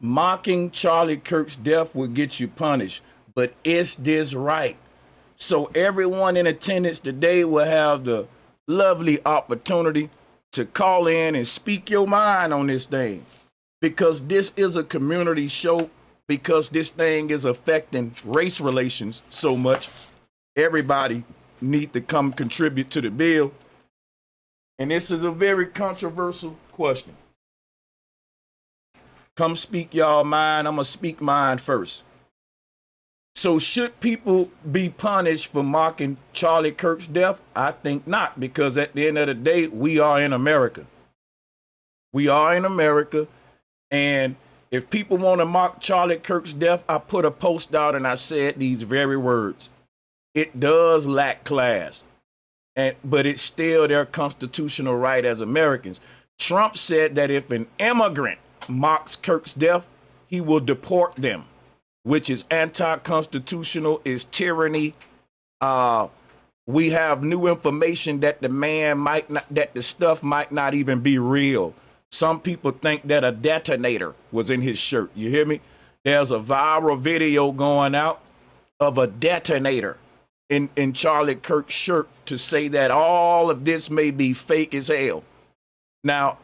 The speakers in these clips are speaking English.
Mocking Charlie Kirk's death will get you punished, but is this right? So everyone in attendance today will have the lovely opportunity to call in and speak your mind on this thing, because this is a community show, because this thing is affecting race relations so much. Everybody need to come contribute to the bill. And this is a very controversial question. Come speak y'all mind. I'm going to speak mine first. So should people be punished for mocking Charlie Kirk's death? I think not, because at the end of the day, we are in America. We are in America. And if people want to mock Charlie Kirk's death, I put a post out and I said these very words. It does lack class, but it's still their constitutional right as Americans. Trump said that if an immigrant mocks Kirk's death, he will deport them, which is anti-constitutional, is tyranny. We have new information that the stuff might not even be real. Some people think that a detonator was in his shirt. You hear me? There's a viral video going out of a detonator in Charlie Kirk's shirt to say that all of this may be fake as hell. Now,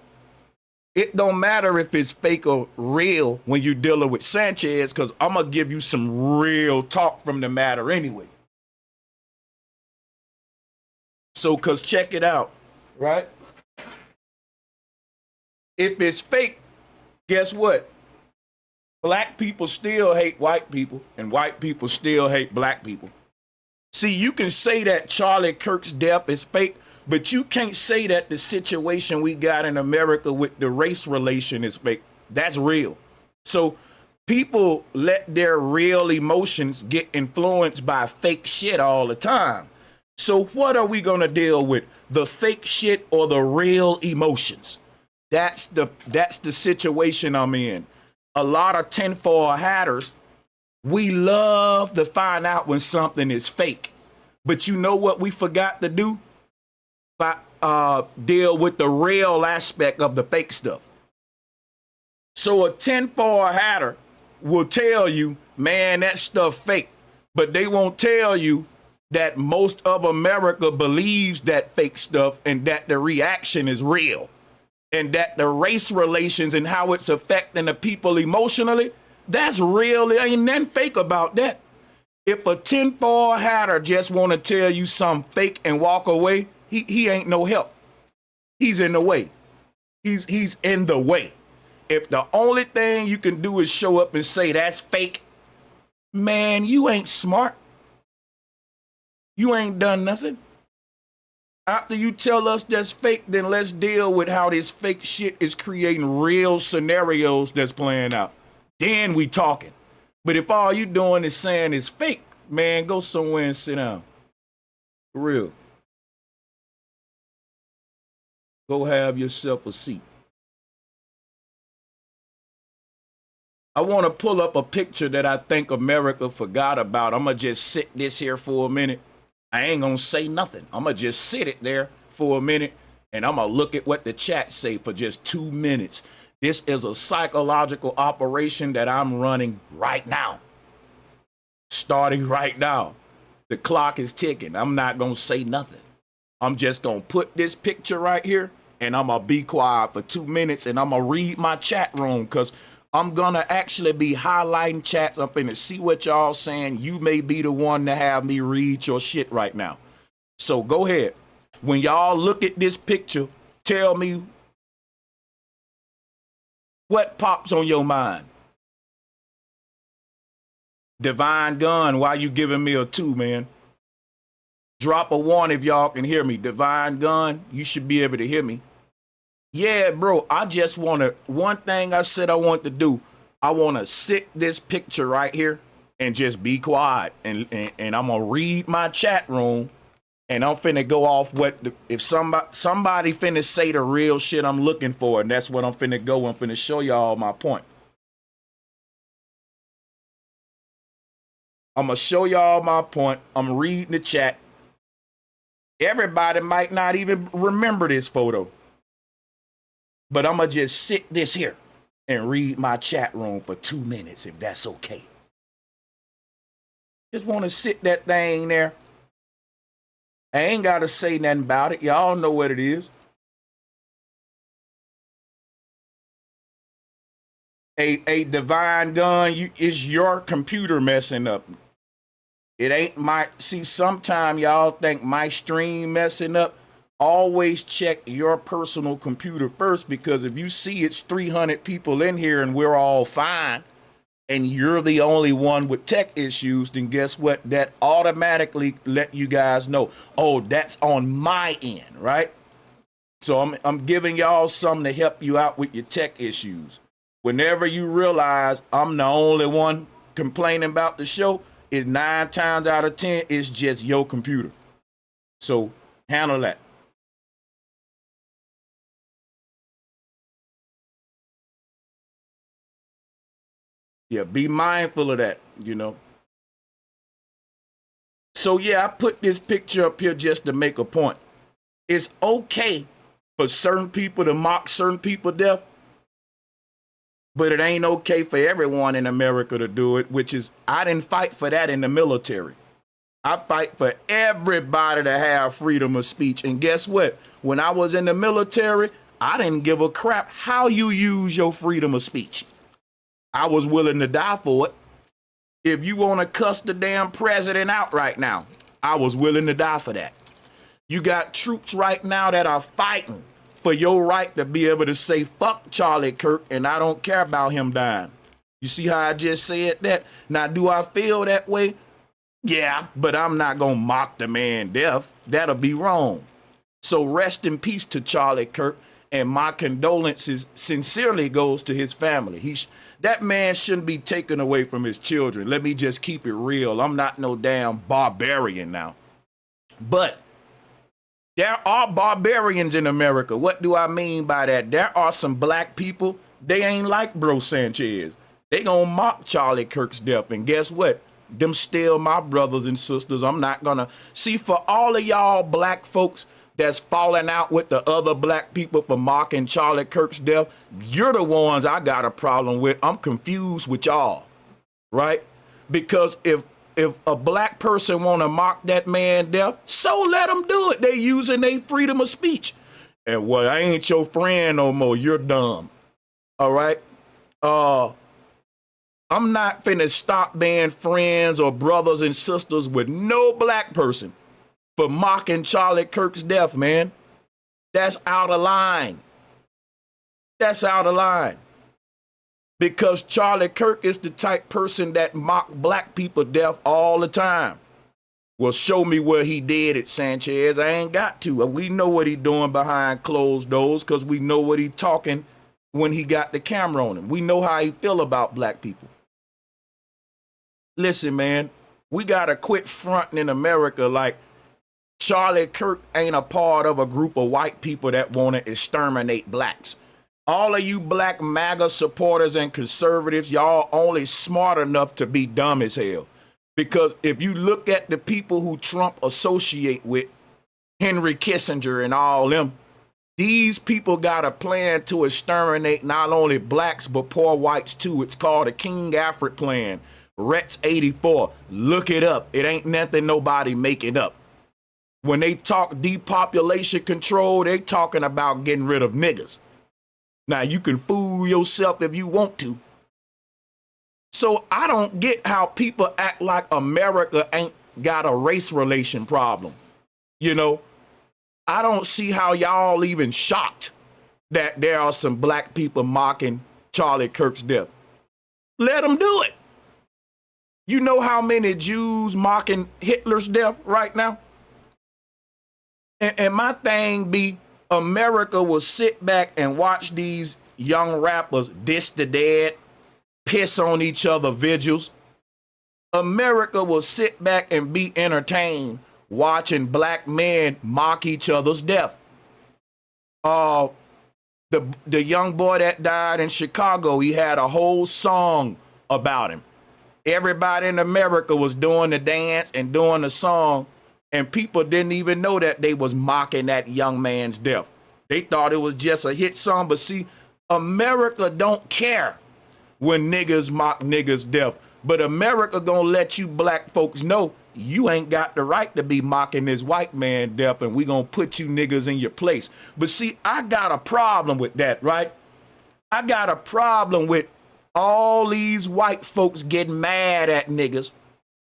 it don't matter if it's fake or real when you're dealing with Sanchez, because I'm going to give you some real talk from the matter anyway. So, because check it out, right? If it's fake, guess what? Black people still hate white people, and white people still hate black people. See, you can say that Charlie Kirk's death is fake, but you can't say that the situation we got in America with the race relation is fake. That's real. So people let their real emotions get influenced by fake shit all the time. So what are we going to deal with? The fake shit or the real emotions? That's the situation I'm in. A lot of tinfoil hatters, we love to find out when something is fake. But you know what we forgot to do? Deal with the real aspect of the fake stuff. So a tinfoil hatter will tell you, man, that stuff fake. But they won't tell you that most of America believes that fake stuff and that the reaction is real. And that the race relations and how it's affecting the people emotionally, that's real. There ain't nothing fake about that. If a tinfoil hatter just want to tell you something fake and walk away, he ain't no help. He's in the way. He's in the way. If the only thing you can do is show up and say that's fake, man, you ain't smart. You ain't done nothing. After you tell us that's fake, then let's deal with how this fake shit is creating real scenarios that's playing out. Then we talking. But if all you doing is saying it's fake, man, go somewhere and sit down. For real. Go have yourself a seat. I want to pull up a picture that I think America forgot about. I'm going to just sit this here for a minute. I ain't going to say nothing. I'm going to just sit it there for a minute, and I'm going to look at what the chat say for just 2 minutes. This is a psychological operation that I'm running right now. Starting right now. The clock is ticking. I'm not going to say nothing. I'm just going to put this picture right here, and I'm going to be quiet for 2 minutes, and I'm going to read my chat room, because I'm going to actually be highlighting chats. I'm going to see what y'all saying. You may be the one to have me read your shit right now. So go ahead. When y'all look at this picture, tell me what pops on your mind. Divine Gun, why you giving me a 2, man? Drop a 1 if y'all can hear me. Divine Gun, you should be able to hear me. Yeah, bro, I just want to, one thing I said I want to do, I want to sit this picture right here and just be quiet. And I'm going to read my chat room, and I'm finna go off if somebody finna say the real shit I'm looking for, and that's what I'm finna go. I'm finna show y'all my point. I'm going to show y'all my point. I'm reading the chat. Everybody might not even remember this photo. But I'm going to just sit this here. and read my chat room for 2 minutes, if that's okay. Just want to sit that thing there. I ain't got to say nothing about it. Y'all know what it is. A divine gun, is your computer messing up. It ain't my, see, sometime y'all think my stream messing up. Always check your personal computer first, because if you see it's 300 people in here and we're all fine and you're the only one with tech issues, then guess what? That automatically let you guys know, oh, that's on my end, right? So I'm giving y'all something to help you out with your tech issues. Whenever you realize I'm the only one complaining about the show, it's 9 times out of 10, it's just your computer. So handle that. Yeah, be mindful of that, you know. So yeah, I put this picture up here just to make a point. It's okay for certain people to mock certain people death, but it ain't okay for everyone in America to do it, which is, I didn't fight for that in the military. I fight for everybody to have freedom of speech. And guess what? When I was in the military, I didn't give a crap how you use your freedom of speech. I was willing to die for it. If you want to cuss the damn president out right now, I was willing to die for that. You got troops right now that are fighting for your right to be able to say, fuck Charlie Kirk, and I don't care about him dying. You see how I just said that? Now, do I feel that way? Yeah, but I'm not going to mock the man death. That'll be wrong. So rest in peace to Charlie Kirk, and my condolences sincerely goes to his family. That man shouldn't be taken away from his children. Let me just keep it real. I'm not no damn barbarian now. But there are barbarians in America. What do I mean by that? There are some black people, they ain't like Bro Sanchez. They gonna mock Charlie Kirk's death. And guess what? Them still my brothers and sisters. I'm not gonna, see, for all of y'all black folks that's falling out with the other black people for mocking Charlie Kirk's death, you're the ones I got a problem with. I'm confused with y'all, right? Because if a black person want to mock that man death, so let them do it. They using their freedom of speech. And well, I ain't your friend no more. You're dumb. All right? I'm not finna stop being friends or brothers and sisters with no black person for mocking Charlie Kirk's death, man. That's out of line. That's out of line. Because Charlie Kirk is the type person that mock black people death all the time. Well, show me where he did it, Sanchez. I ain't got to. We know what he doing behind closed doors because we know what he talking when he got the camera on him. We know how he feel about black people. Listen, man, we got to quit fronting in America like Charlie Kirk ain't a part of a group of white people that want to exterminate blacks. All of you black MAGA supporters and conservatives, y'all only smart enough to be dumb as hell. Because if you look at the people who Trump associate with, Henry Kissinger and all them, these people got a plan to exterminate not only blacks, but poor whites too. It's called the King Alfred Plan. Rets 84. Look it up. It ain't nothing nobody making up. When they talk depopulation control, they talking about getting rid of niggas. Now, you can fool yourself if you want to. So I don't get how people act like America ain't got a race relation problem. You know, I don't see how y'all even shocked that there are some black people mocking Charlie Kirk's death. Let them do it. You know how many Jews mocking Hitler's death right now? And my thing be, America will sit back and watch these young rappers diss the dead, piss on each other vigils. America will sit back and be entertained watching black men mock each other's death. The young boy that died in Chicago, he had a whole song about him. Everybody in America was doing the dance and doing the song, and people didn't even know that they was mocking that young man's death. They thought it was just a hit song, but see, America don't care when niggas mock niggas death, but America gonna let you black folks know you ain't got the right to be mocking this white man death, and we gonna put you niggas in your place. But see, I got a problem with that, right? I got a problem with all these white folks getting mad at niggas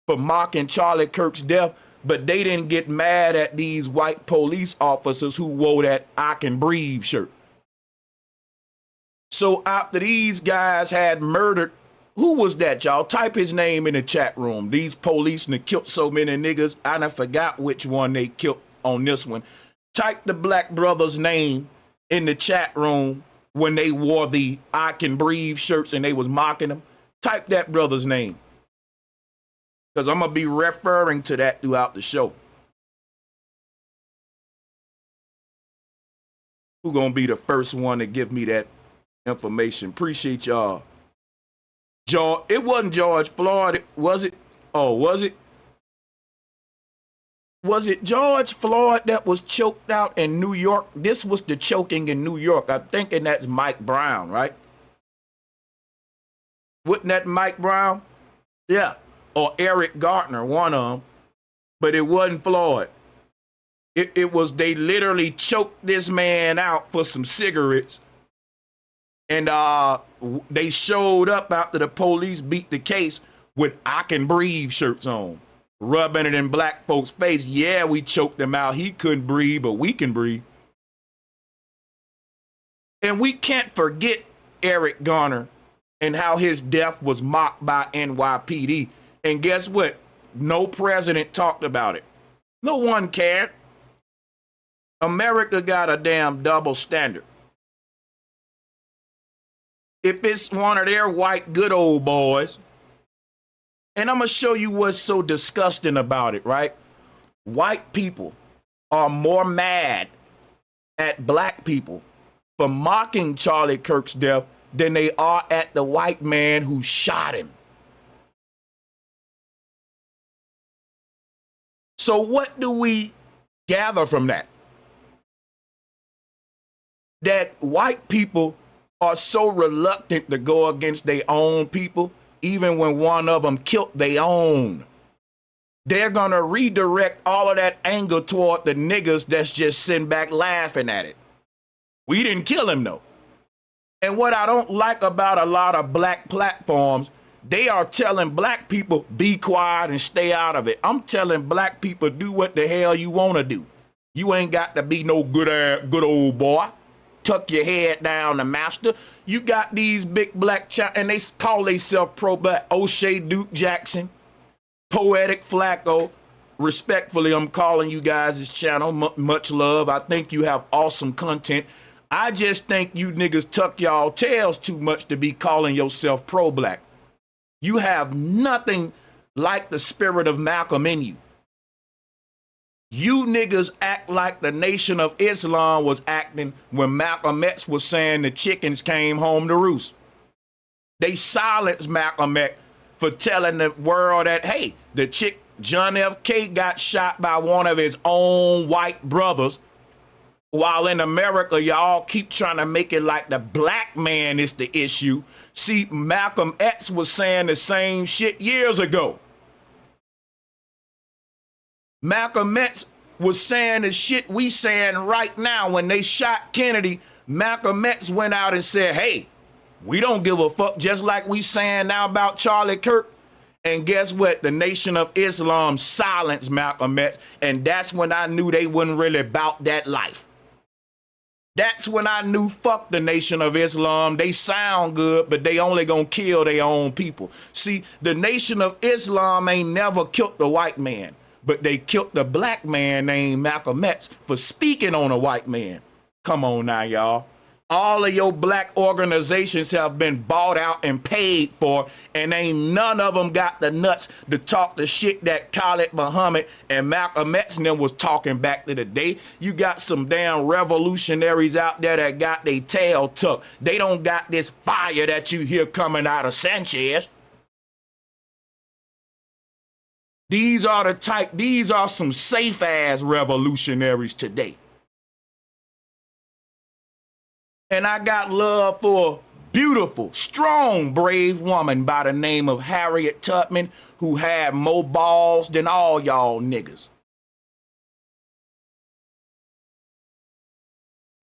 for mocking Charlie Kirk's death, but they didn't get mad at these white police officers who wore that I Can Breathe shirt. So after these guys had murdered, who was that, y'all? Type his name in the chat room. These police done killed so many niggas, I done forgot which one they killed on this one. Type the black brother's name in the chat room when they wore the I Can Breathe shirts and they was mocking them. Type that brother's name, because I'm going to be referring to that throughout the show. Who going to be the first one to give me that information? Appreciate y'all. It wasn't George Floyd, was it? Oh, was it? Was it George Floyd that was choked out in New York? This was the choking in New York. I'm thinking that's Mike Brown, right? Wasn't that Mike Brown? Yeah. Or Eric Garner, one of them. But it wasn't Floyd. It was, they literally choked this man out for some cigarettes. And they showed up after the police beat the case with I Can Breathe shirts on, rubbing it in black folks' face. Yeah, we choked him out. He couldn't breathe, but we can breathe. And we can't forget Eric Garner and how his death was mocked by NYPD. And guess what? No president talked about it. No one cared. America got a damn double standard. If it's one of their white good old boys, and I'm going to show you what's so disgusting about it, right? White people are more mad at black people for mocking Charlie Kirk's death than they are at the white man who shot him. So what do we gather from that? That white people are so reluctant to go against their own people, even when one of them killed their own. They're going to redirect all of that anger toward the niggas that's just sitting back laughing at it. We didn't kill him, though. And what I don't like about a lot of black platforms, they are telling black people, be quiet and stay out of it. I'm telling black people, do what the hell you want to do. You ain't got to be no good old boy. Tuck your head down, the master. You got these big black and they call themselves pro-black. O'Shea Duke Jackson, Poetic Flacco. Respectfully, I'm calling you guys this channel. Much love. I think you have awesome content. I just think you niggas tuck y'all tails too much to be calling yourself pro-black. You have nothing like the spirit of Malcolm in you. You niggas act like the Nation of Islam was acting when Malcolm X was saying the chickens came home to roost. They silenced Malcolm X for telling the world that, hey, the chick John F. K got shot by one of his own white brothers, while in America, y'all keep trying to make it like the black man is the issue. See, Malcolm X was saying the same shit years ago. Malcolm X was saying the shit we saying right now. When they shot Kennedy, Malcolm X went out and said, hey, we don't give a fuck, just like we saying now about Charlie Kirk. And guess what? The Nation of Islam silenced Malcolm X, and that's when I knew they wasn't really about that life. That's when I knew, fuck the Nation of Islam. They sound good, but they only gonna kill their own people. See, the Nation of Islam ain't never killed the white man, but they killed the black man named Malcolm X for speaking on a white man. Come on now, y'all. All of your black organizations have been bought out and paid for, and ain't none of them got the nuts to talk the shit that Khalid Muhammad and Malcolm X and them was talking back to the day. You got some damn revolutionaries out there that got their tail tucked. They don't got this fire that you hear coming out of Sanchez. These are some safe ass revolutionaries today. And I got love for a beautiful, strong, brave woman by the name of Harriet Tubman, who had more balls than all y'all niggas.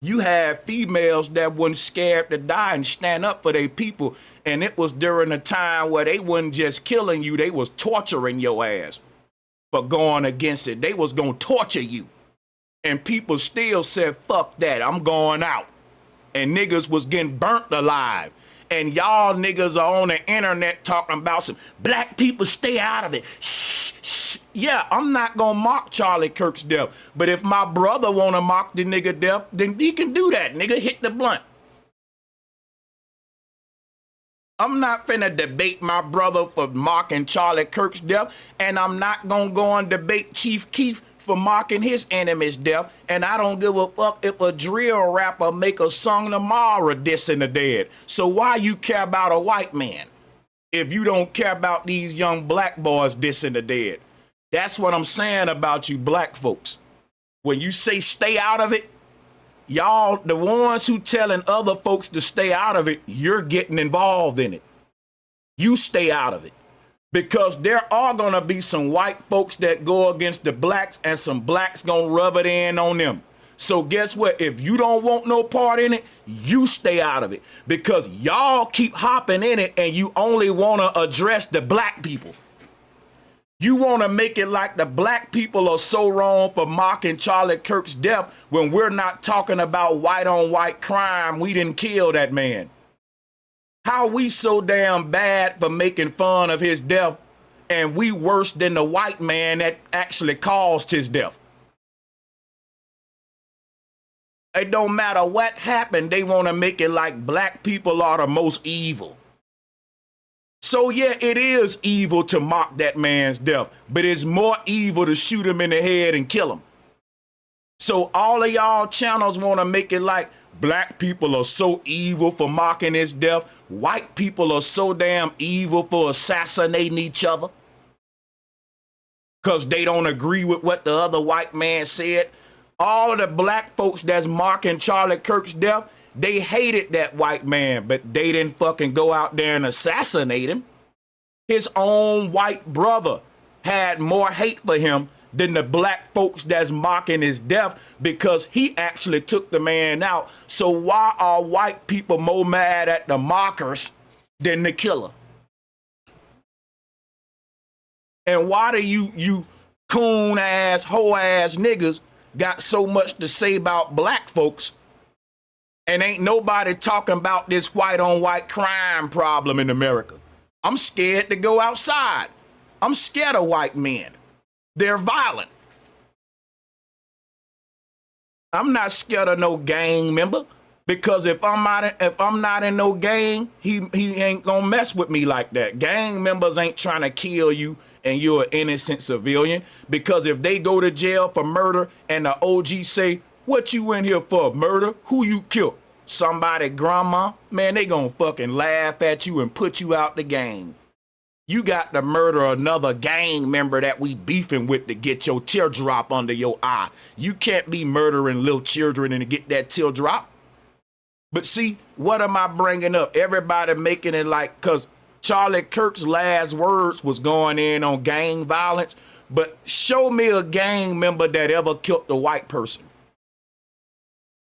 You had females that wasn't scared to die and stand up for their people. And it was during a time where they wasn't just killing you, they was torturing your ass for going against it. They was gonna torture you. And people still said, fuck that, I'm going out. And niggas was getting burnt alive. And y'all niggas are on the internet talking about some black people stay out of it. Shh, shh. Yeah, I'm not gonna mock Charlie Kirk's death. But if my brother wanna mock the nigga death, then he can do that, nigga. Hit the blunt. I'm not finna debate my brother for mocking Charlie Kirk's death. And I'm not gonna go and debate Chief Keef for mocking his enemy's death, and I don't give a fuck if a drill rapper make a song tomorrow dissing the dead. So why you care about a white man if you don't care about these young black boys dissing the dead? That's what I'm saying about you black folks. When you say stay out of it, y'all, the ones who telling other folks to stay out of it, you're getting involved in it. You stay out of it. Because there are gonna be some white folks that go against the blacks and some blacks gonna rub it in on them. So guess what? If you don't want no part in it, you stay out of it. Because y'all keep hopping in it and you only wanna address the black people. You wanna make it like the black people are so wrong for mocking Charlie Kirk's death when we're not talking about white on white crime. We didn't kill that man. How we so damn bad for making fun of his death and we worse than the white man that actually caused his death? It don't matter what happened, they want to make it like black people are the most evil. So yeah, it is evil to mock that man's death, but it's more evil to shoot him in the head and kill him. So all of y'all channels want to make it like black people are so evil for mocking his death. White people are so damn evil for assassinating each other because they don't agree with what the other white man said. All of the black folks that's mocking Charlie Kirk's death, they hated that white man, but they didn't fucking go out there and assassinate him. His own white brother had more hate for him than the black folks that's mocking his death because he actually took the man out. So why are white people more mad at the mockers than the killer? And why do you coon ass, hoe ass niggas got so much to say about black folks and ain't nobody talking about this white on white crime problem in America? I'm scared to go outside. I'm scared of white men. They're violent. I'm not scared of no gang member because if I'm not in no gang, he ain't gonna mess with me like that. Gang members ain't trying to kill you and you're an innocent civilian, because if they go to jail for murder and the OG say, what you in here for, murder? Who you killed? Somebody grandma? Man, they gonna fucking laugh at you and put you out the game. You got to murder another gang member that we beefing with to get your teardrop under your eye. You can't be murdering little children and get that teardrop. But see, what am I bringing up? Everybody making it like, because Charlie Kirk's last words was going in on gang violence, but show me a gang member that ever killed a white person.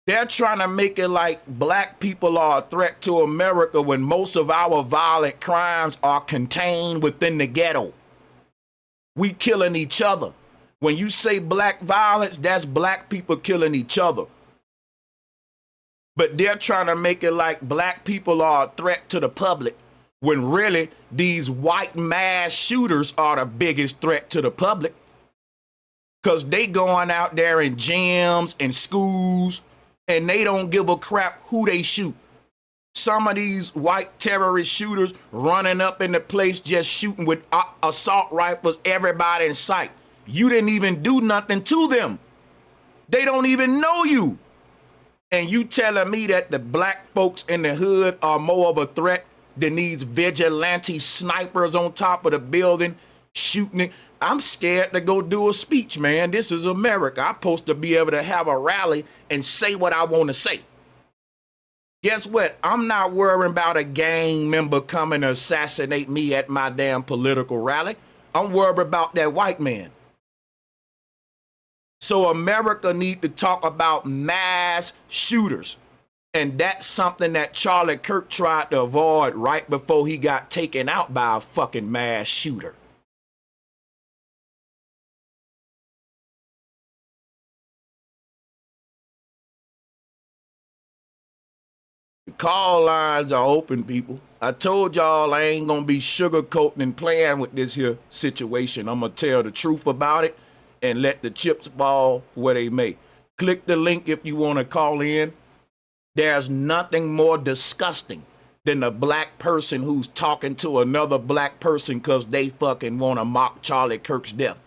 They're trying to make it like black people are a threat to America when most of our violent crimes are contained within the ghetto. We killing each other. When you say black violence, that's black people killing each other. But they're trying to make it like black people are a threat to the public when really these white mass shooters are the biggest threat to the public. Because they going out there in gyms and schools, and they don't give a crap who they shoot. Some of these white terrorist shooters running up in the place just shooting with assault rifles, everybody in sight. You didn't even do nothing to them. They don't even know you. And you telling me that the black folks in the hood are more of a threat than these vigilante snipers on top of the building shooting it? I'm scared to go do a speech, man. This is America. I'm supposed to be able to have a rally and say what I want to say. Guess what? I'm not worrying about a gang member coming to assassinate me at my damn political rally. I'm worried about that white man. So America need to talk about mass shooters. And that's something that Charlie Kirk tried to avoid right before he got taken out by a fucking mass shooter. The call lines are open, people. I told y'all I ain't gonna be sugarcoating and playing with this here situation. I'm gonna tell the truth about it and let the chips fall where they may. Click the link if you want to call in. There's nothing more disgusting than a black person who's talking to another black person because they fucking want to mock Charlie Kirk's death.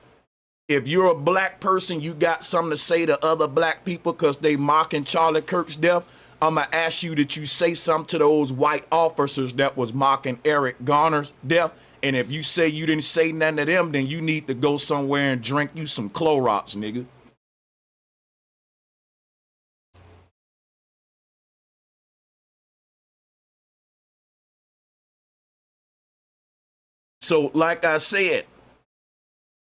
If you're a black person, you got something to say to other black people because they mocking Charlie Kirk's death, I'm going to ask you that you say something to those white officers that was mocking Eric Garner's death. And if you say you didn't say nothing to them, then you need to go somewhere and drink you some Clorox, nigga. So, like I said,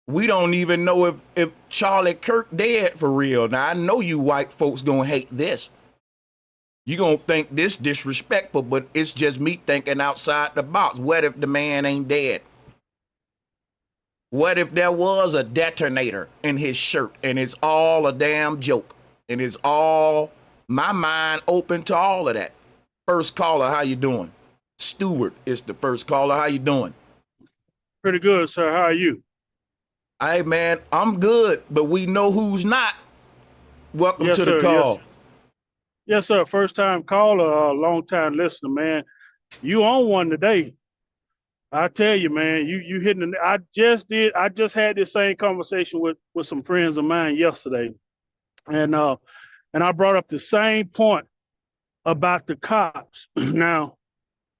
we don't even know if Charlie Kirk dead for real. Now, I know you white folks gonna hate this. You gonna think this disrespectful, but it's just me thinking outside the box. What if the man ain't dead? What if there was a detonator in his shirt and it's all a damn joke? And it's all, my mind open to all of that. First caller, how you doing? Stewart is the first caller. How you doing? Pretty good, sir. How are you? Hey, man, I'm good, but we know who's not. Welcome Yes, to the sir. call. Yes, sir. First time caller, long time listener, man. You on one today. I tell you, man, you hitting I just had this same conversation with some friends of mine yesterday. And I brought up the same point about the cops. Now,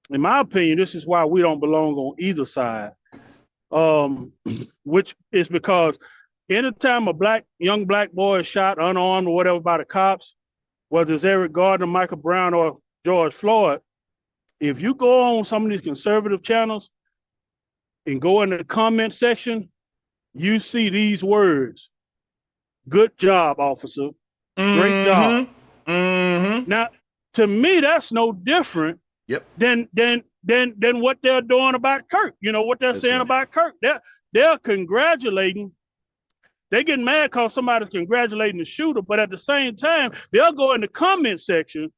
in my opinion, this is why we don't belong on either side. Which is because anytime a young black boy is shot unarmed or whatever by the cops, whether it's Eric Gardner, Michael Brown, or George Floyd, if you go on some of these conservative channels and go in the comment section, you see these words: "Good job, officer. Great job." Now, to me, that's no different than what they're doing about Kirk. You know what they're saying about Kirk? They're congratulating. They get mad because somebody's congratulating the shooter, but at the same time, they'll go in the comment section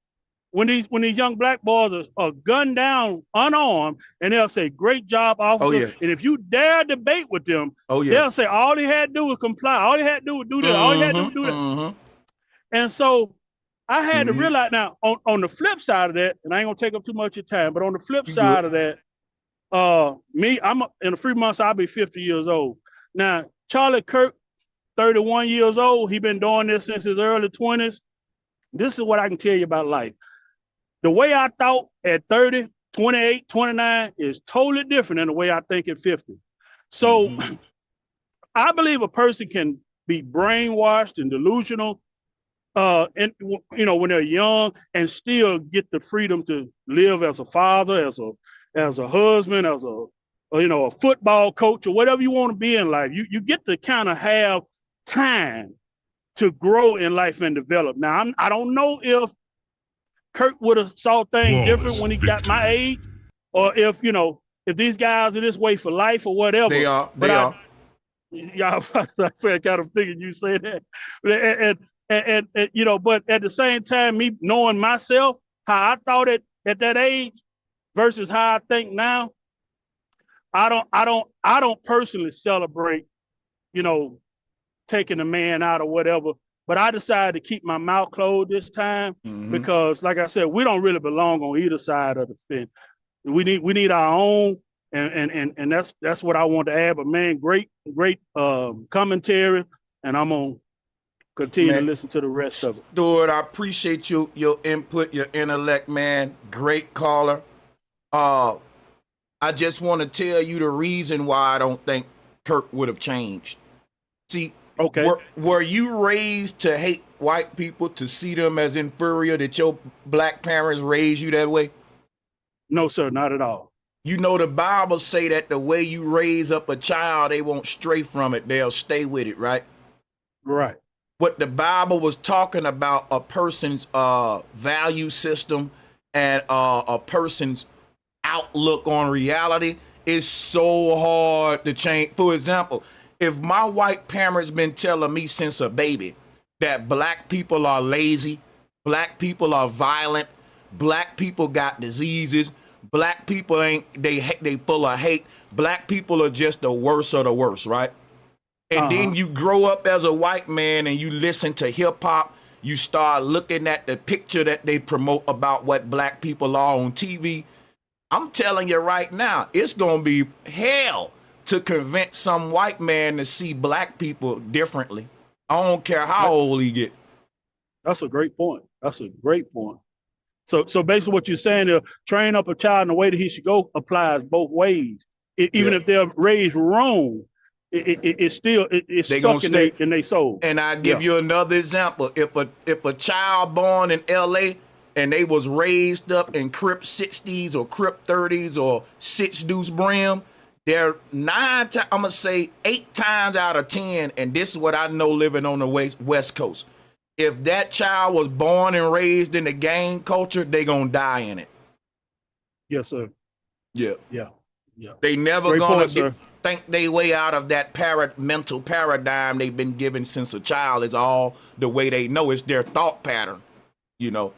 when these young black boys are gunned down unarmed, and they'll say, "Great job, officer." Oh, yeah. And if you dare debate with them, they'll say, "All he had to do was comply. All he had to do was do that. All he had to do was do that." And so I had to realize, now on the flip side of that, and I ain't gonna take up too much of your time, but on the flip side of that, I'm in a few months, I'll be 50 years old. Now, Charlie Kirk, 31 years old, he been doing this since his early 20s. This is what I can tell you about life. The way I thought at 30, 28, 29 is totally different than the way I think at 50. So I believe a person can be brainwashed and delusional and when they're young, and still get the freedom to live as a father, as a husband, as a football coach, or whatever you want to be in life. You get to kind of have time to grow in life and develop. Now, I don't know if Kirk would have saw things different when he got my age, or if these guys are this way for life or whatever. They are. Yeah, I kind of thinking you say that, and but at the same time, me knowing myself, how I thought at that age versus how I think now, I don't personally celebrate, taking a man out or whatever. But I decided to keep my mouth closed this time because, like I said, we don't really belong on either side of the fence. We need our own, and that's what I want to add. But man, great commentary, and I'm gonna continue to listen to the rest of it. Stuart, I appreciate your input, your intellect, man. Great caller. I just want to tell you the reason why I don't think Kirk would have changed. See, Okay. Were you raised to hate white people, to see them as inferior, that your black parents raised you that way? No, sir, not at all. You know, the Bible say that the way you raise up a child, they won't stray from it. They'll stay with it, right? Right. What the Bible was talking about, a person's value system and a person's outlook on reality, is so hard to change. For example, if my white parents been telling me since a baby that black people are lazy, black people are violent, black people got diseases, black people they full of hate, black people are just the worst of the worst, right? And then you grow up as a white man and you listen to hip hop, you start looking at the picture that they promote about what black people are on TV. I'm telling you right now, it's going to be hell to convince some white man to see black people differently. I don't care how old he get. That's a great point. That's a great point. So basically what you're saying is train up a child in the way that he should go applies both ways. Even if they're raised wrong, it's still stuck in their soul. And I give you another example. If a child born in LA and they was raised up in Crip 60s or Crip 30s or Six Deuce Brim, they're 8 times out of 10, and this is what I know living on the West Coast. If that child was born and raised in the gang culture, they gonna die in it. Yes, sir. Yeah. Yeah. Yeah. They never gonna think they way out of that mental paradigm they've been given since a child. Is all the way they know. It's their thought pattern, you know.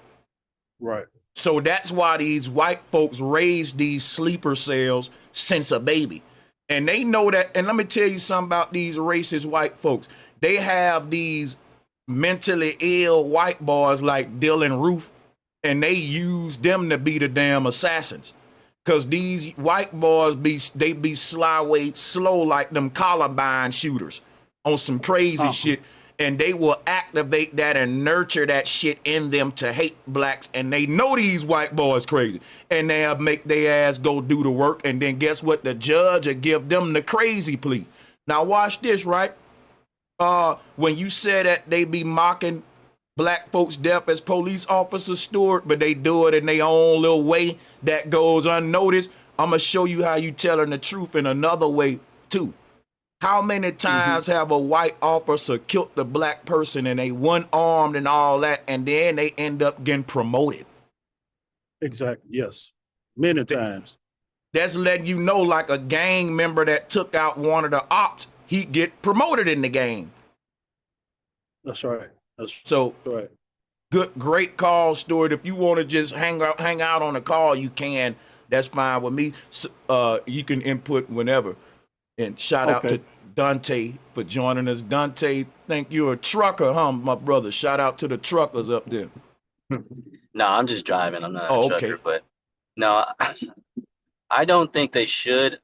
Right. So that's why these white folks raise these sleeper cells since a baby. And they know that. And let me tell you something about these racist white folks. They have these mentally ill white boys like Dylan Roof, and they use them to be the damn assassins. Cause these white boys be slow like them Columbine shooters on some crazy shit, and they will activate that and nurture that shit in them to hate blacks, and they know these white boys crazy, and they'll make their ass go do the work, and then guess what? The judge will give them the crazy plea. Now watch this, right? When you said that they be mocking black folks' death as police officers, Stuart, but they do it in their own little way that goes unnoticed, I'm going to show you how you telling the truth in another way, too. How many times have a white officer killed the black person and they one-armed and all that, and then they end up getting promoted? Exactly, yes. Many times. That's letting you know, like a gang member that took out one of the ops, he get promoted in the gang. That's right. Right. Great call, Stuart. If you want to just hang out on the call, you can. That's fine with me. You can input whenever. And shout out to Dante for joining us. Dante, think you're a trucker, huh, my brother? Shout out to the truckers up there. No, I'm just driving. I'm not a trucker, but no, I don't think they should.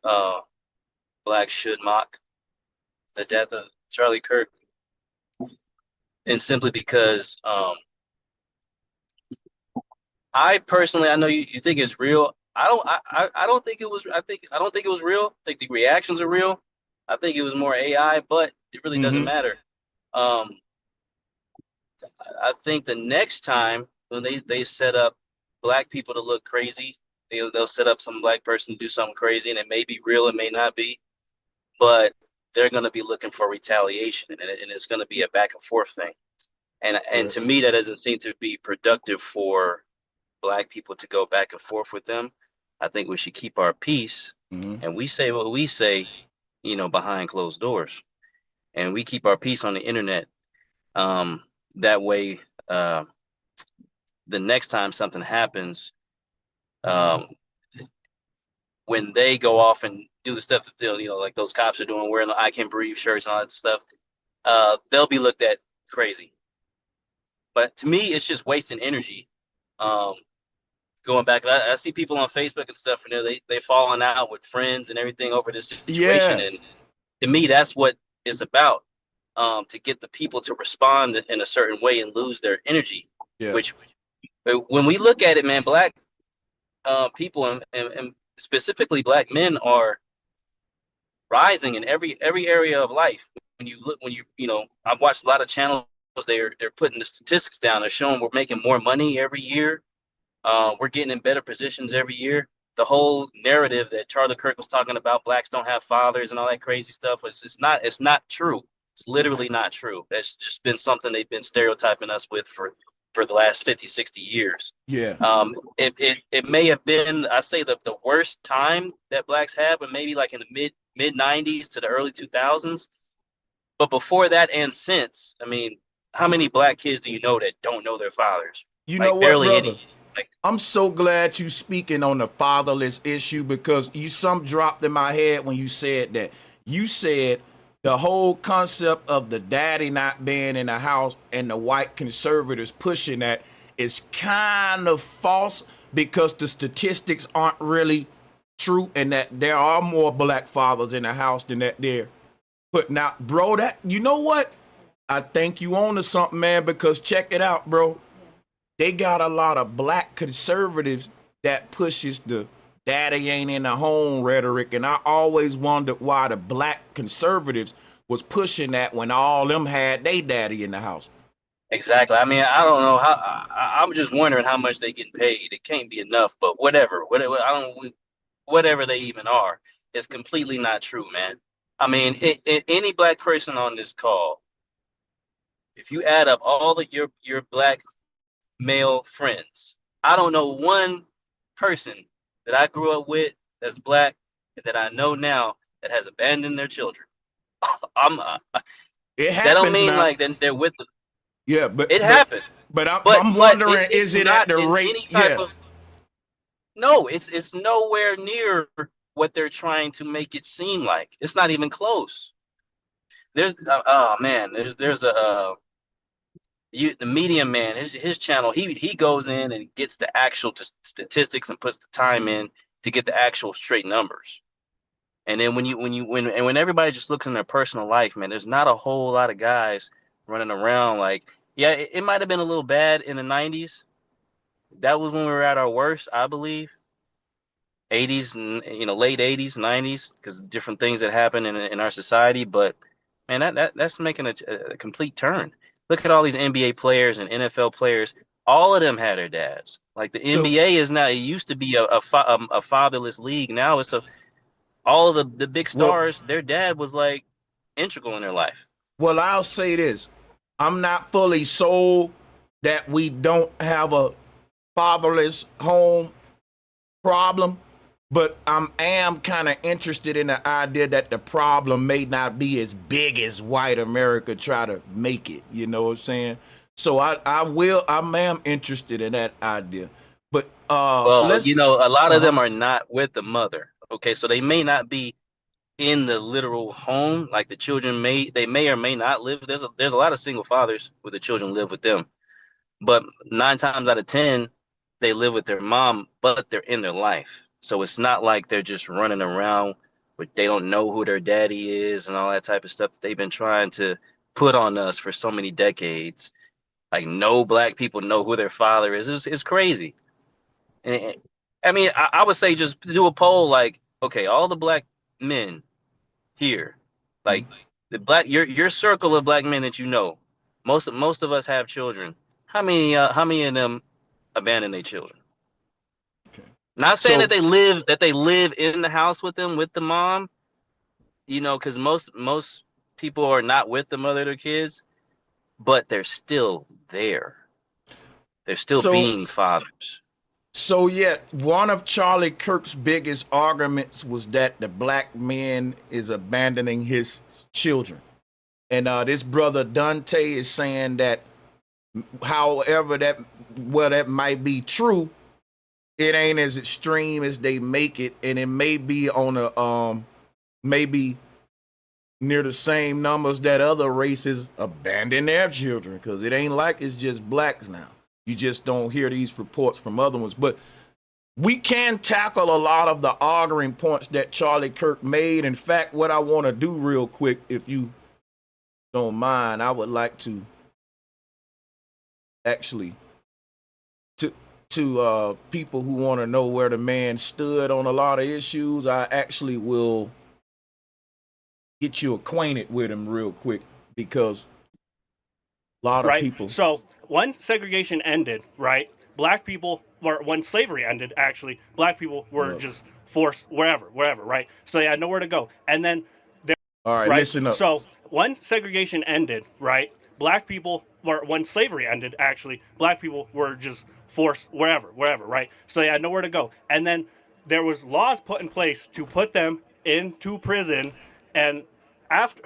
Blacks should mock the death of Charlie Kirk, and simply because I personally, I know you think it's real. I don't think it was. I don't think it was real. I think the reactions are real. I think it was more AI, but it really doesn't matter. I think the next time when they set up black people to look crazy, they'll set up some black person to do something crazy, and it may be real, it may not be, but they're going to be looking for retaliation, and it's going to be a back and forth thing. And to me, that doesn't seem to be productive for black people to go back and forth with them. I think we should keep our peace, and we say what we say, behind closed doors, and we keep our peace on the internet. That way, the next time something happens, when they go off and do the stuff that they'll, like those cops are doing, wearing the "I Can Breathe" shirts and all that stuff, they'll be looked at crazy. But to me, it's just wasting energy. Going back, I see people on Facebook and stuff, and they falling out with friends and everything over this situation. And to me, that's what it's about, to get the people to respond in a certain way and lose their energy. Which, when we look at it, man, black people and specifically black men are rising in every area of life. I've watched a lot of channels. They're putting the statistics down. They're showing we're making more money every year. We're getting in better positions every year. The whole narrative that Charlie Kirk was talking about, blacks don't have fathers and all that crazy stuff, it's not true. It's literally not true. That's just been something they've been stereotyping us with for the last 50, 60 years. Yeah. It may have been, I say, the worst time that blacks had, but maybe like in the mid 90s to the early 2000s. But before that and since, I mean, how many black kids do you know that don't know their fathers? You like know what, barely brother? any. I'm so glad you speaking on the fatherless issue, because some dropped in my head when you said that. You said the whole concept of the daddy not being in the house and the white conservatives pushing that is kind of false, because the statistics aren't really true, and that there are more black fathers in the house than that they're putting out. Bro, that, you know what? I think you own to something, man, because check it out, bro. They got a lot of black conservatives that pushes the daddy ain't in the home rhetoric. And I always wondered why the black conservatives was pushing that when all them had they daddy in the house. Exactly. I mean, I don't know how. I'm just wondering how much they getting paid. It can't be enough, but whatever. Whatever they even are, it's completely not true, man. I mean, any black person on this call, if you add up all your black male friends, I don't know one person that I grew up with that's black that I know now that has abandoned their children. It happens. That don't mean now. Like then they're with them. Yeah, but it happened. But I'm wondering, is it at the rate? Yeah. No, it's nowhere near what they're trying to make it seem like. It's not even close. There's the Medium Man, his channel, he goes in and gets the actual statistics and puts the time in to get the actual straight numbers. And then when everybody just looks in their personal life, man, there's not a whole lot of guys running around like, yeah, it might have been a little bad in the 90s. That was when we were at our worst, I believe. 80s and late 80s, 90s, because different things that happen in our society. But man, that's making a complete turn. Look at all these NBA players and NFL players. All of them had their dads. Like the NBA is now. It used to be a fatherless league. Now it's all of the big stars. Their dad was like integral in their life. Well, I'll say this: I'm not fully sold that we don't have a fatherless home problem, but I am kind of interested in the idea that the problem may not be as big as white America try to make it. You know what I'm saying? So I am interested in that idea. But a lot of them are not with the mother. Okay, so they may not be in the literal home. Like the children may or may not live. There's a lot of single fathers where the children live with them, but 9 times out of 10 they live with their mom, but they're in their life. So it's not like they're just running around, but they don't know who their daddy is and all that type of stuff that they've been trying to put on us for so many decades. Like no black people know who their father is. It's crazy. And I mean, I would say just do a poll. Like, okay, all the black men here, like the black your circle of black men that you know, most of us have children. How many of them abandon their children? Okay. Not saying that they live in the house with them, with the mom, because most people are not with the mother of their kids, but they're still there. They're still being fathers. So yet one of Charlie Kirk's biggest arguments was that the black man is abandoning his children. And this brother Dante is saying that however that might be true, it ain't as extreme as they make it, and it may be on a maybe near the same numbers that other races abandon their children, because it ain't like it's just blacks now. You just don't hear these reports from other ones. But we can tackle a lot of the arguing points that Charlie Kirk made. In fact, what I want to do real quick, if you don't mind, I would like to actually to people who want to know where the man stood on a lot of issues, I actually will get you acquainted with him real quick because a lot of people. So when segregation ended, right, black people, or when slavery ended, actually, black people were just forced wherever, right? So they had nowhere to go. And then, all right, listen up. So when segregation ended, right, black people, or when slavery ended, actually, black people were just forced wherever, right? So they had nowhere to go. And then there was laws put in place to put them into prison, and after.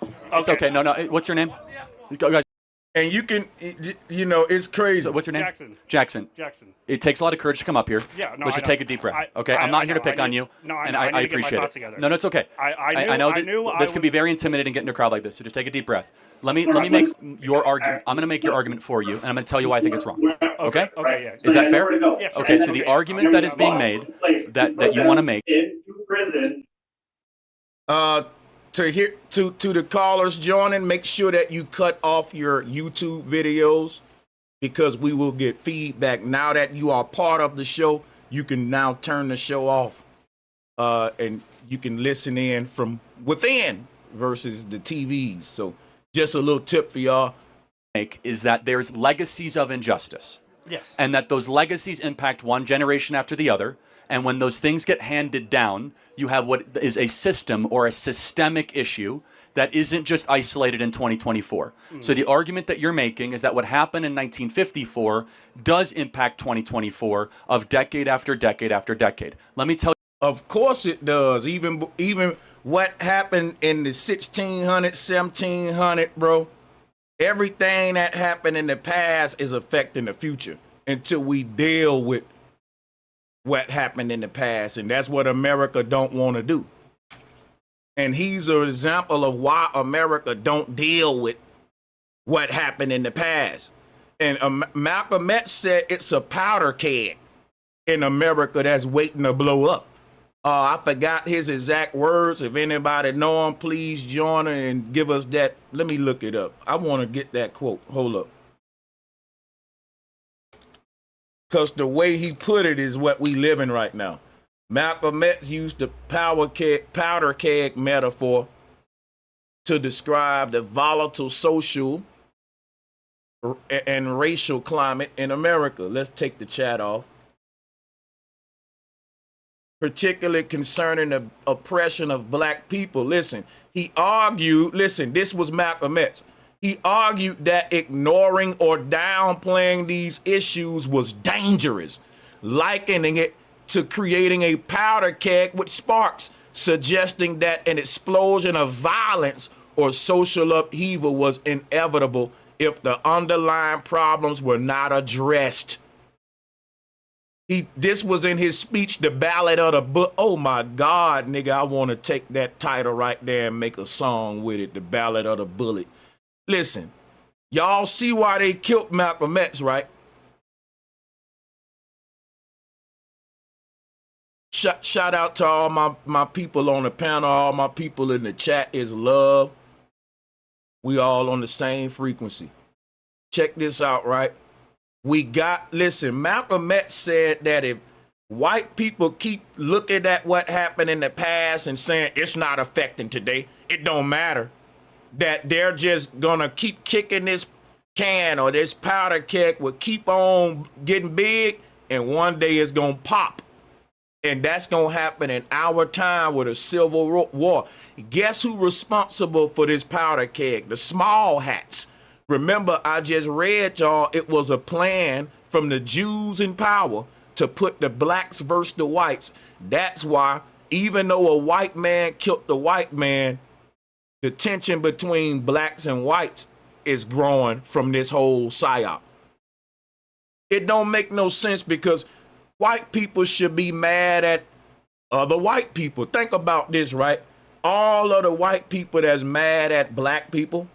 Okay. It's okay. No. What's your name? Go, guys. And you can, it's crazy. So what's your name? Jackson. It takes a lot of courage to come up here. Yeah, no, Let's just take a deep breath. Okay, I'm not here to pick on you. No, and I appreciate it. No, it's okay. I know this can be very intimidating getting a crowd like this. So just take a deep breath. Let me make your argument. I'm going to make your argument for you, and I'm going to tell you why I think it's wrong. Okay? Okay. Yeah. Is that fair? Yeah, sure. Okay. So the argument that is being made, that you want to make. To the callers joining, make sure that you cut off your YouTube videos because we will get feedback. Now that you are part of the show, you can now turn the show off and you can listen in from within versus the TVs. So just a little tip for y'all. Is that there's legacies of injustice. Yes. And that those legacies impact one generation after the other. And when those things get handed down, you have what is a system or a systemic issue that isn't just isolated in 2024. So the argument that you're making is that what happened in 1954 does impact 2024 of decade after decade after decade. Let me tell you. Of course it does. Even what happened in the 1600, 1700, bro. Everything that happened in the past is affecting the future until we deal with what happened in the past, and that's what America don't want to do. And he's an example of why America don't deal with what happened in the past. And Malcolm X said it's a powder keg in America that's waiting to blow up. I forgot his exact words. If anybody know him, please join and give us that. Let me look it up. I want to get that quote. Hold up. Because the way he put it is what we live in right now. Malcolm X used the powder keg metaphor to describe the volatile social and racial climate in America. Let's take the chat off. Particularly concerning the oppression of black people. Listen, he argued, this was Malcolm X. He argued that ignoring or downplaying these issues was dangerous, likening it to creating a powder keg with sparks, suggesting that an explosion of violence or social upheaval was inevitable if the underlying problems were not addressed. This was in his speech, The Ballad of the Bullet. Oh my God, nigga, I want to take that title right there and make a song with it, The Ballad of the Bullet. Listen, y'all see why they killed Malcolm X, right? Shout out to all my people on the panel, all my people in the chat. Is love. We all on the same frequency. Check this out, right? Listen, Malcolm X said that if white people keep looking at what happened in the past and saying it's not affecting today, it don't matter, that they're just gonna keep kicking this can or this powder keg will keep on getting big and one day it's gonna pop. And that's gonna happen in our time with a civil war. Guess who's responsible for this powder keg? The small hats. Remember, I just read y'all, it was a plan from the Jews in power to put the blacks versus the whites. That's why, even though a white man killed the white man, the tension between blacks and whites is growing from this whole psyop. It don't make no sense because white people should be mad at other white people. Think about this, right? All of the white people that's mad at black people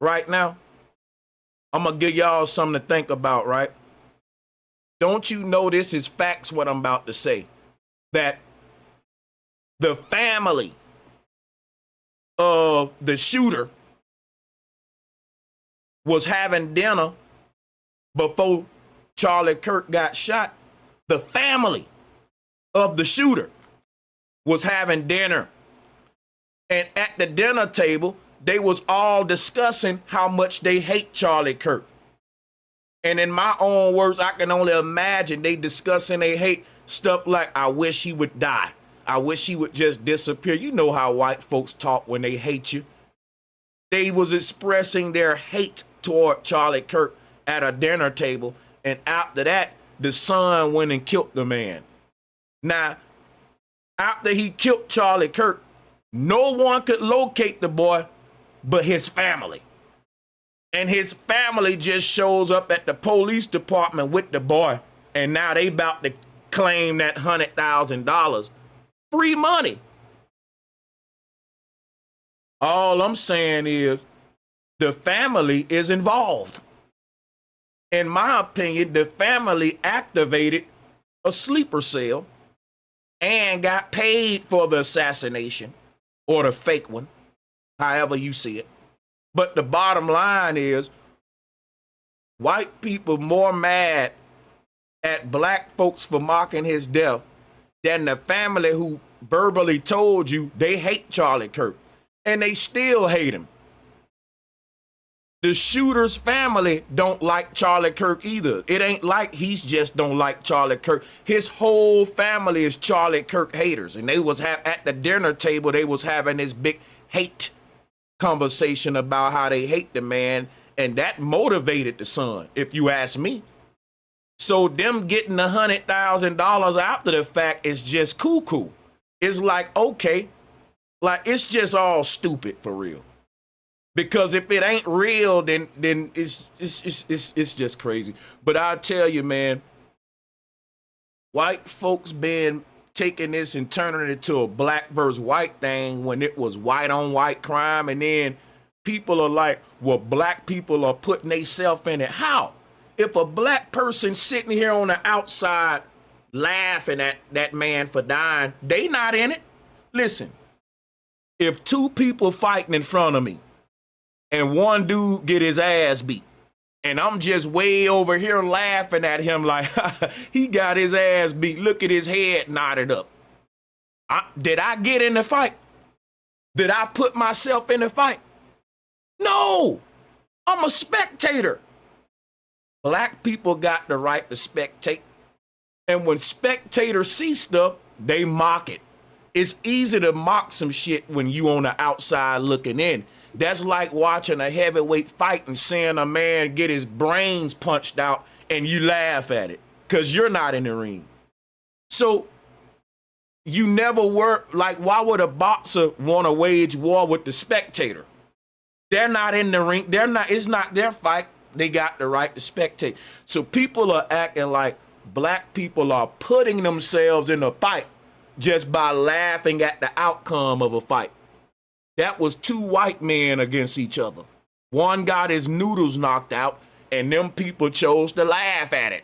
right now, I'm going to give y'all something to think about, right? Don't you know this is facts what I'm about to say? That the family of the shooter was having dinner before Charlie Kirk got shot. The family of the shooter was having dinner And at the dinner table, they was all discussing how much they hate Charlie Kirk. And in my own words, I can only imagine they discussing they hate stuff like, I wish he would die. I wish he would just disappear. You know how white folks talk when they hate you. They was expressing their hate toward Charlie Kirk at a dinner table. And after that, the son went and killed the man. Now, after he killed Charlie Kirk, no one could locate the boy but his family. And his family just shows up at the police department with the boy. And now they about to claim that $100,000. Free money. All I'm saying is the family is involved. In my opinion, the family activated a sleeper cell and got paid for the assassination or the fake one, however you see it. But the bottom line is white people more mad at black folks for mocking his death than the family who verbally told you they hate Charlie Kirk. And they still hate him. The shooter's family don't like Charlie Kirk either. It ain't like he's just don't like Charlie Kirk. His whole family is Charlie Kirk haters. And they was at the dinner table, they was having this big hate conversation about how they hate the man. And that motivated the son, if you ask me. So them getting $100,000 after the fact is just cuckoo. It's like, okay, like it's just all stupid for real. Because if it ain't real, then it's just crazy. But I tell you, man, white folks been taking this and turning it into a black versus white thing when it was white on white crime. And then people are like, well, black people are putting themselves in it. How? If a black person sitting here on the outside laughing at that man for dying, they not in it. Listen, if two people fighting in front of me and one dude get his ass beat and I'm just way over here laughing at him like, he got his ass beat, look at his head knotted up. Did I get in the fight? Did I put myself in the fight? No, I'm a spectator. Black people got the right to spectate. And when spectators see stuff, they mock it. It's easy to mock some shit when you on the outside looking in. That's like watching a heavyweight fight and seeing a man get his brains punched out and you laugh at it because you're not in the ring. So you never were like, why would a boxer want to wage war with the spectator? They're not in the ring. It's not their fight. They got the right to spectate. So people are acting like black people are putting themselves in a fight just by laughing at the outcome of a fight. That was two white men against each other. One got his noodles knocked out, and them people chose to laugh at it.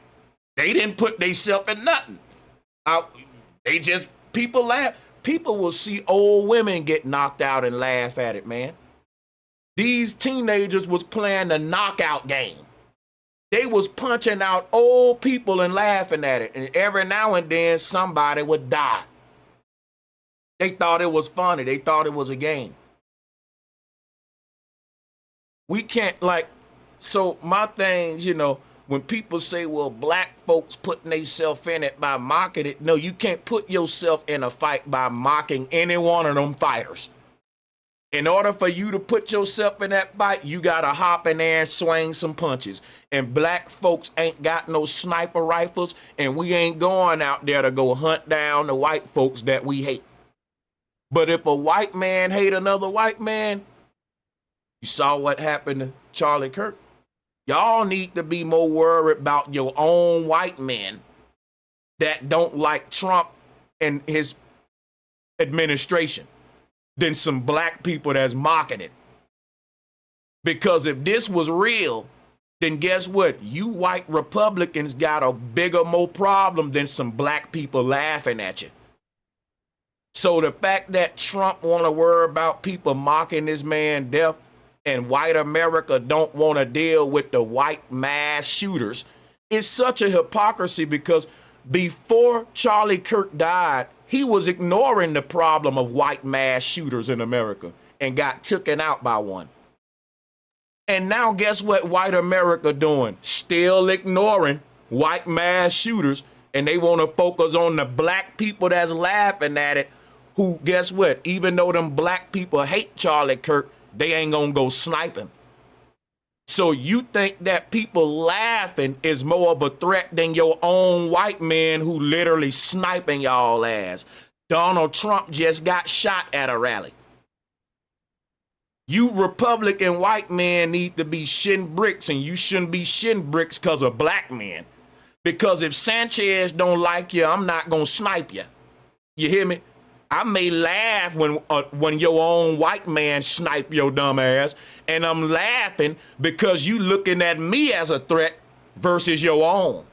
They didn't put themselves in nothing. People laugh. People will see old women get knocked out and laugh at it, man. These teenagers was playing the knockout game. They was punching out old people and laughing at it. And every now and then somebody would die. They thought it was funny. They thought it was a game. We can't so my things, when people say, well, black folks putting themselves in it by mocking it. No, you can't put yourself in a fight by mocking any one of them fighters. In order for you to put yourself in that fight, you got to hop in there and swing some punches. And black folks ain't got no sniper rifles, and we ain't going out there to go hunt down the white folks that we hate. But if a white man hate another white man, you saw what happened to Charlie Kirk. Y'all need to be more worried about your own white men that don't like Trump and his administration than some black people that's mocking it. Because if this was real, then guess what? You white Republicans got a bigger, more problem than some black people laughing at you. So the fact that Trump want to worry about people mocking this man's death and white America don't want to deal with the white mass shooters is such a hypocrisy, because before Charlie Kirk died, he was ignoring the problem of white mass shooters in America and got taken out by one. And now guess what white America doing? Still ignoring white mass shooters, and they want to focus on the black people that's laughing at it, who, guess what? Even though them black people hate Charlie Kirk, they ain't gonna go sniping. So you think that people laughing is more of a threat than your own white man who literally sniping y'all ass? Donald Trump just got shot at a rally. You Republican white men need to be shitting bricks, and you shouldn't be shitting bricks because of black men. Because if Sanchez don't like you, I'm not gonna snipe you. You hear me? I may laugh when your own white man snipe your dumb ass, and I'm laughing because you looking at me as a threat versus your own.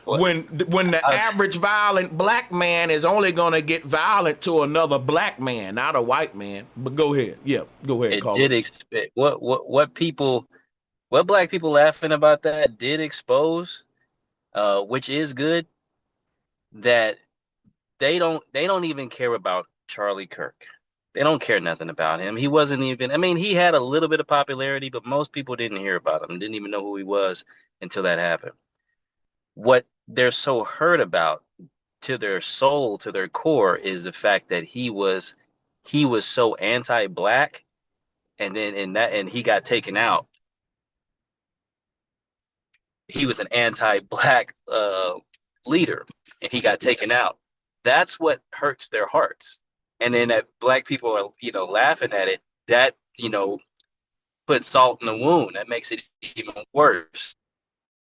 What? When the average violent black man is only gonna get violent to another black man, not a white man. But go ahead, yeah, go ahead. What black people laughing about that did expose, which is good, that they don't even care about Charlie Kirk. They don't care nothing about him. He wasn't even, I mean, he had a little bit of popularity, but most people didn't hear about him, didn't even know who he was until that happened. What they're so hurt about to their soul, to their core, is the fact that he was so anti-black, and then he got taken out. He was an anti-black leader, and he got taken out. That's what hurts their hearts. And then that black people are, laughing at it, that, puts salt in the wound. That makes it even worse.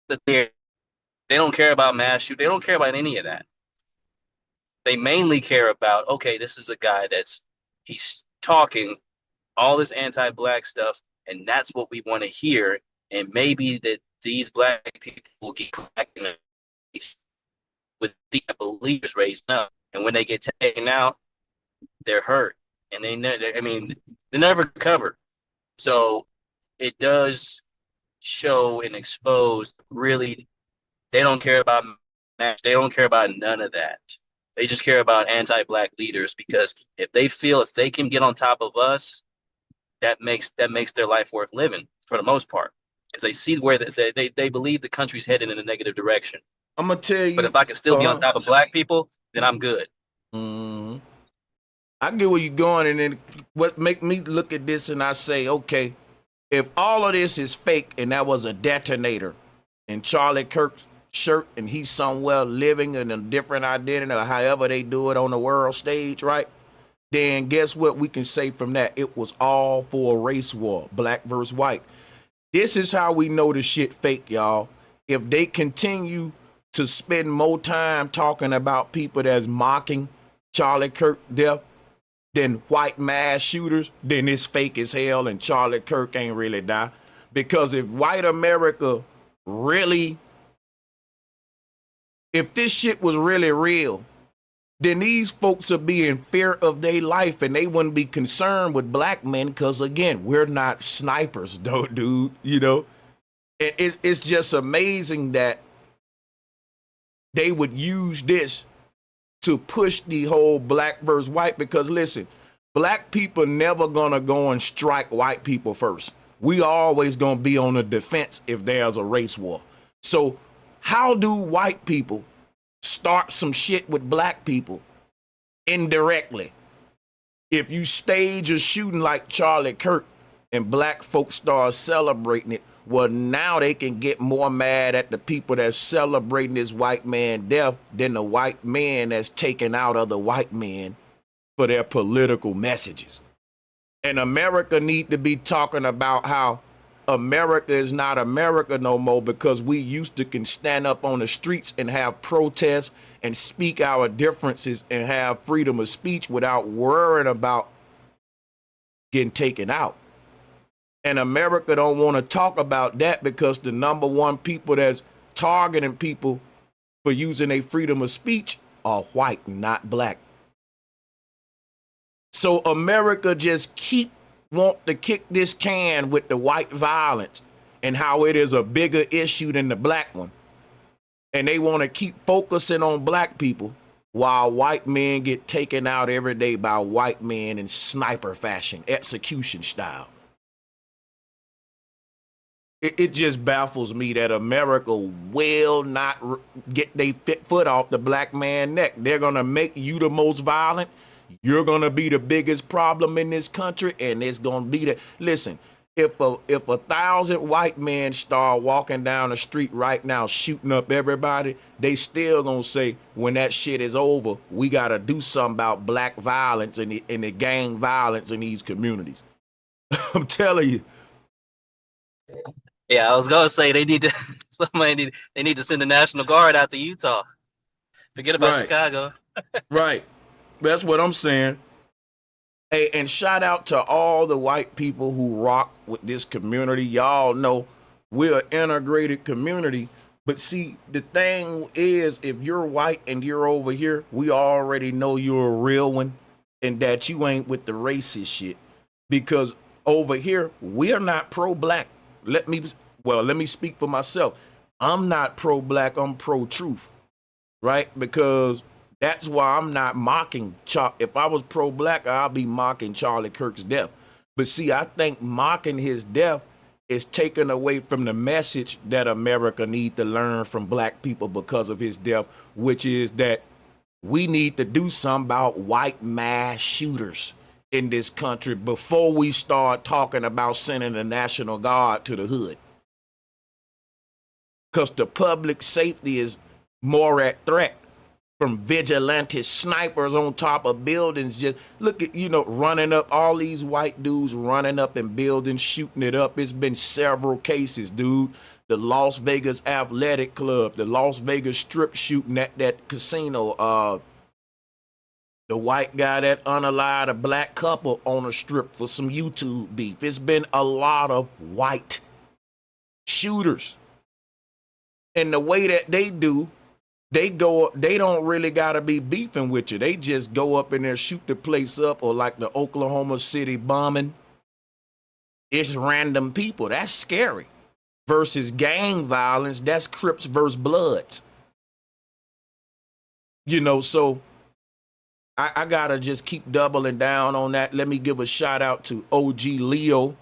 That they don't care about mass shoot. They don't care about any of that. They mainly care about, okay, this is a guy he's talking all this anti-black stuff, and that's what we want to hear. And maybe that these black people will get back in the with the believers raised up, and when they get taken out, they're hurt, and they never recover. So it does show and expose, really, they don't care about match. They don't care about none of that. They just care about anti-black leaders, because if they can get on top of us, that makes their life worth living for the most part, because they see where they believe the country's headed in a negative direction. I'm gonna tell you. But if I can still be on top of black people, then I'm good. Mm-hmm. I get where you're going, and then what make me look at this and I say, okay, if all of this is fake and that was a detonator in Charlie Kirk's shirt, and he's somewhere living in a different identity, or however they do it on the world stage, right? Then guess what we can say from that? It was all for a race war, black versus white. This is how we know the shit fake, y'all. If they continue to spend more time talking about people that's mocking Charlie Kirk death than white mass shooters, then it's fake as hell, and Charlie Kirk ain't really die. Because if white America really, if this shit was really real, then these folks would be in fear of their life, and they wouldn't be concerned with black men, because again, we're not snipers, though, dude. It's just amazing that they would use this to push the whole black versus white, because listen, black people never gonna go and strike white people first. We always gonna be on the defense if there's a race war. So how do white people start some shit with black people indirectly? If you stage a shooting like Charlie Kirk and black folks start celebrating it, well, now they can get more mad at the people that's celebrating this white man death than the white man that's taking out other white men for their political messages. And America need to be talking about how America is not America no more, because we used to can stand up on the streets and have protests and speak our differences and have freedom of speech without worrying about getting taken out. And America don't want to talk about that, because the number one people that's targeting people for using their freedom of speech are white, not black. So America just want to kick this can with the white violence and how it is a bigger issue than the black one. And they want to keep focusing on black people while white men get taken out every day by white men in sniper fashion, execution style. It just baffles me that America will not get their foot off the black man's neck. They're going to make you the most violent. You're going to be the biggest problem in this country, and it's going to be the... Listen, if 1,000 white men start walking down the street right now shooting up everybody, they still going to say, when that shit is over, we got to do something about black violence and the gang violence in these communities. I'm telling you. Yeah, I was gonna say they need to send the National Guard out to Utah. Forget about Chicago. Right. That's what I'm saying. Hey, and shout out to all the white people who rock with this community. Y'all know we're an integrated community. But see, the thing is, if you're white and you're over here, we already know you're a real one and that you ain't with the racist shit. Because over here, we're not pro-black. Let me speak for myself. I'm not pro-black, I'm pro-truth, right? Because that's why I'm not mocking. If I was pro-black, I'll be mocking Charlie Kirk's death. But see, I think mocking his death is taken away from the message that America needs to learn from black people because of his death, which is that we need to do something about white mass shooters in this country before we start talking about sending the National Guard to the hood. Because the public safety is more at threat from vigilante snipers on top of buildings. Just look at, running up, all these white dudes running up in buildings, shooting it up. It's been several cases, dude. The Las Vegas Athletic Club, the Las Vegas strip shooting at that casino, the white guy that unalived a black couple on a strip for some YouTube beef. It's been a lot of white shooters. And the way that they do, they don't really gotta be beefing with you. They just go up in there, shoot the place up, or like the Oklahoma City bombing. It's random people. That's scary. Versus gang violence, that's Crips versus Bloods. So I gotta just keep doubling down on that. Let me give a shout out to OG Leo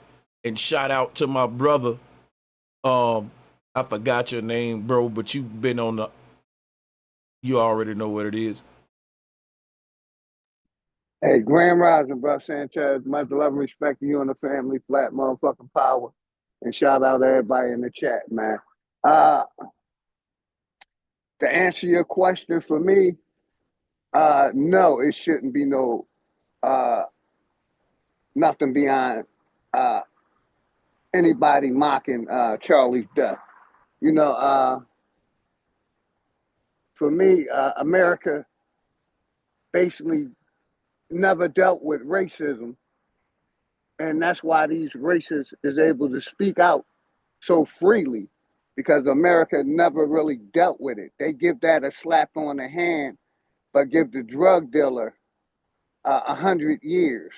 and shout out to my brother. I forgot your name, bro, but you've been on you already know what it is. Hey, Grand Rising, bro, Sanchez. Much love and respect to you and the family. Flat motherfucking power. And shout out to everybody in the chat, man. To answer your question for me, no, it shouldn't be nothing beyond anybody mocking Charlie's death. For me, America basically never dealt with racism. And that's why these racists is able to speak out so freely, because America never really dealt with it. They give that a slap on the hand, but give the drug dealer 100 years.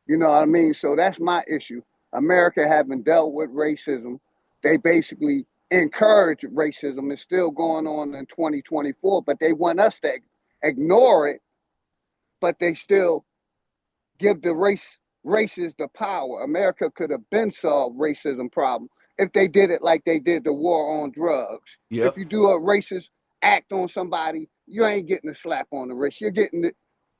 You know what I mean? So that's my issue. America haven't dealt with racism. They basically encourage racism. It's still going on in 2024, but they want us to ignore it, but they still give the racist the power. America could have been solved racism problem if they did it like they did the war on drugs. Yep. If you do a racist act on somebody, you ain't getting a slap on the wrist. You're getting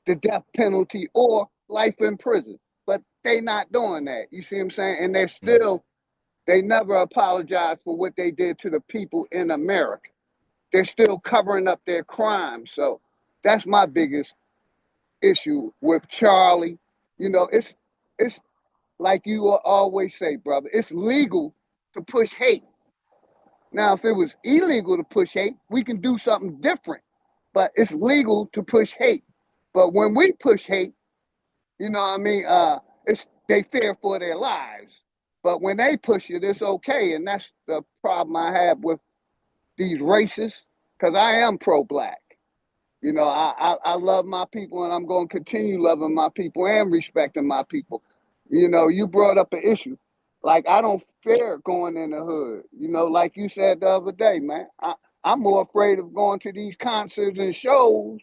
the death penalty or life in prison. But they not doing that. You see what I'm saying? And they're still, they never apologize for what they did to the people in America. They're still covering up their crimes. So that's my biggest issue with Charlie. It's like you always say, brother, it's legal to push hate. Now, if it was illegal to push hate, we can do something different. But it's legal to push hate. But when we push hate, they fear for their lives. But when they push it, it's okay. And that's the problem I have with these racists, because I am pro-black. I love my people, and I'm going to continue loving my people and respecting my people. You brought up an issue. Like, I don't fear going in the hood. Like you said the other day, man. I'm more afraid of going to these concerts and shows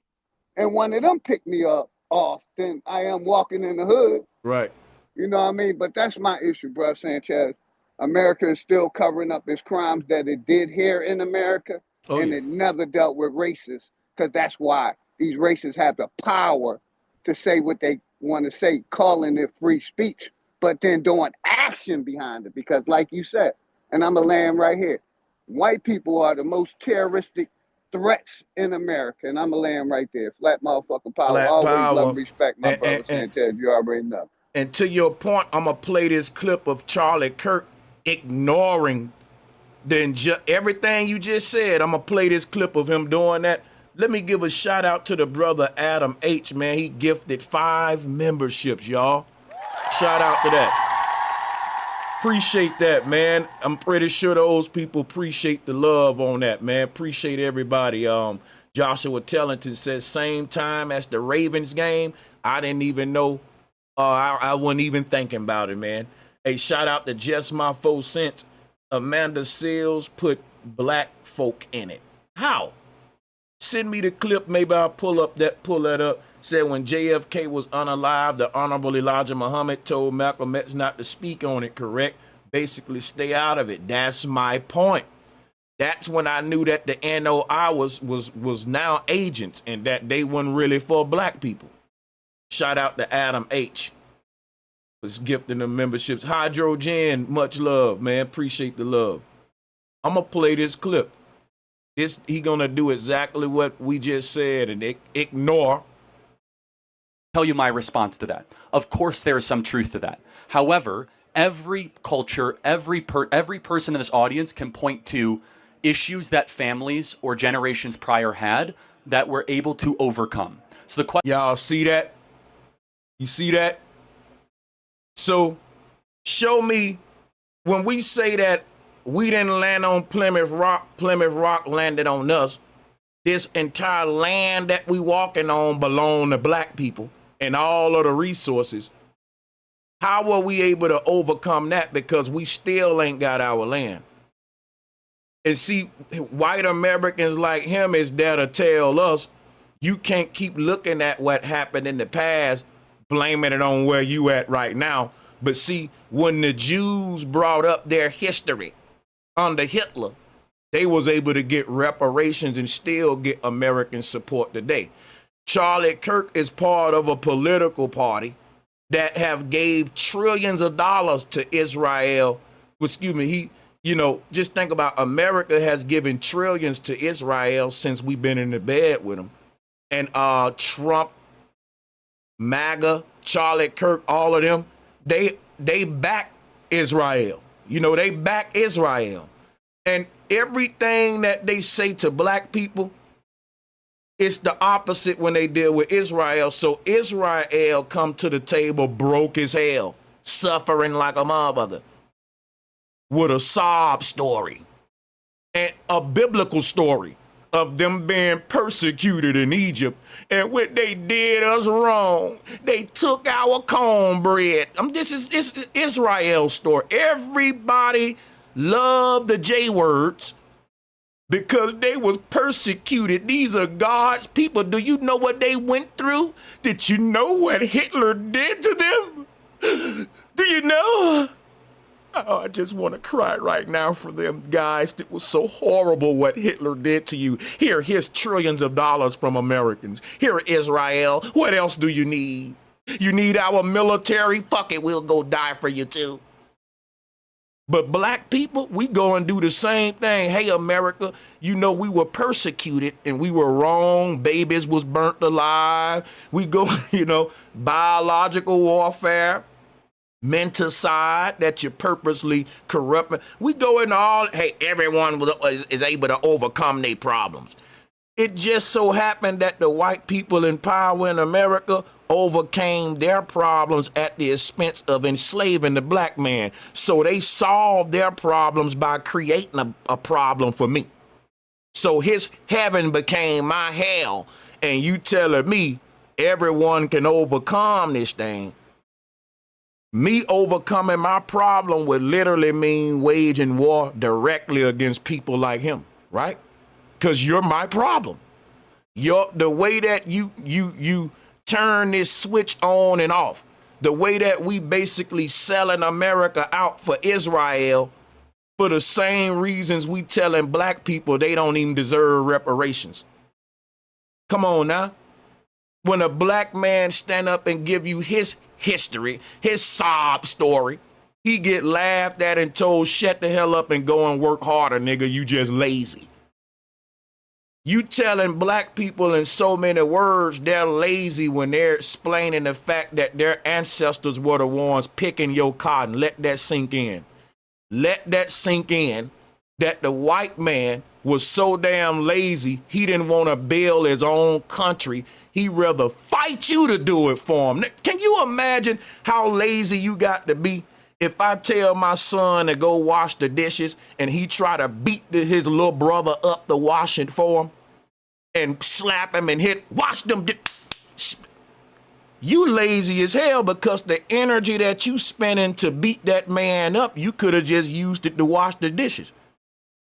and one of them pick me up off than I am walking in the hood. Right. You know what I mean? But that's my issue, bro, Sanchez. America is still covering up its crimes that it did here in America, and it never dealt with racists, because that's why these racists have the power to say what they want to say, calling it free speech, but then doing action behind it. Because like you said, and I'm going to land right here, white people are the most terroristic threats in America, and I'm going to land right there. Flat motherfucking power. Flat Always power. love and respect, my brother Sanchez. You already know. And to your point, I'm going to play this clip of Charlie Kirk ignoring everything you just said. I'm going to play this clip of him doing that. Let me give a shout out to the brother Adam H, man. He gifted 5 memberships, y'all. Shout out to that. Appreciate that, man. I'm pretty sure those people appreciate the love on that, man. Appreciate everybody. Joshua Tellington says, same time as the Ravens game. I didn't even know. I wasn't even thinking about it, man. Hey, shout out to Just My 4 Cents. Amanda Seals put black folk in it. How? Send me the clip. Maybe I'll pull that up. Said when JFK was unalive, the Honorable Elijah Muhammad told Malcolm X not to speak on it, correct? Basically, stay out of it. That's my point. That's when I knew that the NOI was now agents and that they weren't really for black people. Shout out to Adam H. Was gifting the memberships. Hydrogen, much love, man. Appreciate the love. I'm going to play this clip. He going to do exactly what we just said and ignore. Tell you my response to that. Of course, there is some truth to that. However, every culture, every person in this audience can point to issues that families or generations prior had that were able to overcome. So the question, y'all see that? You see that? So show me when we say that we didn't land on Plymouth Rock landed on us. This entire land that we walking on belong to black people and all of the resources. How were we able to overcome that? Because we still ain't got our land. And see, white Americans like him is there to tell us, you can't keep looking at what happened in the past, blaming it on where you at right now. But see, when the Jews brought up their history under Hitler, they was able to get reparations and still get American support today. Charlie Kirk is part of a political party that have gave trillions of dollars to Israel. Excuse me, just think about America has given trillions to Israel since we've been in the bed with them. And Trump, MAGA, Charlie Kirk, all of them, they back Israel. They back Israel. And everything that they say to black people, it's the opposite when they deal with Israel. So Israel come to the table broke as hell, suffering like a motherfucker, with a sob story and a biblical story of them being persecuted in Egypt, and what they did us wrong. They took our cornbread. This is Israel's story. Everybody loved the J words because they was persecuted. These are God's people. Do you know what they went through? Did you know what Hitler did to them? Do you know? Oh, I just want to cry right now for them guys. It was so horrible what Hitler did to you. Here's trillions of dollars from Americans. Here, Israel, what else do you need? You need our military? Fuck it, we'll go die for you too. But black people, we go and do the same thing. Hey, America, we were persecuted and we were wrong. Babies was burnt alive. We go, biological warfare. Menticide, that you purposely corrupt. We go in everyone is able to overcome their problems. It just so happened that the white people in power in America overcame their problems at the expense of enslaving the black man. So they solved their problems by creating a problem for me. So his heaven became my hell. And you telling me everyone can overcome this thing. Me overcoming my problem would literally mean waging war directly against people like him, right? because you're my problem. The way that you turn this switch on and off, the way that we basically selling America out for Israel for the same reasons we telling black people they don't even deserve reparations. Come on now. When a black man stand up and give you his history, his sob story, he get laughed at and told, shut the hell up and go and work harder, nigga, you just lazy. You telling black people in so many words they're lazy when they're explaining the fact that their ancestors were the ones picking your cotton. Let that sink in. Let that sink in that the white man was so damn lazy, he didn't want to build his own country. He'd rather fight you to do it for him. Can you imagine how lazy you got to be? If I tell my son to go wash the dishes and he try to beat his little brother up to wash it for him and slap him and wash them. You lazy as hell because the energy that you spending to beat that man up, you could have just used it to wash the dishes.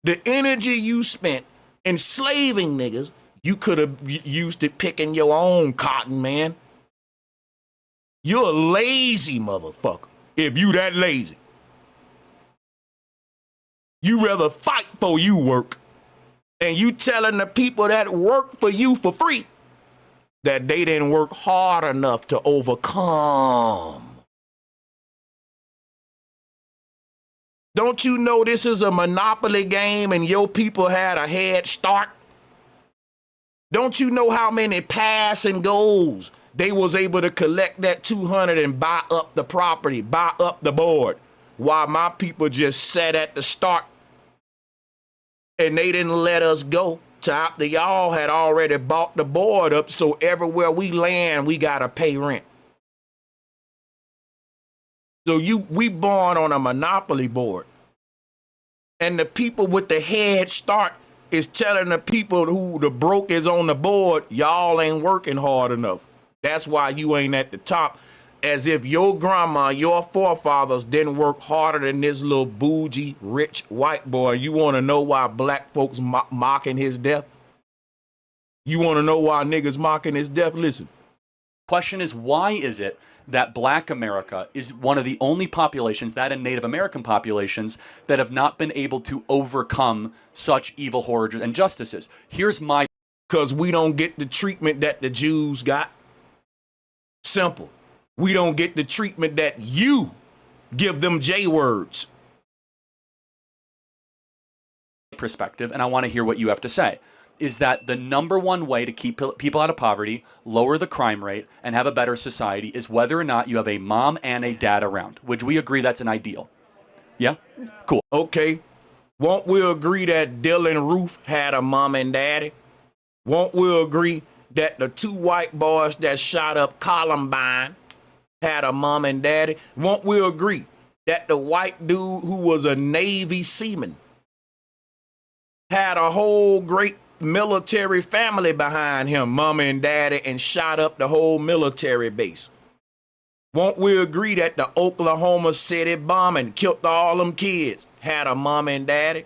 The energy you spent enslaving niggas, you could have used it picking your own cotton, man. You're a lazy motherfucker if you that lazy. You rather fight for you work, and you telling the people that work for you for free that they didn't work hard enough to overcome. Don't you know this is a monopoly game and your people had a head start? Don't you know how many passing goals they was able to collect that 200 and buy up the property, buy up the board, while my people just sat at the start and they didn't let us go till after y'all had already bought the board up, so everywhere we land, we gotta pay rent. So we born on a monopoly board. And the people with the head start is telling the people who the broke is on the board, y'all ain't working hard enough. That's why you ain't at the top. As if your grandma, your forefathers didn't work harder than this little bougie, rich white boy. You want to know why black folks mocking his death? You want to know why niggas mocking his death? Listen. Question is, why is it that Black America is one of the only populations, that and Native American populations, that have not been able to overcome such evil, horrors, and injustices? Here's my... Because we don't get the treatment that the Jews got. Simple. We don't get the treatment that you give them J words. Perspective, and I want to hear what you have to say, is that the number one way to keep people out of poverty, lower the crime rate, and have a better society is whether or not you have a mom and a dad around. Would we agree that's an ideal? Yeah? Cool. Okay. Won't we agree that Dylan Roof had a mom and daddy? Won't we agree that the two white boys that shot up Columbine had a mom and daddy? Won't we agree that the white dude who was a Navy seaman had a whole great military family behind him, mama and daddy, and shot up the whole military base? Won't we agree that the Oklahoma City bombing killed all them kids had a mama and daddy?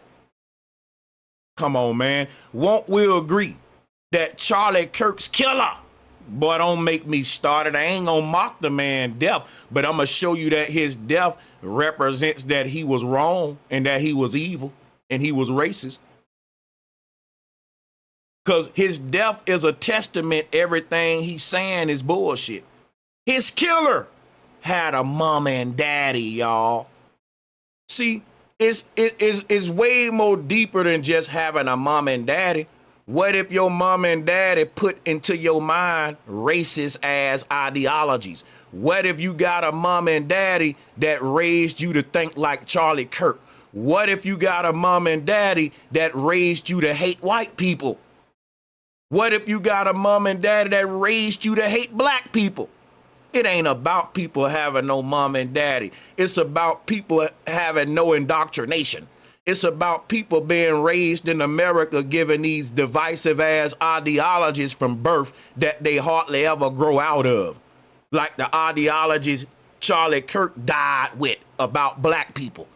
Come on, man. Won't we agree that Charlie Kirk's killer, boy, don't make me start it. I ain't gonna mock the man's death, but I'm gonna show you that his death represents that he was wrong and that he was evil and he was racist. Because his death is a testament. Everything he's saying is bullshit. His killer had a mama and daddy, y'all. See, it's way more deeper than just having a mama and daddy. What if your mama and daddy put into your mind racist ass ideologies? What if you got a mama and daddy that raised you to think like Charlie Kirk? What if you got a mama and daddy that raised you to hate white people? What if you got a mom and daddy that raised you to hate black people? It ain't about people having no mom and daddy. It's about people having no indoctrination. It's about people being raised in America given these divisive ass ideologies from birth that they hardly ever grow out of. Like the ideologies Charlie Kirk died with about black people.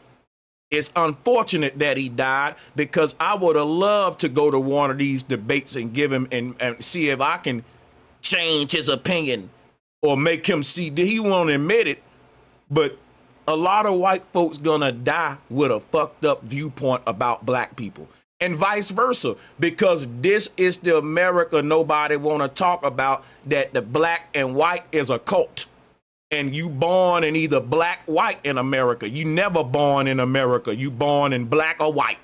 It's unfortunate that he died, because I would have loved to go to one of these debates and give him and see if I can change his opinion or make him see that he won't admit it. But a lot of white folks gonna die with a fucked up viewpoint about black people, and vice versa, because this is the America nobody want to talk about, that the black and white is a cult. And you born in either black, white in America. You never born in America. You born in black or white.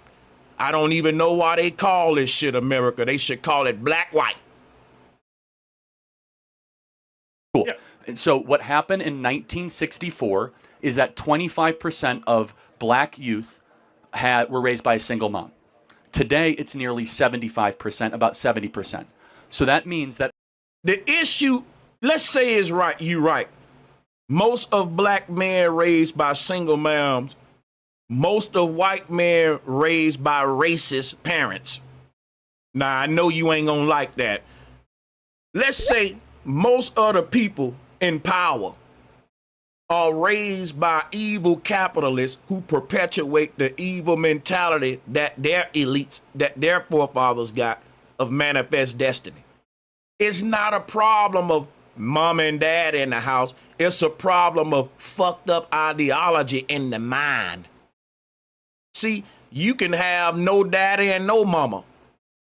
I don't even know why they call this shit America. They should call it black, white. Cool. Yeah. And so what happened in 1964 is that 25% of black youth were raised by a single mom. Today, it's nearly 75%, about 70%. So that means that the issue, let's say, is right. You're right. Most of black men raised by single moms, most of white men raised by racist parents. Now, I know you ain't gonna like that. Let's say most of the people in power are raised by evil capitalists who perpetuate the evil mentality that their elites, that their forefathers got of manifest destiny. It's not a problem of mom and dad in the house. It's a problem of fucked up ideology in the mind. See, you can have no daddy and no mama,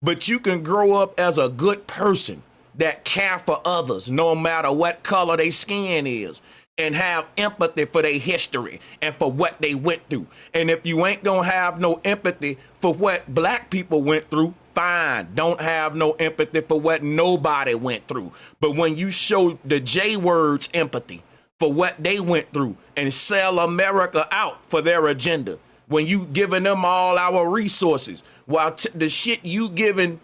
but you can grow up as a good person that care for others, no matter what color their skin is, and have empathy for their history and for what they went through. And if you ain't gonna have no empathy for what black people went through, fine, don't have no empathy for what nobody went through. But when you show the J words empathy for what they went through and sell America out for their agenda, when you giving them all our resources, while the shit you giving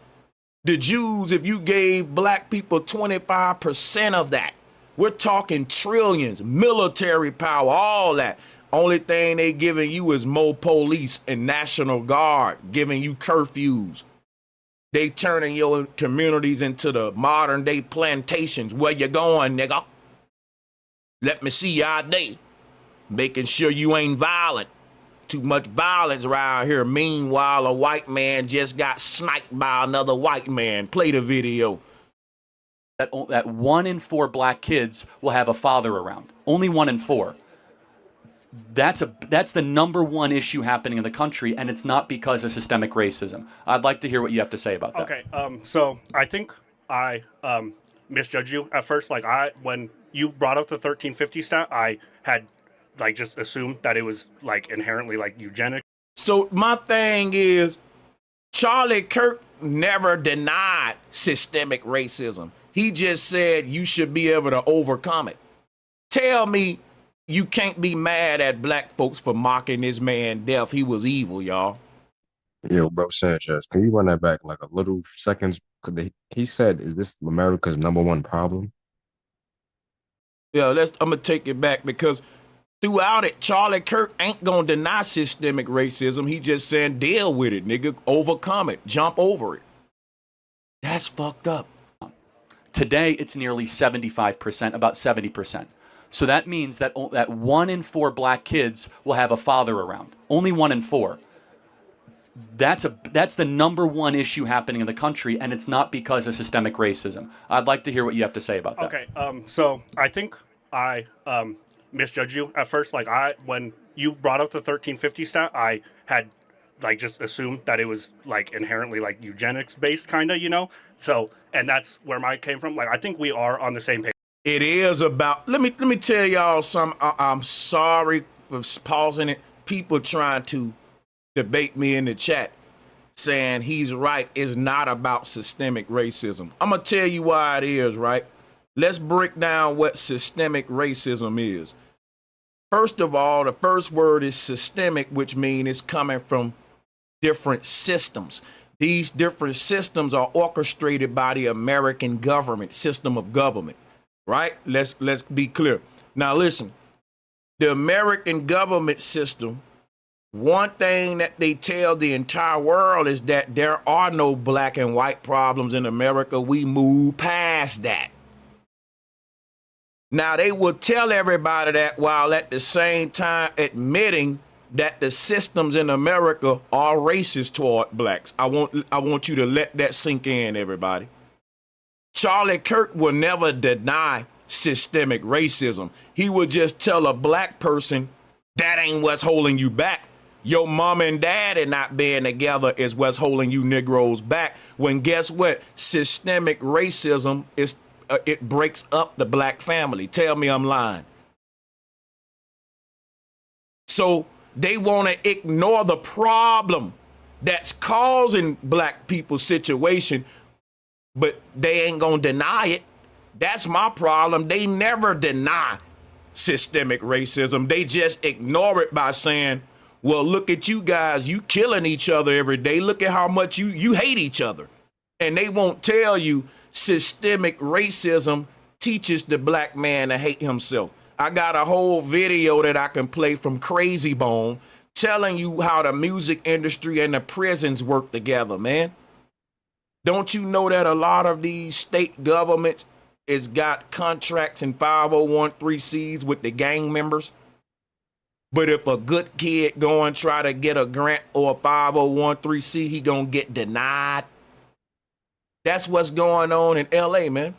the Jews, if you gave black people 25% of that, we're talking trillions, military power, all that. Only thing they giving you is more police and National Guard, giving you curfews. They turning your communities into the modern day plantations. Where you going, nigga? Let me see your ID. Making sure you ain't violent. Too much violence around here. Meanwhile, a white man just got sniped by another white man. Play the video. That 1 in 4 black kids will have a father around. Only 1 in 4. That's the number one issue happening in the country, and it's not because of systemic racism. I'd like to hear what you have to say about that. Okay, so I think I misjudged you at first. Like, when you brought up the 1350 stat, I had just assumed that it was inherently eugenic. So my thing is, Charlie Kirk never denied systemic racism. He just said you should be able to overcome it. Tell me you can't be mad at black folks for mocking this man death. He was evil, y'all. Yo, bro, Sanchez, can you run that back a little seconds? He said, is this America's #1 problem? Yeah, I'm going to take it back, because throughout it, Charlie Kirk ain't going to deny systemic racism. He just saying deal with it, nigga. Overcome it. Jump over it. That's fucked up. Today, it's nearly 75%, about 70%. So that means that 1 in 4 black kids will have a father around. Only 1 in 4. That's the number one issue happening in the country, and it's not because of systemic racism. I'd like to hear what you have to say about that. Okay, so I think I misjudged you at first. When you brought up the 1350 stat, I had just assumed that it was inherently eugenics based, kind of, So, and that's where mine came from. I think we are on the same page. It is about, let me tell y'all something. I'm sorry for pausing it. People trying to debate me in the chat saying he's right. It's not about systemic racism. I'm going to tell you why it is, right? Let's break down what systemic racism is. First of all, the first word is systemic, which means it's coming from different systems. These different systems are orchestrated by the American government, system of government, right? Let's be clear. Now listen, the American government system, one thing that they tell the entire world is that there are no black and white problems in America. We move past that. Now, they will tell everybody that while at the same time admitting that the systems in America are racist toward blacks. I want you to let that sink in, everybody. Charlie Kirk will never deny systemic racism. He would just tell a black person, that ain't what's holding you back. Your mom and dad and not being together is what's holding you Negroes back. When guess what? Systemic racism is it breaks up the black family. Tell me I'm lying. So they want to ignore the problem that's causing black people's situation, but they ain't gonna deny it. That's my problem. They never deny systemic racism. They just ignore it by saying, well, look at you guys, you killing each other every day. Look at how much you hate each other. And they won't tell you systemic racism teaches the black man to hate himself. I got a whole video that I can play from Crazy Bone telling you how the music industry and the prisons work together, man. Don't you know that a lot of these state governments has got contracts and 501(c)(3)s with the gang members? But if a good kid go and try to get a grant or a 501(c), he gonna get denied. That's what's going on in LA, man.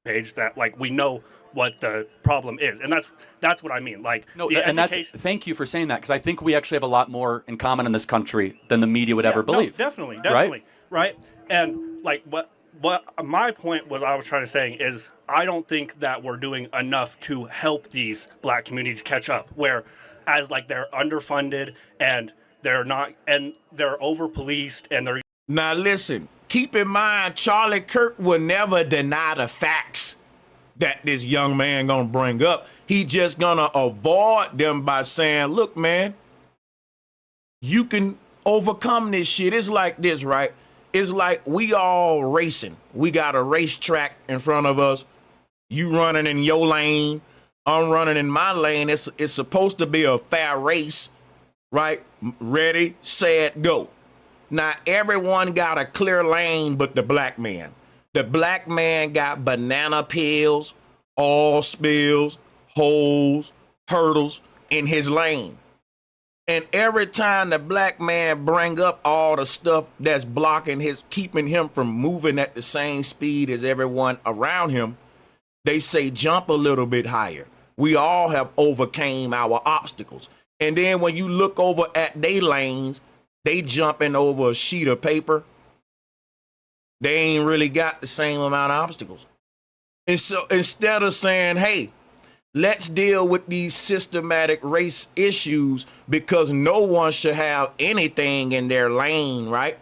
Page that, like, we know what the problem is, and that's what I mean. Like, no, and education... that's, thank you for saying that, because I think we actually have a lot more in common in this country than the media would ever believe. No, definitely, right? And like what my point was, I was trying to say is, I don't think that we're doing enough to help these black communities catch up, where as like they're underfunded and they're not, and they're over policed, and they're... Now listen, keep in mind, Charlie Kirk will never deny the facts that this young man gonna bring up. He just gonna avoid them by saying, look, man, you can overcome this shit. It's like this, right? It's like we all racing. We got a racetrack in front of us. You running in your lane, I'm running in my lane. It's supposed to be a fair race, right? Ready, set, go. Now, everyone got a clear lane but the black man. The black man got banana peels, oil spills, holes, hurdles in his lane. And every time the black man bring up all the stuff that's blocking keeping him from moving at the same speed as everyone around him, they say jump a little bit higher. We all have overcame our obstacles. And then when you look over at their lanes, they jumping over a sheet of paper. They ain't really got the same amount of obstacles. And so instead of saying, hey, let's deal with these systematic race issues because no one should have anything in their lane, right?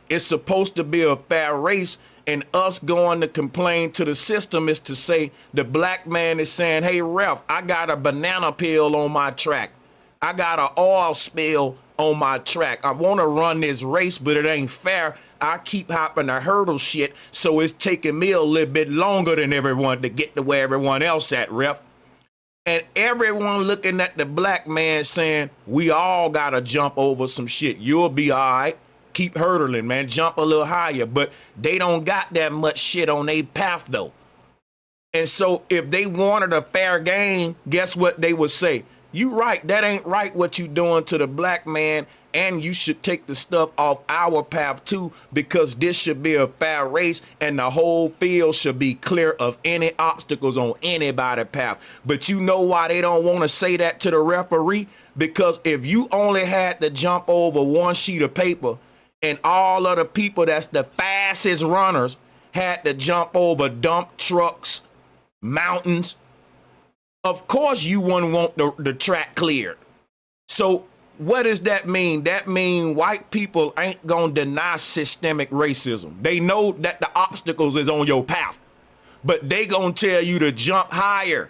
It's supposed to be a fair race, and us going to complain to the system is to say the black man is saying, hey, ref, I got a banana peel on my track. I got an oil spill on my track. I want to run this race, but it ain't fair. I keep hopping the hurdle shit, so it's taking me a little bit longer than everyone to get to where everyone else at, ref. And everyone looking at the black man saying, we all got to jump over some shit. You'll be all right. Keep hurdling, man. Jump a little higher. But they don't got that much shit on their path, though. And so if they wanted a fair game, guess what they would say? You right. That ain't right what you doing to the black man. And you should take the stuff off our path, too, because this should be a fair race and the whole field should be clear of any obstacles on anybody's path. But you know why they don't want to say that to the referee? Because if you only had to jump over one sheet of paper and all of the people that's the fastest runners had to jump over dump trucks, mountains, of course you wouldn't want the track cleared. So what does that mean? That means white people ain't gonna deny systemic racism. They know that the obstacles is on your path, but they gonna tell you to jump higher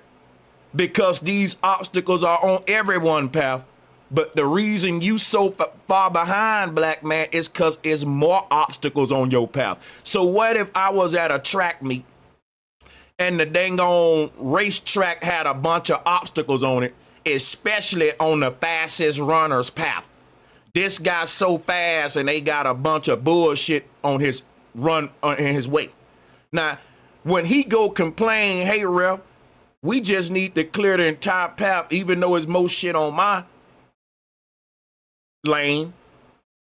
because these obstacles are on everyone's path. But the reason you so far behind, black man, is because there's more obstacles on your path. So what if I was at a track meet and the dang on racetrack had a bunch of obstacles on it, especially on the fastest runner's path? This guy's so fast and they got a bunch of bullshit on his run in his way. Now, when he go complain, hey, ref, we just need to clear the entire path, even though it's more shit on mine. lane.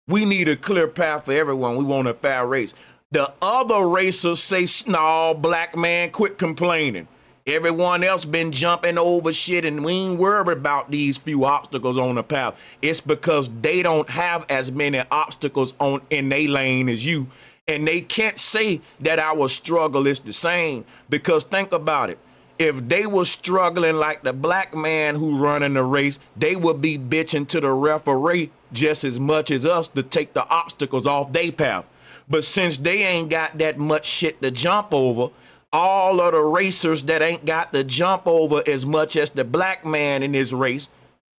We need a clear path for everyone. We want a fair race. The other racers say, no, black man, quit complaining. Everyone else been jumping over shit and we ain't worried about these few obstacles on the path. It's because they don't have as many obstacles in their lane as you. And they can't say that our struggle is the same, because think about it. If they were struggling like the black man who running the race, they would be bitching to the referee just as much as us to take the obstacles off their path. But since they ain't got that much shit to jump over, all of the racers that ain't got to jump over as much as the black man in this race,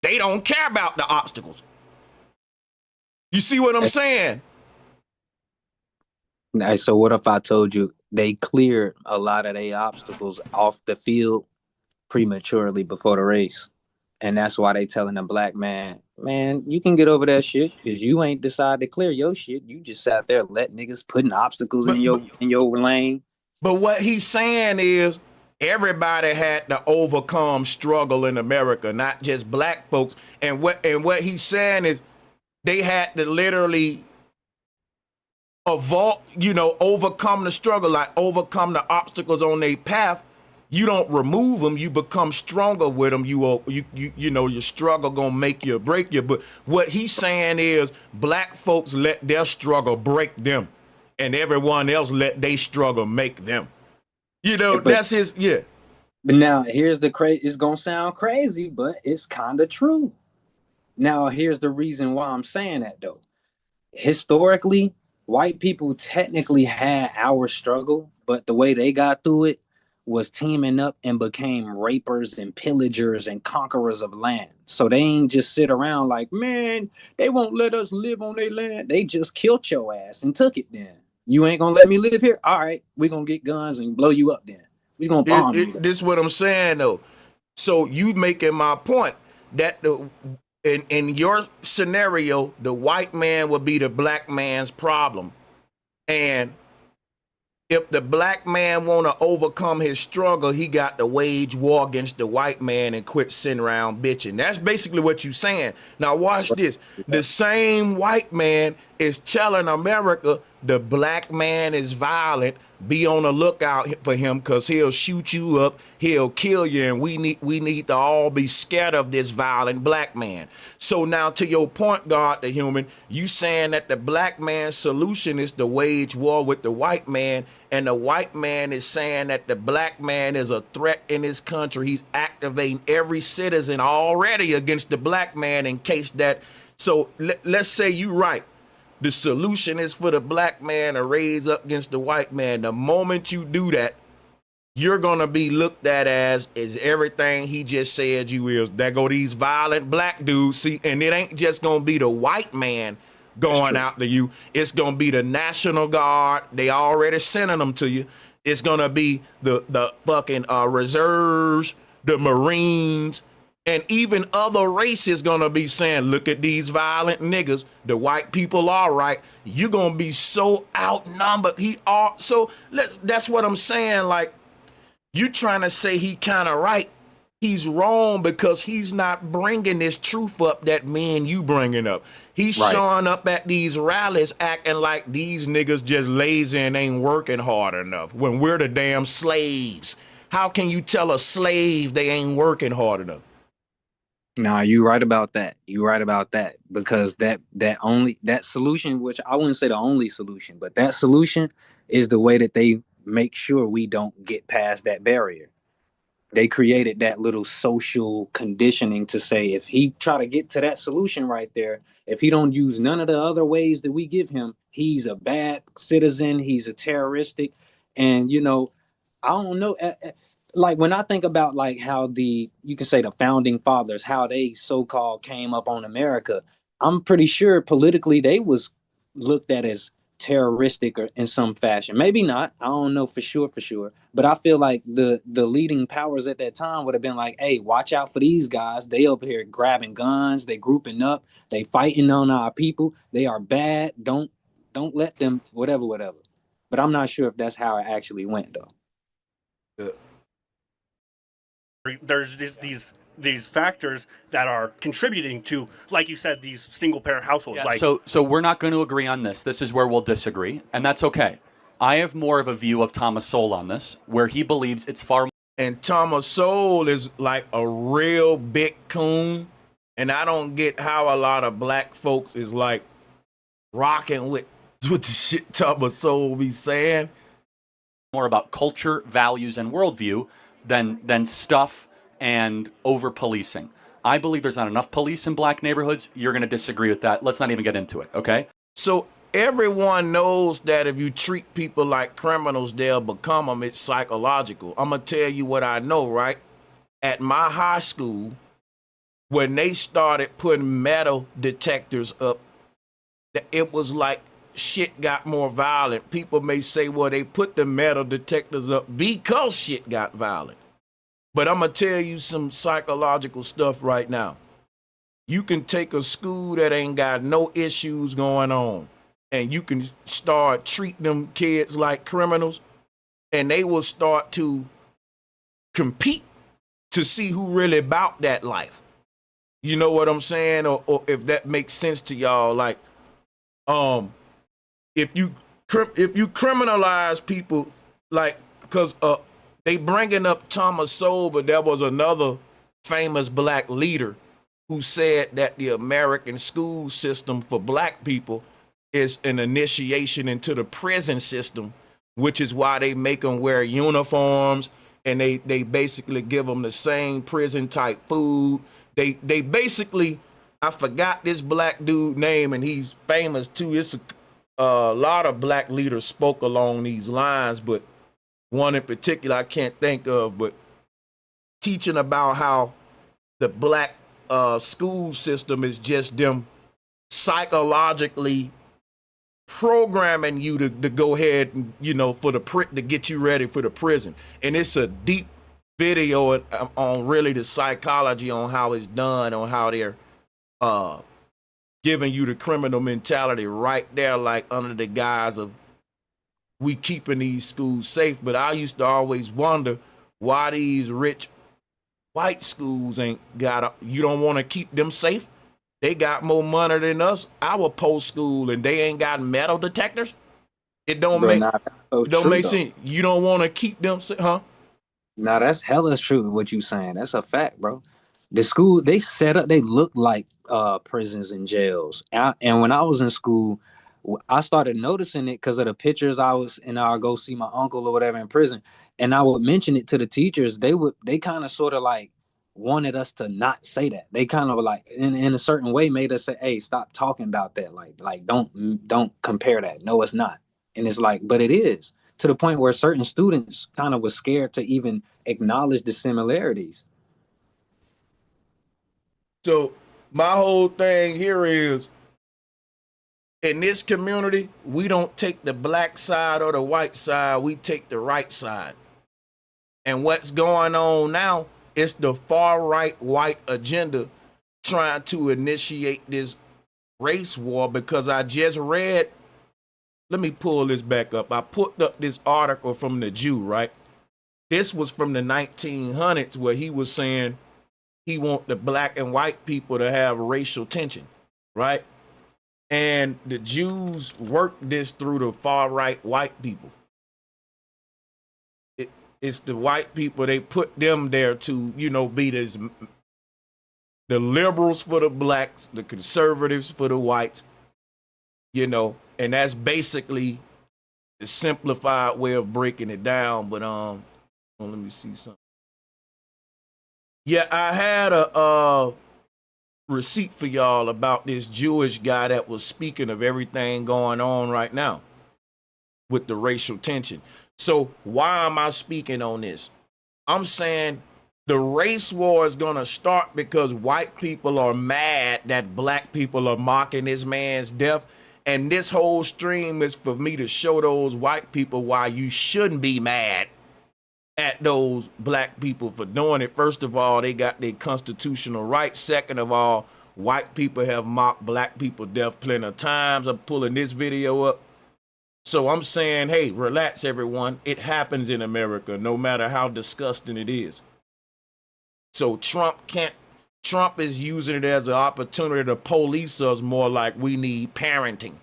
they don't care about the obstacles. You see what I'm saying? So what if I told you they cleared a lot of their obstacles off the field prematurely before the race? And that's why they telling the black man, you can get over that shit because you ain't decided to clear your shit. You just sat there let niggas putting obstacles in your lane. But what he's saying is everybody had to overcome struggle in America, not just black folks. And what he's saying is they had to literally overcome the struggle, like overcome the obstacles on their path. You don't remove them, you become stronger with them. Your struggle gonna make you or break you. But what he's saying is black folks let their struggle break them, and everyone else let their struggle make them. That's his. But now here's the it's gonna sound crazy, but it's kind of true. Now here's the reason why I'm saying that though. Historically, white people technically had our struggle, but the way they got through it was teaming up and became rapers and pillagers and conquerors of land. So they ain't just sit around like, man, they won't let us live on their land. They just killed your ass and took it then. You ain't gonna let me live here? All right, we're gonna get guns and blow you up then. We're gonna bomb you. This is what I'm saying though. So you making my point that in your scenario, the white man would be the black man's problem. And if the black man want to overcome his struggle, he got to wage war against the white man and quit sitting around bitching. That's basically what you're saying. Now watch this. The same white man is telling America the black man is violent. Be on the lookout for him because he'll shoot you up, he'll kill you, and we need to all be scared of this violent black man. So now to your point, God the human, you saying that the black man's solution is to wage war with the white man, and the white man is saying that the black man is a threat in his country. He's activating every citizen already against the black man in case that. So let's say you're right. The solution is for the black man to raise up against the white man. The moment you do that, you're going to be looked at as everything he just said you is. There go these violent black dudes. See, and it ain't just going to be the white man going after you. It's going to be the National Guard. They already sending them to you. It's going to be the fucking reserves, the Marines, and even other races gonna be saying, look at these violent niggas. The white people are right. You're gonna be so outnumbered. That's what I'm saying. Like, you trying to say he kind of right. He's wrong because he's not bringing this truth up that me and you bringing up. He's showing up at these rallies acting like these niggas just lazy and ain't working hard enough when we're the damn slaves. How can you tell a slave they ain't working hard enough? Nah, you right about that. You right about that because that solution, which I wouldn't say the only solution, but that solution is the way that they make sure we don't get past that barrier. They created that little social conditioning to say if he try to get to that solution right there, if he don't use none of the other ways that we give him, he's a bad citizen, he's a terroristic, and I don't know. Like when I think about like how you can say the founding fathers, how they so-called came up on America, I'm pretty sure politically they was looked at as terroristic or in some fashion. Maybe not. I don't know for sure. But I feel like the leading powers at that time would have been like, hey, watch out for these guys. They up here grabbing guns. They grouping up. They fighting on our people. They are bad. Don't let them whatever. But I'm not sure if that's how it actually went though. There's just these these factors that are contributing to, like you said, these single parent households. Yeah, like, so we're not going to agree on this. This is where we'll disagree, and that's okay. I have more of a view of Thomas Sowell on this, where he believes it's far. And Thomas Sowell is like a real big coon, and I don't get how a lot of black folks is like rocking with the shit Thomas Sowell be saying. More about culture, values, and worldview than stuff and over policing. I believe there's not enough police in black neighborhoods. You're going to disagree with that. Let's not even get into it, okay? So everyone knows that if you treat people like criminals, they'll become them. It's psychological. I'm going to tell you what I know, right? At my high school, when they started putting metal detectors up, it was like shit got more violent. People may say, well, they put the metal detectors up because shit got violent. But I'm going to tell you some psychological stuff right now. You can take a school that ain't got no issues going on, and you can start treating them kids like criminals, and they will start to compete to see who really about that life. You know what I'm saying? Or if that makes sense to y'all, like, if you criminalize people, like, because they bringing up Thomas Sowell, but there was another famous black leader who said that the American school system for black people is an initiation into the prison system, which is why they make them wear uniforms, and they basically give them the same prison type food. They basically, I forgot this black dude name, and he's famous too. It's a lot of black leaders spoke along these lines, but one in particular I can't think of, but teaching about how the black school system is just them psychologically programming you to go ahead and, you know, to get you ready for the prison. And it's a deep video on really the psychology on how it's done, on how they're giving you the criminal mentality right there, like under the guise of we keeping these schools safe. But I used to always wonder why these rich white schools ain't got you don't want to keep them safe. They got more money than us, our post school, and they ain't got metal detectors. It don't make sense. You don't want to keep them safe, huh? Nah, that's hella true what you saying. That's a fact, bro. The school they set up, they look like prisons and jails. And when I was in school, I started noticing it because of the pictures I'll go see my uncle or whatever in prison, and I would mention it to the teachers. They kind of sort of like wanted us to not say that. They kind of like in a certain way made us say, hey, stop talking about that. Like don't compare that. No, it's not. And it's like, but it is, to the point where certain students kind of was scared to even acknowledge the similarities. So my whole thing here is, in this community, we don't take the black side or the white side, we take the right side. And what's going on now is the far right white agenda trying to initiate this race war, because I just read, let me pull this back up. I put up this article from the Jew, right? This was from the 1900s, where he was saying he want the black and white people to have racial tension, right? And the Jews worked this through the far right white people. It's the white people, they put them there to, you know, be this, the liberals for the blacks, the conservatives for the whites, you know, and that's basically the simplified way of breaking it down. But let me see something. Yeah, I had a receipt for y'all about this Jewish guy that was speaking of everything going on right now with the racial tension. So why am I speaking on this? I'm saying the race war is going to start because white people are mad that black people are mocking this man's death. And this whole stream is for me to show those white people why you shouldn't be mad at those black people for doing it. First of all, they got their constitutional rights. Second of all, white people have mocked black people death plenty of times. I'm pulling this video up. So I'm saying, hey, relax, everyone. It happens in America, no matter how disgusting it is. So Trump is using it as an opportunity to police us more, like we need parenting.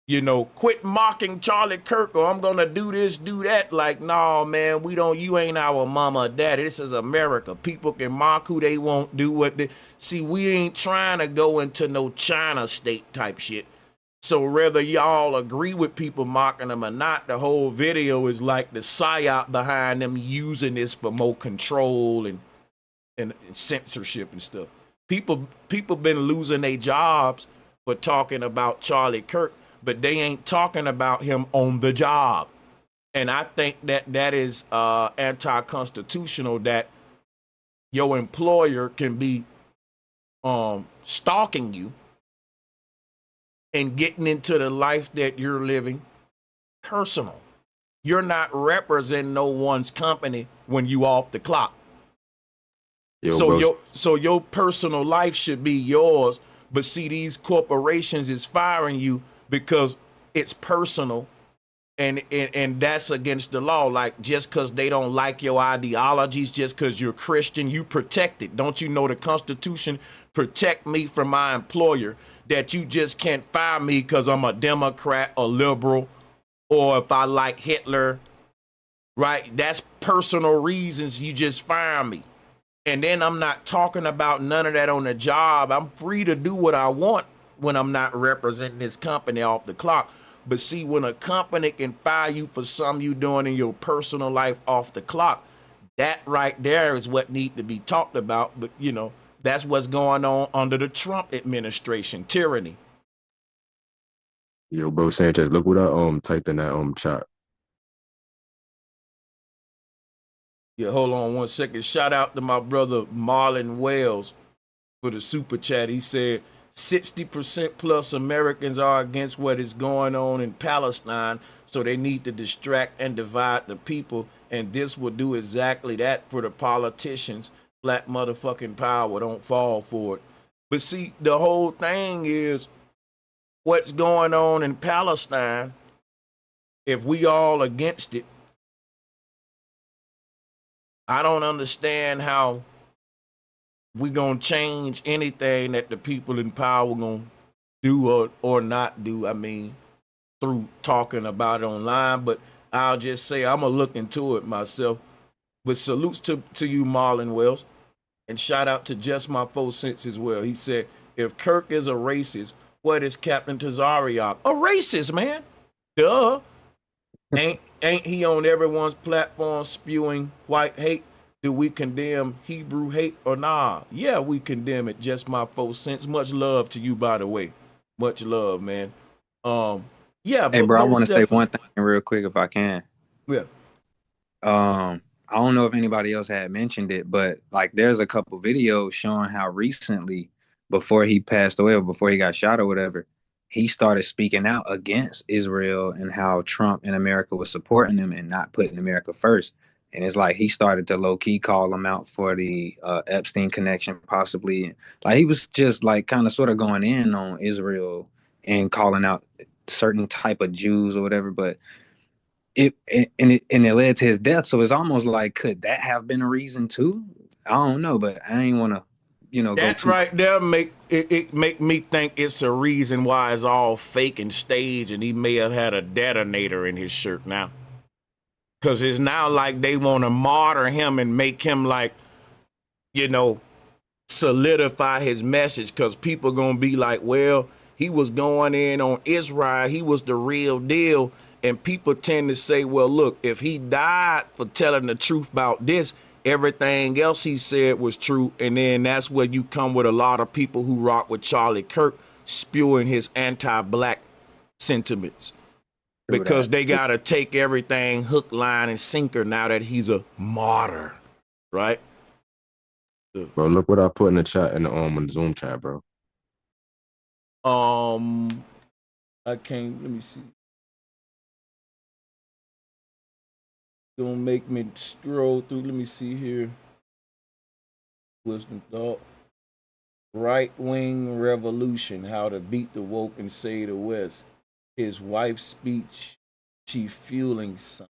You know, quit mocking Charlie Kirk, or I'm gonna do this, do that. Like, no, man, you ain't our mama or daddy. This is America. People can mock who they want, do what they see. We ain't trying to go into no China state type shit. So whether y'all agree with people mocking them or not, the whole video is like the psyop behind them using this for more control and censorship and stuff. People been losing their jobs for talking about Charlie Kirk, but they ain't talking about him on the job. And I think that is anti-constitutional, that your employer can be stalking you and getting into the life that you're living personal. You're not representing no one's company when you off the clock. So your personal life should be yours, but see, these corporations is firing you because it's personal, and that's against the law. Like, just because they don't like your ideologies, just because you're Christian, you protect it. Don't you know the Constitution protect me from my employer, that you just can't fire me because I'm a Democrat or liberal, or if I like Hitler, right? That's personal reasons you just fire me. And then I'm not talking about none of that on the job. I'm free to do what I want when I'm not representing this company off the clock. But see, when a company can fire you for something you doing in your personal life off the clock, that right there is what need to be talked about. But, you know, that's what's going on under the Trump administration, tyranny. Yo, bro, Sanchez, look what I typed in that chat. Yeah, hold on one second. Shout out to my brother Marlon Wells for the super chat. He said 60% plus Americans are against what is going on in Palestine, so they need to distract and divide the people, and this will do exactly that for the politicians. Black motherfucking power, don't fall for it. But see, the whole thing is what's going on in Palestine. If we all against it, I don't understand how we gonna change anything that the people in power gonna do or not do. I mean, through talking about it online. But I'll just say I'm gonna look into it myself. But salutes to you, Marlon Wells, and shout out to Just My 4 Cents as well. He said, if Kirk is a racist, what is Captain Tazariak? A racist, man. Duh. Ain't he on everyone's platform spewing white hate? Do we condemn Hebrew hate or nah? Yeah, we condemn it. Just my 4 cents. Much love to you, by the way. Much love, man. Yeah. Hey, bro, I want to say one thing real quick if I can. Yeah. I don't know if anybody else had mentioned it, but like there's a couple videos showing how recently, before he passed away or before he got shot or whatever, he started speaking out against Israel and how Trump and America was supporting them and not putting America first. And it's like he started to low key call them out for the Epstein connection, possibly. Like he was just like kind of sort of going in on Israel and calling out certain type of Jews or whatever. But it led to his death. So it's almost like, could that have been a reason too? I don't know, but I ain't want to, that right there make me think it's a reason why it's all fake and staged, and he may have had a detonator in his shirt now. Because it's now like they want to martyr him and make him like, solidify his message, because people going to be like, well, he was going in on Israel. He was the real deal. And people tend to say, well, look, if he died for telling the truth about this, everything else he said was true. And then that's where you come with a lot of people who rock with Charlie Kirk spewing his anti-black sentiments. Because they got to take everything hook, line, and sinker now that he's a martyr, right? Bro, look what I put in the chat in the Zoom chat, bro. I can't, let me see. Gonna make me scroll through. Let me see here. Wisdom thought. Right-wing revolution, how to beat the woke and save the West. His wife's speech, she fueling something.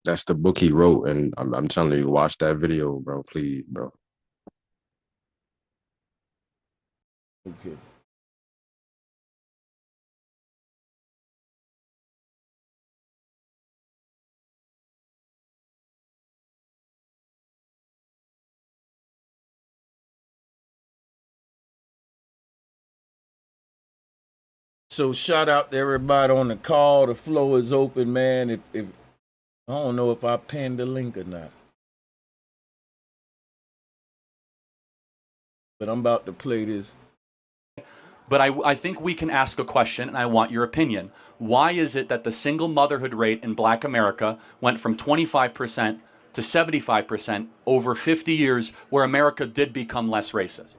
That's the book he wrote, and I'm telling you, watch that video, bro. Please, bro. Okay. So shout out to everybody on the call. The floor is open, man. If I don't know if I pinned the link or not, but I'm about to play this. But I think we can ask a question, and I want your opinion. Why is it that the single motherhood rate in Black America went from 25% to 75% over 50 years, where America did become less racist?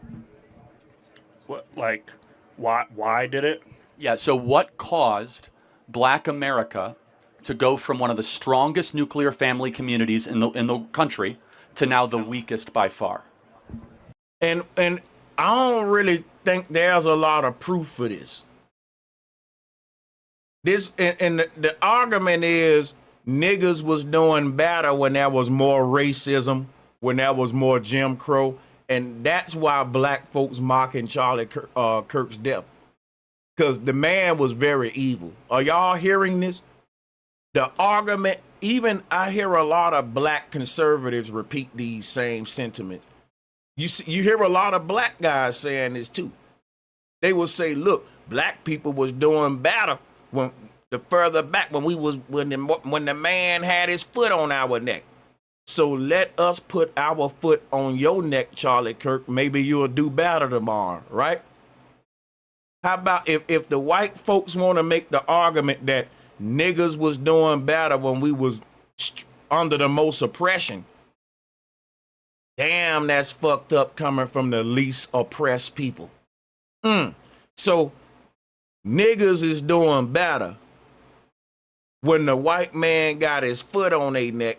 What, like, why did it? Yeah, so what caused Black America to go from one of the strongest nuclear family communities in the country to now the weakest by far? And I don't really think there's a lot of proof for this. The argument is niggas was doing better when there was more racism, when there was more Jim Crow, and that's why black folks mocking Charlie Kirk's death, because the man was very evil. Are y'all hearing this? The argument, even I hear a lot of black conservatives repeat these same sentiments. You hear a lot of black guys saying this too. They will say, look, black people was doing better when the further back when the man had his foot on our neck. So let us put our foot on your neck, Charlie Kirk. Maybe you'll do better tomorrow, right? How about if the white folks want to make the argument that niggas was doing better when we was under the most oppression? Damn, that's fucked up coming from the least oppressed people. So niggas is doing better when the white man got his foot on their neck,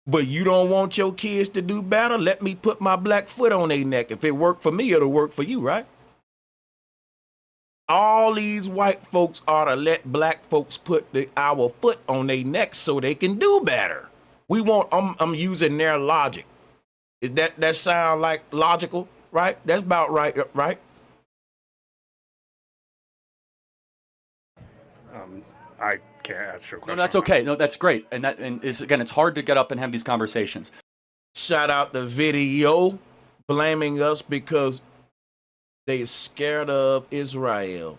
but you don't want your kids to do better? Let me put my black foot on their neck. If it worked for me, it'll work for you, right? All these white folks ought to let black folks put our foot on their necks so they can do better. I'm using their logic. That sound like logical, right? That's about right, right? I can't answer your question. No, that's okay. No, that's great. And again, it's hard to get up and have these conversations. Shout out the video blaming us because they scared of Israel.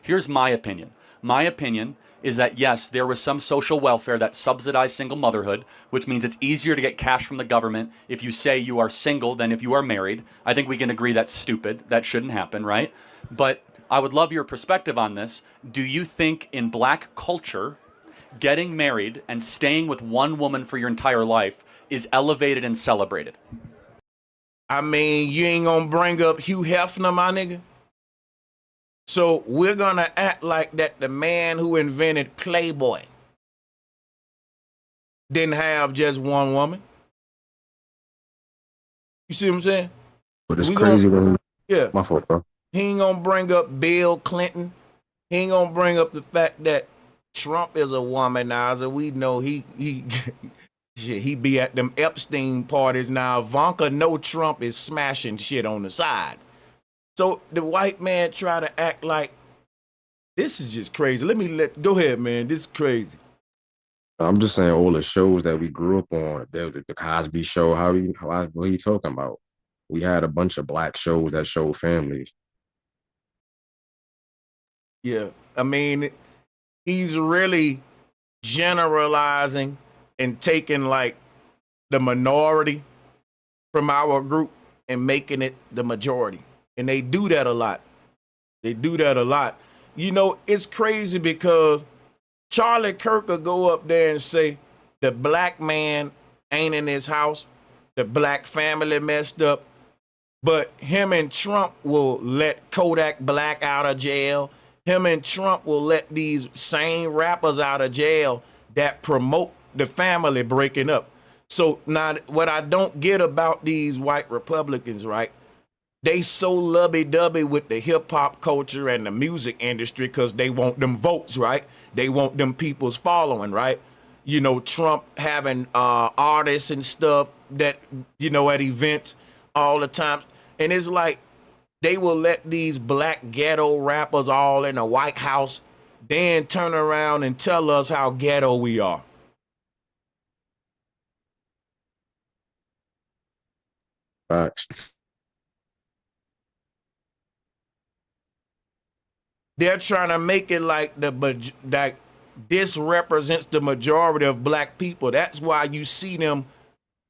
Here's my opinion. My opinion is that, yes, there was some social welfare that subsidized single motherhood, which means it's easier to get cash from the government if you say you are single than if you are married. I think we can agree that's stupid. That shouldn't happen, right? But I would love your perspective on this. Do you think in black culture, getting married and staying with one woman for your entire life is elevated and celebrated? I mean, you ain't gonna bring up Hugh Hefner, my nigga? So we're gonna act like that the man who invented Playboy didn't have just one woman? You see what I'm saying? But it's crazy when yeah. My fault, bro. He ain't gonna bring up Bill Clinton. He ain't gonna bring up the fact that Trump is a womanizer. We know he be at them Epstein parties now. Ivanka know Trump is smashing shit on the side. So the white man try to act like this is just crazy. Go ahead, man. This is crazy. I'm just saying all the shows that we grew up on, the Cosby Show, what are you talking about? We had a bunch of black shows that showed families. Yeah, I mean, he's really generalizing and taking like the minority from our group and making it the majority. And they do that a lot. You know, it's crazy because Charlie Kirk will go up there and say the black man ain't in his house, the black family messed up, but him and Trump will let Kodak Black out of jail. Him and Trump will let these same rappers out of jail that promote the family breaking up. So now what I don't get about these white Republicans, right? They so lovey-dovey with the hip-hop culture and the music industry because they want them votes, right? They want them people's following, right? you know, Trump having artists and stuff that, you know, at events all the time. And it's like they will let these black ghetto rappers all in the White House then turn around and tell us how ghetto we are. Facts. They're trying to make it like that this represents the majority of black people. That's why you see them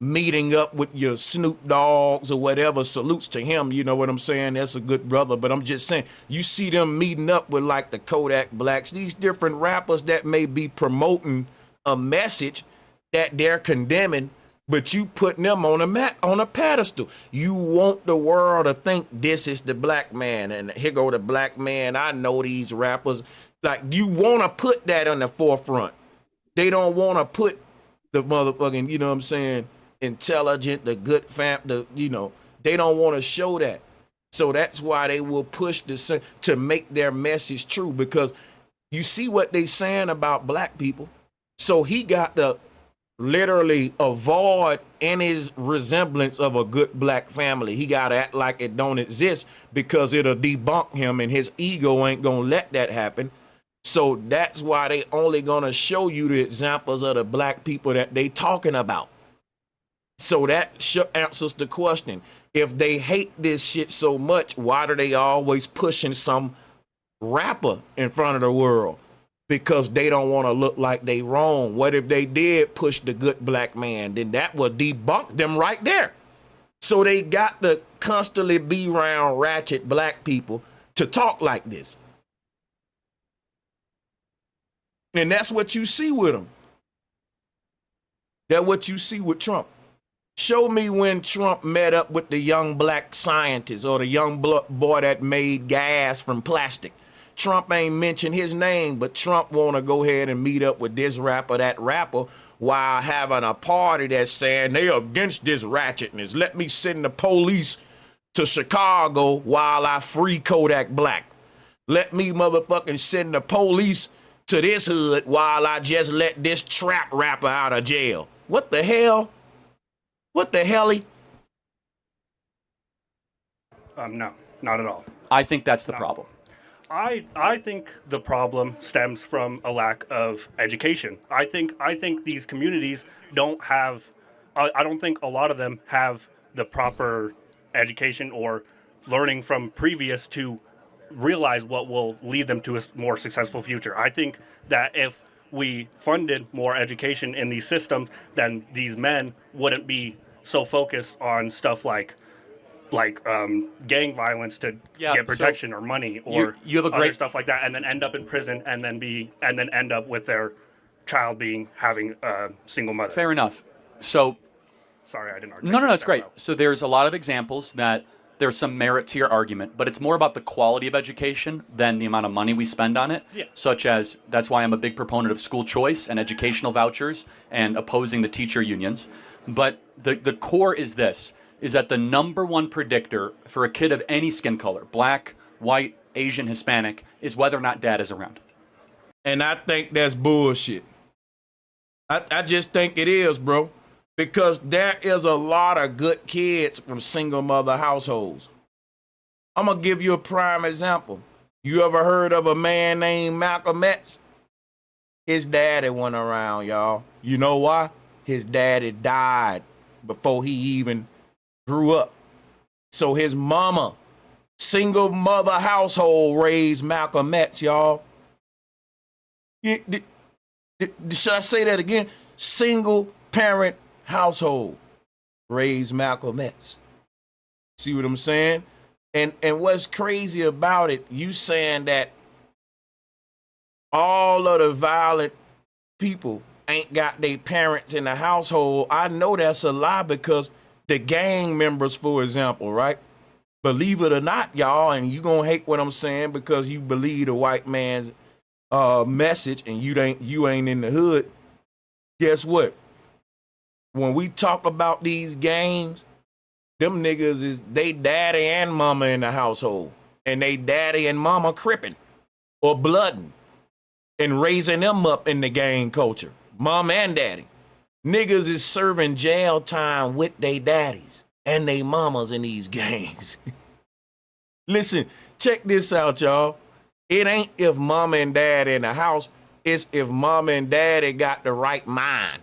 meeting up with your Snoop Dogs or whatever. Salutes to him, you know what I'm saying? That's a good brother. But I'm just saying, you see them meeting up with like the Kodak Blacks, these different rappers that may be promoting a message that they're condemning, but you putting them on a pedestal. You want the world to think this is the black man, and here go the black man. I know these rappers. Like, you want to put that on the forefront. They don't want to put the motherfucking, you know what I'm saying, intelligent, the good you know, they don't want to show that. So that's why they will push this to make their message true, because you see what they saying about black people. So he got to literally avoid any resemblance of a good black family. He got to act like it don't exist because it'll debunk him, and his ego ain't going to let that happen. So that's why they only going to show you the examples of the black people that they talking about. So that answers the question. If they hate this shit so much, why do they always pushing some rapper in front of the world? Because they don't want to look like they wrong. What if they did push the good black man? Then that would debunk them right there. So they got to constantly be around ratchet black people to talk like this. And that's what you see with them. That's what you see with Trump. Show me when Trump met up with the young black scientist or the young boy that made gas from plastic. Trump ain't mentioned his name, but Trump want to go ahead and meet up with this rapper, that rapper, while having a party that's saying they against this ratchetness. Let me send the police to Chicago while I free Kodak Black. Let me motherfucking send the police to this hood while I just let this trap rapper out of jail. What the hell? What the helly? No, not at all. I think that's the problem. I think the problem stems from a lack of education. I think these communities don't have, I don't think a lot of them have the proper education or learning from previous to realize what will lead them to a more successful future. I think that if we funded more education in these systems, then these men wouldn't be so focused on stuff like gang violence to get protection or money or you have a other great stuff like that, and then end up in prison and then end up with their child having a single mother. Fair enough. So sorry, I didn't. No, it's great. Well. So there's a lot of examples that there's some merit to your argument, but it's more about the quality of education than the amount of money we spend on it. Yeah. Such as, that's why I'm a big proponent of school choice and educational vouchers and opposing the teacher unions. But the core is this, is that the number one predictor for a kid of any skin color, black, white, Asian, Hispanic, is whether or not dad is around. And I think that's bullshit. I just think it is, bro. Because there is a lot of good kids from single mother households. I'm going to give you a prime example. You ever heard of a man named Malcolm X? His daddy went around, y'all. You know why? His daddy died before he even grew up. So his mama, single mother household, raised Malcolm X, y'all. Should I say that again? Single parent household raised Malcolm X. See what I'm saying? And what's crazy about it, you saying that all of the violent people ain't got their parents in the household. I know that's a lie, because the gang members, for example, right? Believe it or not, y'all, and you gonna hate what I'm saying because you believe the white man's message and you ain't in the hood. Guess what? When we talk about these gangs, them niggas is they daddy and mama in the household, and they daddy and mama crippin' or blooding and raising them up in the gang culture. mom and daddy. Niggas is serving jail time with they daddies and they mamas in these gangs. Listen, check this out, y'all. It ain't if mama and dad in the house, it's if mama and daddy got the right mind.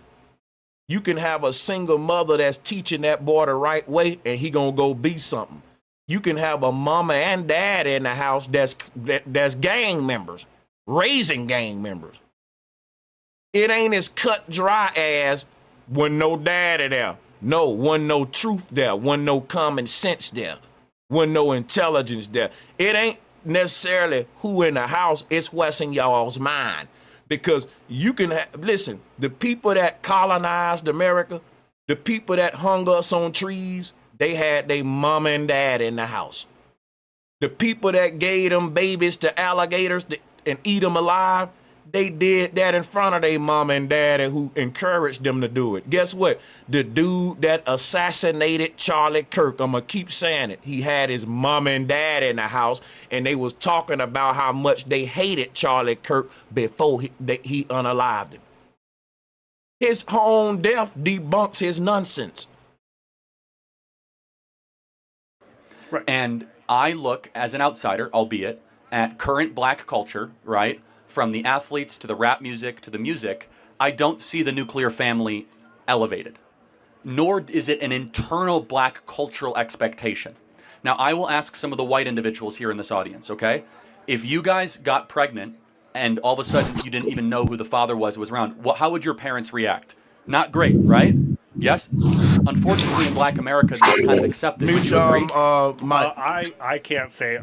You can have a single mother that's teaching that boy the right way and he gonna go be something. You can have a mama and dad in the house that's gang members, raising gang members. It ain't as cut dry as when no daddy there. No, when no truth there, when no common sense there, when no intelligence there. It ain't necessarily who in the house, it's what's in y'all's mind. Because you can listen, the people that colonized America, the people that hung us on trees, they had their mom and dad in the house. The people that gave them babies to alligators and eat them alive, they did that in front of their mom and daddy who encouraged them to do it. Guess what? The dude that assassinated Charlie Kirk, I'm going to keep saying it, he had his mom and dad in the house, and they was talking about how much they hated Charlie Kirk before he unalived him. His own death debunks his nonsense. Right. And I look as an outsider, albeit, at current black culture, right? From the athletes to the rap music to the music, I don't see the nuclear family elevated, nor is it an internal black cultural expectation. Now, I will ask some of the white individuals here in this audience, okay? If you guys got pregnant and all of a sudden you didn't even know who the father was around, how would your parents react? Not great, right? Yes? Unfortunately, in Black America, they kind of accept this. Mute y'all, Mike. I can't say.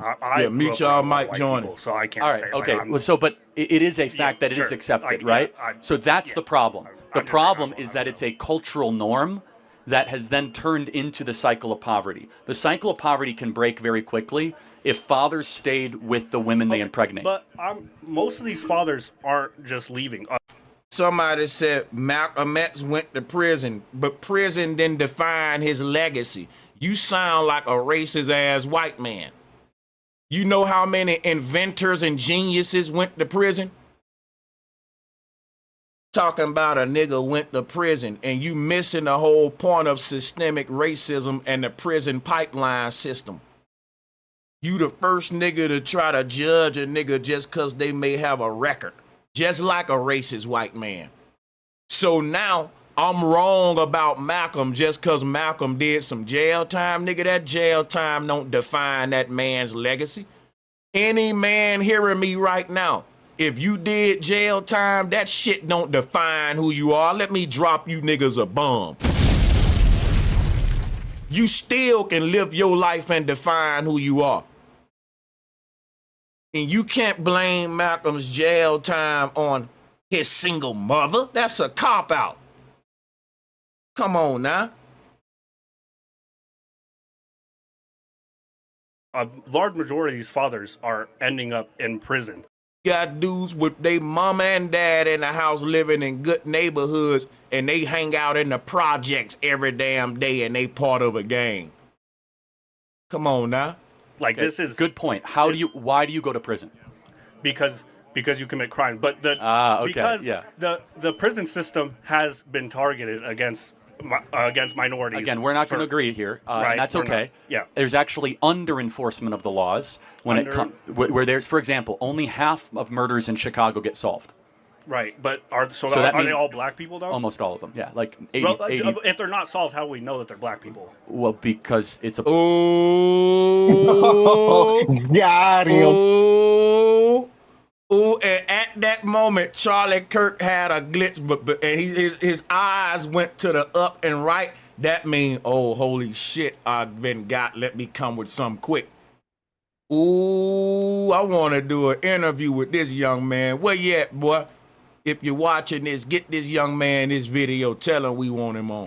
Mute y'all, Mike, join it. So I can't all right, say. Okay, like, so but it is a fact that it is accepted, right? So that's the problem. The problem is that it's a cultural norm that has then turned into the cycle of poverty. The cycle of poverty can break very quickly if fathers stayed with the women they impregnate. But most of these fathers aren't just leaving. Somebody said Malcolm X went to prison, but prison didn't define his legacy. You sound like a racist ass white man. You know how many inventors and geniuses went to prison? Talking about a nigga went to prison, and you missing the whole point of systemic racism and the prison pipeline system. You the first nigga to try to judge a nigga just cause they may have a record. Just like a racist white man. So now I'm wrong about Malcolm just because Malcolm did some jail time. Nigga, that jail time don't define that man's legacy. Any man hearing me right now, if you did jail time, that shit don't define who you are. Let me drop you niggas a bomb. You still can live your life and define who you are. And you can't blame Malcolm's jail time on his single mother. That's a cop-out. Come on now. A large majority of these fathers are ending up in prison. Got dudes with their mama and dad in the house living in good neighborhoods, and they hang out in the projects every damn day, and they part of a gang. Come on now. Like this is good point. Why do you go to prison? Because you commit crimes. But because the prison system has been targeted against minorities. Again, we're not going to agree here, right, and that's okay. Yeah. There's actually under enforcement of the laws when it comes where there's, for example, only half of murders in Chicago get solved. Right, but are they all black people though? Almost all of them, yeah. Like 80, well, 80. If they're not solved, how do we know that they're black people? Well, because it's a... Oh, got him. Oh, and at that moment, Charlie Kirk had a glitch, and his eyes went to the up and right. That means, oh, holy shit, I've been got. Let me come with some quick. Ooh, I want to do an interview with this young man. Where you at, boy? If you're watching this, get this young man this video. Tell him we want him on.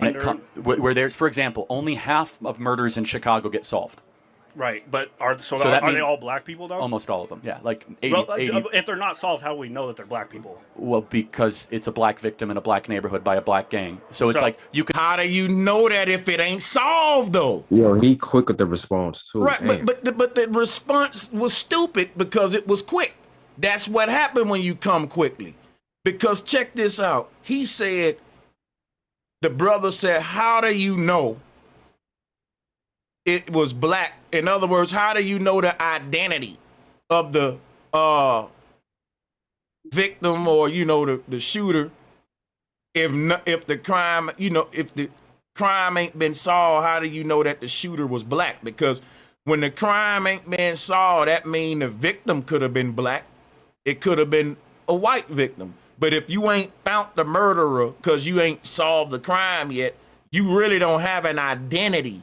Where there's, for example, only half of murders in Chicago get solved. Right, but are they all black people though? Almost all of them, yeah. Like 80, well, 80. If they're not solved, how do we know that they're black people? Well, because it's a black victim in a black neighborhood by a black gang. So it's like you can. How do you know that if it ain't solved though? Yo, he quick with the response too. Right, damn. but the response was stupid because it was quick. That's what happened when you come quickly. Because check this out. He said, the brother said, how do you know it was black? In other words, how do you know the identity of the victim or, you know, the shooter if the crime, you know, if the crime ain't been solved? How do you know that the shooter was black? Because when the crime ain't been solved, that mean the victim could have been black. It could have been a white victim. But if you ain't found the murderer because you ain't solved the crime yet, you really don't have an identity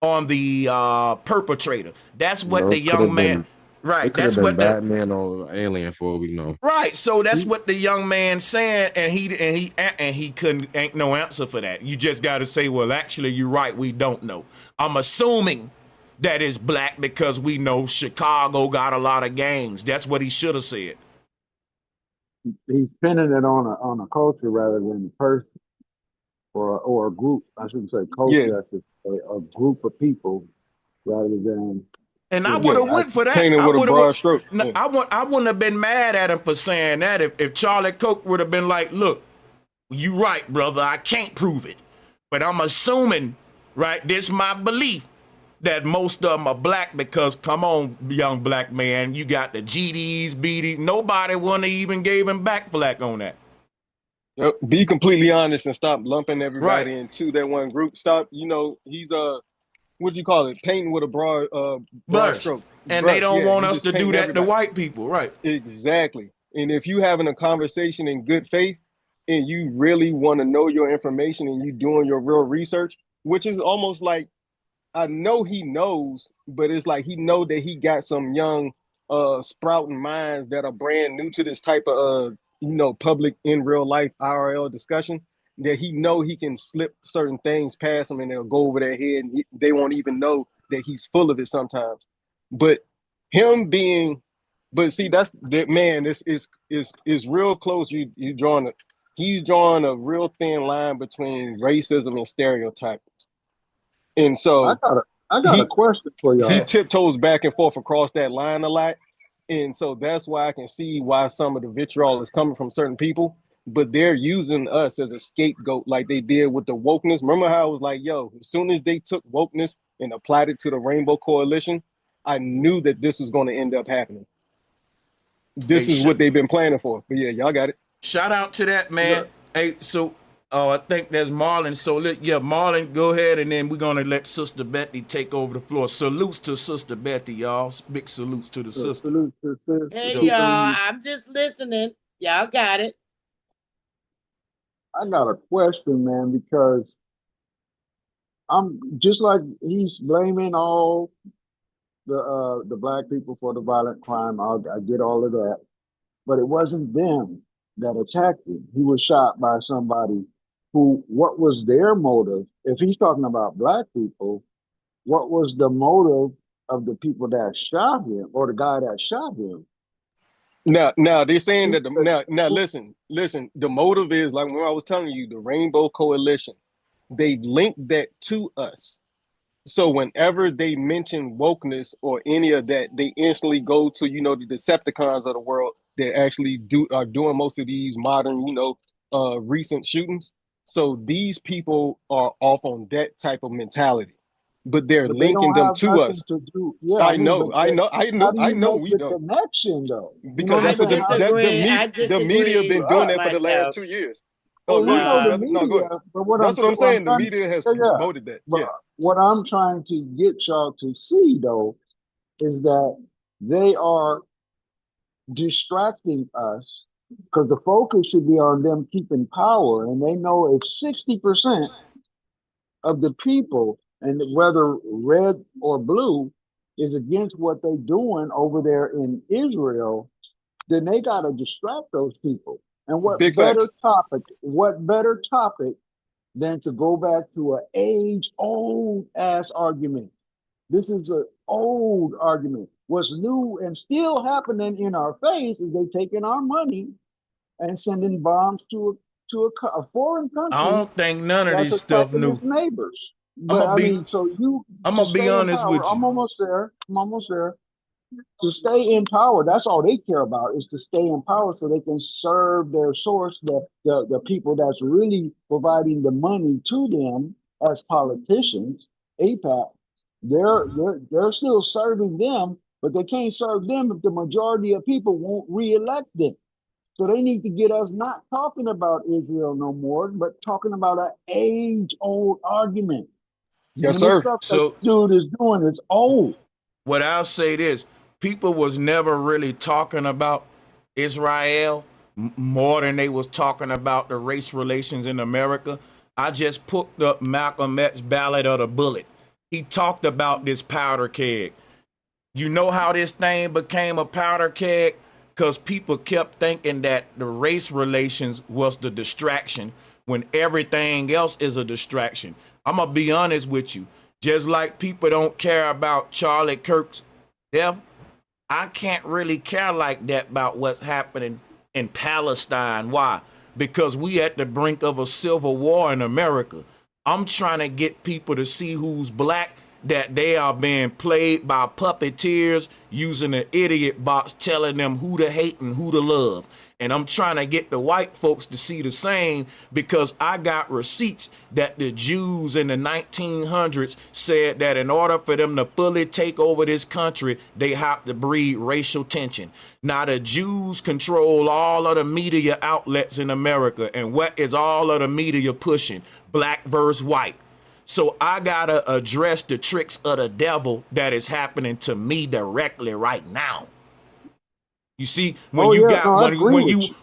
on the perpetrator. That's what the young man, right? That's what Batman or Alien for we know. Right. So that's what the young man saying, and he couldn't, ain't no answer for that. You just got to say, well, actually, you're right. We don't know. I'm assuming that is black because we know Chicago got a lot of gangs. That's what he should have said. He's pinning it on a culture rather than a person or a group. I shouldn't say culture. Yeah. I should say a group of people rather than. And I would have went for that. Painted with a broad stroke. No, I wouldn't have been mad at him for saying that if Charlie Kirk would have been like, look, you right, brother, I can't prove it. But I'm assuming, right, this is my belief, that most of them are black because, come on, young black man, you got the GDs, BDs. Nobody wouldn't have even gave him back flack on that. Yep. Be completely honest and stop lumping everybody into that one group. Stop, you know, he's what do you call it? Painting with a broad stroke. And they don't want us to do that to white people, right? Exactly. And if you having a conversation in good faith and you really want to know your information and you doing your real research, which is almost like, I know he knows, but it's like he know that he got some young sprouting minds that are brand new to this type of you know, public in real life IRL discussion, that he know he can slip certain things past them and they'll go over their head and they won't even know that he's full of it sometimes. But him being, but see, that's that man, this is real close. He's drawing a real thin line between racism and stereotypes. And so I got a question for y'all. He tiptoes back and forth across that line a lot. And so that's why I can see why some of the vitriol is coming from certain people, but they're using us as a scapegoat like they did with the wokeness. Remember how it was like, yo, as soon as they took wokeness and applied it to the Rainbow Coalition, I knew that this was going to end up happening. This is what they've been planning for. But yeah, y'all got it. Shout out to that, man. Yeah. Hey, so I think there's Marlon. So Marlon, go ahead, and then we're gonna let Sister Betty take over the floor. Salutes to Sister Betty, y'all. Big salutes to the sister. Salute to sister. Hey, y'all, I'm just listening. Y'all got it. I got a question, man, because I'm just like he's blaming all the black people for the violent crime. I get all of that, but it wasn't them that attacked him. He was shot by somebody who, what was their motive? If he's talking about black people, what was the motive of the people that shot him or the guy that shot him? Now they're saying that now listen, the motive is like when I was telling you, the Rainbow Coalition, they linked that to us. So whenever they mention wokeness or any of that, they instantly go to, you know, the Decepticons of the world that actually are doing most of these modern, you know, recent shootings. So these people are off on that type of mentality, but they're linking them to us. I know. We don't. Connection though, because that's what the media been doing that for the last 2 years. Oh no, go ahead. That's what I'm saying. The media has promoted that. But what I'm trying to get y'all to see though is that they are distracting us, because the focus should be on them keeping power, and they know if 60% of the people, and whether red or blue, is against what they're doing over there in Israel, then they got to distract those people. And what better topic than to go back to an age-old ass argument? This is an old argument. What's new and still happening in our face is they taking our money and sending bombs to a foreign country. I don't think none of these stuff new. Neighbors. But I'm gonna be honest with you. I'm almost there. to stay in power. That's all they care about, is to stay in power so they can serve their source, the people that's really providing the money to them as politicians. APAC, they're still serving them, but they can't serve them if the majority of people won't reelect them. So they need to get us not talking about Israel no more, but talking about an age-old argument. Yes, And this sir. stuff that So dude is doing is old. what I'll say this, people was never really talking about Israel more than they was talking about the race relations in America. I just put up Malcolm X's Ballad of the Bullet. He talked about this powder keg. You know how this thing became a powder keg? Because people kept thinking that the race relations was the distraction when everything else is a distraction. I'm going to be honest with you. Just like people don't care about Charlie Kirk's death, I can't really care like that about what's happening in Palestine. Why? Because we at the brink of a civil war in America. I'm trying to get people to see who's black, that they are being played by puppeteers using an idiot box telling them who to hate and who to love. And I'm trying to get the white folks to see the same, because I got receipts that the Jews in the 1900s said that in order for them to fully take over this country, they have to breed racial tension. Now the Jews control all of the media outlets in America. And what is all of the media pushing? Black versus white. So I gotta address the tricks of the devil that is happening to me directly right now. You see, when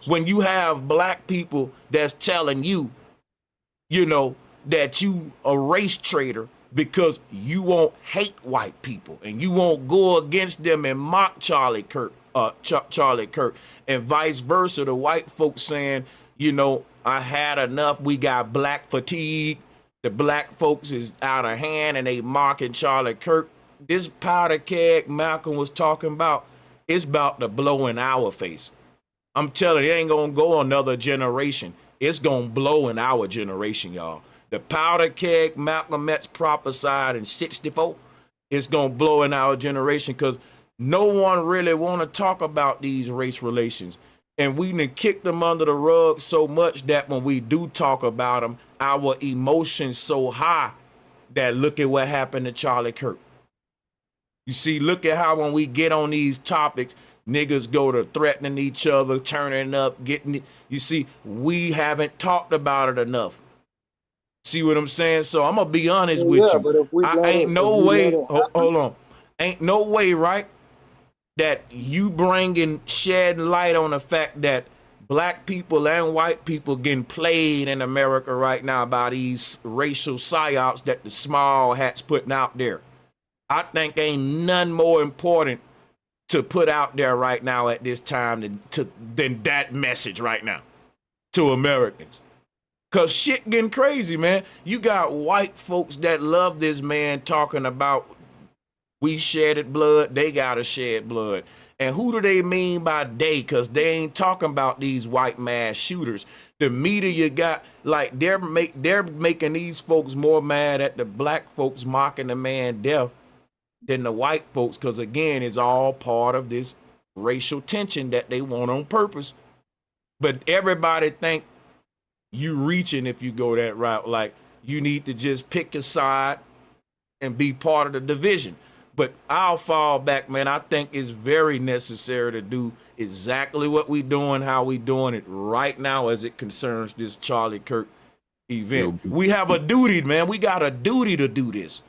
when you have black people that's telling you, you know, that you a race traitor because you won't hate white people and you won't go against them and mock Charlie Kirk, and vice versa. The white folks saying, you know, I had enough. We got black fatigue. The black folks is out of hand and they mocking Charlie Kirk. This powder keg Malcolm was talking about, it's about to blow in our face. I'm telling you, it ain't gonna go another generation. It's gonna blow in our generation, y'all. The powder keg Malcolm X prophesied in '64, it's gonna blow in our generation, because no one really wanna talk about these race relations. And we done kicked them under the rug so much that when we do talk about them, our emotions so high that look at what happened to Charlie Kirk. You see, look at how when we get on these topics, niggas go to threatening each other, turning up, getting it. You see, we haven't talked about it enough. See what I'm saying? So I'm gonna be honest with you. But if we Ain't no way, hold on. Ain't no way, right, that you bringing shedding light on the fact that black people and white people getting played in America right now by these racial psyops that the small hats putting out there. I think ain't none more important to put out there right now at this time than that message right now to Americans. Cause shit getting crazy, man. You got white folks that love this man talking about we shedded blood, they gotta shed blood. And who do they mean by they? Because they ain't talking about these white mass shooters. The media got, like, they're making these folks more mad at the black folks mocking the man death than the white folks, because, again, it's all part of this racial tension that they want on purpose. But everybody think you reaching if you go that route. Like, you need to just pick a side and be part of the division. But I'll fall back, man. I think it's very necessary to do exactly what we doing, how we doing it right now as it concerns this Charlie Kirk event. We have a duty, man. We got a duty to do this.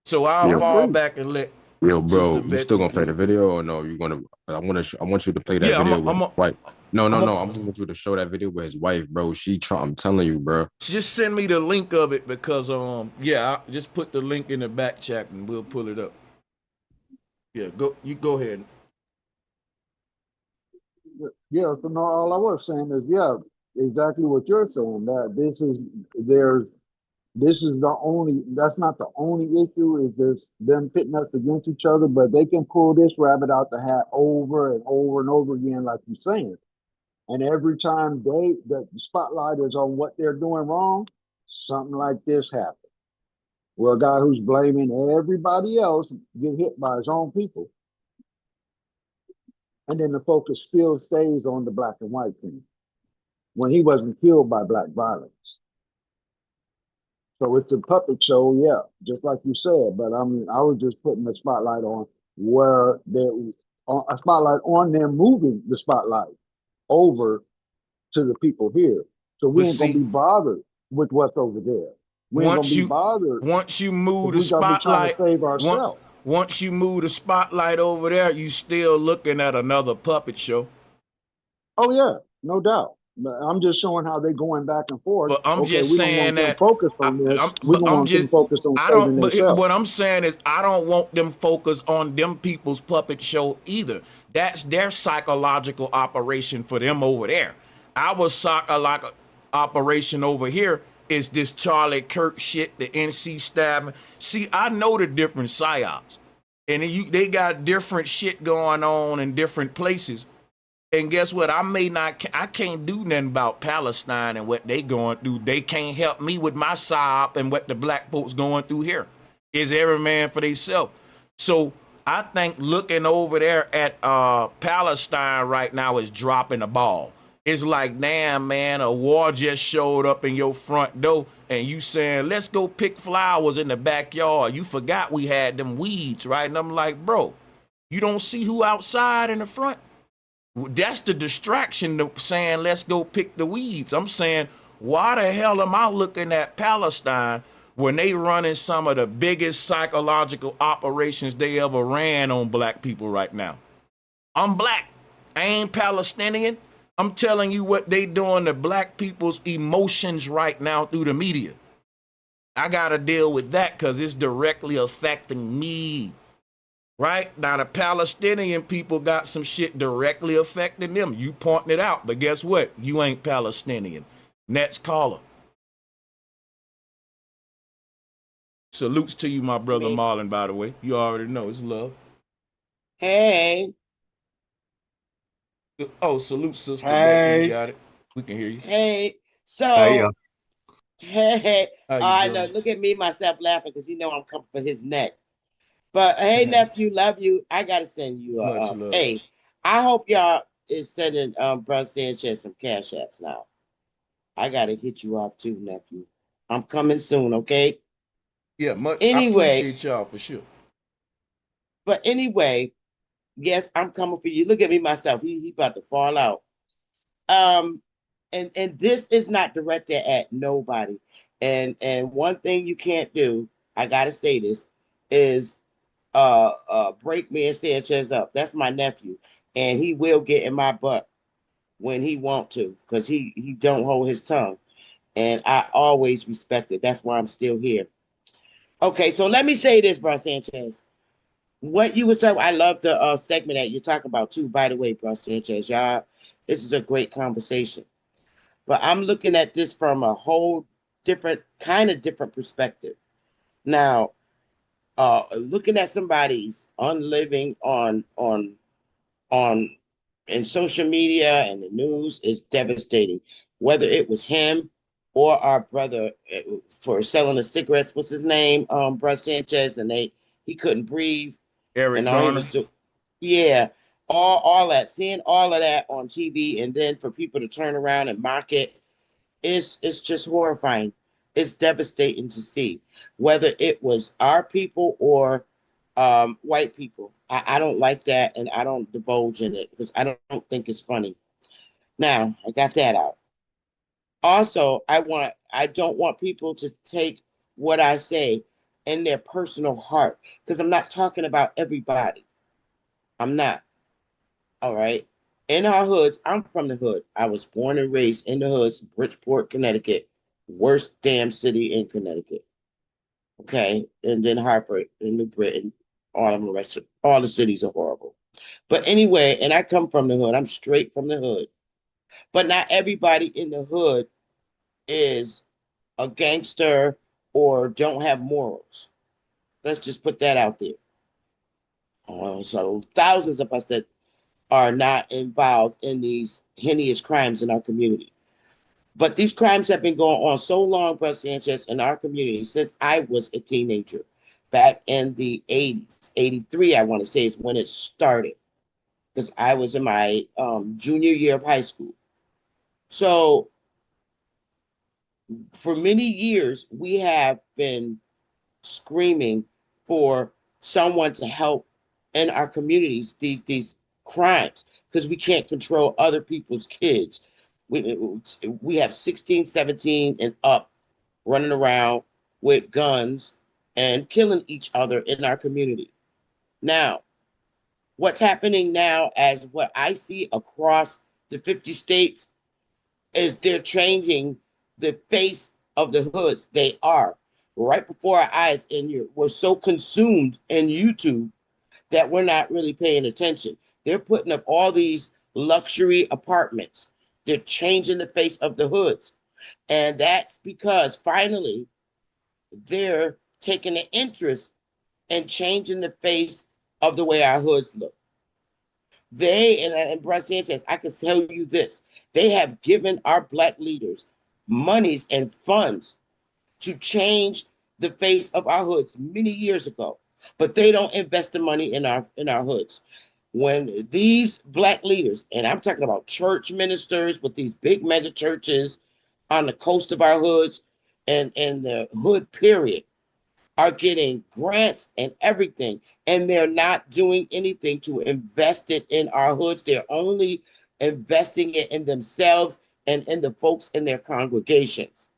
So I'll fall back and let. Yo, bro, you still gonna play the video or no? You gonna? I want you to play that video with his wife. No. I want you to show that video with his wife, bro. I'm telling you, bro. Just send me the link of it because I just put the link in the back chat and we'll pull it up. Yeah, you go ahead. Yeah, so no, all I was saying is, exactly what you're saying. That that's not the only issue, is this them pitting us against each other, but they can pull this rabbit out the hat over and over and over again, like you're saying. And every time the spotlight is on what they're doing wrong, something like this happens. Where a guy who's blaming everybody else get hit by his own people. and then the focus still stays on the black and white thing when he wasn't killed by black violence. So it's a puppet show, yeah, just like you said. But I mean, I was just putting the spotlight on where there was a spotlight on them, moving the spotlight over to the people here. So we ain't gonna be bothered with what's over there. We ain't gonna be bothered. Once you move the we gonna be trying to spotlight, save ourselves. once you move the spotlight over there, you still looking at another puppet show. Oh yeah, no doubt. But I'm just showing how they're going back and forth. But I'm okay, just we saying don't want them focused on this. We don't want them focused on saving themselves. What I'm saying is I don't want them focused on them people's puppet show either. That's their psychological operation for them over there. Our psychological operation over here is this Charlie Kirk shit, the NC stabbing. See, I know the different psyops. And they got different shit going on in different places. And guess what? I can't do nothing about Palestine and what they going through. They can't help me with my psyop and what the black folks going through here. Is every man for themselves. So I think looking over there at Palestine right now is dropping the ball. It's like, damn, man, a war just showed up in your front door and you saying, let's go pick flowers in the backyard. You forgot we had them weeds, right? And I'm like, bro, you don't see who outside in the front? That's the distraction of saying, let's go pick the weeds. I'm saying, why the hell am I looking at Palestine when they running some of the biggest psychological operations they ever ran on black people right now? I'm black. I ain't Palestinian. I'm telling you what they doing to black people's emotions right now through the media. I got to deal with that because it's directly affecting me. Right? Now, the Palestinian people got some shit directly affecting them. You pointing it out, but guess what? You ain't Palestinian. Next caller. Salutes to you, my brother Marlon, by the way. You already know it's love. Hey. Oh, salute, sister. Hey. You got it. We can hear you. Hey. So, hey. I know. Look at me, myself laughing because I'm coming for his neck. But hey, nephew, love you. I gotta send you a hey. I hope y'all is sending Bro Sanchez some cash apps now. I gotta hit you off too, nephew. I'm coming soon, okay? Yeah, much. Anyway, I appreciate y'all for sure. But anyway, yes, I'm coming for you. Look at me, myself. He about to fall out. And this is not directed at nobody. And one thing you can't do, I gotta say this, is break me and Sanchez up. That's my nephew, and he will get in my butt when he want to, because he don't hold his tongue, and I always respect it. That's why I'm still here. Okay, so let me say this, bro Sanchez. What you was talking, I love the segment that you're talking about too. By the way, bro Sanchez, y'all, this is a great conversation. But I'm looking at this from a whole different perspective. Now, looking at somebody's living on in social media and the news is devastating. Whether it was him or our brother for selling the cigarettes, what's his name? Bro Sanchez, and he couldn't breathe. Eric Garner. Yeah, all that, seeing all of that on TV, and then for people to turn around and mock it, it's just horrifying. It's devastating to see, whether it was our people or white people. I don't like that, and I don't divulge in it because I don't think it's funny. Now, I got that out. Also, I don't want people to take what I say in their personal heart, because I'm not talking about everybody. I'm not. All right. In our hoods, I'm from the hood. I was born and raised in the hoods, Bridgeport, Connecticut. Worst damn city in Connecticut. Okay. And then Hartford in New Britain. All the cities are horrible. But anyway, and I come from the hood. I'm straight from the hood. But not everybody in the hood is a gangster or don't have morals. Let's just put that out there. So thousands of us that are not involved in these heinous crimes in our community. But these crimes have been going on so long, Brother Sanchez, in our community since I was a teenager. Back in the 80s, 83, I want to say, is when it started. because I was in my junior year of high school. So for many years, we have been screaming for someone to help in our communities these crimes, because we can't control other people's kids. We have 16, 17 and up running around with guns and killing each other in our community. Now, what's happening now, as what I see across the 50 states, is they're changing the face of the hoods. They are right before our eyes, and we're so consumed in YouTube that we're not really paying attention. They're putting up all these luxury apartments. They're changing the face of the hoods. And that's because finally they're taking an interest in changing the face of the way our hoods look. And Brad Sanchez, I can tell you this, they have given our Black leaders monies and funds to change the face of our hoods many years ago, but they don't invest the money in our hoods. When these Black leaders, and I'm talking about church ministers with these big mega churches on the coast of our hoods and the hood period, are getting grants and everything, and they're not doing anything to invest it in our hoods. They're only investing it in themselves and in the folks in their congregations.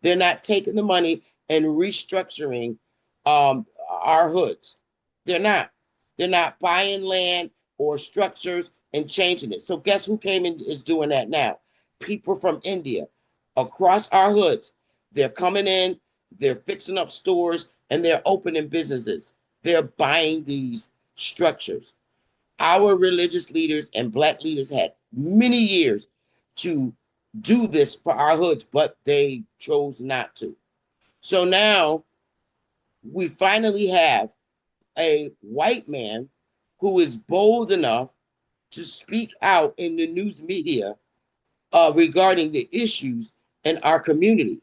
They're not taking the money and restructuring our hoods. They're not. They're not buying land or structures and changing it. So guess who came in is doing that now? People from India across our hoods. They're coming in, they're fixing up stores, and they're opening businesses. They're buying these structures. Our religious leaders and Black leaders had many years to do this for our hoods, but they chose not to. So now we finally have a white man who is bold enough to speak out in the news media regarding the issues in our community.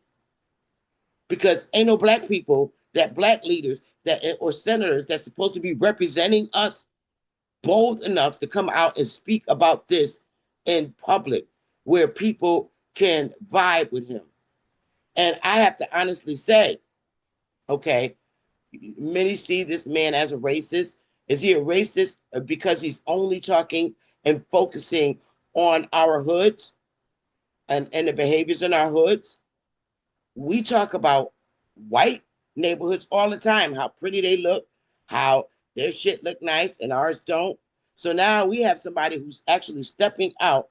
Because ain't no Black people, that Black leaders or senators that's supposed to be representing us, bold enough to come out and speak about this in public where people can vibe with him. And I have to honestly say, okay, many see this man as a racist. Is he a racist because he's only talking and focusing on our hoods and the behaviors in our hoods? We talk about white neighborhoods all the time, how pretty they look, how their shit look nice and ours don't. So now we have somebody who's actually stepping out,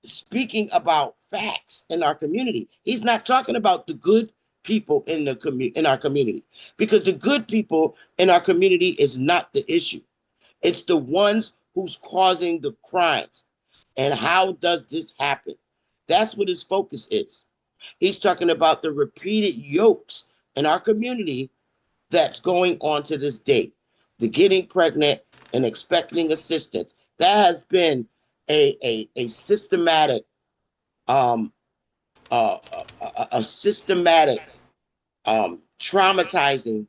speaking about facts in our community. He's not talking about the good people in our community, because the good people in our community is not the issue. It's the ones who's causing the crimes. And how does this happen? That's what his focus is. He's talking about the repeated yokes in our community that's going on to this day. The getting pregnant and expecting assistance. That has been a systematic, traumatizing,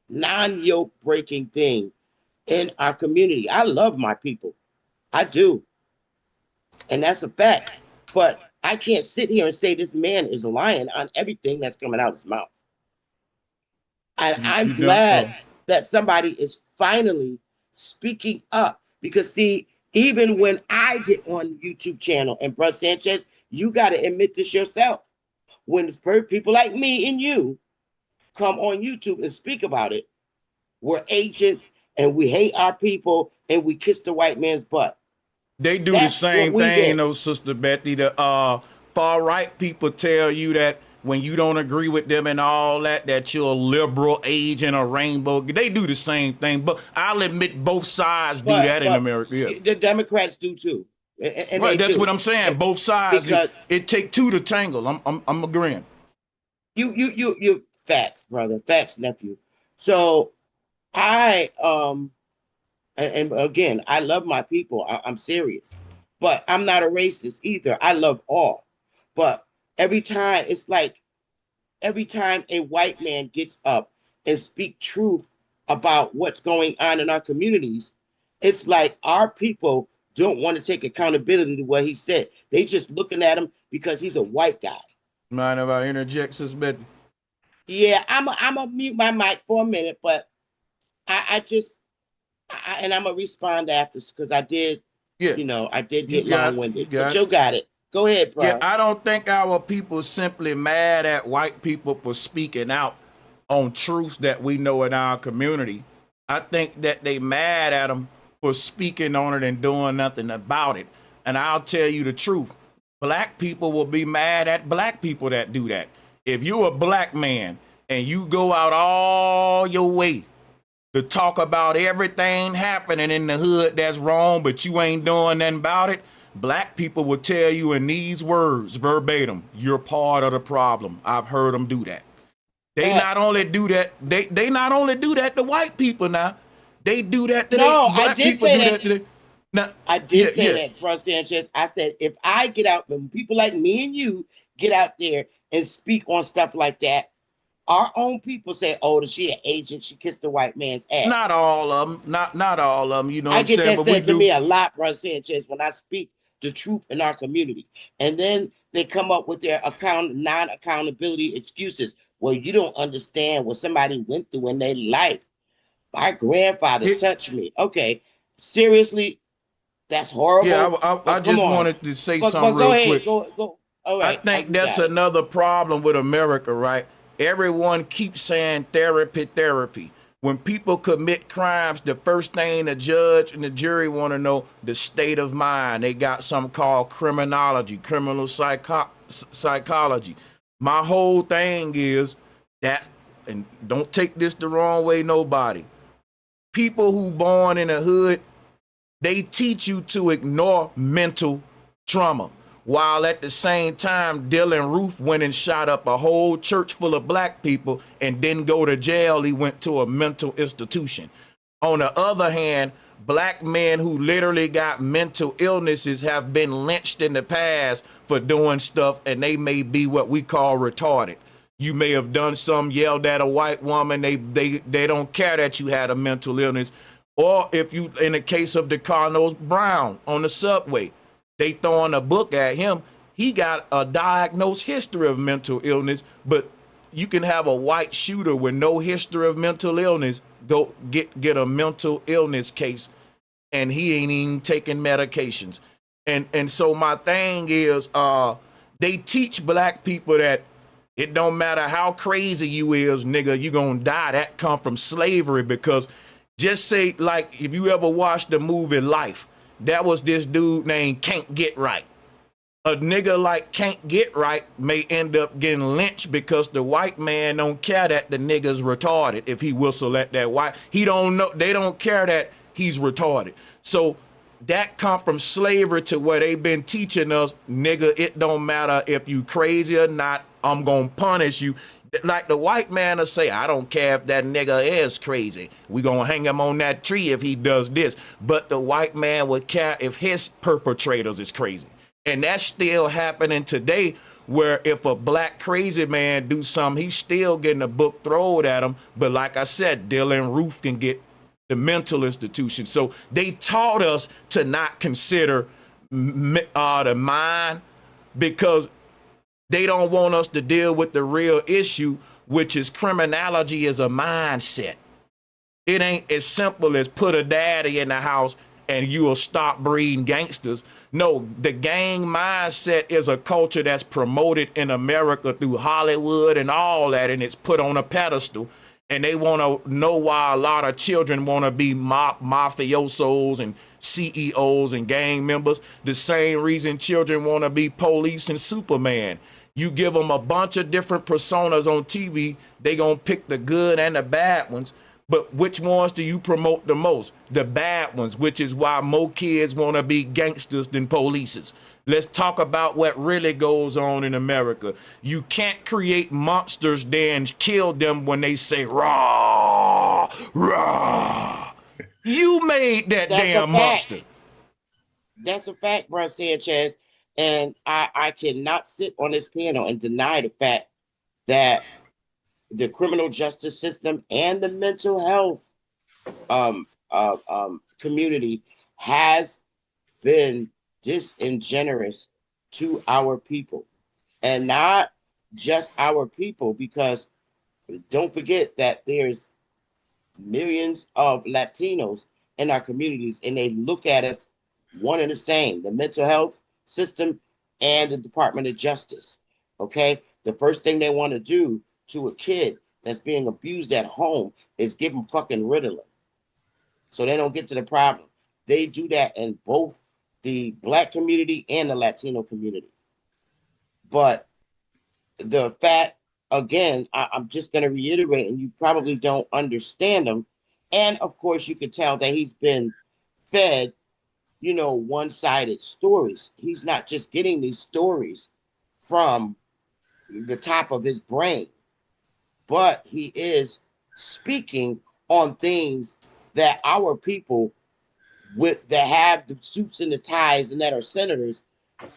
non-yoke breaking thing in our community. I love my people. I do. And that's a fact. But I can't sit here and say this man is lying on everything that's coming out of his mouth. And I'm glad that somebody is finally speaking up, because see, even when I get on YouTube channel, and Brother Sanchez, you got to admit this yourself. When people like me and you come on YouTube and speak about it, we're agents and we hate our people and we kiss the white man's butt. They do the same thing, though, Sister Betty. The far right people tell you that when you don't agree with them and all that you're a liberal agent or rainbow. They do the same thing, but I'll admit both sides do that in America. Yeah. The Democrats do too. And right, that's what I'm saying. Both sides. Because it take two to tangle. I'm agreeing. You facts, brother. Facts, nephew. So I and again, I love my people. I'm serious. But I'm not a racist either. I love all. But every time a white man gets up and speak truth about what's going on in our communities, it's like our people don't want to take accountability to what he said. They just looking at him because he's a white guy. Mind if I interject, Sister Betty? Yeah, I'm gonna mute my mic for a minute, but and I'm gonna respond after because I did, I did get long-winded. But Joe got it. Go ahead, bro. Yeah, I don't think our people simply mad at white people for speaking out on truths that we know in our community. I think that they mad at them for speaking on it and doing nothing about it. And I'll tell you the truth. Black people will be mad at black people that do that. If you're a black man and you go out all your way to talk about everything happening in the hood that's wrong, but you ain't doing nothing about it, black people will tell you in these words verbatim, you're part of the problem. I've heard them do that. They not only do that, they not only do that to white people now, they do that to black people. I did say that, bro Sanchez. I said, if I get out, when people like me and you get out there and speak on stuff like that, our own people say, "Oh, she an agent? She kissed the white man's ass." Not all of them. Not all of them. You know what I'm saying? I get that said to me a lot, bro Sanchez, when I speak the truth in our community. And then they come up with their non-accountability excuses. Well, you don't understand what somebody went through in their life. My grandfather touched me. Okay, seriously, that's horrible. Yeah, I just wanted to say something real quick. Go. All right. I think that's another problem with America, right? Everyone keeps saying therapy. When people commit crimes, the first thing the judge and the jury want to know the state of mind. They got something called criminology, criminal psychology. My whole thing is that, and don't take this the wrong way, nobody. People who born in the hood, they teach you to ignore mental trauma. While at the same time, Dylan Roof went and shot up a whole church full of black people and didn't go to jail. He went to a mental institution. On the other hand, black men who literally got mental illnesses have been lynched in the past for doing stuff, and they may be what we call retarded. You may have done some, yelled at a white woman. They don't care that you had a mental illness. Or if you, in the case of DeCarlos Brown on the subway, they throwing a book at him. He got a diagnosed history of mental illness, but you can have a white shooter with no history of mental illness go get a mental illness case, and he ain't even taking medications. And so my thing is, they teach black people that it don't matter how crazy you is, nigga, you gonna die. That come from slavery, because just say, like, if you ever watched the movie Life, that was this dude named Can't Get Right. A nigga like Can't Get Right may end up getting lynched because the white man don't care that the nigga's retarded. If he whistle at that white, he don't know, they don't care that he's retarded. So that come from slavery to where they been teaching us, nigga, it don't matter if you crazy or not, I'm gonna punish you. Like the white man will say, I don't care if that nigga is crazy. We gonna hang him on that tree if he does this. But the white man would care if his perpetrators is crazy. And that's still happening today, where if a black crazy man do something, he's still getting a book thrown at him. But like I said, Dylan Roof can get the mental institution. So they taught us to not consider the mind, because they don't want us to deal with the real issue, which is criminology is a mindset. It ain't as simple as put a daddy in the house and you will stop breeding gangsters. No, the gang mindset is a culture that's promoted in America through Hollywood and all that, and it's put on a pedestal. And they want to know why a lot of children want to be mafiosos and CEOs and gang members. The same reason children want to be police and Superman. You give them a bunch of different personas on TV, they gonna pick the good and the bad ones. But which ones do you promote the most? The bad ones, which is why more kids want to be gangsters than polices. Let's talk about what really goes on in America. You can't create monsters then kill them when they say rah, rah. You made that damn monster. That's a fact, bro Sanchez. And I cannot sit on this panel and deny the fact that the criminal justice system and the mental health community has been disingenuous to our people, and not just our people, because don't forget that there's millions of Latinos in our communities, and they look at us one and the same, the mental health system and the Department of Justice. Okay, the first thing they want to do to a kid that's being abused at home is give them fucking Ritalin, so they don't get to the problem. They do that in both the Black community and the Latino community. But the fact, again, I'm just going to reiterate, and you probably don't understand him. And of course, you can tell that he's been fed, one-sided stories. He's not just getting these stories from the top of his brain, but he is speaking on things that our people that have the suits and the ties and that are senators,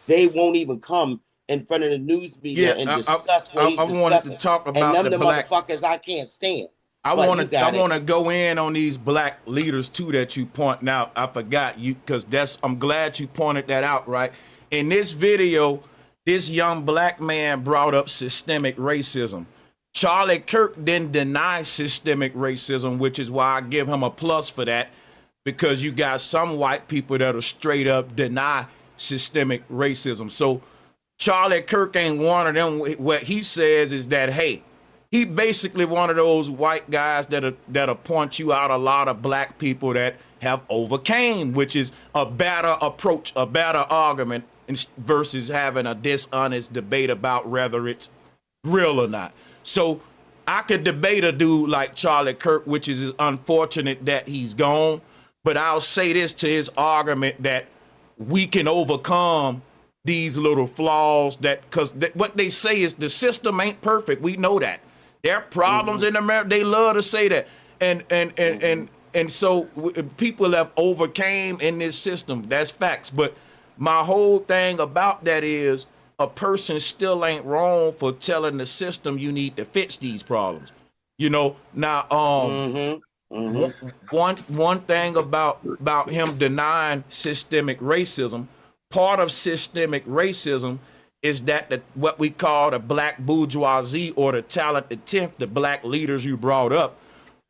they won't even come in front of the news media and discuss what he's discussing. I wanted to talk about and them motherfuckers I can't stand. I want to go in on these black leaders too that you point out. I forgot you because I'm glad you pointed that out. Right in this video, this young black man brought up systemic racism. Charlie Kirk didn't deny systemic racism, which is why I give him a plus for that, because you got some white people that are straight up deny systemic racism. So Charlie Kirk ain't one of them. What he says is that, hey, he basically one of those white guys that'll point you out a lot of black people that have overcame, which is a better approach, a better argument versus having a dishonest debate about whether it's real or not. So I could debate a dude like Charlie Kirk, which is unfortunate that he's gone. But I'll say this to his argument that we can overcome these little flaws because what they say is the system ain't perfect. We know that. There are problems in America. They love to say that. And so people have overcame in this system. That's facts. But my whole thing about that is a person still ain't wrong for telling the system you need to fix these problems. Now, one thing about him denying systemic racism, part of systemic racism is that what we call the black bourgeoisie or the talented tenth, the black leaders you brought up.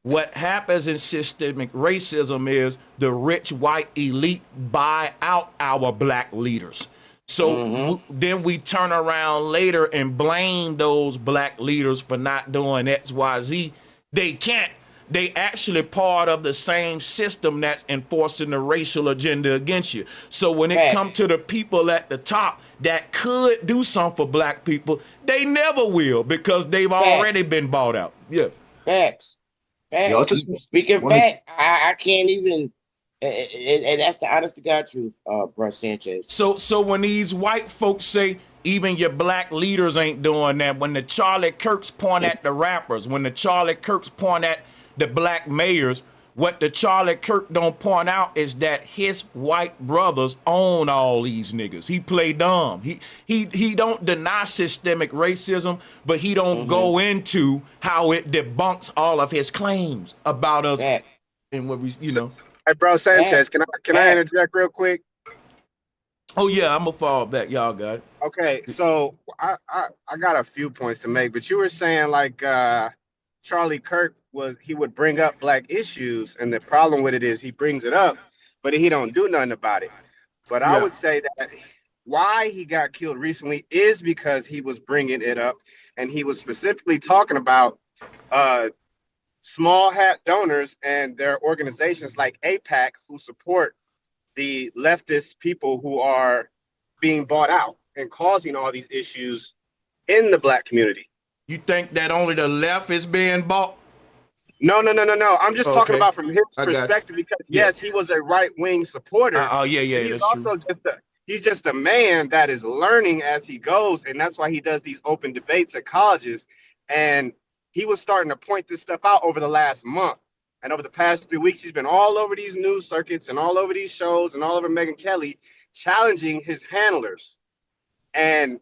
What happens in systemic racism is the rich white elite buy out our black leaders. So then we turn around later and blame those black leaders for not doing X, Y, Z. They can't. They actually part of the same system that's enforcing the racial agenda against you. So when it comes to the people at the top that could do something for black people, they never will because they've already been bought out. Yeah. Facts. Speaking facts, I can't even, and that's the honest to God truth, bro Sanchez. So when these white folks say even your black leaders ain't doing that, when the Charlie Kirks point at the rappers, when the Charlie Kirks point at the black mayors, what the Charlie Kirk don't point out is that his white brothers own all these niggas. He play dumb. He don't deny systemic racism, but he don't go into how it debunks all of his claims about us and what we, Hey, bro Sanchez, can I interject real quick? Oh yeah, I'm gonna fall back. Y'all got it. Okay, so I got a few points to make, but you were saying like Charlie Kirk would bring up black issues, and the problem with it is he brings it up, but he don't do nothing about it. But I would say that why he got killed recently is because he was bringing it up, and he was specifically talking about small hat donors and their organizations like APAC who support the leftist people who are being bought out and causing all these issues in the black community. You think that only the left is being bought? No. I'm just talking about from his perspective because yes, he was a right-wing supporter. He's also just a man that is learning as he goes, and that's why he does these open debates at colleges. And he was starting to point this stuff out over the last month. And over the past 3 weeks, he's been all over these news circuits and all over these shows and all over Megyn Kelly, challenging his handlers. And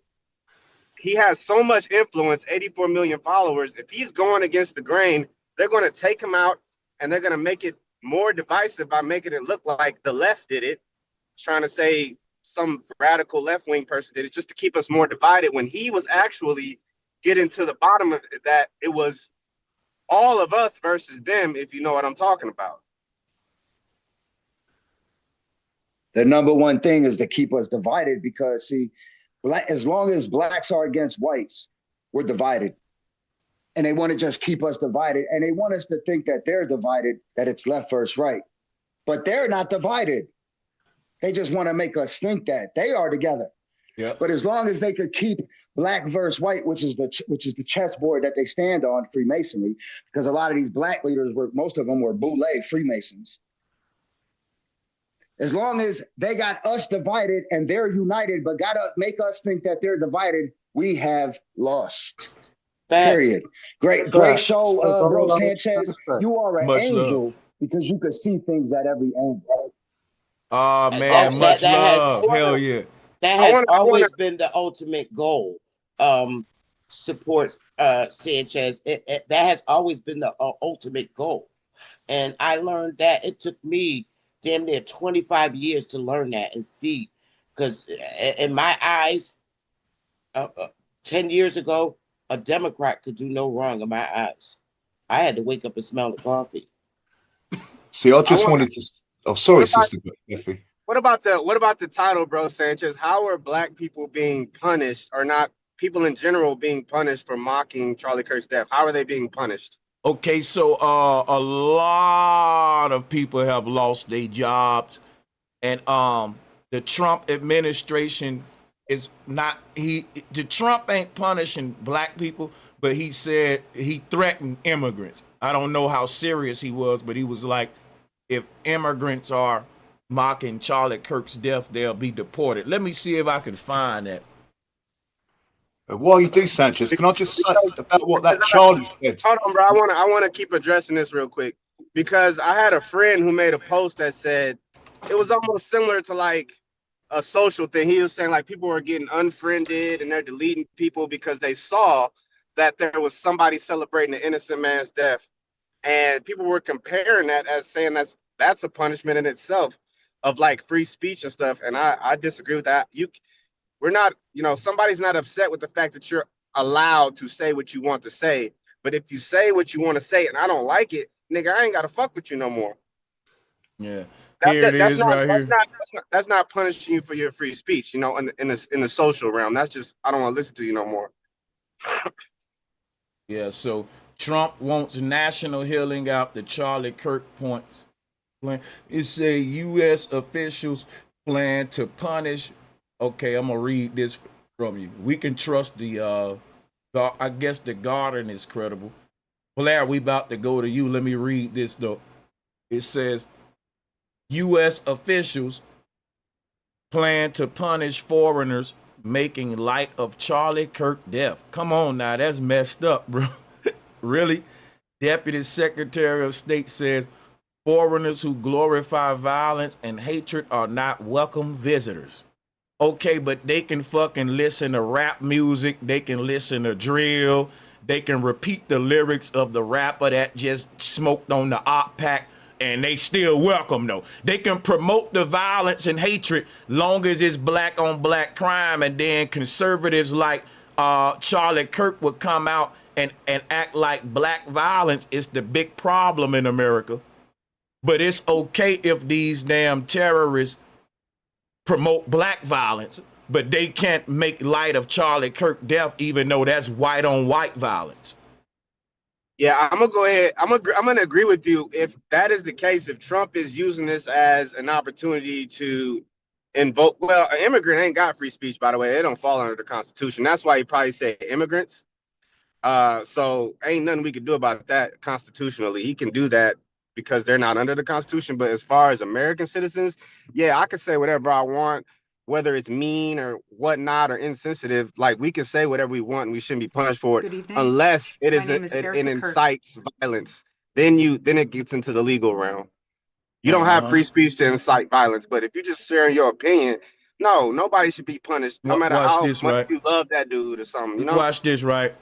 he has so much influence, 84 million followers. If he's going against the grain, they're going to take him out and they're going to make it more divisive by making it look like the left did it. trying to say some radical left-wing person did it just to keep us more divided, when he was actually getting to the bottom of it, that it was all of us versus them, if you know what I'm talking about. The number one thing is to keep us divided, because see, as long as blacks are against whites, we're divided. And they want to just keep us divided. And they want us to think that they're divided, that it's left versus right. But they're not divided. They just want to make us think that they are together. Yeah. But as long as they could keep black versus white, which is the chessboard that they stand on, Freemasonry, because a lot of these black leaders most of them were Boule Freemasons. As long as they got us divided and they're united, but gotta make us think that they're divided, we have lost. Period. Great show, bro Sanchez. You are an angel because you could see things at every angle. Oh man, much love. Hell yeah. That has always been the ultimate goal. Supports Sanchez. That has always been the ultimate goal. And I learned that. It took me damn near 25 years to learn that and see. Because in my eyes, 10 years ago, a Democrat could do no wrong in my eyes. I had to wake up and smell the coffee. See, I just wanted to. Oh, sorry, Sister Effie. What about the title, bro Sanchez? How are black people being punished, or not people in general being punished for mocking Charlie Kirk's death? How are they being punished? Okay, so a lot of people have lost their jobs, and the Trump administration is not the Trump ain't punishing black people, but he said he threatened immigrants. I don't know how serious he was, but he was like, if immigrants are mocking Charlie Kirk's death, they'll be deported. Let me see if I can find that. While you do, Sanchez, can I just say about what that Charlie said? Hold on, bro. I want to keep addressing this real quick, because I had a friend who made a post that said it was almost similar to like a social thing. He was saying like people were getting unfriended and they're deleting people because they saw that there was somebody celebrating an innocent man's death, and people were comparing that as saying that's a punishment in itself of like free speech and stuff. And I disagree with that. We're not, somebody's not upset with the fact that you're allowed to say what you want to say. But if you say what you want to say and I don't like it, nigga, I ain't got to fuck with you no more. Yeah. That's not punishing you for your free speech, in the social realm. That's just, I don't want to listen to you no more. Yeah, so Trump wants national healing out the Charlie Kirk points. It say U.S. officials plan to punish. Okay, I'm gonna read this from you. We can trust I guess the Garden is credible. Blair, we about to go to you. Let me read this though. It says U.S. officials plan to punish foreigners making light of Charlie Kirk death. Come on now, that's messed up, bro. Really? Deputy Secretary of State says foreigners who glorify violence and hatred are not welcome visitors. Okay, but they can fucking listen to rap music. They can listen to drill. They can repeat the lyrics of the rapper that just smoked on the unpack, and they still welcome though. They can promote the violence and hatred long as it's black on black crime, and then conservatives like Charlie Kirk would come out and act like black violence is the big problem in America. But it's okay if these damn terrorists promote black violence, but they can't make light of Charlie Kirk death, even though that's white on white violence. Yeah, I'm gonna go ahead. I'm gonna agree with you. If that is the case, if Trump is using this as an opportunity to invoke, well, an immigrant ain't got free speech, by the way. They don't fall under the Constitution. That's why he probably said immigrants. So ain't nothing we can do about that constitutionally. He can do that because they're not under the Constitution. But as far as American citizens, yeah, I can say whatever I want, whether it's mean or whatnot or insensitive. Like, we can say whatever we want and we shouldn't be punished for it unless it incites violence. Then it gets into the legal realm. You don't have free speech to incite violence, but if you're just sharing your opinion, no, nobody should be punished, no matter how much you love that dude or something. Watch this, right?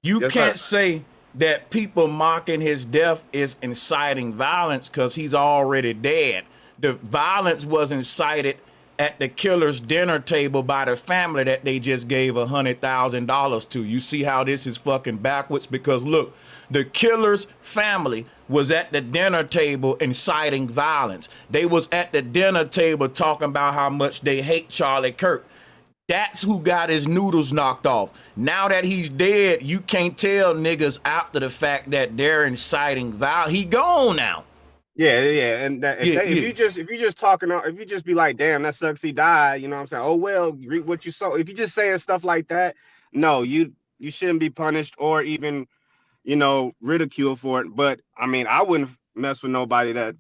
You can't say that people mocking his death is inciting violence because he's already dead. The violence was incited at the killer's dinner table by the family that they just gave $100,000 to. You see how this is fucking backwards? Because look, the killer's family was at the dinner table inciting violence. They was at the dinner table talking about how much they hate Charlie Kirk. That's who got his noodles knocked off. Now that he's dead, you can't tell niggas after the fact that they're inciting violence. He gone now. Yeah, and if you just talking, if you just be like, damn, that sucks, he died, you know what I'm saying? Oh well, reap what you sow. If you just saying stuff like that, no, you shouldn't be punished or even, ridiculed for it. But I mean, I wouldn't mess with nobody that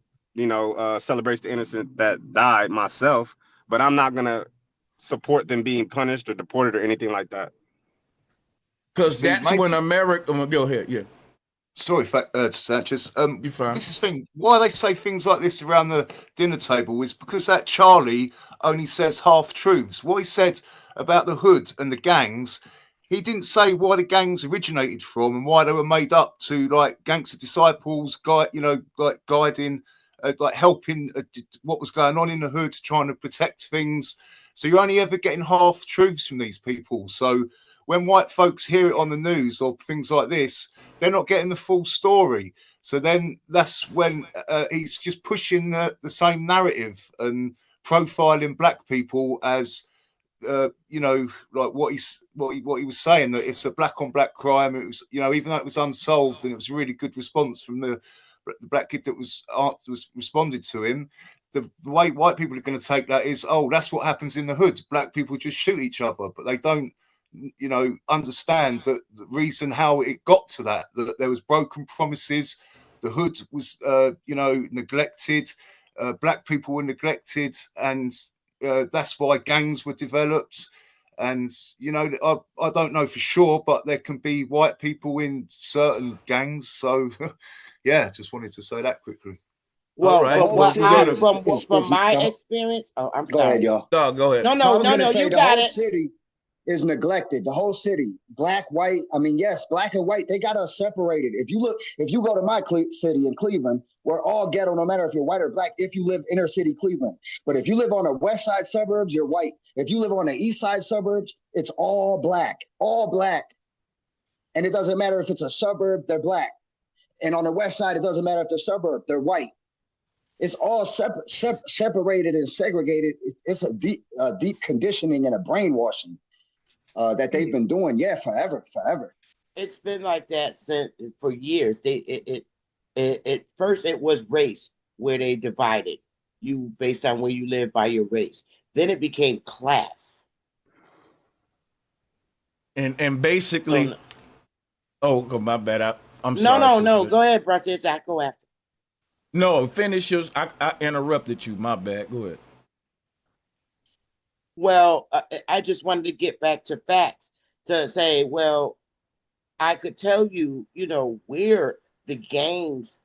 celebrates the innocent that died myself. But I'm not gonna support them being punished or deported or anything like that. Because that's when America. Go ahead, yeah. Sorry, Sanchez. You fine. This is the thing. Why they say things like this around the dinner table is because that Charlie only says half truths. What he said about the hood and the gangs, he didn't say why the gangs originated from and why they were made up to, like, gangster disciples, guiding, like helping what was going on in the hood, trying to protect things. So you're only ever getting half truths from these people. So when white folks hear it on the news or things like this, they're not getting the full story. So then that's when he's just pushing the same narrative and profiling black people as, like what he was saying, that it's a black on black crime. It was, even though it was unsolved and it was a really good response from the black kid that was responded to him. The way white people are going to take that is, oh, that's what happens in the hood. Black people just shoot each other, but they don't, understand the reason how it got to that there was broken promises. The hood was, neglected. Black people were neglected, and that's why gangs were developed. And, I don't know for sure, but there can be white people in certain gangs. So, yeah, just wanted to say that quickly. Well, right. from my experience, I'm sorry. Go ahead, y'all. No, go ahead. No, you got it. City is neglected. The whole city, black, white. I mean, yes, black and white, they got us separated. If you go to my city in Cleveland, we're all ghetto, no matter if you're white or black, if you live inner city Cleveland. But if you live on the west side suburbs, you're white. If you live on the east side suburbs, it's all black. And it doesn't matter if it's a suburb, they're black. And on the west side, it doesn't matter if they're suburb, they're white. It's all separated and segregated. It's a deep conditioning and a brainwashing that they've been doing, forever. It's been like that for years. First it was race, where they divided you based on where you live by your race. Then it became class. And basically, my bad. I'm sorry. No. Go ahead, Bruce. I go after. No, finish yours. I interrupted you. My bad. Go ahead. Well, I just wanted to get back to facts to say, well, I could tell you, where the gangs,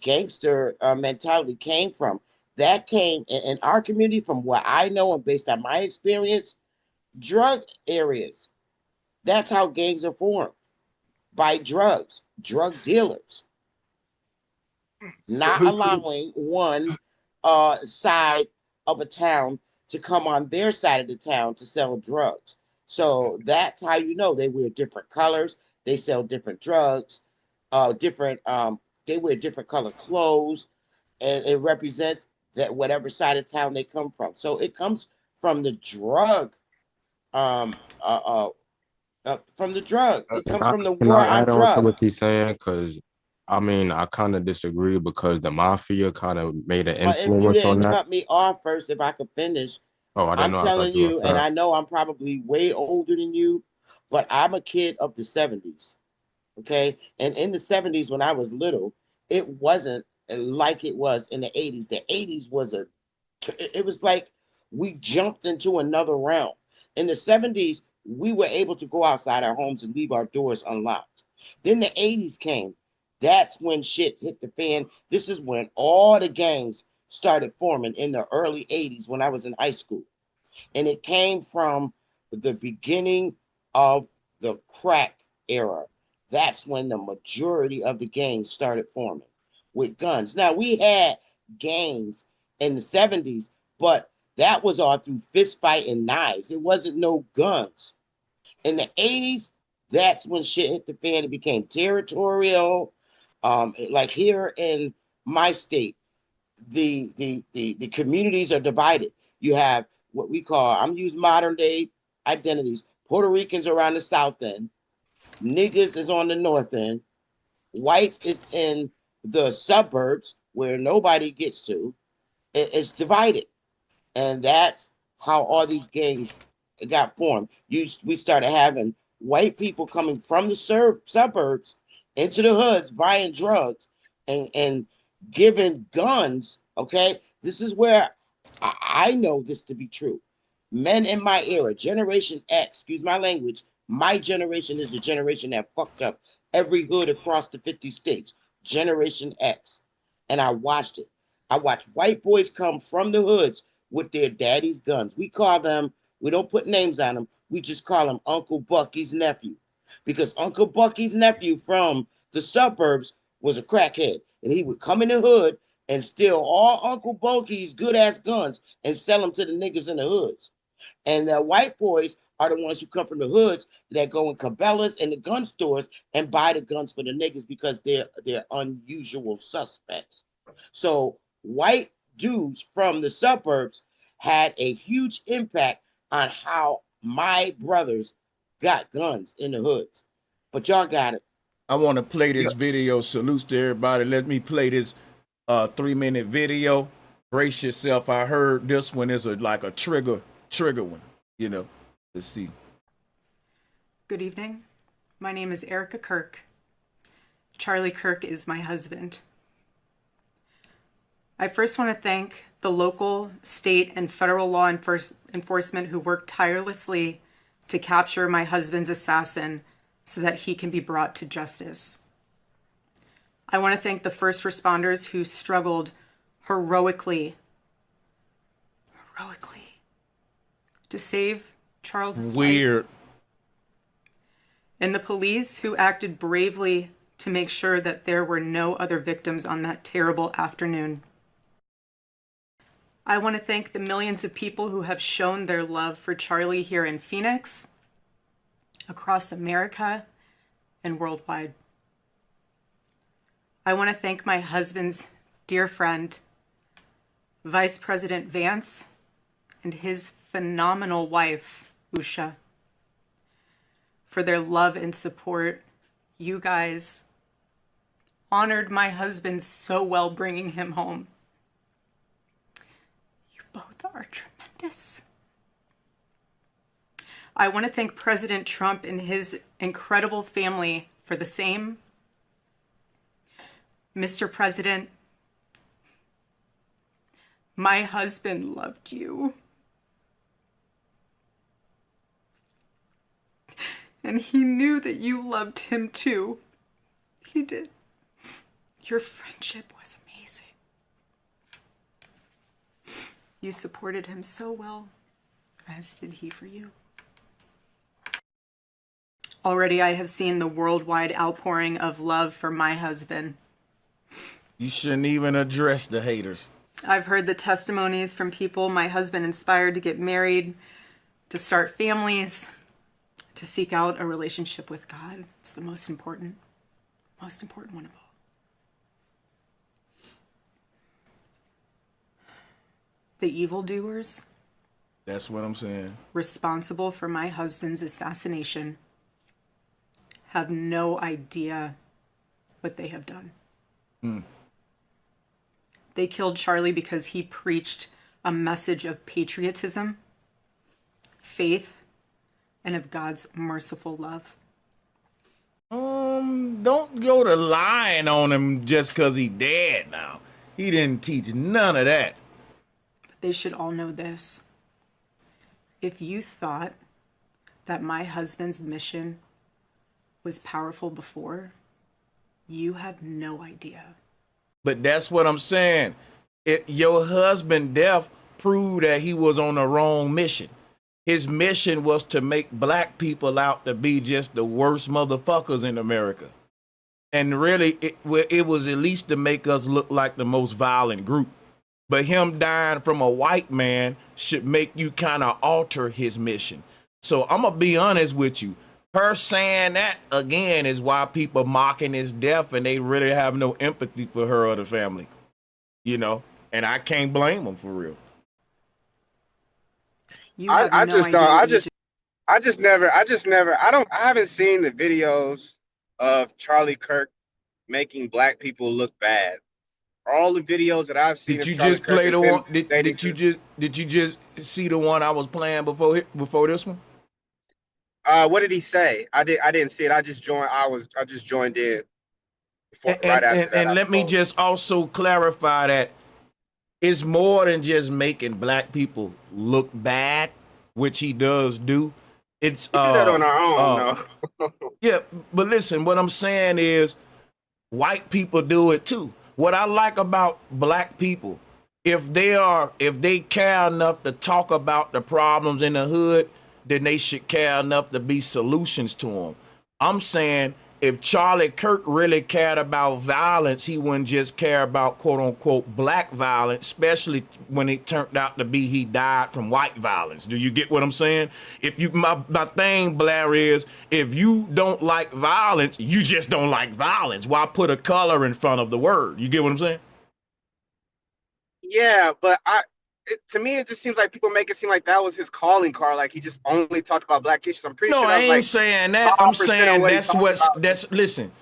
gangster mentality came from. That came in our community, from what I know and based on my experience, drug areas. That's how gangs are formed, by drugs, drug dealers. Not allowing one side of a town to come on their side of the town to sell drugs. So that's how they wear different colors, they sell different drugs, they wear different color clothes, and it represents that whatever side of town they come from. So it comes from the drug, It comes from the war on drugs. What he's saying, because I mean, I kind of disagree, because the mafia kind of made an influence on that. If you didn't cut me off first, if I could finish. Oh, I didn't know. I'm telling you, and I know I'm probably way older than you, but I'm a kid of the 70s. Okay. And in the 70s, when I was little, it wasn't like it was in the 80s. The 80s it was like we jumped into another realm. In the 70s, we were able to go outside our homes and leave our doors unlocked. Then the 80s came. That's when shit hit the fan. This is when all the gangs started forming, in the early 80s when I was in high school. And it came from the beginning of the crack era. That's when the majority of the gangs started forming with guns. Now, we had gangs in the 70s, but That was all through fist fight and knives. It wasn't no guns. In the 80s, that's when shit hit the fan. It became territorial. Like here in my state, the communities are divided. You have what we call, I'm using modern day identities. Puerto Ricans are on the south end, niggas is on the north end, whites is in the suburbs where nobody gets to. It's divided, and that's how all these gangs got formed. We started having white people coming from the suburbs into the hoods, buying drugs and giving guns. Okay, this is where I know this to be true. Men in my era, Generation X, excuse my language, my generation is the generation that fucked up every hood across the 50 states. Generation X. And I watched it. I watched white boys come from the hoods with their daddy's guns. We call them, we don't put names on them, we just call him Uncle Bucky's nephew. Because Uncle Bucky's nephew from the suburbs was a crackhead. And he would come in the hood and steal all Uncle Bucky's good-ass guns and sell them to the niggas in the hoods. And the white boys are the ones who come from the hoods that go in Cabela's and the gun stores and buy the guns for the niggas because they're unusual suspects. So white dudes from the suburbs had a huge impact on how my brothers got guns in the hoods. But y'all got it. I want to play this video. Salutes to everybody. Let me play this 3-minute video. Brace yourself. I heard this one is like a trigger one, you know. Let's see. Good evening. My name is Erica Kirk. Charlie Kirk is my husband. I first want to thank the local, state, and federal law enforcement who worked tirelessly to capture my husband's assassin so that he can be brought to justice. I want to thank the first responders who struggled heroically to save Charles's life. And the police who acted bravely to make sure that there were no other victims on that terrible afternoon. I want to thank the millions of people who have shown their love for Charlie here in Phoenix, across America, and worldwide. I want to thank my husband's dear friend, Vice President Vance, and his phenomenal wife, Usha, for their love and support. You guys honored my husband so well bringing him home. You both are tremendous. I want to thank President Trump and his incredible family for the same. Mr. President, my husband loved you. And he knew that you loved him too. He did. Your friendship was amazing. You supported him so well, as did he for you. Already I have seen the worldwide outpouring of love for my husband. You shouldn't even address the haters. I've heard the testimonies from people my husband inspired to get married, to start families, to seek out a relationship with God. It's the most important one of all. The evildoers. That's what I'm saying. Responsible for my husband's assassination have no idea what they have done. They killed Charlie because he preached a message of patriotism, faith, and of God's merciful love. Don't go to lying on him just because he dead now. He didn't teach none of that. But they should all know this. If you thought that my husband's mission was powerful before, you have no idea. But that's what I'm saying. Your husband's death proved that he was on the wrong mission. His mission was to make black people out to be just the worst motherfuckers in America. And really, it was at least to make us look like the most violent group. but him dying from a white man should make you kind of alter his mission. So I'm gonna be honest with you. Her saying that again is why people mocking his death, and they really have no empathy for her or the family, you know. And I can't blame them for real. I haven't seen the videos of Charlie Kirk making black people look bad. All the videos that I've seen. Did you just play the one? Did you just see the one I was playing before this one? What did he say? I didn't see it. I just joined in. Right after that. And let me just also clarify that it's more than just making black people look bad, which he does do. It's we do that on our own. No. Yeah, but listen, what I'm saying is white people do it too. What I like about black people, if they care enough to talk about the problems in the hood, then they should care enough to be solutions to them. I'm saying if Charlie Kirk really cared about violence, he wouldn't just care about quote unquote black violence, especially when it turned out to be he died from white violence. Do you get what I'm saying? If you, my thing, Blair, is if you don't like violence, you just don't like violence. Why put a color in front of the word? You get what I'm saying? Yeah, but to me, it just seems like people make it seem like that was his calling card. Like he just only talked about black issues. I'm pretty sure. No, I ain't saying that. I'm saying listen,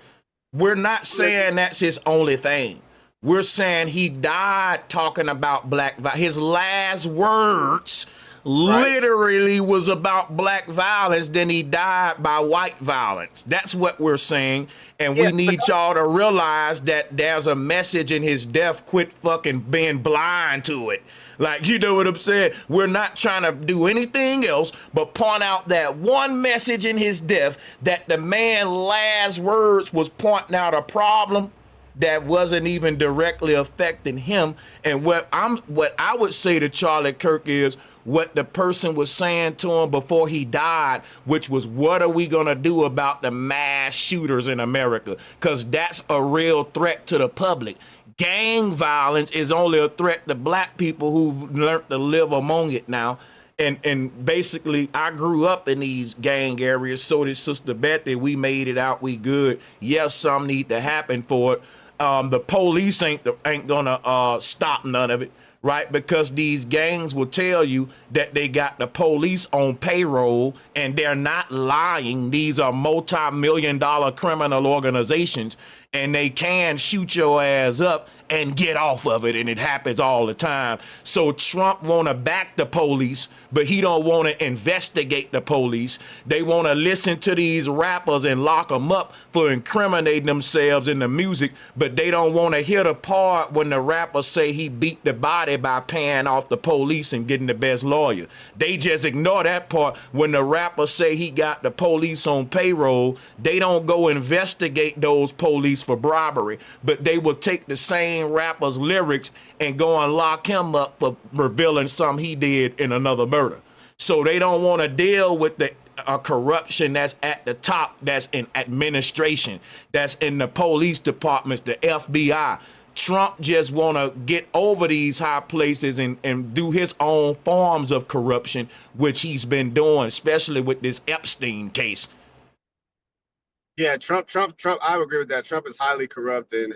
we're not saying that's his only thing. We're saying he died talking about black violence. His last words literally was about black violence. Then he died by white violence. That's what we're saying. And we need y'all to realize that there's a message in his death. Quit fucking being blind to it. Like, you know what I'm saying? We're not trying to do anything else but point out that one message in his death, that the man's last words was pointing out a problem that wasn't even directly affecting him. And what I would say to Charlie Kirk is what the person was saying to him before he died, which was, what are we gonna do about the mass shooters in America? Because that's a real threat to the public. Gang violence is only a threat to black people who've learned to live among it now. And basically, I grew up in these gang areas. So did Sister Betty. We made it out. We good. Yes, some need to happen for it. The police ain't gonna stop none of it, right? Because these gangs will tell you that they got the police on payroll, and they're not lying. These are multi-million-dollar criminal organizations, and they can shoot your ass up and get off of it, and it happens all the time. So Trump want to back the police, but he don't want to investigate the police. They want to listen to these rappers and lock them up for incriminating themselves in the music, but they don't want to hear the part when the rappers say he beat the body by paying off the police and getting the best lawyer. They just ignore that part when the rappers say he got the police on payroll. They don't go investigate those police for bribery, but they will take the same rapper's lyrics and go and lock him up for revealing something he did in another murder. So they don't want to deal with the corruption that's at the top, that's in administration, that's in the police departments, the FBI. Trump just want to get over these high places and do his own forms of corruption, which he's been doing, especially with this Epstein case. Yeah, Trump. I would agree with that. Trump is highly corrupt, and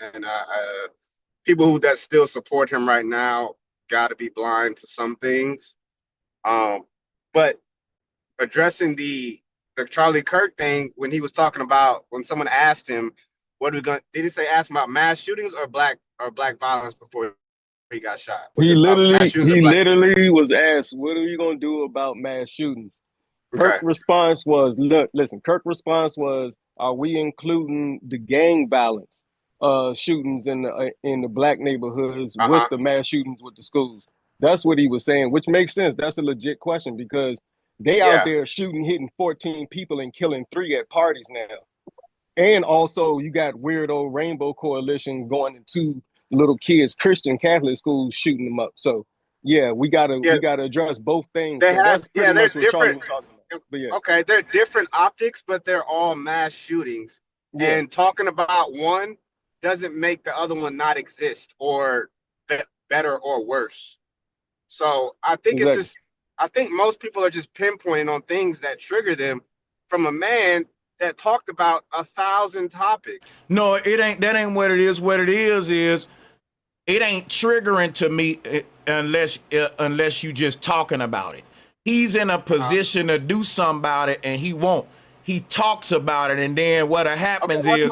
people that still support him right now got to be blind to some things. But addressing the Charlie Kirk thing, when he was talking about, when someone asked him, "What are we going?" Did he say ask him about mass shootings or black violence before he got shot? He literally was asked, "What are you going to do about mass shootings?" Kirk's response was, listen, Kirk's response was, are we including the gang violence shootings in the black neighborhoods with the mass shootings with the schools? That's what he was saying, which makes sense. That's a legit question because they out there shooting, hitting 14 people and killing 3 at parties now. And also you got weirdo Rainbow Coalition going into little kids, Christian Catholic schools, shooting them up. So yeah, we gotta address both things. They're different. Okay, they're different optics, but they're all mass shootings. Yeah. And talking about one doesn't make the other one not exist, or better or worse. So I think it's Exactly. just, I think most people are just pinpointing on things that trigger them from a man that talked about 1,000 topics. No, it ain't. That ain't what it is. What it is it ain't triggering to me unless you just talking about it. He's in a position to do something about it, and he won't. He talks about it, and then what happens is,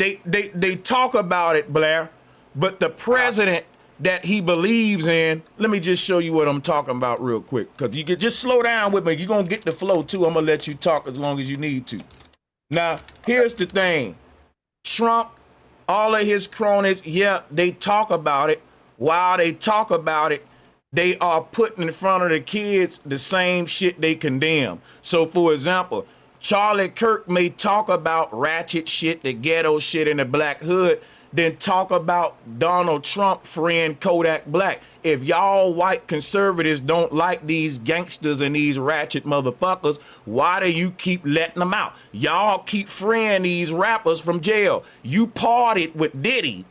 they talk about it, Blair, but the president that he believes in, let me just show you what I'm talking about real quick, because you can just slow down with me. You're going to get the flow, too. I'm going to let you talk as long as you need to. Now, here's the thing. Trump, all of his cronies, yeah, they talk about it. While they talk about it, they are putting in front of the kids the same shit they condemn. So, for example, Charlie Kirk may talk about ratchet shit, the ghetto shit in the black hood, then talk about Donald Trump freeing Kodak Black. If y'all white conservatives don't like these gangsters and these ratchet motherfuckers, why do you keep letting them out? Y'all keep freeing these rappers from jail. You partied with Diddy,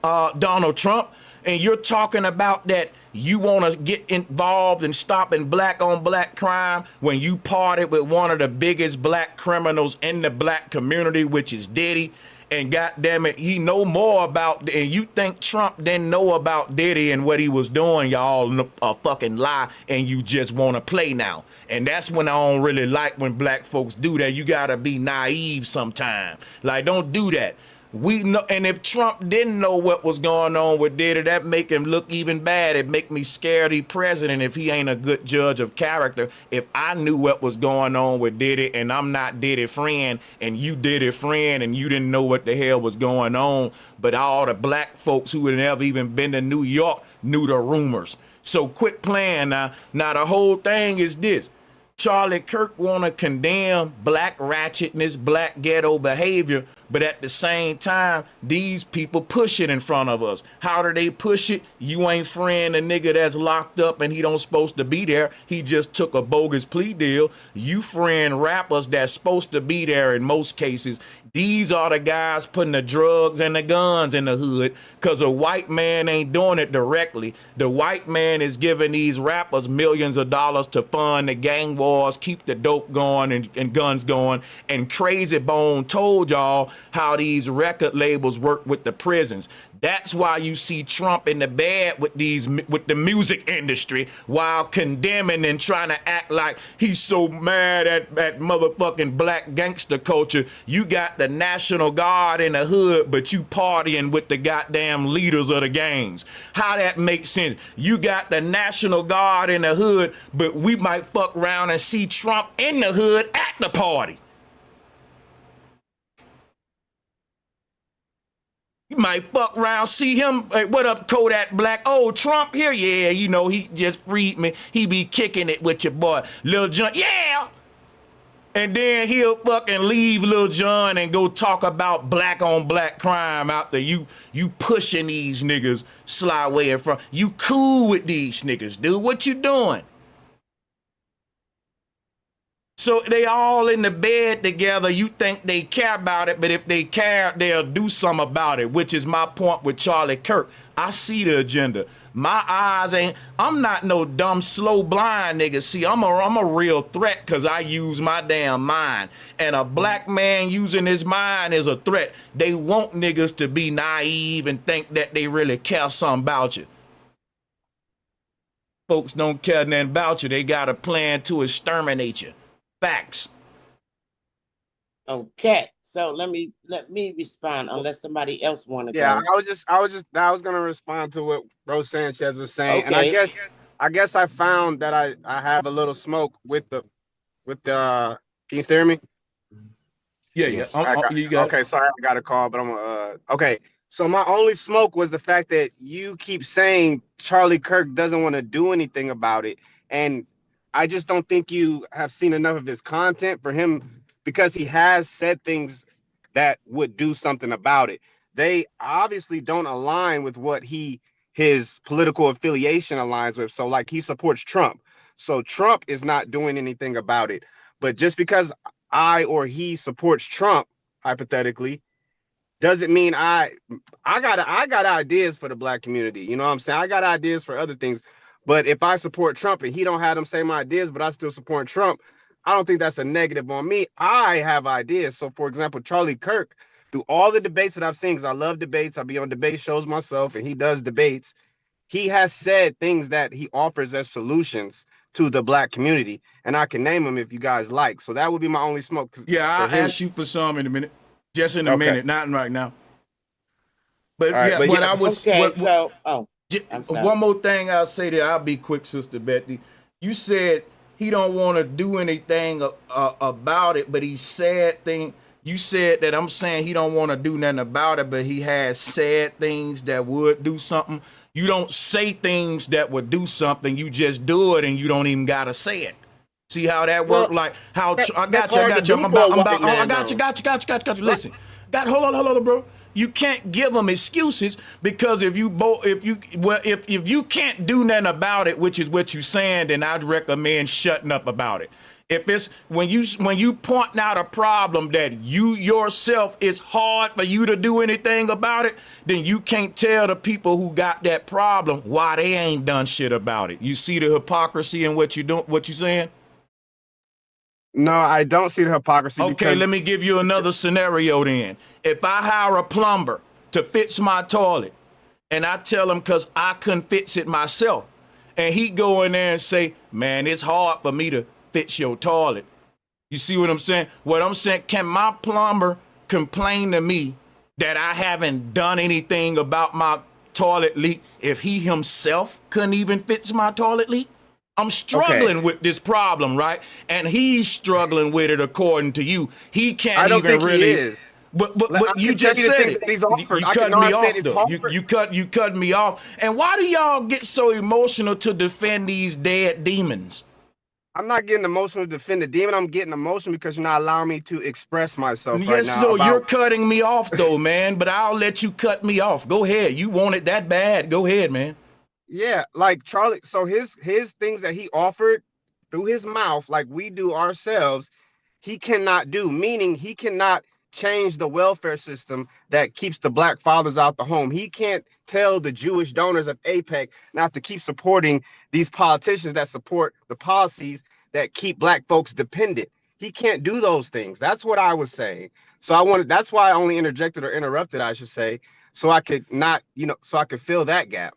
Donald Trump, and you're talking about that you want to get involved in stopping black on black crime when you partied with one of the biggest black criminals in the black community, which is Diddy. And goddamn it, he know more about, and you think Trump didn't know about Diddy and what he was doing, y'all a fucking lie, and you just want to play now. And that's when I don't really like when black folks do that. You gotta be naive sometime. Like, don't do that. We know, and if Trump didn't know what was going on with Diddy, that make him look even bad. It make me scared he president if he ain't a good judge of character. If I knew what was going on with Diddy and I'm not Diddy friend and you Diddy friend and you didn't know what the hell was going on, but all the black folks who had never even been to New York knew the rumors. So quit playing now. Now the whole thing is this. Charlie Kirk want to condemn black ratchetness, black ghetto behavior, but at the same time, these people push it in front of us. How do they push it? You ain't freeing a nigga that's locked up and he don't supposed to be there. He just took a bogus plea deal. You freeing rappers that's supposed to be there in most cases. These are the guys putting the drugs and the guns in the hood because a white man ain't doing it directly. The white man is giving these rappers millions of dollars to fund the gang wars, keep the dope going and guns going. And Crazy Bone told y'all how these record labels work with the prisons. That's why you see Trump in the bed with the music industry while condemning and trying to act like he's so mad at motherfucking black gangster culture. You got the National Guard in the hood, but you partying with the goddamn leaders of the gangs. How that makes sense? You got the National Guard in the hood, but we might fuck around and see Trump in the hood at the party. You might fuck around, see him, hey, what up, Kodak Black? Oh, Trump here? Yeah, you know, he just freed me. He be kicking it with your boy, Lil Jon. Yeah! And then he'll fucking leave Lil Jon and go talk about black on black crime after you pushing these niggas sly way in front. You cool with these niggas, dude. What you doing? So they all in the bed together. You think they care about it, but if they care, they'll do something about it, which is my point with Charlie Kirk. I see the agenda. My eyes ain't, I'm not no dumb, slow, blind nigga. See, I'm a real threat because I use my damn mind. And a black man using his mind is a threat. They want niggas to be naive and think that they really care something about you. Folks don't care nothing about you. They got a plan to exterminate you. Facts. Okay, so let me respond unless somebody else want to go. Yeah, I was gonna respond to what Rose Sanchez was saying, and I guess I found that I have a little smoke with the can you hear me? Yeah. You got okay. Sorry, I got a call, but I'm okay. So my only smoke was the fact that you keep saying Charlie Kirk doesn't want to do anything about it, and I just don't think you have seen enough of his content for him, because he has said things that would do something about it. They obviously don't align with what his political affiliation aligns with. So like he supports Trump. So Trump is not doing anything about it. But just because I or he supports Trump, hypothetically, doesn't mean I got ideas for the black community. You know what I'm saying? I got ideas for other things. But if I support Trump and he don't have them same ideas, but I still support Trump, I don't think that's a negative on me. I have ideas. So for example, Charlie Kirk, through all the debates that I've seen, because I love debates, I'll be on debate shows myself, and he does debates. He has said things that he offers as solutions to the black community, and I can name them if you guys like. So that would be my only smoke. Yeah, I'll ask you for some in a minute. Just in a minute, not right now. But right, yeah, but what yeah, I was Okay, so one more thing I'll say there. I'll be quick, Sister Betty. You said he don't want to do anything about it, but he said thing. You said that I'm saying he don't want to do nothing about it, but he has said things that would do something. You don't say things that would do something. You just do it, and you don't even gotta say it. See how that work? Like how I got you. I got you. Listen, hold on, bro. You can't give them excuses because if you can't do nothing about it, which is what you're saying, then I'd recommend shutting up about it. If it's when you point out a problem that you yourself is hard for you to do anything about it, then you can't tell the people who got that problem why they ain't done shit about it. You see the hypocrisy in what you saying? No, I don't see the hypocrisy. Okay, let me give you another scenario then. If I hire a plumber to fix my toilet, and I tell him because I couldn't fix it myself, and he go in there and say, man, it's hard for me to fix your toilet. You see what I'm saying? What I'm saying, can my plumber complain to me that I haven't done anything about my toilet leak if he himself couldn't even fix my toilet leak? I'm struggling with this problem, right? And he's struggling with it according to you. He can't I don't even think really. He is. But you just said it. You cut me off though. You cut me off. And why do y'all get so emotional to defend these dead demons? I'm not getting emotional to defend the demon. I'm getting emotional because you're not allowing me to express myself right now. Yes, no, you're cutting me off though, man. But I'll let you cut me off. Go ahead. You want it that bad. Go ahead, man. Yeah, like Charlie. So his things that he offered through his mouth, like we do ourselves, he cannot do. Meaning he cannot change the welfare system that keeps the black fathers out the home. He can't tell the Jewish donors of APEC not to keep supporting these politicians that support the policies that keep black folks dependent. He can't do those things. That's what I was saying. So that's why I only interjected or interrupted, I should say, so I could not, so I could fill that gap.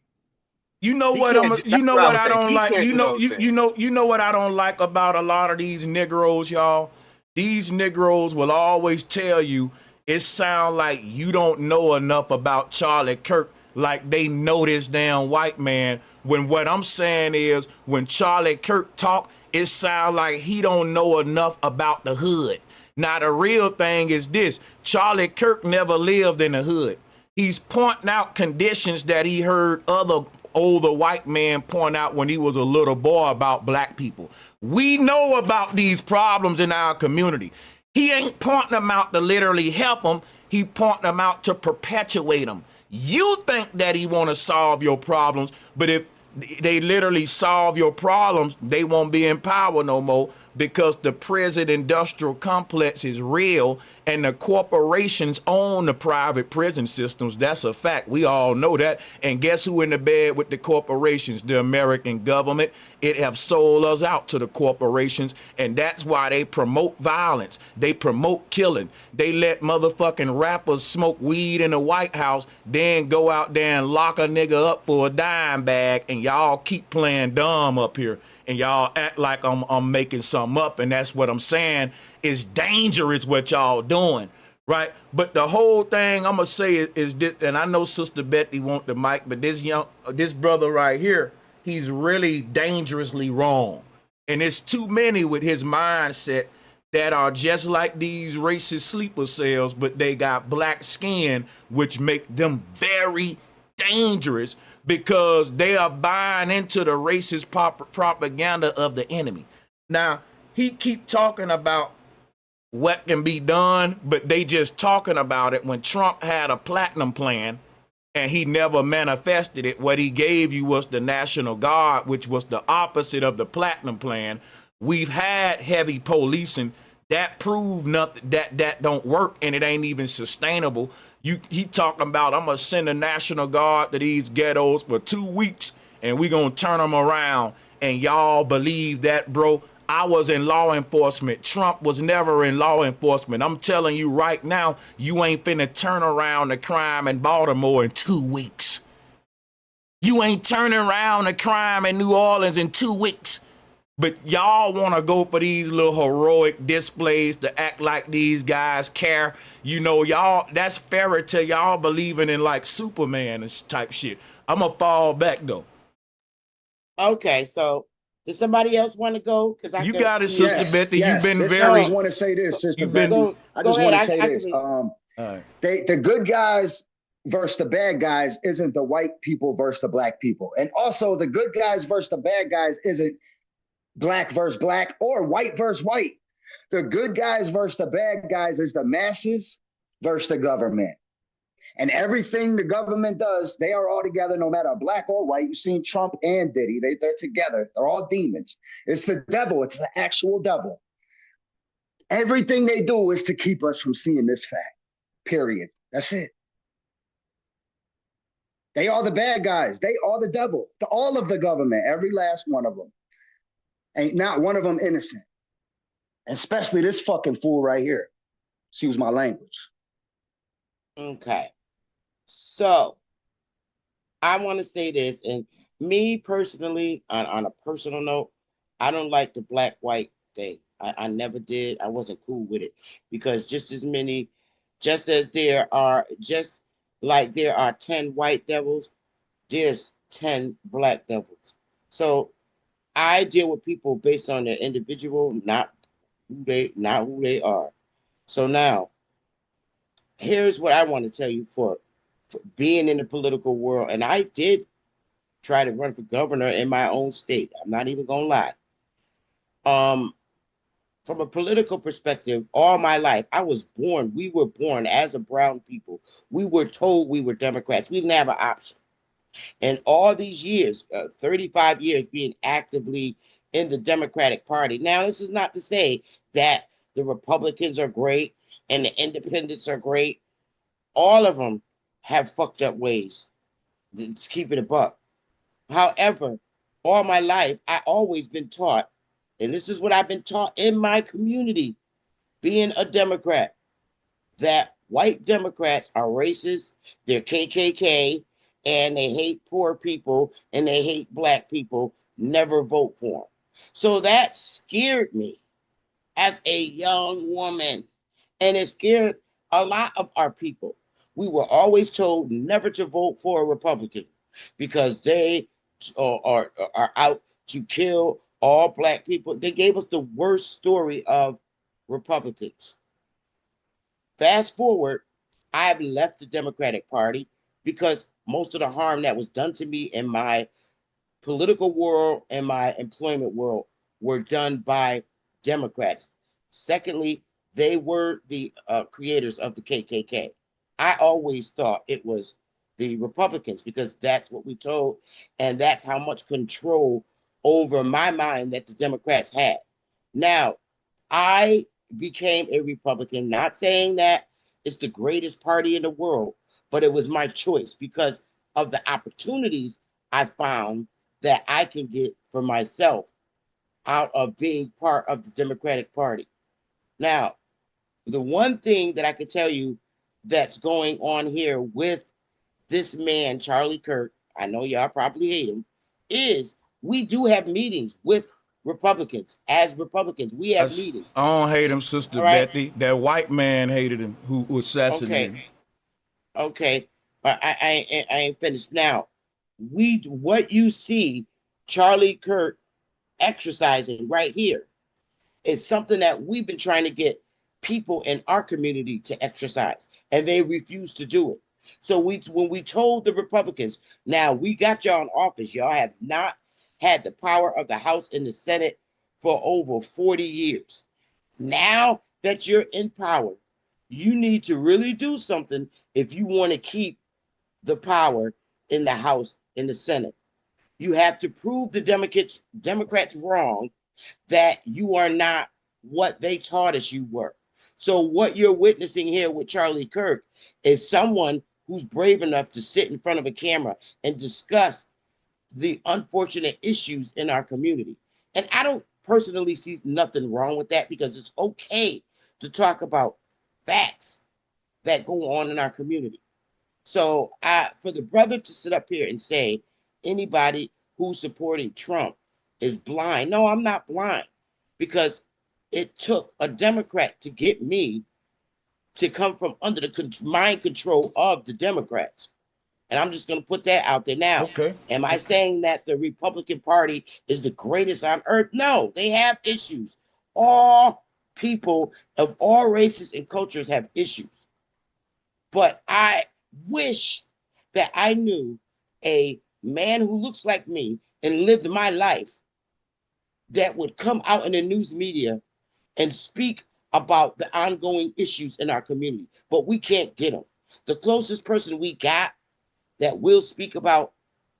You know what I don't like. You know what I don't like about a lot of these Negroes, y'all. These Negroes will always tell you it sound like you don't know enough about Charlie Kirk, like they know this damn white man. When what I'm saying is, when Charlie Kirk talk, it sound like he don't know enough about the hood. Now the real thing is this: Charlie Kirk never lived in the hood. He's pointing out conditions that he heard other older white man point out when he was a little boy about black people. We know about these problems in our community. He ain't pointing them out to literally help them. He pointing them out to perpetuate them. You think that he want to solve your problems, but if they literally solve your problems, they won't be in power no more, because the prison industrial complex is real and the corporations own the private prison systems. That's a fact. We all know that. And guess who in the bed with the corporations? The American government. It have sold us out to the corporations, and that's why they promote violence. They promote killing. They let motherfucking rappers smoke weed in the White House, then go out there and lock a nigga up for a dime bag, and y'all keep playing dumb up here. And y'all act like I'm making something up, and that's what I'm saying is dangerous what y'all doing, right? But the whole thing I'm gonna say is this, and I know Sister Betty want the mic, but this brother right here, he's really dangerously wrong, and it's too many with his mindset that are just like these racist sleeper cells, but they got black skin, which make them very dangerous, because they are buying into the racist propaganda of the enemy. Now, he keep talking about what can be done, but they just talking about it. When Trump had a platinum plan and he never manifested it, what he gave you was the National Guard, which was the opposite of the platinum plan. We've had heavy policing. That proved nothing, that don't work, and it ain't even sustainable. He talking about, I'm gonna send the National Guard to these ghettos for 2 weeks and we gonna turn them around. And y'all believe that, bro? I was in law enforcement. Trump was never in law enforcement. I'm telling you right now, you ain't finna turn around the crime in Baltimore in 2 weeks. You ain't turning around the crime in New Orleans in 2 weeks. But y'all want to go for these little heroic displays to act like these guys care. You know, y'all, that's fairy tale. Y'all believing in like Superman and type shit. I'm going to fall back, though. Okay, so does somebody else want to go? Because you got it, Sister Betty. Yes. You've been I very. just want to say this, Sister You've Betty. been. I just want to say this. Right. The good guys versus the bad guys isn't the white people versus the black people. And also the good guys versus the bad guys isn't black versus black or white versus white. The good guys versus the bad guys is the masses versus the government. And everything the government does, they are all together, no matter black or white. You've seen Trump and Diddy. They're together. They're all demons. It's the devil. It's the actual devil. Everything they do is to keep us from seeing this fact, period. That's it. They are the bad guys. They are the devil. All of the government, every last one of them. Ain't not one of them innocent. Especially this fucking fool right here. Excuse my language. Okay. So I want to say this, and me personally, on a personal note, I don't like the black-white thing. I never did. I wasn't cool with it because just as there are 10 white devils, there's 10 black devils. So I deal with people based on their individual, not who they are. So now, here's what I want to tell you for being in the political world, and I did try to run for governor in my own state. I'm not even gonna lie. From a political perspective, all my life, we were born as a brown people. We were told we were Democrats. We didn't have an option. And all these years, 35 years being actively in the Democratic Party. Now, this is not to say that the Republicans are great and the independents are great. All of them have fucked up ways. It's keeping it a buck. However, all my life, I always been taught, and this is what I've been taught in my community, being a Democrat, that white Democrats are racist, they're KKK, and they hate poor people, and they hate black people. Never vote for them. So that scared me as a young woman, and it scared a lot of our people. We were always told never to vote for a Republican because they are out to kill all black people. They gave us the worst story of Republicans. Fast forward, I've left the Democratic Party because most of the harm that was done to me in my political world and my employment world were done by Democrats. Secondly, they were the creators of the KKK. I always thought it was the Republicans because that's what we told, and that's how much control over my mind that the Democrats had. Now, I became a Republican, not saying that it's the greatest party in the world, but it was my choice because of the opportunities I found that I can get for myself out of being part of the Democratic Party. Now, the one thing that I can tell you that's going on here with this man, Charlie Kirk, I know y'all probably hate him, is we do have meetings with Republicans. As Republicans, we have meetings. I don't hate him, Sister Betty. That white man hated him who assassinated him. Okay, but I ain't finished. Now, what you see Charlie Kirk exercising right here is something that we've been trying to get people in our community to exercise, and they refuse to do it. So when we told the Republicans, now we got y'all in office, y'all have not had the power of the House and the Senate for over 40 years. Now that you're in power, you need to really do something if you want to keep the power in the House and the Senate. You have to prove the Democrats wrong that you are not what they taught us you were. So what you're witnessing here with Charlie Kirk is someone who's brave enough to sit in front of a camera and discuss the unfortunate issues in our community. And I don't personally see nothing wrong with that, because it's okay to talk about facts that go on in our community. So for the brother to sit up here and say anybody who's supporting Trump is blind. No, I'm not blind, because it took a Democrat to get me to come from under the mind control of the Democrats. And I'm just going to put that out there now. Okay. Am I saying that the Republican Party is the greatest on earth? No, they have issues. All people of all races and cultures have issues. But I wish that I knew a man who looks like me and lived my life that would come out in the news media and speak about the ongoing issues in our community. But we can't get them. The closest person we got that will speak about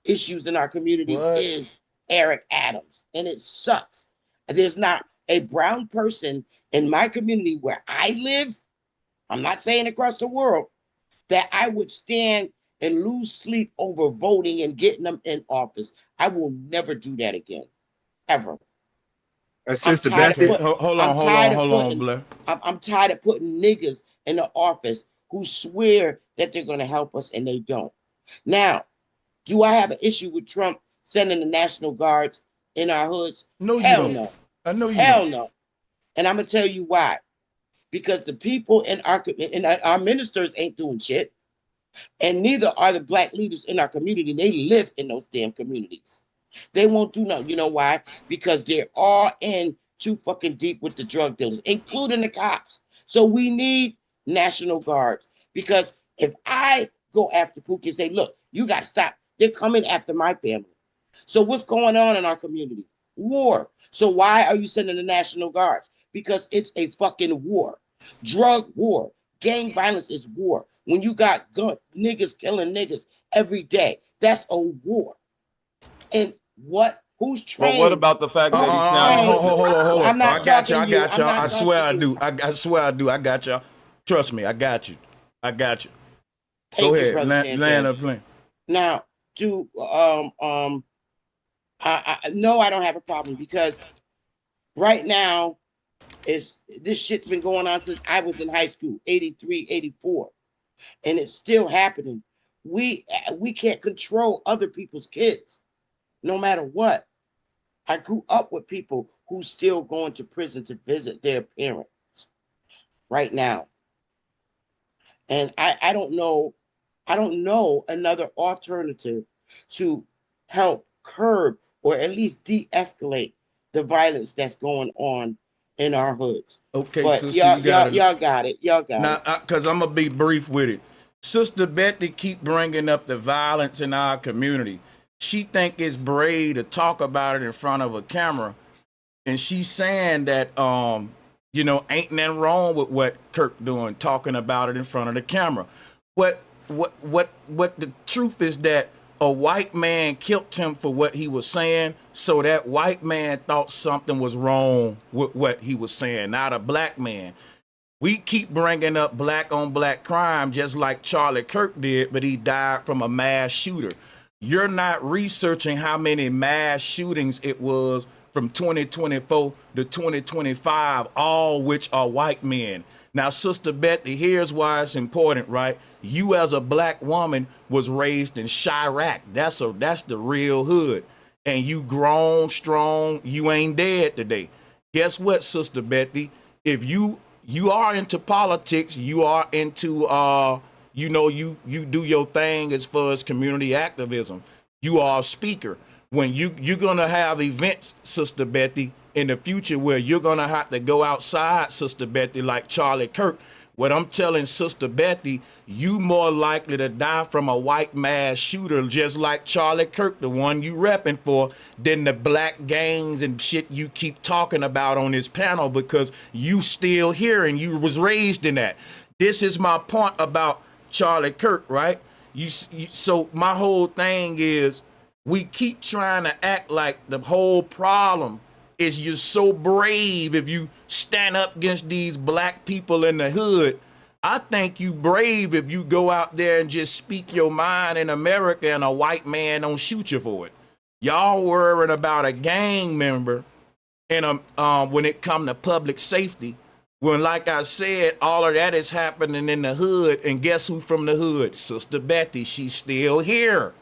issues in our community is Eric Adams. And it sucks. There's not a brown person in my community where I live, I'm not saying across the world, that I would stand and lose sleep over voting and getting them in office. I will never do that again, ever. Sister Betty, hold on, Blair. I'm tired of putting niggas in the office who swear that they're going to help us and they don't. Now, do I have an issue with Trump sending the National Guards in our hoods? No, Hell you don't. no. I know you Hell don't. no. And I'm going to tell you why. Because the people in our ministers ain't doing shit. And neither are the black leaders in our community. They live in those damn communities. They won't do nothing. You know why? Because they're all in too fucking deep with the drug dealers, including the cops. So we need National Guards. Because if I go after Pookie and say, look, you got to stop. They're coming after my family. So what's going on in our community? War. So why are you sending the National Guards? Because it's a fucking war. Drug war. Gang violence is war. When you got niggas killing niggas every day, that's a war. And who's trained? Well, what about the fact that he sounds... Hold on. I'm not I got you. talking to you. I swear I do. I swear I do. I got y'all. Trust me, I got you. Go ahead. Land a plane. Now, no, I don't have a problem, because right now this shit's been going on since I was in high school, 83, 84, and it's still happening. We can't control other people's kids, no matter what. I grew up with people who still going to prison to visit their parents right now. And I don't know another alternative to help curb or at least de-escalate the violence that's going on in our hoods. Okay, but sister, y'all got it. Now, because I'm gonna be brief with it. Sister Betty keep bringing up the violence in our community. She think it's brave to talk about it in front of a camera, and she's saying that ain't nothing wrong with what Kirk doing, talking about it in front of the camera. What the truth is that a white man killed him for what he was saying, so that white man thought something was wrong with what he was saying, not a black man. We keep bringing up black on black crime just like Charlie Kirk did, but he died from a mass shooter. You're not researching how many mass shootings it was from 2024 to 2025, all which are white men. Now, Sister Betty, here's why it's important, right? You as a black woman was raised in Chirac. That's the real hood. And you grown strong, you ain't dead today. Guess what, Sister Betty? If you are into politics, you are into you do your thing as far as community activism. You are a speaker. When you're gonna have events, Sister Betty, in the future where you're gonna have to go outside, Sister Betty, like Charlie Kirk. What I'm telling Sister Betty, you more likely to die from a white mass shooter just like Charlie Kirk, the one you repping for, than the black gangs and shit you keep talking about on this panel, because you still here and you was raised in that. This is my point about Charlie Kirk, right? So my whole thing is, we keep trying to act like the whole problem is you're so brave if you stand up against these black people in the hood, I think you brave if you go out there and just speak your mind in America and a white man don't shoot you for it. Y'all worrying about a gang member and when it come to public safety. When, like I said, all of that is happening in the hood, and guess who from the hood? Sister Betty, she's still here.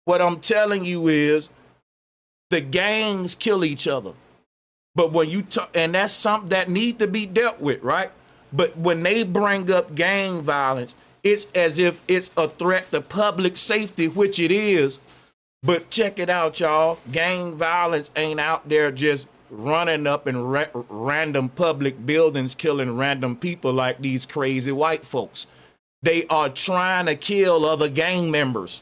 What I'm telling you is the gangs kill each other. But when you talk, and that's something that need to be dealt with, right? But when they bring up gang violence, it's as if it's a threat to public safety, which it is. But check it out, y'all. Gang violence ain't out there just running up in random public buildings, killing random people like these crazy white folks. They are trying to kill other gang members.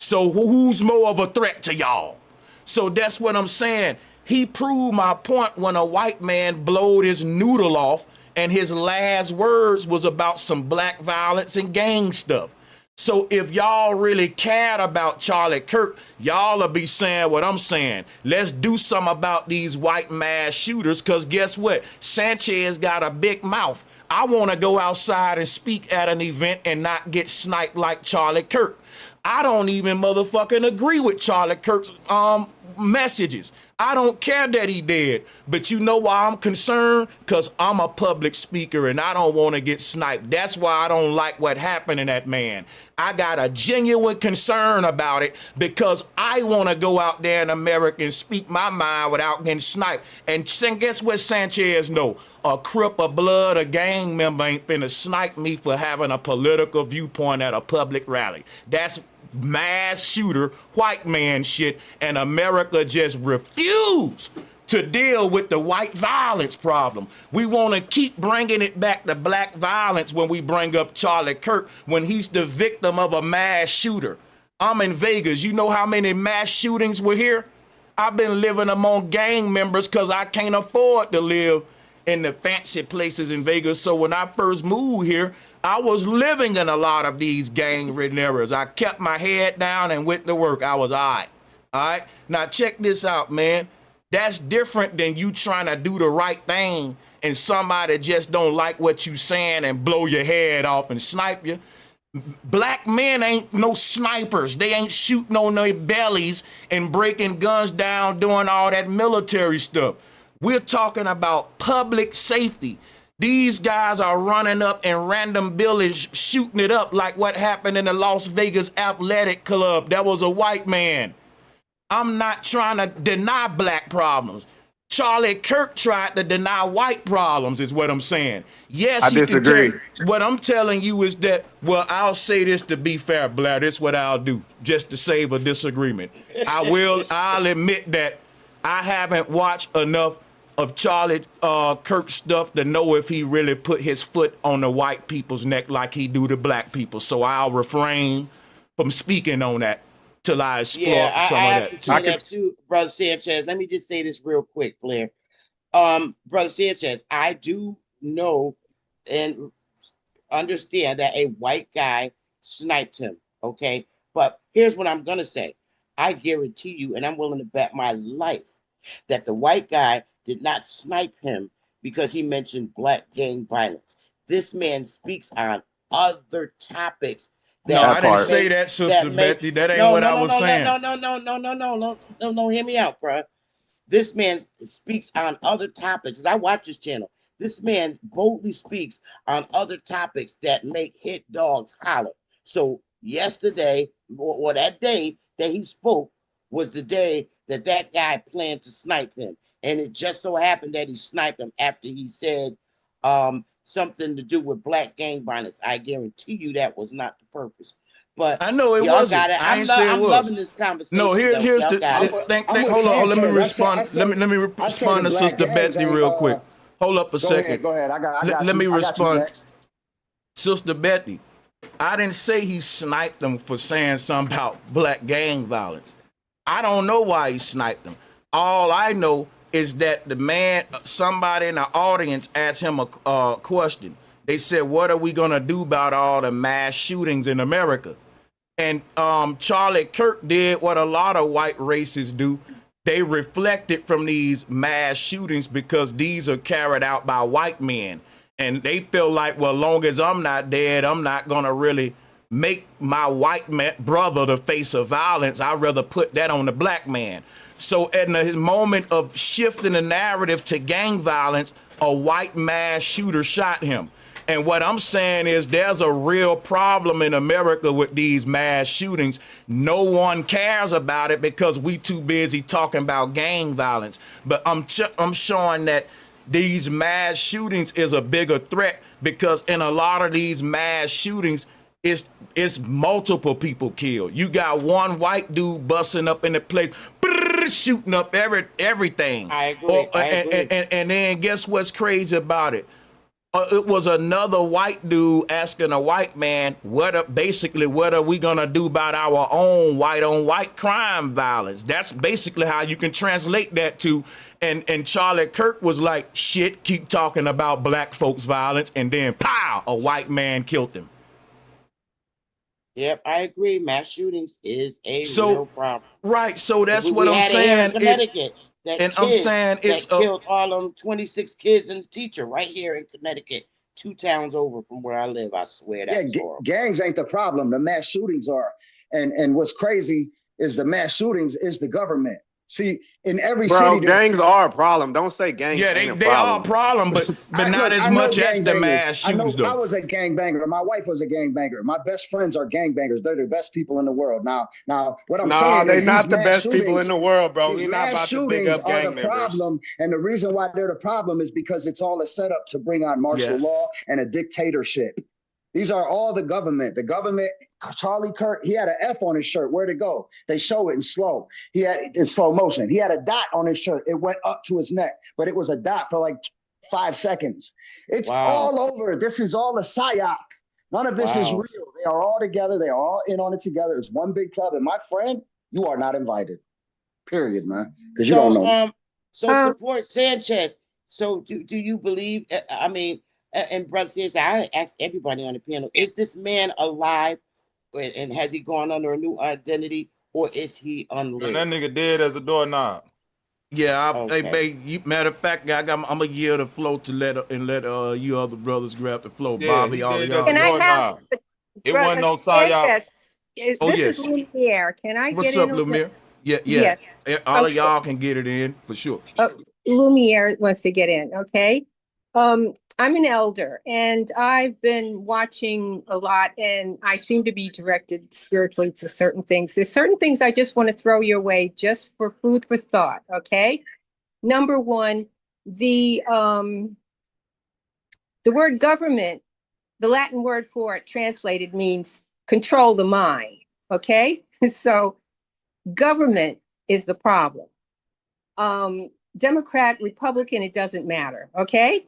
So who's more of a threat to y'all? So that's what I'm saying. He proved my point when a white man blowed his noodle off and his last words was about some black violence and gang stuff. So if y'all really cared about Charlie Kirk, y'all will be saying what I'm saying. Let's do something about these white mass shooters, because guess what? Sanchez got a big mouth. I want to go outside and speak at an event and not get sniped like Charlie Kirk. I don't even motherfucking agree with Charlie Kirk's messages. I don't care that he dead, but you know why I'm concerned? Because I'm a public speaker and I don't want to get sniped. That's why I don't like what happened to that man. I got a genuine concern about it because I want to go out there in America and speak my mind without getting sniped. And guess what Sanchez know? A crip of blood, a gang member ain't finna snipe me for having a political viewpoint at a public rally. That's mass shooter, white man shit, and America just refused to deal with the white violence problem. We want to keep bringing it back to black violence when we bring up Charlie Kirk when he's the victim of a mass shooter. I'm in Vegas. You know how many mass shootings were here? I've been living among gang members because I can't afford to live in the fancy places in Vegas. So when I first moved here, I was living in a lot of these gang-ridden areas. I kept my head down and went to work. I was all right? Now check this out, man. That's different than you trying to do the right thing and somebody just don't like what you saying and blow your head off and snipe you. Black men ain't no snipers. They ain't shooting on their bellies and breaking guns down, doing all that military stuff. We're talking about public safety. These guys are running up in random buildings, shooting it up like what happened in the Las Vegas Athletic Club. That was a white man. I'm not trying to deny black problems. Charlie Kirk tried to deny white problems is what I'm saying. Yes, I disagree. What I'm telling you is that, well, I'll say this to be fair, Blair. This is what I'll do just to save a disagreement. I'll admit that I haven't watched enough of Charlie Kirk stuff to know if he really put his foot on the white people's neck like he do the black people. So I'll refrain from speaking on that till I explore some of that. I that too, Brother Sanchez. Let me just say this real quick, Blair. Brother Sanchez, I do know and understand that a white guy sniped him, okay? But here's what I'm gonna say. I guarantee you, and I'm willing to bet my life, that the white guy did not snipe him because he mentioned black gang violence. This man speaks on other topics. No, I didn't say that, Sister Betty. That ain't what I was saying. No, hear me out, bro. This man speaks on other topics. I watch his channel. This man boldly speaks on other topics that make hit dogs holler. So yesterday, or that day that he spoke, was the day that that guy planned to snipe him. And it just so happened that he sniped him after he said something to do with black gang violence. I guarantee you that was not the purpose. But I know it wasn't. I'm loving this conversation. No, here's the thing. Hold on, let me respond. Let me respond to Sister Betty real quick. Hold up a second. Go ahead. I got Let me you. respond. Sister Betty, I didn't say he sniped them for saying something about black gang violence. I don't know why he sniped them. All I know is that the man, somebody in the audience asked him a question. They said, what are we gonna do about all the mass shootings in America? And Charlie Kirk did what a lot of white racists do. They reflected from these mass shootings because these are carried out by white men. And they feel like, well, long as I'm not dead, I'm not going to really make my white brother the face of violence. I'd rather put that on the black man. So at the moment of shifting the narrative to gang violence, a white mass shooter shot him. And what I'm saying is there's a real problem in America with these mass shootings. No one cares about it because we too busy talking about gang violence. But I'm showing that these mass shootings is a bigger threat because in a lot of these mass shootings, it's multiple people killed. You got one white dude busting up in the place, shooting up everything. I agree. And then guess what's crazy about it? It was another white dude asking a white man, what are we gonna do about our own white on white crime violence? That's basically how you can translate that to. And Charlie Kirk was like, shit, keep talking about black folks violence, and then pow, a white man killed him. Yep, I agree. Mass shootings is a real problem. Right, so that's what I'm saying. In Connecticut, I'm saying it's killed all them 26 kids and the teacher right here in Connecticut, 2 towns over from where I live. I swear that's horrible. Gangs ain't the problem. The mass shootings are. And what's crazy is the mass shootings is the government. See, in every city, gangs are a problem. Don't say gangs. Yeah, they are a problem, but not as much as the mass shootings. I was a gangbanger. My wife was a gangbanger. My best friends are gangbangers. They're the best people in the world. Now, what I'm saying they're is not the best people in the world, bro. These We're not mass about to big up gang are the members. problem, and the reason why they're the problem is because it's all a setup to bring on martial law and a dictatorship. These are all the government. The government, Charlie Kirk, he had an F on his shirt. Where'd it go? They show it in slow. He had in slow motion. He had a dot on his shirt. It went up to his neck, but it was a dot for like 5 seconds. It's all over. This is all a psyop. None of this is real. They are all together. They are all in on it together. It's one big club. And my friend, you are not invited. Period, man. Because you don't know. So support Sanchez. So do you believe? I mean. And brother says, I asked everybody on the panel, is this man alive and has he gone under a new identity or is he unlived? And that nigga dead as a doorknob. Yeah, matter of fact, I'm gonna yield the flow to let you other brothers grab the flow. Yeah, Bobby, all y'all. Can I have it wasn't no psyop. This is Lumiere. Can I What's get up, in? Lumiere? Yeah. All of y'all can get it in for sure. Lumiere wants to get in. Okay. I'm an elder and I've been watching a lot and I seem to be directed spiritually to certain things. There's certain things I just want to throw your way just for food for thought. Okay. Number one, the word government, the Latin word for it translated means control the mind. Okay. So government is the problem. Democrat, Republican, it doesn't matter. Okay.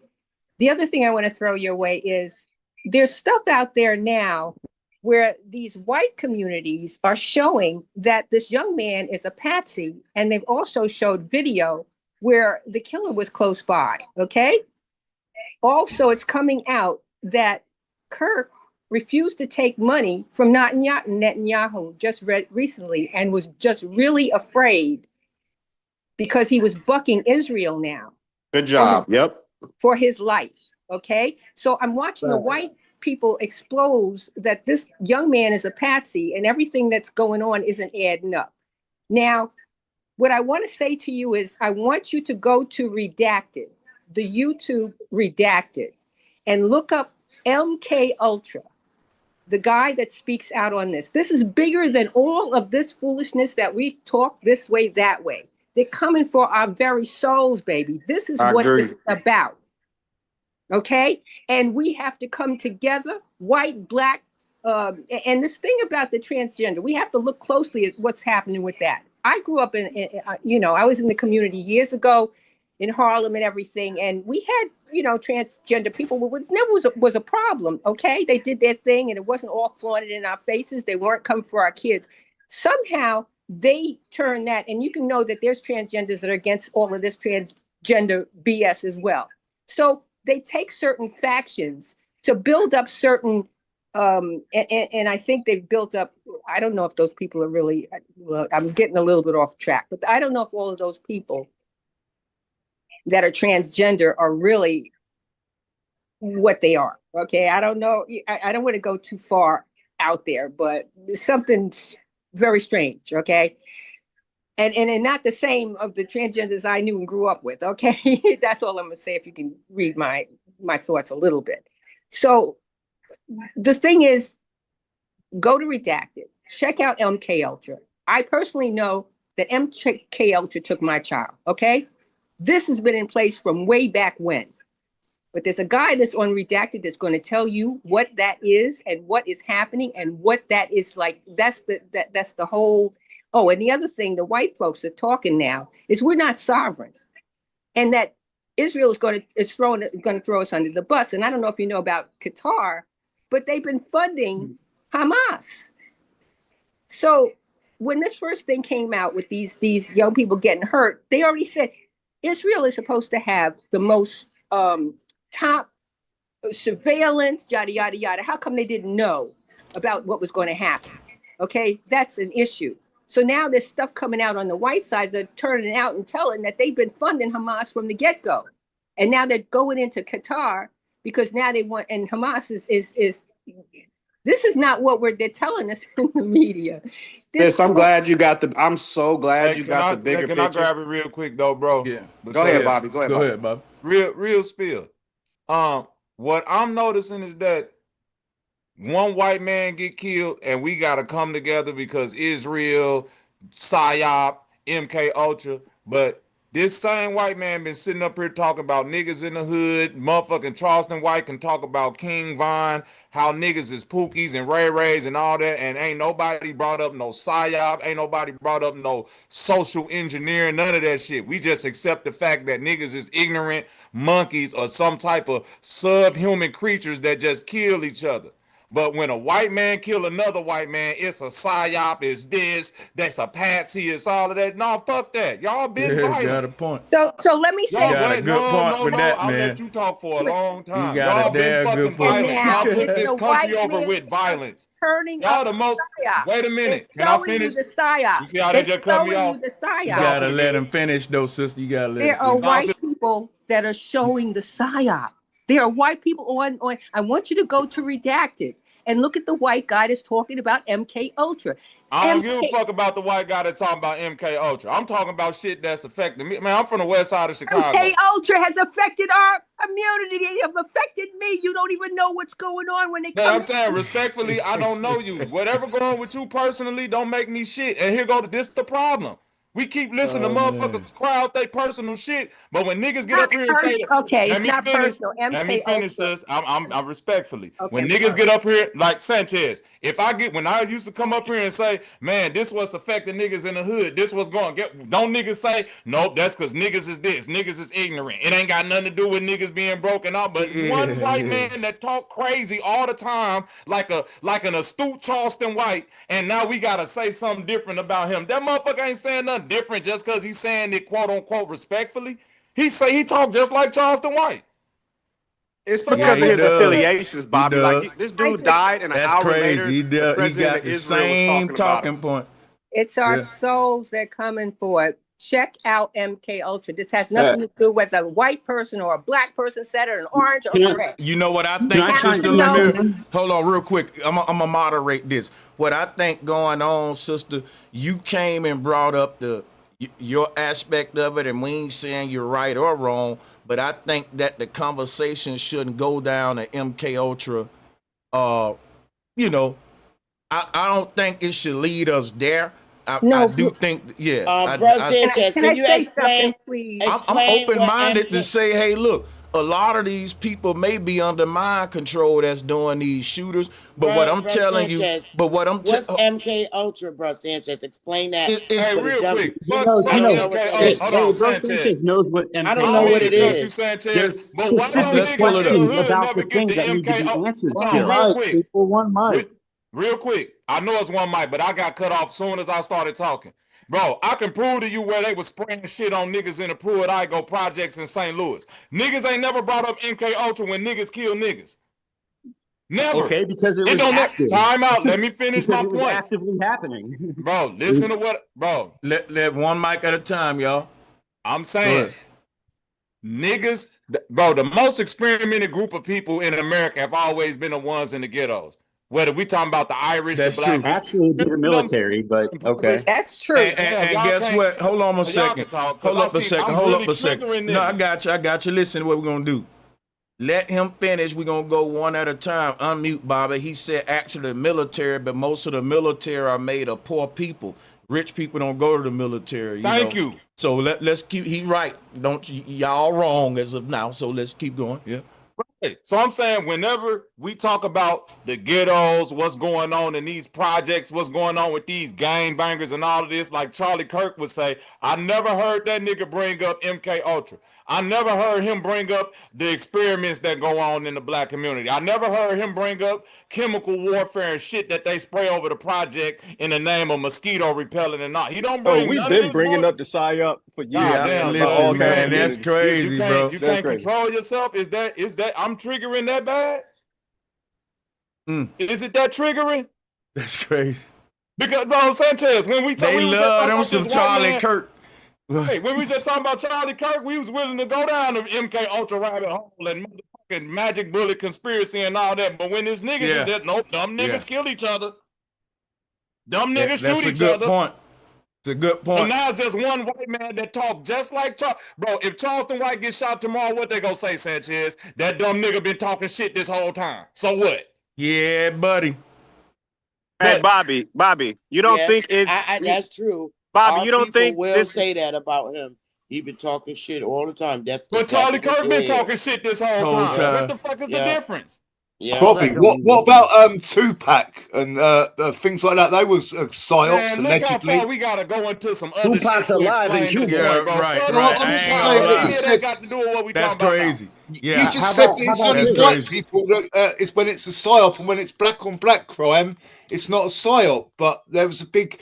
The other thing I want to throw your way is there's stuff out there now where these white communities are showing that this young man is a patsy. And they've also showed video where the killer was close by. Okay. Also, it's coming out that Kirk refused to take money from Netanyahu just recently and was just really afraid because he was bucking Israel now. Good job. For his life. Okay. So I'm watching the white people expose that this young man is a patsy and everything that's going on isn't adding up. Now, what I want to say to you is I want you to go to Redacted, the YouTube Redacted, and look up MK Ultra, the guy that speaks out on this. This is bigger than all of this foolishness that we talk this way, that way. They're coming for our very souls, baby. This is what it's about. Okay? And we have to come together, white, black, and this thing about the transgender, we have to look closely at what's happening with that. I grew up I was in the community years ago in Harlem and everything, and we had, transgender people. It never was a problem, okay? They did their thing, and it wasn't all flaunted in our faces. They weren't coming for our kids. Somehow, they turn that, and you can know that there's transgenders that are against all of this transgender BS as well. So they take certain factions to build up certain, and I think they've built up, I don't know if those people are really, well, I'm getting a little bit off track, but I don't know if all of those people that are transgender are really what they are. Okay, I don't know. I don't want to go too far out there, but something very strange. Okay, and not the same of the transgenders I knew and grew up with. Okay, that's all I'm gonna say. If you can read my thoughts a little bit. So the thing is, go to Redacted, check out MK Ultra. I personally know that MK Ultra took my child. Okay, this has been in place from way back when. But there's a guy that's on Redacted that's going to tell you what that is and what is happening and what that is like. That's the whole. Oh, and the other thing the white folks are talking now is we're not sovereign, and that Israel is going to throw us under the bus. And I don't know if you know about Qatar, but they've been funding Hamas. So when this first thing came out with these young people getting hurt, they already said Israel is supposed to have the most top surveillance, yada, yada, yada. How come they didn't know about what was going to happen? Okay, that's an issue. So now there's stuff coming out on the white side. They're turning out and telling that they've been funding Hamas from the get-go. And now they're going into Qatar because now they want, and Hamas is this is not what they're telling us in the media. Yes, I'm glad you got I'm so glad you got the bigger Can picture. I grab it real quick though, bro? Yeah. Go ahead, Bobby. Go ahead, Bob. Real spill. What I'm noticing is that one white man get killed and we gotta come together because Israel, PSYOP, MK Ultra, but this same white man been sitting up here talking about niggas in the hood. Motherfucking Charleston White can talk about King Von, how niggas is Pookies and Ray Rays and all that, and ain't nobody brought up no PSYOP, ain't nobody brought up no social engineering, none of that shit. We just accept the fact that niggas is ignorant monkeys or some type of subhuman creatures that just kill each other. But when a white man kill another white man, it's a psyop, it's this, that's a patsy, it's all of that. No, fuck that. Y'all been violent. Got a point. So let me say, you got a good point with that, I'll man. let you talk for a long time. You got Y'all a damn been good fucking point. violent. Y'all took this country over man with violence. Turning Y'all up the most. PSYOP. Wait a minute. They're Can I showing finish? you the PSYOP. You see how they just cut me off? You the PSYOP. You gotta let him finish though, sister. You gotta let him There are finish. white people that are showing the PSYOP. There are white people on. I want you to go to Redacted and look at the white guy that's talking about MK Ultra. I don't give a fuck about the white guy that's talking about MK Ultra. I'm talking about shit that's affecting me. Man, I'm from the west side of Chicago. MK Ultra has affected our community. They have affected me. You don't even know what's going on when they come. I'm saying respectfully, I don't know you. Whatever going on with you personally, don't make me shit. And here go this the problem. We keep listening to motherfuckers cry out their personal shit, but when niggas get up here and say, okay, let it's me not finish, personal. let me finish, Ultra. sis. I'm respectfully. Okay, when niggas get up here, like Sanchez, when I used to come up here and say, man, this what's affecting niggas in the hood, this what's going don't niggas say, nope, that's because niggas is this, niggas is ignorant. It ain't got nothing to do with niggas being broken up. But one white man that talk crazy all the time, like an astute Charleston White, and now we gotta say something different about him. That motherfucker ain't saying nothing different just because he's saying it quote unquote respectfully. He talk just like Charleston White. It's because of his affiliations, Bobby. Like this dude died, and an hour later, the president of Israel was talking about him. It's our souls that coming for it. Check out MK Ultra. This has nothing to do with a white person or a black person said it, or an orange or red. You know what I think, Sister Lemire? Hold on real quick. I'm gonna moderate this. What I think going on, sister, you came and brought up your aspect of it, and we ain't saying you're right or wrong, but I think that the conversation shouldn't go down to MK Ultra. You know, I don't think it should lead us there. I do think, Bro Sanchez, can you explain, please? I'm open-minded to say, hey, look, a lot of these people may be under mind control that's doing these shooters, but what I'm telling you, what's MK Ultra, Bro Sanchez? Explain that. Hey, real quick. Hold on, Sanchez knows what MK. I don't know what it is. There's specific questions about the things that need to be answered still. Real quick. People, one mic. Real quick, I know it's one mic, but I got cut off as soon as I started talking. Bro, I can prove to you where they was spraying shit on niggas in the Pruitt-Igoe projects in St. Louis. Niggas ain't never brought up MK Ultra when niggas kill niggas. Never. Okay, because it was active. Time out. Let me finish my point. It was actively happening. Bro, listen to what, bro. Let one mic at a time, y'all. I'm saying, niggas, bro, the most experimented group of people in America have always been the ones in the ghettos. Whether we talking about the Irish, That's the black, true. Actually, it'd be the military, but okay. That's true. And guess what? Hold on a second. Hold up a second. Hold up a second. No, I got you. Listen to what we're gonna do. Let him finish. We're gonna go one at a time. Unmute Bobby. He said actually the military, but most of the military are made of poor people. Rich people don't go to the military. Thank you. So let's keep. He's right. Don't y'all wrong as of now. So let's keep going. Yeah. Right. So I'm saying whenever we talk about the ghettos, what's going on in these projects, what's going on with these gangbangers and all of this, like Charlie Kirk would say, I never heard that nigga bring up MK Ultra. I never heard him bring up the experiments that go on in the black community. I never heard him bring up chemical warfare and shit that they spray over the project in the name of mosquito repellent and all. He don't bring. Oh, we've been bringing up the PSYOP for years. Yeah, listen, man, that's crazy, bro. You can't control yourself. Is that? I'm triggering that bad? Is it that triggering? That's crazy. Because bro, Sanchez, when we they love them some Charlie Kirk. Hey, when we just talking about Charlie Kirk, we was willing to go down the MK Ultra rabbit hole and motherfucking magic bullet conspiracy and all that. But when this niggas is just nope, dumb niggas kill each other. Dumb niggas shoot each other. Point. It's a good point. And now it's just one white man that talk just like Charles. Bro, if Charleston White gets shot tomorrow, what they gonna say, Sanchez? That dumb nigga been talking shit this whole time. So what? Yeah, buddy. Hey, Bobby, you don't think it's that's true. Bobby, Our you don't think will say that about him? He been talking shit all the time. That's but Charlie Kirk been talking shit this whole time. What the fuck is the difference? Yeah, Bobby, what about Tupac and things like that? They was psyops man, allegedly. Look how far we gotta go into some other Tupac's shit. alive in Cuba. Yeah, right. I'm just saying that you said got to do with what we that's talking crazy. About. Yeah, you just said it's only white people that it's when it's a psyop, and when it's black on black crime, it's not a psyop. But there was a big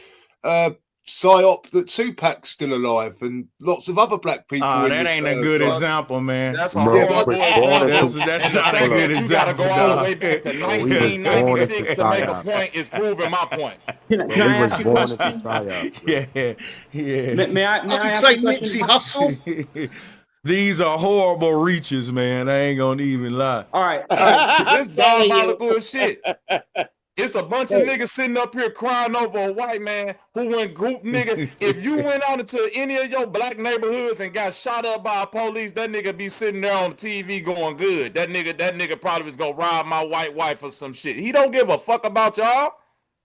psyop that Tupac's still alive, and lots of other black people. Oh, that ain't a good example, man. That's not a good example. You gotta go all the way back to 1996 to make a point. Is proving my point. Can I ask you a question? Yeah. May I could ask say you a question? Nipsey Hussle. These are horrible reaches, man. I ain't gonna even lie. All right. This diabolical shit. It's a bunch of niggas sitting up here crying over a white man who went group nigga. If you went out into any of your black neighborhoods and got shot up by police, that nigga be sitting there on the TV going good. That nigga probably was gonna rob my white wife or some shit. He don't give a fuck about y'all.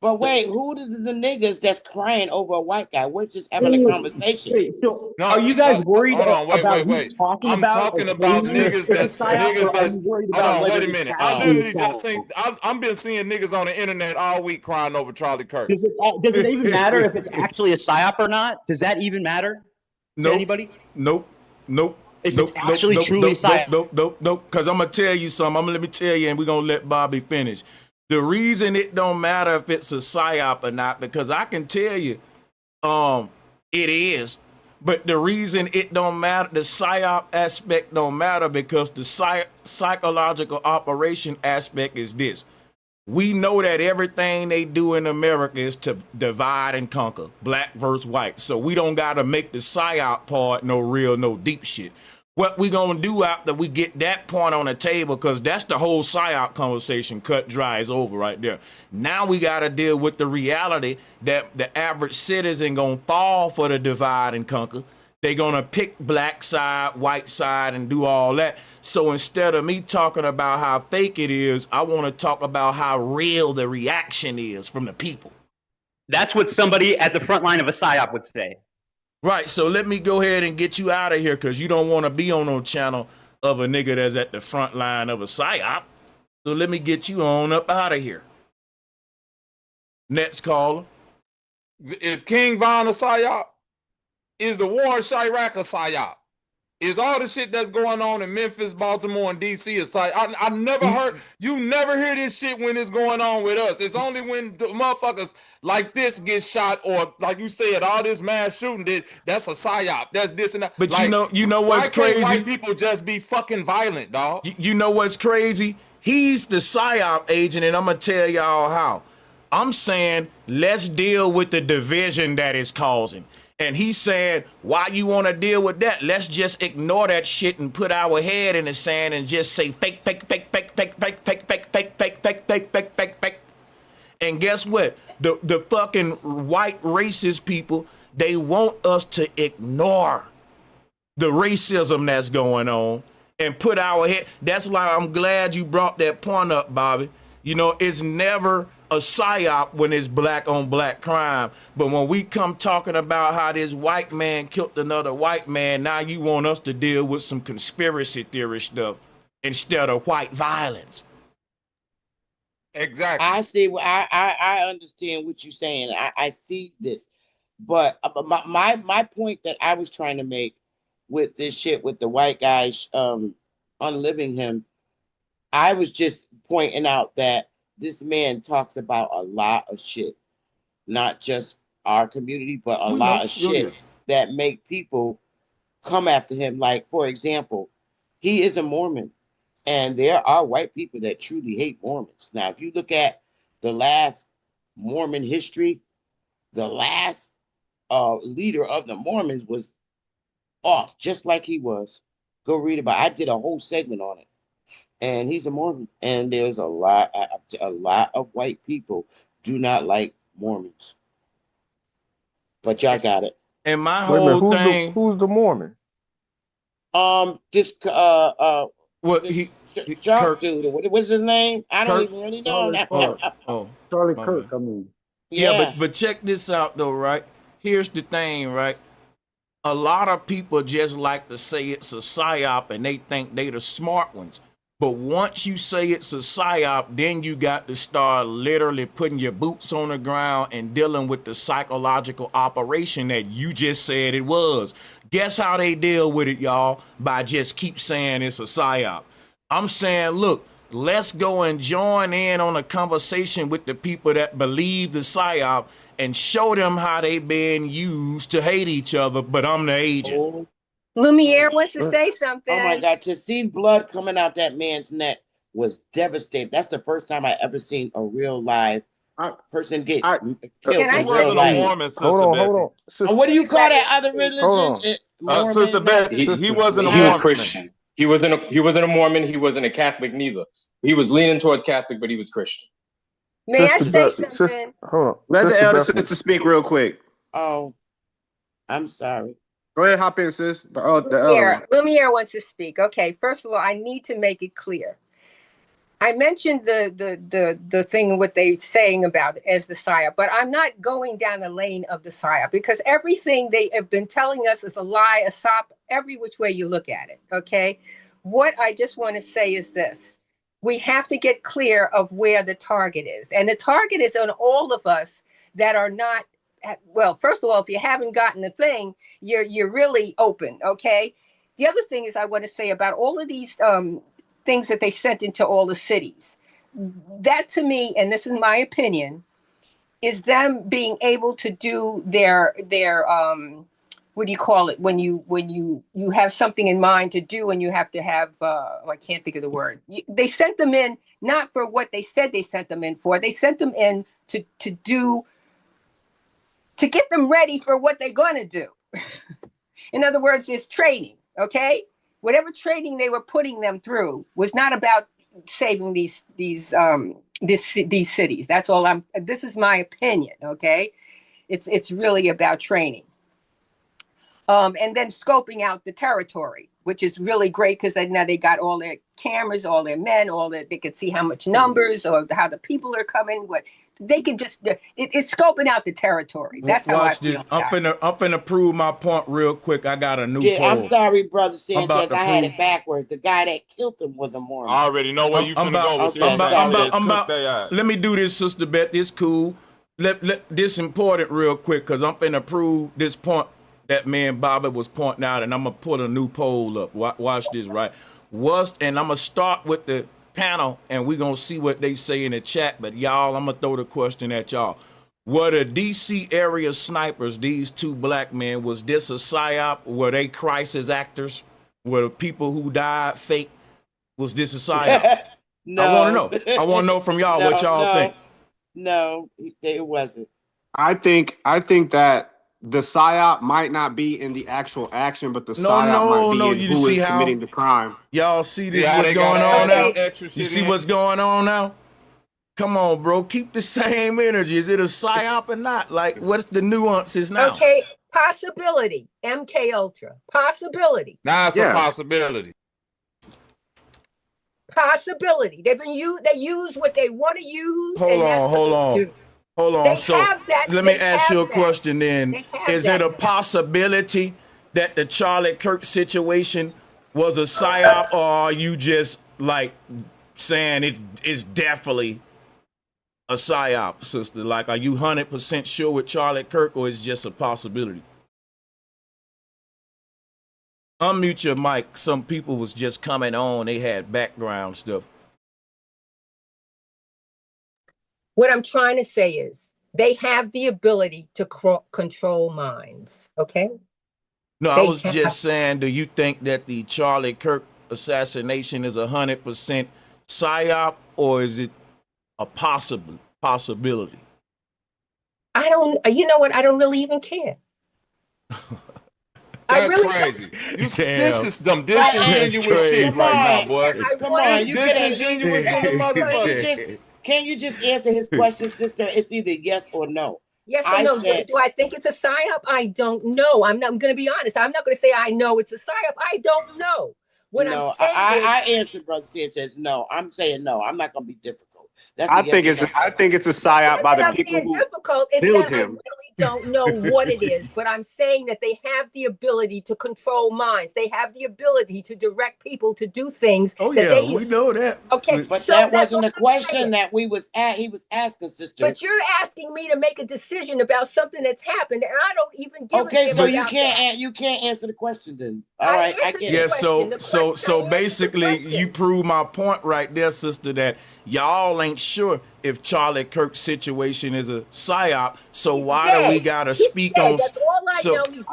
But wait, who is the niggas that's crying over a white guy? We're just having a conversation. Wait, so are you guys worried about wait. talking I'm about? talking about niggas that's niggas that's. Hold on, wait a minute. I literally just think I've been seeing niggas on the internet all week crying over Charlie Kirk. Does it even matter if it's actually a psyop or not? Does that even matter to anybody? Nope. If it's actually truly psyop. Nope. Because I'm gonna tell you something. Let me tell you, and we're gonna let Bobby finish. The reason it don't matter if it's a psyop or not, because I can tell you, it is. But the reason it don't matter, the psyop aspect don't matter, because the psychological operation aspect is this. We know that everything they do in America is to divide and conquer, black versus white. So we don't got to make the psyop part no deep shit. What we gonna do after we get that point on the table, because that's the whole psyop conversation cut dry, is over right there. Now we gotta deal with the reality that the average citizen gonna fall for the divide and conquer. They gonna pick black side, white side, and do all that. So instead of me talking about how fake it is, I wanna talk about how real the reaction is from the people. That's what somebody at the front line of a psyop would say. Right, so let me go ahead and get you out of here, because you don't want to be on no channel of a nigga that's at the front line of a psyop. So let me get you on up out of here. Next caller. Is King Von a psyop? Is the war in Chirac a psyop? Is all the shit that's going on in Memphis, Baltimore, and DC a psyop? I never heard, you never hear this shit when it's going on with us. It's only when the motherfuckers like this get shot, or like you said, all this mass shooting, that's a psyop. That's this and that. But like, you know what's crazy? Why can't white people just be fucking violent, dog? You know what's crazy? He's the psyop agent, and I'm gonna tell y'all how. I'm saying let's deal with the division that it's causing. And he's saying, why you want to deal with that? Let's just ignore that shit and put our head in the sand and just say fake, fake, fake, fake, fake, fake, fake, fake, fake, fake, fake, fake, fake, fake, fake. And guess what? The fucking white racist people, they want us to ignore the racism that's going on and put our head. That's why I'm glad you brought that point up, Bobby. You know, it's never a psyop when it's black on black crime. But when we come talking about how this white man killed another white man, now you want us to deal with some conspiracy theory stuff instead of white violence. Exactly. I see. I understand what you're saying. I see this, but my point that I was trying to make with this shit with the white guys unliving him, I was just pointing out that this man talks about a lot of shit, not just our community, but a lot of shit that make people come after him. Like, for example, he is a Mormon, and there are white people that truly hate Mormons. Now, if you look at the last Mormon history, the last leader of the Mormons was off, just like he was. Go read about it. I did a whole segment on it. And he's a Mormon, and there's a lot of white people do not like Mormons. But y'all got it. And my whole thing, who's the Mormon? This what this he Kirk dude, what's his name? I don't even really know now. Charlie Kirk, I mean. Yeah, but check this out though, right? Here's the thing, right? A lot of people just like to say it's a psyop and they think they the smart ones. But once you say it's a psyop, then you got to start literally putting your boots on the ground and dealing with the psychological operation that you just said it was. Guess how they deal with it, y'all? By just keep saying it's a psyop. I'm saying, look, let's go and join in on a conversation with the people that believe the psyop and show them how they been used to hate each other, but I'm the agent. Lumiere wants to say something. Oh my God, to see blood coming out that man's neck was devastating. That's the first time I ever seen a real live person get killed. Can I in say real life. Mormon, Sister Hold Betty. on. Sister, What do you call that other religion? Sister Betty, he wasn't a He was Mormon. Christian. He wasn't a Mormon. He wasn't a Catholic neither. He was leaning towards Catholic, but he was Christian. May I say something? Hold on. Let the elder Bethany. sister speak real quick. Oh, I'm sorry. Go ahead, hop in, sis. Lumiere wants to speak. Okay, first of all, I need to make it clear. I mentioned the thing what they saying about it as the psyop, but I'm not going down the lane of the psyop because everything they have been telling us is a lie, a sop, every which way you look at it. Okay, what I just want to say is this: we have to get clear of where the target is, and the target is on all of us that are not. Well, first of all, if you haven't gotten the thing, you're really open. Okay. The other thing is I want to say about all of these things that they sent into all the cities. That to me, and this is my opinion, is them being able to do their what do you call it when you have something in mind to do and you have to have I can't think of the word. They sent them in not for what they said they sent them in for. They sent them in to get them ready for what they're going to do. In other words, it's training, okay? Whatever training they were putting them through was not about saving these cities. That's all this is my opinion, okay? It's really about training. And then scoping out the territory, which is really great because now they got all their cameras, all their men, they could see how much numbers or how the people are coming, what they can just it's scoping out the territory. That's how I feel. I'm finna prove my point real quick. I got a new poll. I'm sorry, brother Sanchez. I had it backwards. The guy that killed him was a Mormon. I already know where you finna go with this. Let me do this, Sister Beth. This cool. Let this important real quick because I'm finna prove this point that me and Bobby was pointing out, and I'm gonna put a new poll up. Watch this, right? And I'm gonna start with the panel and we're gonna see what they say in the chat, but y'all, I'm gonna throw the question at y'all. Were the DC area snipers, these two black men, was this a psyop? Were they crisis actors? Were the people who died fake? Was this a psyop? No. I want to know from y'all what y'all think. No, it wasn't. I think that the psyop might not be in the actual action, but the psyop might be in who is committing the crime. Y'all see this? Yeah, what's they going gotta on add now? that extra You shit see in. what's going on now? Come on, bro. Keep the same energy. Is it a psyop or not? Like, what's the nuances now? Okay, possibility. MK Ultra. Possibility. Now it's a possibility. Possibility. They use what they want to use. Hold on. They So have that. let me They ask you a have that. question then. They have Is that. it a possibility that the Charlie Kirk situation was a psyop, or are you just like saying it is definitely a psyop, sister? Like, are you 100% sure with Charlie Kirk, or is it just a possibility? Unmute your mic. Some people was just coming on. They had background stuff. What I'm trying to say is they have the ability to control minds. Okay. No, I was just saying, do you think that the Charlie Kirk assassination is 100% psyop, or is it a possibility? I don't, you know what? I don't really even care. That's crazy. This is some disingenuous shit right now, boy. Come on, you disingenuous than a motherfucker. Can you just answer his question, sister? It's either yes or no. Yes or no? Do I think it's a psyop? I don't know. I'm going to be honest. I'm not going to say I know it's a psyop. I don't know. What I'm saying I answered Brother Sanchez. No, I'm saying no. I'm not going to be difficult. I think it's a psyop by the people who difficult. It's build that him. I really don't know what it is, but I'm saying that they have the ability to control minds. They have the ability to direct people to do things. Oh yeah, we know that. Okay, but so that wasn't the question that he was asking, sister. But you're asking me to make a decision about something that's happened, and I don't even give. Okay, so you can't answer the question then. All right, I get it. Yeah, so basically, you prove my point right there, sister, that y'all ain't sure if Charlie Kirk's situation is a psyop. So why do we gotta speak on? That's all I know. He's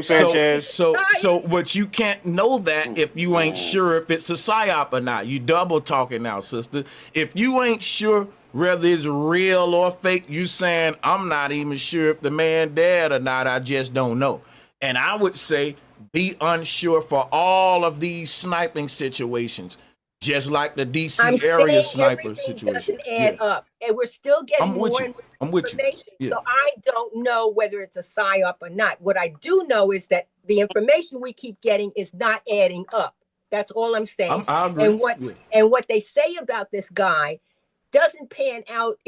dead. So, but you can't know that if you ain't sure if it's a psyop or not. You double talking now, sister. If you ain't sure whether it's real or fake, you saying I'm not even sure if the man dead or not. I just don't know. And I would say be unsure for all of these sniping situations. Just like the DC area sniper situation. Doesn't add up. And we're still getting more and more information. Yeah. So I don't know whether it's a psyop or not. What I do know is that the information we keep getting is not adding up. That's all I'm saying. I agree. And what they say about this guy doesn't pan out.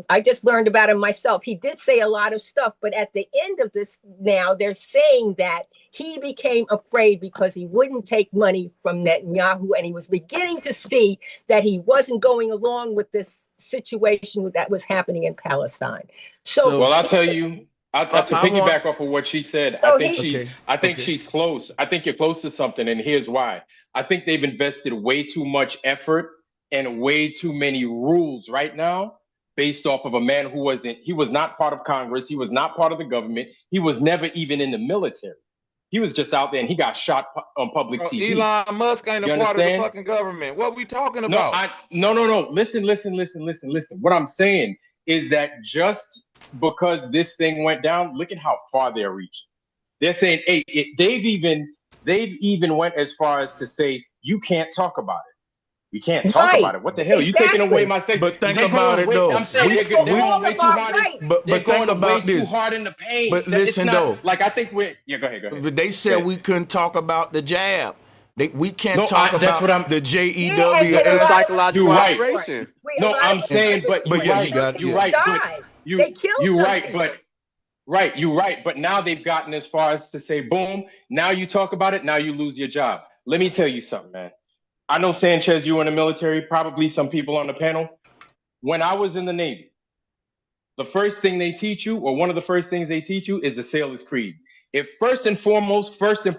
I just learned about him myself. He did say a lot of stuff, but at the end of this now, they're saying that he became afraid because he wouldn't take money from Netanyahu, and he was beginning to see that he wasn't going along with this situation that was happening in Palestine. So well, I'll tell you, to piggyback off of what she said, I think she's close. I think you're close to something, and here's why. I think they've invested way too much effort and way too many rules right now based off of a man who was not part of Congress. He was not part of the government. He was never even in the military. He was just out there and he got shot on public TV. Elon Musk ain't a part of the fucking government. What are we talking about? No. Listen. What I'm saying is that just because this thing went down, look at how far they're reaching. They're saying, hey, they've even went as far as to say, you can't talk about it. We can't talk about it. What the hell? Exactly. You taking away my say? But think about it though. I'm saying they're going way too hard. But think about this. Too hard in the pain. But listen though. Like I think we're. Yeah, go ahead. But they said we couldn't talk about the jab. We can't talk about the JEW and psychological operation. No, I'm saying, but you're right. You're right. But now they've gotten as far as to say, boom. Now you talk about it. Now you lose your job. Let me tell you something, man. I know, Sanchez, you were in the military, probably some people on the panel. When I was in the Navy, the first thing they teach you, or one of the first things they teach you, is the sailor's creed. If first and foremost, probably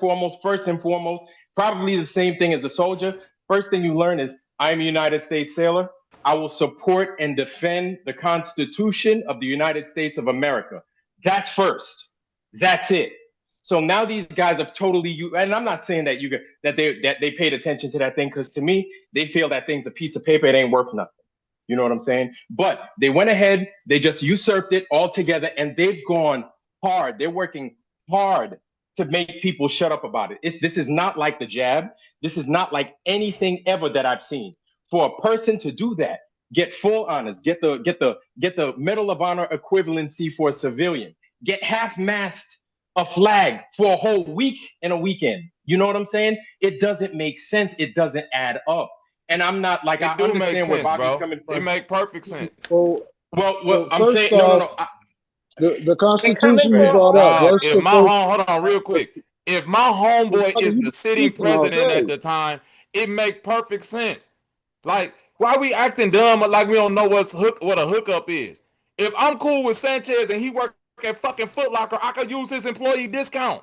the same thing as a soldier, first thing you learn is, I'm a United States sailor. I will support and defend the Constitution of the United States of America. That's first. That's it. So now these guys have totally, and I'm not saying that they paid attention to that thing, because to me, they feel that thing's a piece of paper, it ain't worth nothing. You know what I'm saying? But they went ahead, they just usurped it altogether, and they've gone hard. They're working hard to make people shut up about it. This is not like the jab. This is not like anything ever that I've seen. For a person to do that, get full honors, get the Medal of Honor equivalency for a civilian, get half-mast a flag for a whole week and a weekend. You know what I'm saying? It doesn't make sense. It doesn't add up. And I'm not like, I understand where Bobby's coming from. It make perfect sense. Well, I'm saying, no. The Constitution you brought up. Hold on real quick. If my homeboy is the sitting president at the time, it make perfect sense. Like, why we acting dumb like we don't know what a hookup is? If I'm cool with Sanchez and he work at fucking Foot Locker, I could use his employee discount.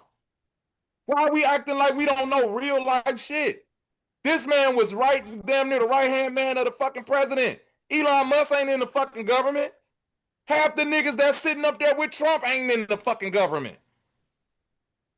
Why are we acting like we don't know real life shit? This man was damn near the right-hand man of the fucking president. Elon Musk ain't in the fucking government. Half the niggas that's sitting up there with Trump ain't in the fucking government.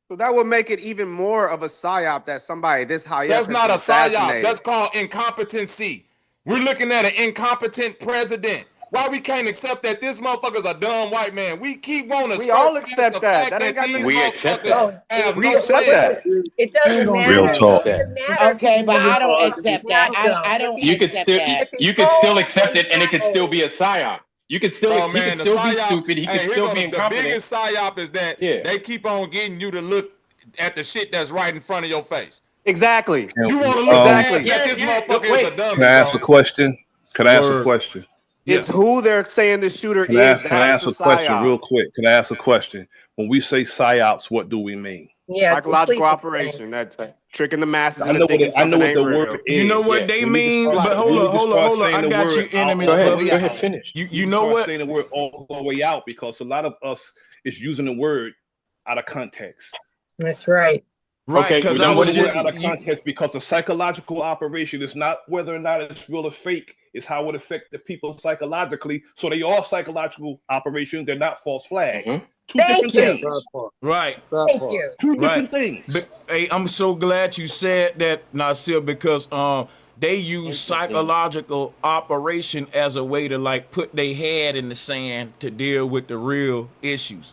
So that would make it even more of a psyop that somebody this high That's up not a psyop. assassinated. That's called incompetency. We're looking at an incompetent president. Why we can't accept that this motherfucker's a dumb white man? We keep wanting to. We all accept that. That ain't got nothing. We accept that. We accept that. It doesn't matter. Real talk. It doesn't matter. Okay, but I don't accept that. I don't You could accept still that. you could still accept it, and it could still be a psyop. You could still he could still be stupid. He could still be incompetent. The biggest psyop is that they keep on getting you to look at the shit that's right in front of your face. Exactly. You want to look at this motherfucker is a dummy. Can I ask a question? Can I ask a question? It's who they're saying the shooter Can I is. ask a question real quick? Can I ask a question? When we say psyops, what do we mean? Yeah, psychological operation. That's tricking the masses. I know what the word is. You know what they mean? But hold on. I got you, enemies. Go ahead, finish. You know what? Saying the word all the way out because a lot of us is using the word out of context. That's right. Right, because I was just out of context because the psychological operation is not whether or not it's real or fake. It's how it affects the people psychologically. So they are psychological operations. They're not false flags. Two different things. Right. Thank you. Two different things. But, hey, I'm so glad you said that, Nasir, because they use psychological operation as a way to like put their head in the sand to deal with the real issues.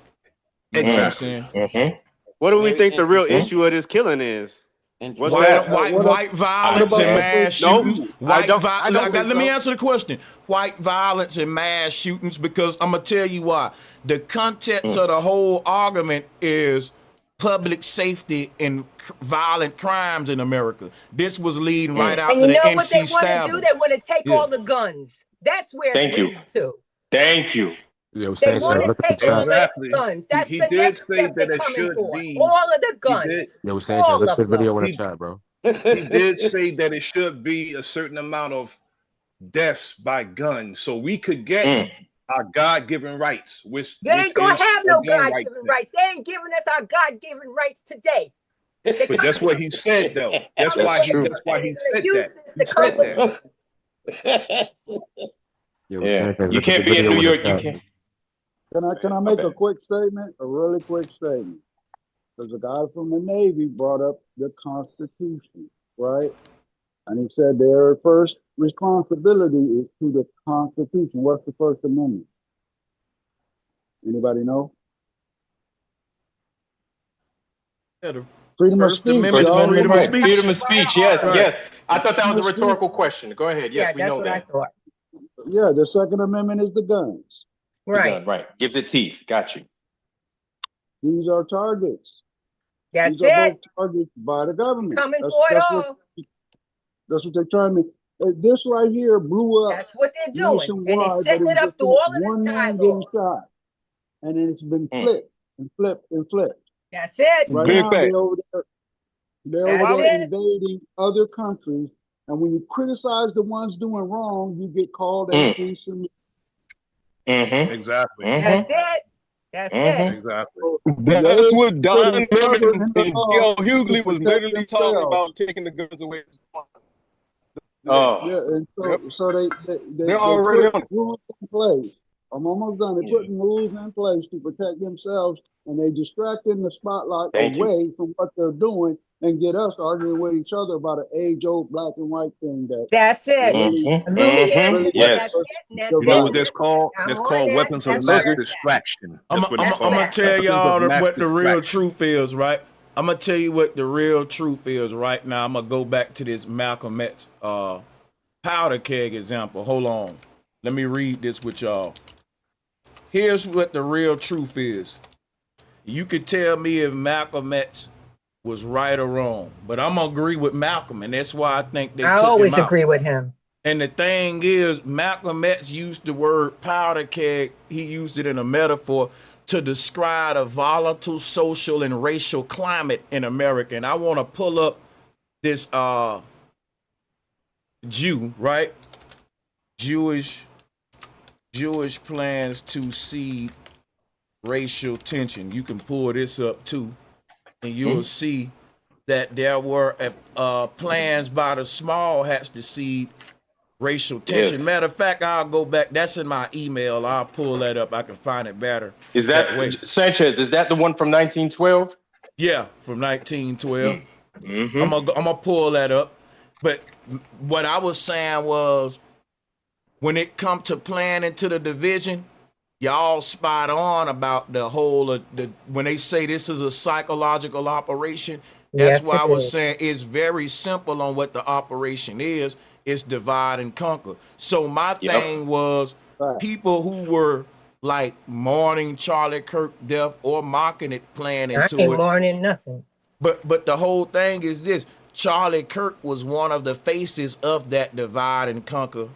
You know what I'm saying? What do we think the real issue of this killing is? What's that? White violence and mass shootings. Let me answer the question. White violence and mass shootings, because I'm going to tell you why. The context of the whole argument is public safety and violent crimes in America. This was leading right out to the NC stabbing. They want to take all the guns. That's where it's leading to. Thank you. They want to take all the guns. That's the next step they're coming for. All of the guns. Look this video in the chat, bro. He did say that it should be a certain amount of deaths by guns, so we could get our God-given rights. They ain't gonna have no God-given rights. They ain't giving us our God-given rights today. But that's what he said, though. That's why he said that. You can't be in New York. You can't. Can I make a quick statement? A really quick statement. Because a guy from the Navy brought up the Constitution, right? And he said their first responsibility is to the Constitution. What's the First Amendment? Anybody know? Freedom of speech. Freedom of speech. Yes, yes. I thought that was a rhetorical question. Go ahead. Yes, we know that. I thought. Yeah, the Second Amendment is the guns. Right. Right. Gives it teeth. Got you. These are targets. That's These are it. both targets by the government. Coming for it all. That's what they're trying to. This right here blew up. That's what they're doing, and they're setting it up through all of this dialogue. Shot, and then it's been flipped and flipped and flipped. That's it. Right now, they're over there invading other countries, and when you criticize the ones doing wrong, you get called anti-Semitic. Exactly. That's it. That's it. Exactly. That's what Don Lemon and Gil Hughley was literally talking about, taking the guns away. And so they're already on rules in place. I'm almost done. They're putting rules in place to protect themselves, and they distracting the spotlight away from what they're doing and get us arguing with each other about an age-old black and white thing That's it. Yes. You know what that's called? That's called weapons of mass distraction. I'm gonna tell y'all what the real truth is, right? I'm gonna tell you what the real truth is right now. I'm gonna go back to this Malcolm X powder keg example. Hold on. Let me read this with y'all. Here's what the real truth is. You could tell me if Malcolm X was right or wrong, but I'm gonna agree with Malcolm, and that's why I think they I took always him out. agree with him. And the thing is, Malcolm X used the word powder keg. He used it in a metaphor to describe a volatile social and racial climate in America. And I want to pull up this Jew, right? Jewish plans to seed racial tension. You can pull this up too, and you'll see that there were plans by the small hats to seed racial tension. Yes. Matter of fact, I'll go back. That's in my email. I'll pull that up. I can find it better. Is that way. Sanchez? Is that the one from 1912? Yeah, from 1912. Mm-hmm. I'm gonna pull that up. But what I was saying was, when it come to planning to the division, y'all spot on about the whole when they say this is a psychological operation. That's why I was saying it's very simple on what the operation is. It's divide and conquer. So my thing was people who were like mourning Charlie Kirk death or mocking it, playing into it. I ain't mourning nothing. But the whole thing is this: Charlie Kirk was one of the faces of that divide and conquer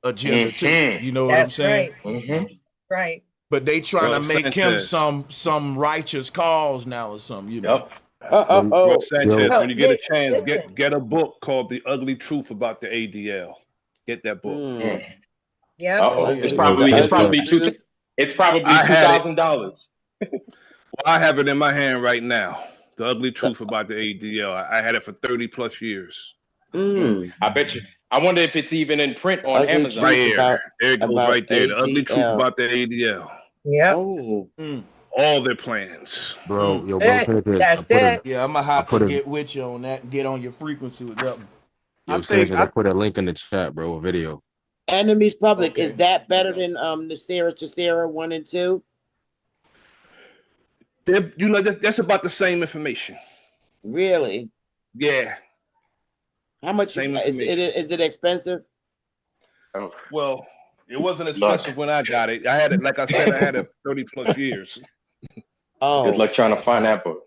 agenda too. You know what I'm saying? Right. Right. But they trying to make him some righteous cause now or something. You know. Bro, Sanchez, when you get a chance, get a book called The Ugly Truth About the ADL. Get that book. Yeah. It's probably $2,000. Well, I have it in my hand right now. The Ugly Truth About the ADL. I had it for 30 plus years. I bet you. I wonder if it's even in print on Amazon. Right here. There it goes right there. The Ugly Truth About the ADL. Yeah. All their plans. Bro, yo, That's it. Yeah, I'm gonna have to get with you on that and get on your frequency with that one. I put a link in the chat, bro, a video. Enemies Public, is that better than the Sarah to Sarah 1 and 2? You know, that's about the same information. Really? Yeah. How much is it expensive? Well, it wasn't expensive when I got it. I had it, like I said, I had it 30 plus years. Good luck trying to find that book.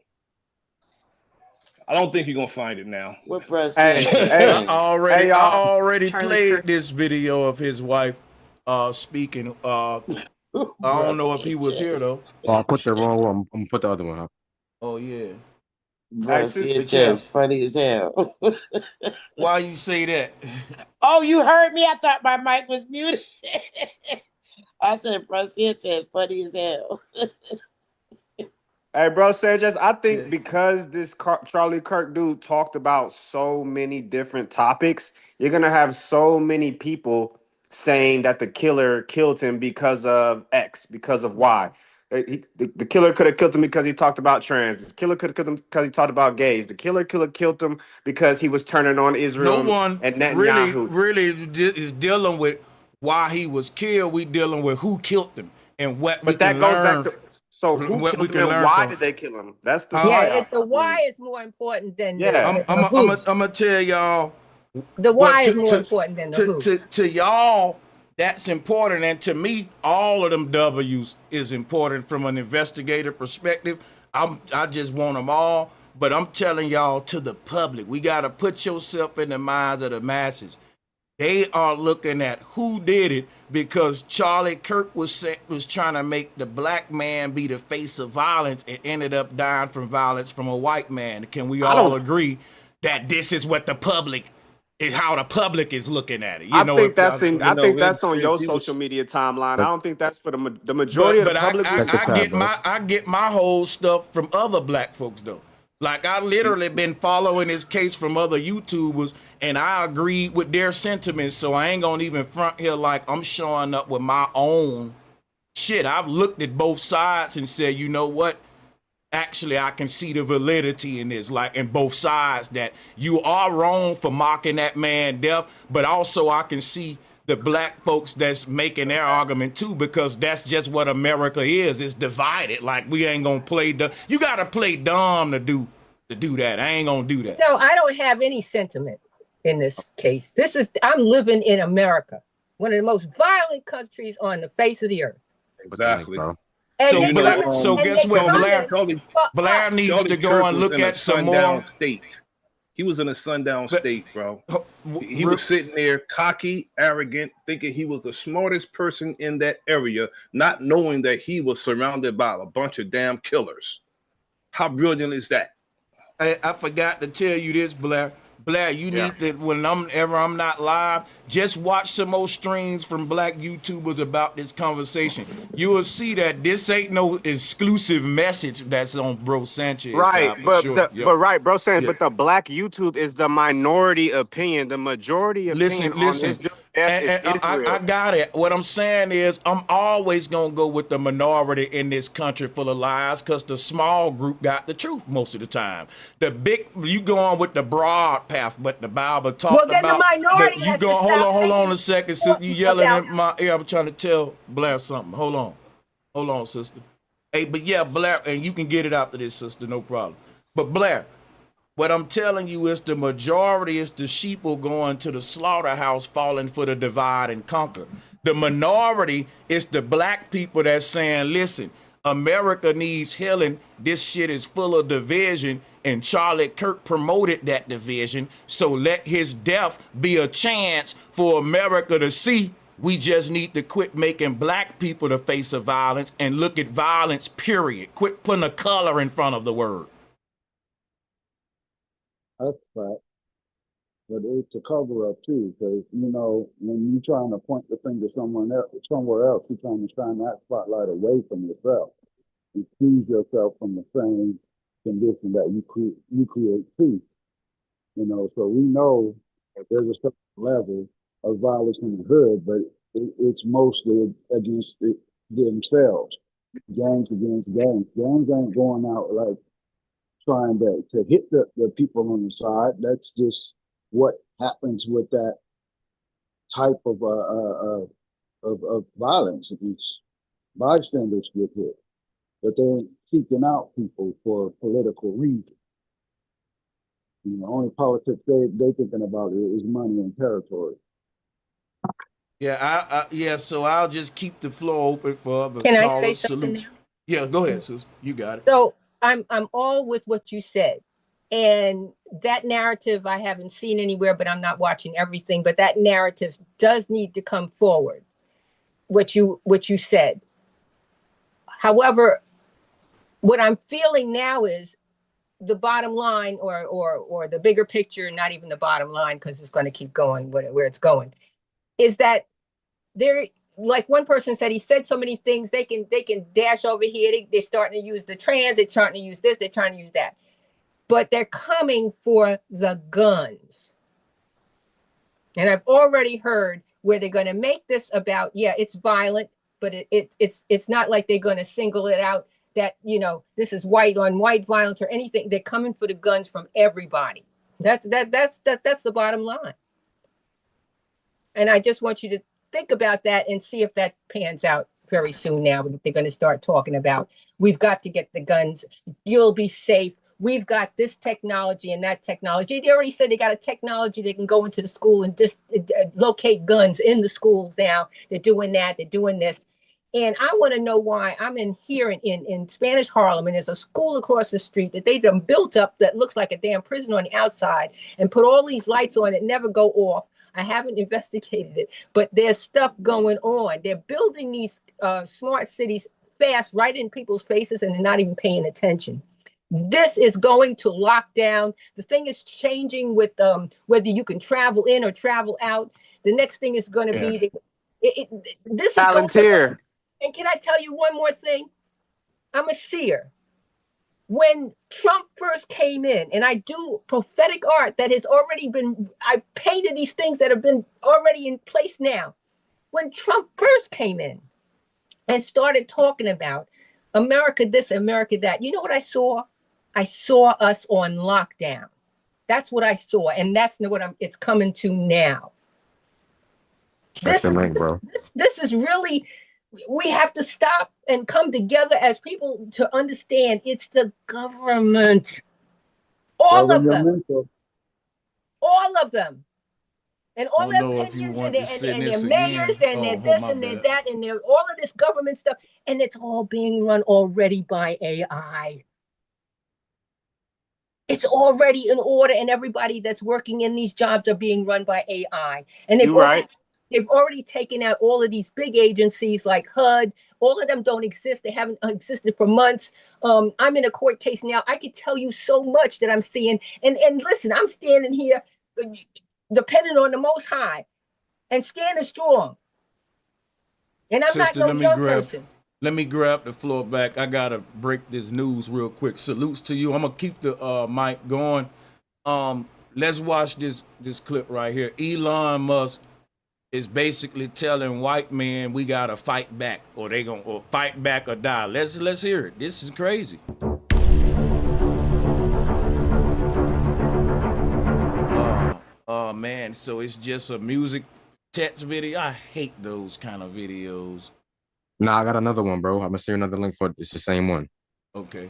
I don't think you're gonna find it now. What press? I already played this video of his wife speaking. I don't know if he was here though. Oh, I put the wrong one. I'm gonna put the other one up. Oh yeah. It's funny as hell. Why you say that? Oh, you heard me? I thought my mic was muted. I said Francisco funny as hell. Hey, bro, Sanchez, I think because this Charlie Kirk dude talked about so many different topics, you're going to have so many people saying that the killer killed him because of X, because of Y. The killer could have killed him because he talked about trans. The killer could have killed him because he talked about gays. The killer could have killed him because he was turning on Israel. No one and Netanyahu. really is dealing with why he was killed. We dealing with who killed him and what. But that goes back to who killed him and why did they kill him? That's the the why is more important than I'm gonna tell y'all. The why is more important than the who. To y'all, that's important, and to me, all of them W's is important from an investigative perspective. I just want them all, but I'm telling y'all, to the public, we gotta put yourself in the minds of the masses. They are looking at who did it because Charlie Kirk was trying to make the black man be the face of violence and ended up dying from violence from a white man. Can we all agree that this is what the public is, how the public is looking at it? I think that's on your social media timeline. I don't think that's for the majority of the public. I get my whole stuff from other black folks though. Like I literally been following this case from other YouTubers, and I agreed with their sentiments. So I ain't gonna even front here like I'm showing up with my own shit. I've looked at both sides and said, you know what? actually I can see the validity in this, like in both sides, that you are wrong for mocking that man death, but also I can see the black folks that's making their argument too, because that's just what America is. It's divided. Like, we ain't gonna play dumb. You gotta play dumb to do that. I ain't gonna do that. No, I don't have any sentiment in this case. I'm living in America, one of the most violent countries on the face of the earth. Exactly. So guess what? Blair needs to go and look at some more. State. He was in a sundown state, bro. He was sitting there cocky, arrogant, thinking he was the smartest person in that area, not knowing that he was surrounded by a bunch of damn killers. How brilliant is that? I forgot to tell you this, Blair. Blair, you need to, whenever I'm not live, just watch some more streams from black YouTubers about this conversation. You will see that this ain't no exclusive message that's on Bro Sanchez. Right, but Bro Sanchez, but the black YouTube is the minority opinion. The majority opinion on this I got it. What I'm saying is, I'm always gonna go with the minority in this country full of lies, because the small group got the truth most of the time. The big, you going with the broad path, but the Bible talked about. The minority you go. Hold on a second, sister. You yelling in my ear. I'm trying to tell Blair something. Hold on, sister. Hey, but yeah, Blair, and you can get it after this, sister. No problem. But Blair, what I'm telling you is the majority is the sheeple going to the slaughterhouse, falling for the divide and conquer. The minority is the black people that's saying, listen, America needs healing. This shit is full of division, and Charlie Kirk promoted that division. So let his death be a chance for America to see we just need to quit making black people the face of violence and look at violence, period. Quit putting a color in front of the word. That's fact. But it's a cover up too, because when you're trying to point the finger somewhere else, you're trying to shine that spotlight away from yourself. You choose yourself from the same condition that you create too. So we know that there's a certain level of violence in the hood, but it's mostly against themselves. Gangs against gangs. Gangs ain't going out like trying to hit the people on the side. That's just what happens with that type of violence. It's bystanders get hit, but they ain't seeking out people for political reasons. Only politics they thinking about is money and territory. Yeah, so I'll just keep the floor open for other Can callers. I say something now? Yeah, go ahead, sis. You got it. So I'm all with what you said. And that narrative I haven't seen anywhere, but I'm not watching everything. But that narrative does need to come forward, what you said. However, what I'm feeling now is the bottom line or the bigger picture, not even the bottom line, because it's going to keep going where it's going, is that there, like one person said, he said so many things, they can dash over here. They're starting to use the trans, they're trying to use this, they're trying to use that. But they're coming for the guns. And I've already heard where they're going to make this about, it's violent, but it's not like they're going to single it out that, this is white on white violence or anything. They're coming for the guns from everybody. That's the bottom line. And I just want you to think about that and see if that pans out very soon now. They're going to start talking about, we've got to get the guns. You'll be safe. We've got this technology and that technology. They already said they got a technology that can go into the school and just locate guns in the schools now. They're doing that. They're doing this. And I want to know why. I'm in Spanish Harlem, and there's a school across the street that they done built up that looks like a damn prison on the outside and put all these lights on that never go off. I haven't investigated it, but there's stuff going on. They're building these smart cities fast right in people's faces, and they're not even paying attention. This is going to lock down. The thing is changing with whether you can travel in or travel out. The next thing is going to be this Palantir. And can I tell you one more thing? I'm a seer. When Trump first came in, and I do prophetic art that has already been, I painted these things that have been already in place now. When Trump first came in and started talking about America this, America that. You know what I saw? I saw us on lockdown. That's what I saw, and that's what it's coming to now. This is really, we have to stop and come together as people to understand it's the government. All of them. All of them. And all their opinions and their mayors and their this and their that and their all of this government stuff. And it's all being run already by AI. It's already in order, and everybody that's working in these jobs are being run by AI. And they've already taken out all of these big agencies like HUD. All of them don't exist. They haven't existed for months. I'm in a court case now. I could tell you so much that I'm seeing. And listen, I'm standing here depending on the Most High and standing strong. And I'm not no young person. Let me grab the floor back. I gotta break this news real quick. Salutes to you. I'm gonna keep the mic going. Let's watch this clip right here. Elon Musk is basically telling white men we gotta fight back, or fight back or die. Let's hear it. This is crazy. Oh man, so it's just a music text video. I hate those kind of videos. Nah, I got another one, bro. I'm gonna share another link for it's the same one. Okay.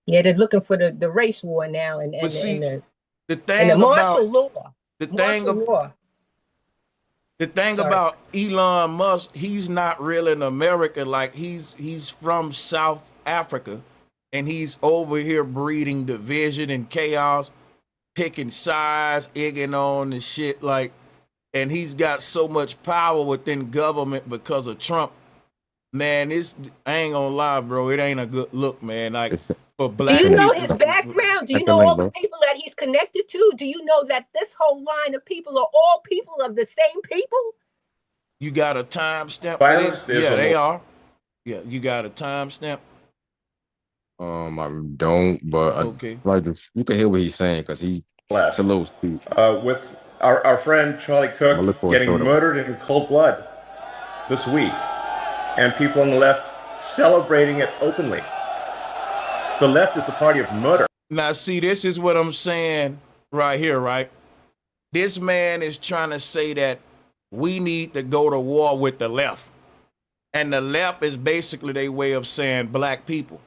Yeah, they're looking for the race war now, and the thing about martial law. The thing about Elon Musk, he's not really in America. Like he's from South Africa, and he's over here breeding division and chaos, picking sides, egging on and shit. Like, and he's got so much power within government because of Trump. Man, I ain't gonna lie, bro. It ain't a good look, man. Like for black. Do you know his background? Do you know all the people that he's connected to? Do you know that this whole line of people are all people of the same people? You got a timestamp for this? Yeah, they are. Yeah, you got a timestamp. I don't, but okay. You can hear what he's saying because it's a little speech. With our friend Charlie Kirk getting murdered in cold blood this week. And people on the left celebrating it openly. The left is the party of murder. Now, see, this is what I'm saying right here, right? This man is trying to say that we need to go to war with the left. And the left is basically their way of saying black people.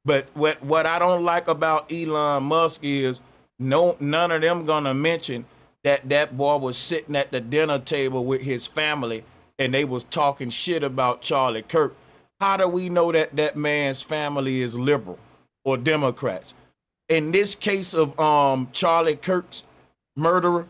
But what I don't like about Elon Musk is none of them gonna mention that boy was sitting at the dinner table with his family and they was talking shit about Charlie Kirk. How do we know that man's family is liberal or Democrats? In this case of Charlie Kirk's murderer,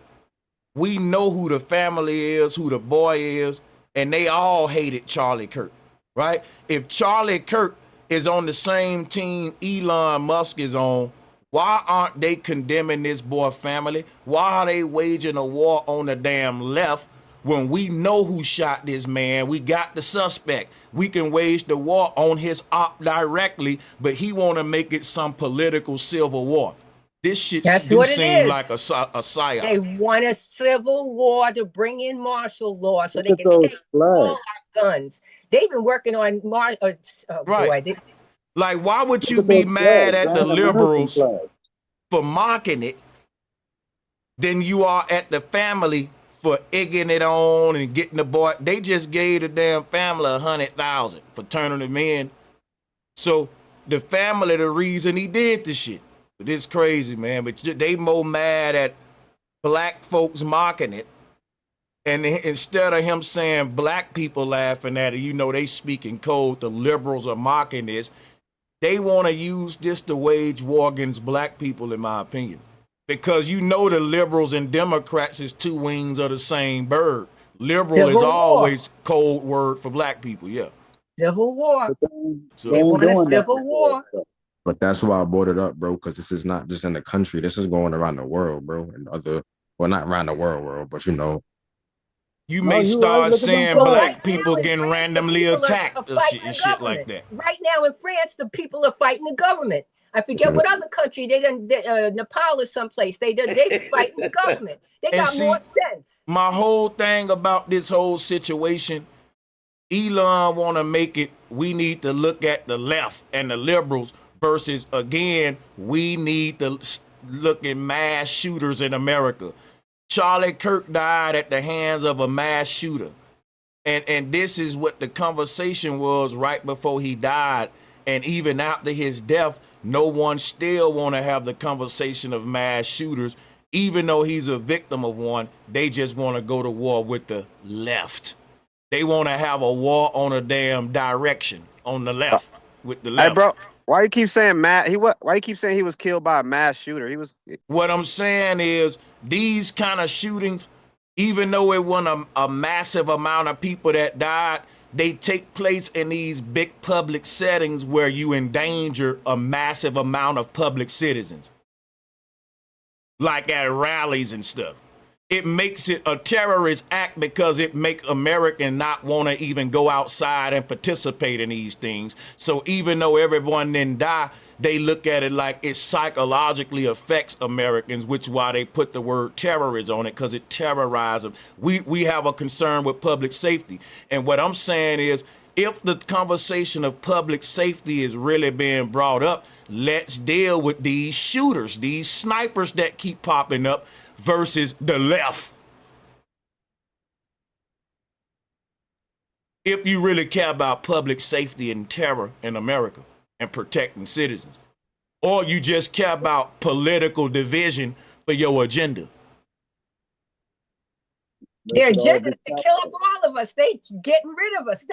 we know who the family is, who the boy is, and they all hated Charlie Kirk, right? If Charlie Kirk is on the same team Elon Musk is on, why aren't they condemning this boy family? Why are they waging a war on the damn left? When we know who shot this man, we got the suspect. We can wage the war on his op directly, but he want to make it some political civil war. This shit seem like a psyop. They want a civil war to bring in martial law so they can take all our guns. They've been working on right. Boy, like, why would you be mad at the liberals for mocking it than you are at the family for egging it on and getting the boy? They just gave the damn family $100,000 for turning him in. So the family, the reason he did this shit. But it's crazy, man. But they more mad at black folks mocking it. And instead of him saying black people laughing at it, you know, they speak in code, the liberals are mocking this. They want to use this to wage war against black people, in my opinion. Because you know the liberals and Democrats is two wings of the same bird. Liberal is always code word for black people, yeah. Civil war. They want a civil war. But that's why I brought it up, bro, because this is not just in the country. This is going around the world, bro. And not around the world, but you know. You may start saying black people getting randomly attacked and shit like that. Right now in France, the people are fighting the government. I forget what other country Nepal or someplace. They fighting the government. They got more sense. My whole thing about this whole situation, Elon want to make it we need to look at the left and the liberals versus, again, we need to look at mass shooters in America. Charlie Kirk died at the hands of a mass shooter. And this is what the conversation was right before he died. And even after his death, no one still want to have the conversation of mass shooters. Even though he's a victim of one, they just want to go to war with the left. They want to have a war on a damn direction on the left with the left. Hey, bro, why you keep saying why you keep saying he was killed by a mass shooter? What I'm saying is these kind of shootings, even though it wasn't a massive amount of people that died, they take place in these big public settings where you endanger a massive amount of public citizens. Like at rallies and stuff. It makes it a terrorist act because it makes Americans not want to even go outside and participate in these things. So even though everyone didn't die, they look at it like it psychologically affects Americans, which is why they put the word terrorist on it, because it terrorizes them. We have a concern with public safety. And what I'm saying is, if the conversation of public safety is really being brought up, let's deal with these shooters, these snipers that keep popping up versus the left. If you really care about public safety and terror in America and protecting citizens, or you just care about political division for your agenda. Their agenda is to kill up all of us. They getting rid of us.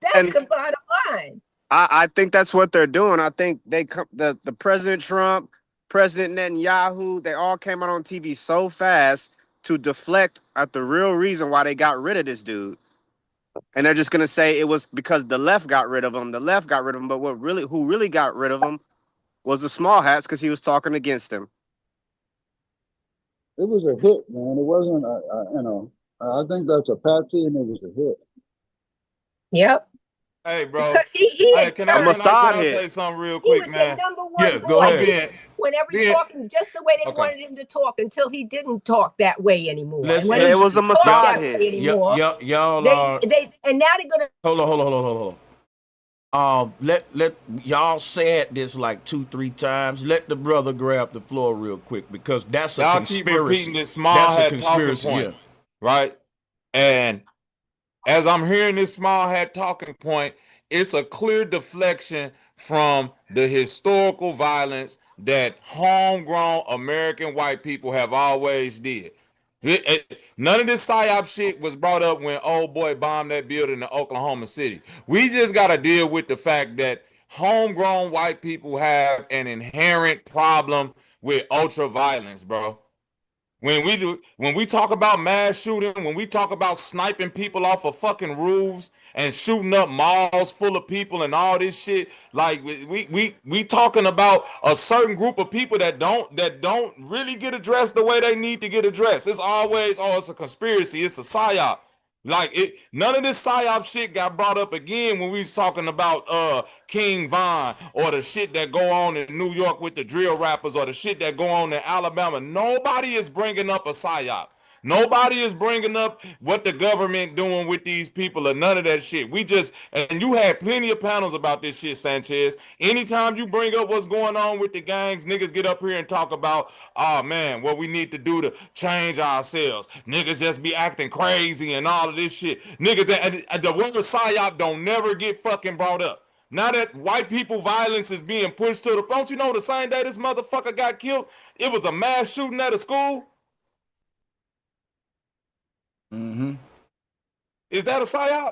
That's the bottom line. I think that's what they're doing. I think the President Trump, President Netanyahu, they all came out on TV so fast to deflect at the real reason why they got rid of this dude. And they're just gonna say it was because the left got rid of him. The left got rid of him, but who really got rid of him was the small hats because he was talking against them. It was a hit, man. It wasn't, I think that's a patsy, and it was a hit. Yep. Hey, bro. Because he can I say something real quick, man? He was the number one Yeah, go ahead. Whenever he talking just the way they wanted him to talk until he didn't talk that way anymore. It was a Mossad hit. Y'all and now they're gonna hold on. Let y'all said this like 2-3 times. Let the brother grab the floor real quick because that's a conspiracy. Keep repeating this small that's a hat conspiracy, talking point, right? And as I'm hearing this small hat talking point, it's a clear deflection from the historical violence that homegrown American white people have always did. None of this PSYOP shit was brought up when old boy bombed that building in Oklahoma City. We just got to deal with the fact that homegrown white people have an inherent problem with ultra violence, bro. When we talk about mass shooting, when we talk about sniping people off of fucking roofs and shooting up malls full of people and all this shit, like we talking about a certain group of people that don't really get addressed the way they need to get addressed. It's always, it's a conspiracy, it's a psyop. Like none of this PSYOP shit got brought up again when we was talking about King Von or the shit that go on in New York with the drill rappers or the shit that go on in Alabama. Nobody is bringing up a PSYOP. Nobody is bringing up what the government doing with these people or none of that shit. And you had plenty of panels about this shit, Sanchez. Anytime you bring up what's going on with the gangs, niggas get up here and talk about, oh man, what we need to do to change ourselves. Niggas just be acting crazy and all of this shit. Niggas, and the word PSYOP don't never get fucking brought up. Now that white people violence is being pushed to the front, you know the same day this motherfucker got killed, it was a mass shooting at a school. Mm-hmm. Is that a PSYOP?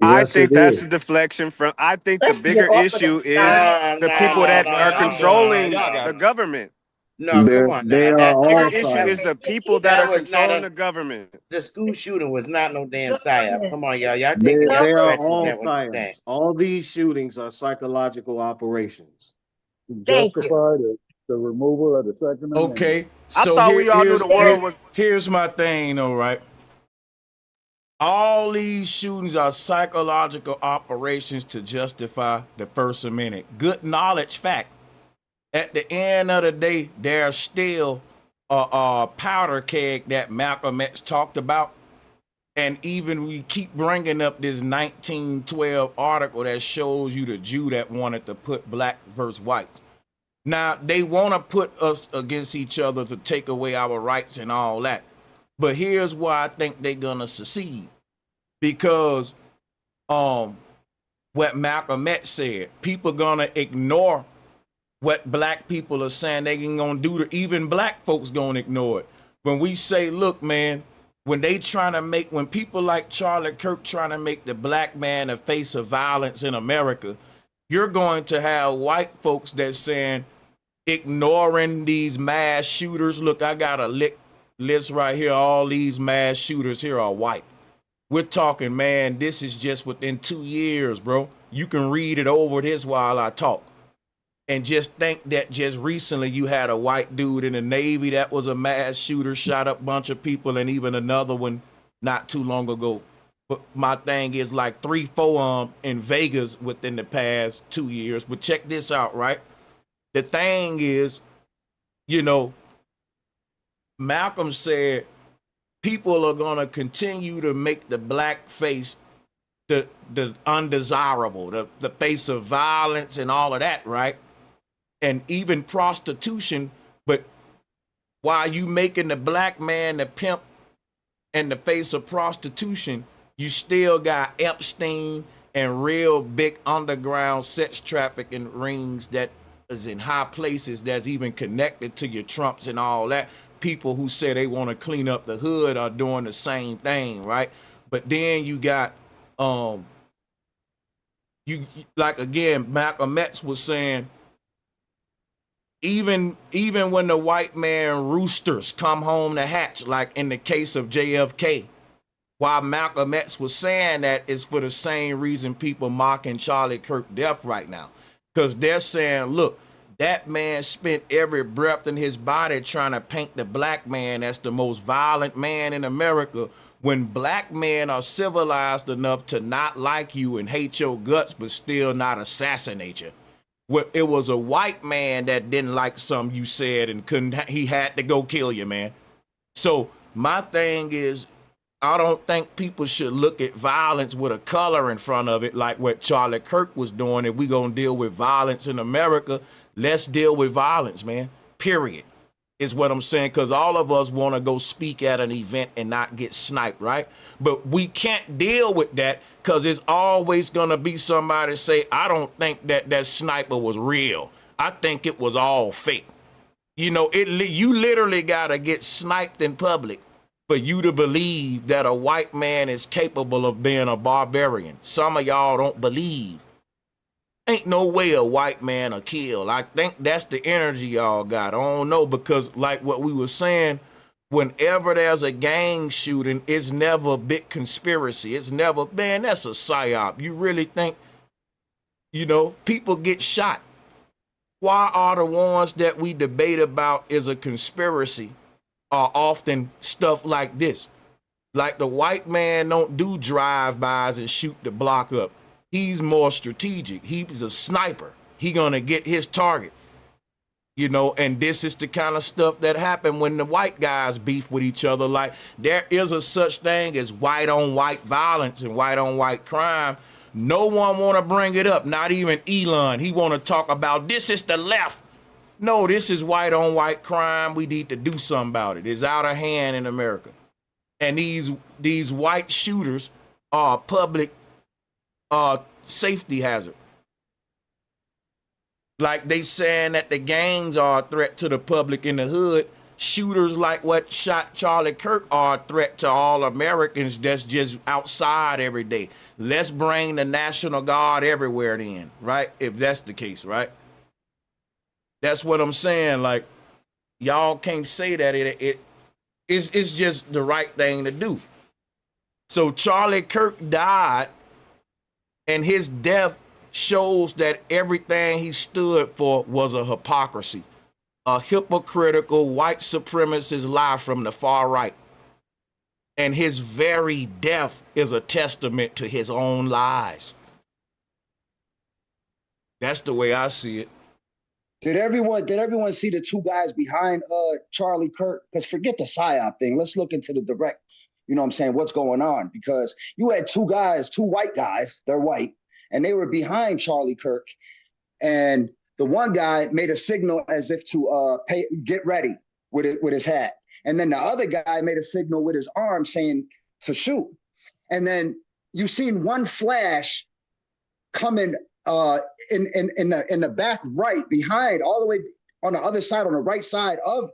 I think that's a deflection from. I think the bigger issue is the people that are controlling the government. No, come on. They are all The issue is the people that are controlling the government. The school shooting was not no damn PSYOP. Come on, y'all. Y'all They taking are all psyops. All these shootings are psychological operations. Thank you. Justify the removal of the Second Amendment. Okay, I thought we all knew the world was. Here's my thing, though, right? All these shootings are psychological operations to justify the First Amendment. Good knowledge fact. At the end of the day, there's still a powder keg that Malcolm X talked about. And even we keep bringing up this 1912 article that shows you the Jew that wanted to put black versus white. Now, they want to put us against each other to take away our rights and all that. But here's why I think they're going to succeed. Because what Malcolm X said, people going to ignore what black people are saying they ain't going to do. Even black folks going to ignore it. When we say, look, man, when people like Charlie Kirk trying to make the black man the face of violence in America, you're going to have white folks that's saying, ignoring these mass shooters. Look, I got a list right here. All these mass shooters here are white. We're talking, man, this is just within 2 years, bro. You can read it over this while I talk. And just think that just recently you had a white dude in the Navy that was a mass shooter, shot up a bunch of people, and even another one not too long ago. But my thing is like 3-4 in Vegas within the past 2 years. But check this out, right? The thing is, you know, Malcolm said people are going to continue to make the black face the undesirable, the face of violence and all of that, right? And even prostitution, but while you making the black man the pimp and the face of prostitution, you still got Epstein and real big underground sex trafficking rings that is in high places that's even connected to your Trumps and all that. People who say they want to clean up the hood are doing the same thing, right? But then you got again, Malcolm X was saying, even when the white man roosters come home to hatch, like in the case of JFK, while Malcolm X was saying that, is for the same reason people mocking Charlie Kirk death right now. Because they're saying, look, that man spent every breath in his body trying to paint the black man as the most violent man in America, when black men are civilized enough to not like you and hate your guts, but still not assassinate you. It was a white man that didn't like something you said and he had to go kill you, man. So my thing is, I don't think people should look at violence with a color in front of it like what Charlie Kirk was doing. If we gonna deal with violence in America, let's deal with violence, man, period, is what I'm saying. Because all of us want to go speak at an event and not get sniped, right? But we can't deal with that because it's always going to be somebody say, I don't think that sniper was real. I think it was all fake. You know, you literally got to get sniped in public for you to believe that a white man is capable of being a barbarian. Some of y'all don't believe. Ain't no way a white man will kill. I think that's the energy y'all got. I don't know, because like what we were saying, whenever there's a gang shooting, it's never a big conspiracy. It's never, man, that's a psyop. You really think, you know, people get shot. Why are the ones that we debate about is a conspiracy are often stuff like this? Like the white man don't do drive-bys and shoot the block up. He's more strategic. He's a sniper. He gonna get his target. You know, and this is the kind of stuff that happened when the white guys beef with each other. Like, there is a such thing as white on white violence and white on white crime. No one want to bring it up, not even Elon. He want to talk about this is the left. No, this is white on white crime. We need to do something about it. It's out of hand in America. And these white shooters are a public safety hazard. Like they saying that the gangs are a threat to the public in the hood. Shooters like what shot Charlie Kirk are a threat to all Americans that's just outside every day. Let's bring the National Guard everywhere then, right? If that's the case, right? That's what I'm saying. Like, y'all can't say that it's just the right thing to do. So Charlie Kirk died, and his death shows that everything he stood for was a hypocrisy, a hypocritical white supremacist lie from the far right. And his very death is a testament to his own lies. That's the way I see it. Did everyone see the two guys behind Charlie Kirk? Because forget the PSYOP thing. Let's look into the direct. you know what I'm saying, what's going on, because you had two white guys, they're white, and they were behind Charlie Kirk, and the one guy made a signal as if to get ready with his hat, and then the other guy made a signal with his arm saying to shoot, and then you seen one flash coming in the back right behind, all the way on the other side, on the right side of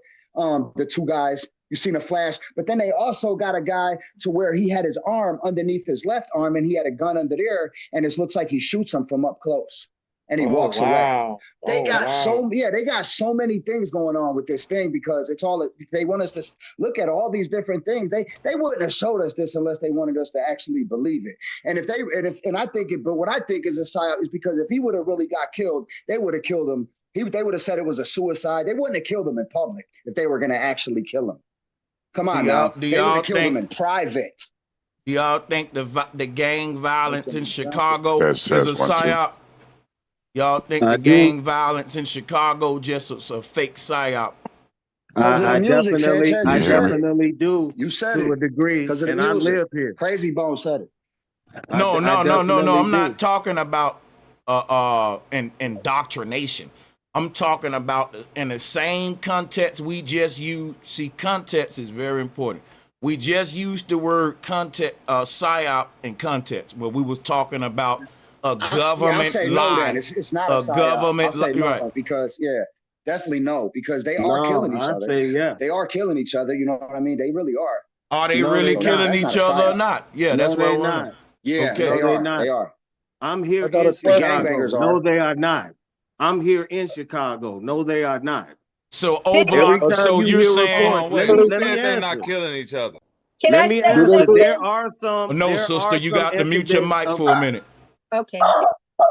the two guys. You seen a flash, but then they also got a guy to where he had his arm underneath his left arm, and he had a gun under there, and it looks like he shoots him from up close, and he walks away. They got so many things going on with this thing, because it's all, they want us to look at all these different things. They wouldn't have showed us this unless they wanted us to actually believe it. And what I think is a psyop is because if he would have really got killed, they would have killed him. They would have said it was a suicide. They wouldn't have killed him in public if they were going to actually kill him. Come on now. They would have killed him in private. Do y'all think the gang violence in Chicago is a psyop? Y'all think the gang violence in Chicago just a fake psyop? I definitely do. You said to it. a degree, and I live here. Crazy Bone said it. No. I'm not talking about indoctrination. I'm talking about in the same context we just used. See, context is very important. We just used the word context, psyop in context, where we was talking about a government lie. No, it's not a government lie. right. Because definitely no, because they are killing each other. They are killing each other. You know what I mean? They really are. Are they really killing each other or not? Yeah, that's what we're not. Yeah, okay. They are. I'm here in Chicago. No, they are not. I'm here in Chicago. No, they are not. So so you're saying who said they're not killing each other? Can I say something? There are some. No, sister, you got to mute your mic for a minute. Okay.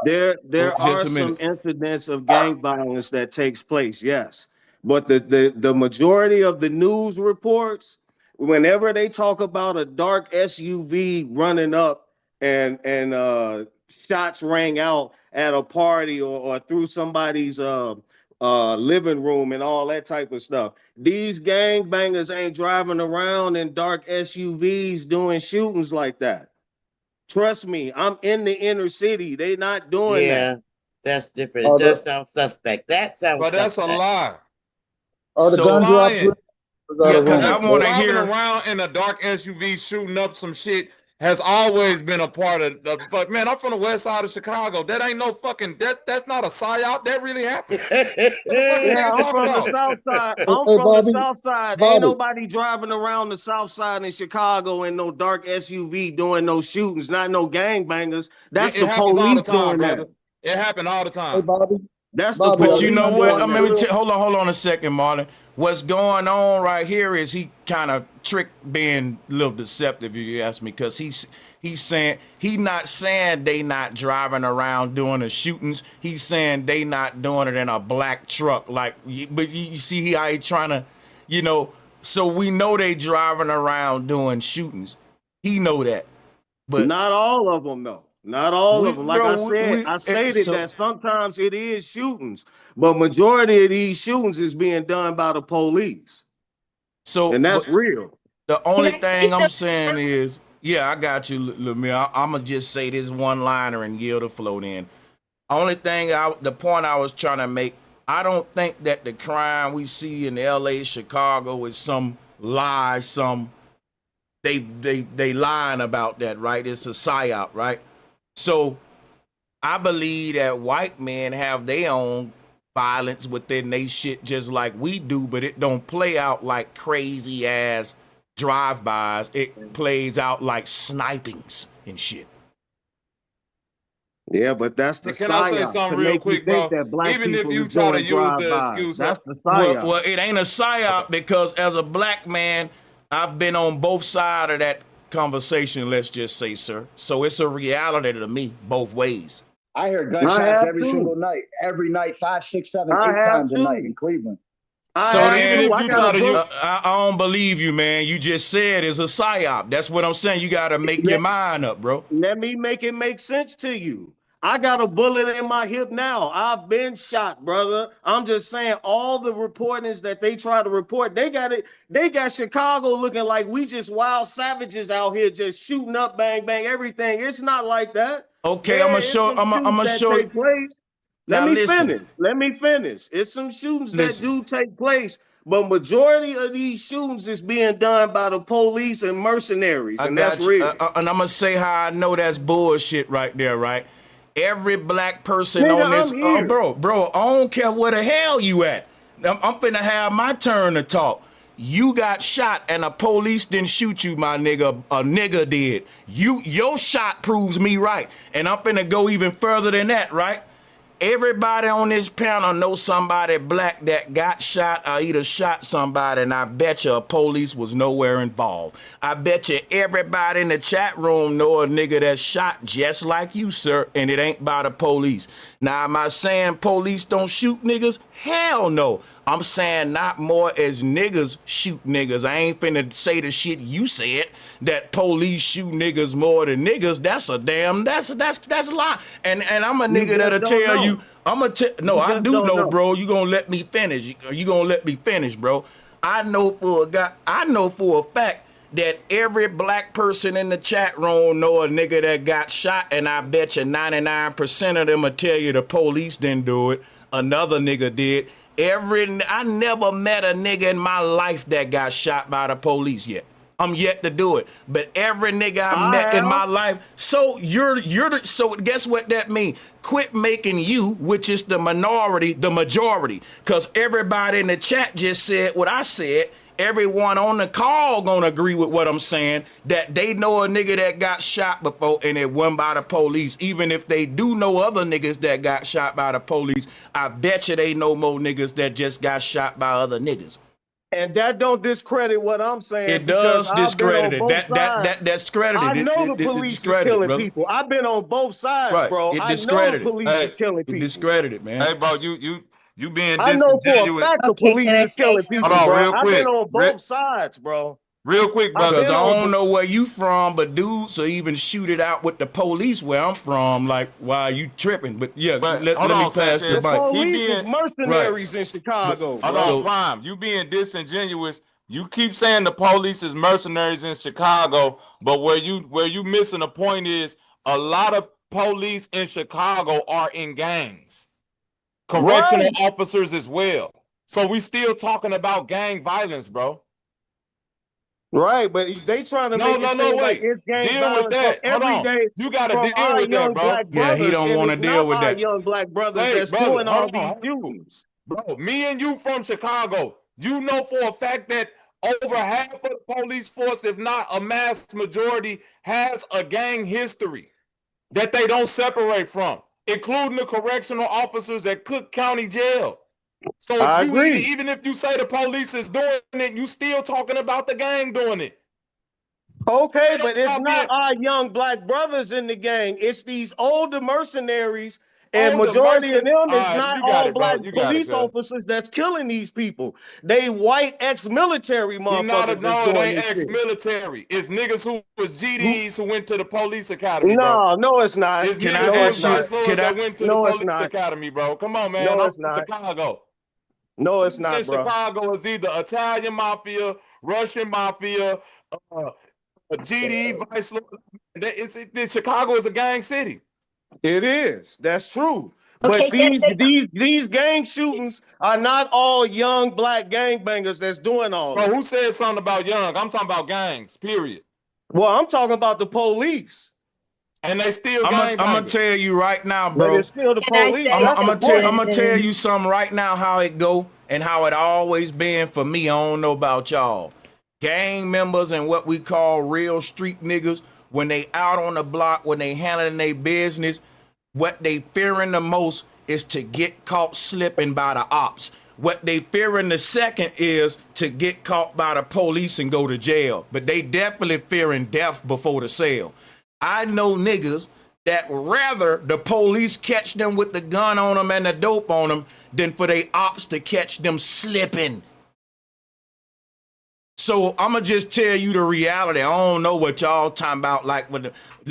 There are some incidents of gang violence that takes place, yes. But the majority of the news reports, whenever they talk about a dark SUV running up and shots rang out at a party or through somebody's living room and all that type of stuff, these gangbangers ain't driving around in dark SUVs doing shootings like that. Trust me, I'm in the inner city. They not doing that. That's different. It does sound suspect. That sounds But that's a lie. So lying. Yeah, because I want to hear around in a dark SUV shooting up some shit has always been a part of the man. I'm from the west side of Chicago. That ain't no fucking that's not a psyop. That really happens. I'm from the south side. I'm from the south side. Ain't nobody driving around the south side in Chicago in no dark SUV doing no shootings, not no gangbangers. That's the police doing that. It happened all the time. Hey, Bobby. That's the police. But you know what? I mean, hold on a second, Marlon. What's going on right here is he kind of being a little deceptive, if you ask me, because he's saying he not saying they not driving around doing the shootings. He's saying they not doing it in a black truck. But you see how he trying to, so we know they driving around doing shootings. He know that, but not all of them though. Not all of them. Like I said, I stated that sometimes it is shootings, but majority of these shootings is being done by the police. And that's real. The only thing I'm saying is, I got you, Lemire. I'm going to just say this one-liner and yield the flow then. The point I was trying to make, I don't think that the crime we see in L.A., Chicago is some lie, they lying about that, right? It's a psyop, right? So I believe that white men have their own violence within they shit just like we do, but it don't play out like crazy ass drive-bys. It plays out like snipings and shit. Yeah, but that's the Can I say something real quick, bro? Even if you try to use the excuse, that's the psyop. Well, it ain't a psyop because as a black man, I've been on both sides of that conversation, let's just say, sir. So it's a reality to me both ways. I hear gunshots every single night, 5, 6, 7, 8 times a night in Cleveland. I don't believe you, man. You just said it's a psyop. That's what I'm saying. You got to make your mind up, bro. Let me make it make sense to you. I got a bullet in my hip now. I've been shot, brother. I'm just saying all the reportings that they try to report, they got Chicago looking like we just wild savages out here just shooting up, bang, bang, everything. It's not like that. Okay, I'm gonna show you. Place. Let Now me listen. finish. It's some shootings that do take place, but majority of these shootings is being done by the police and mercenaries, and that's real. And I'm gonna say how I know that's bullshit right there, right? Every black person Nigga, on this, I'm here. bro, I don't care where the hell you at. I'm finna have my turn to talk. You got shot and the police didn't shoot you, my nigga. A nigga did. Your shot proves me right. And I'm finna go even further than that, right? Everybody on this panel knows somebody black that got shot or either shot somebody, and I bet you a police was nowhere involved. I bet you everybody in the chat room know a nigga that's shot just like you, sir, and it ain't by the police. Now, am I saying police don't shoot niggas? Hell no. I'm saying not more as niggas shoot niggas. I ain't finna say the shit you said, that police shoot niggas more than niggas. That's a lie. And I'm a nigga that'll tell you, no, I do know, bro. You gonna let me finish. You gonna let me finish, bro. I know for a fact that every black person in the chat room know a nigga that got shot, and I bet you 99% of them will tell you the police didn't do it. Another nigga did. I never met a nigga in my life that got shot by the police yet. I'm yet to do it. But every nigga I met in my life, so so guess what that means? Quit making you, which is the minority, the majority. Cause everybody in the chat just said what I said. Everyone on the call gonna agree with what I'm saying, that they know a nigga that got shot before and it wasn't by the police. Even if they do know other niggas that got shot by the police, I bet you they know more niggas that just got shot by other niggas. And that don't discredit what I'm saying. It does discredit it. That's credited. I know the police is killing people. I've been on both sides, bro. I know the police is killing people. It discredited, man. Hey, bro, you being I know disingenuous. for a fact the police is killing people, Hold on, bro. real quick. I've been on both sides, bro. Real quick, brother. Because I don't know where you from, but dudes will even shoot it out with the police where I'm from. Like, why you tripping? But yeah, let me pass the mic. The police is mercenaries in Chicago, bro. Hold on, Prime. You being disingenuous. You keep saying the police is mercenaries in Chicago, but where you missing a point is a lot of police in Chicago are in gangs. Correctional officers as well. So we still talking about gang violence, bro. Right, but they trying to make it seem like it's gang violence every day. You got to deal with that, bro. Yeah, he don't want to deal with that. Young black brothers that's doing all these shootings. Bro, me and you from Chicago, you know for a fact that over half of the police force, if not a mass majority, has a gang history that they don't separate from, including the correctional officers at Cook County Jail. So even if you say the police is doing it, you still talking about the gang doing it. Okay, but it's not our young black brothers in the gang. It's these older mercenaries, and majority of them is not all black police officers that's killing these people. They white ex-military motherfuckers. No, they ex-military. It's niggas who was GDs who went to the police academy. No, it's not. It's niggas that went to the police academy, bro. Come on, man. I'm from Chicago. No, it's not, bro. Chicago is either Italian mafia, Russian mafia, GD, Vice Lord. Chicago is a gang city. It is. That's true. Okay, but these gang shootings are not all young black gangbangers that's doing all that. Bro, who said something about young? I'm talking about gangs, period. Well, I'm talking about the police. And they still I'm gonna tell you right now, bro. But it's still the police. I'm gonna tell you something right now how it go and how it always been for me. I don't know about y'all. Gang members and what we call real street niggas, when they out on the block, when they handling their business, what they fearing the most is to get caught slipping by the ops. What they fearing the second is to get caught by the police and go to jail. But they definitely fearing death before the sale. I know niggas that rather the police catch them with the gun on them and the dope on them than for they ops to catch them slipping. So I'ma just tell you the reality. I don't know what y'all talking about, like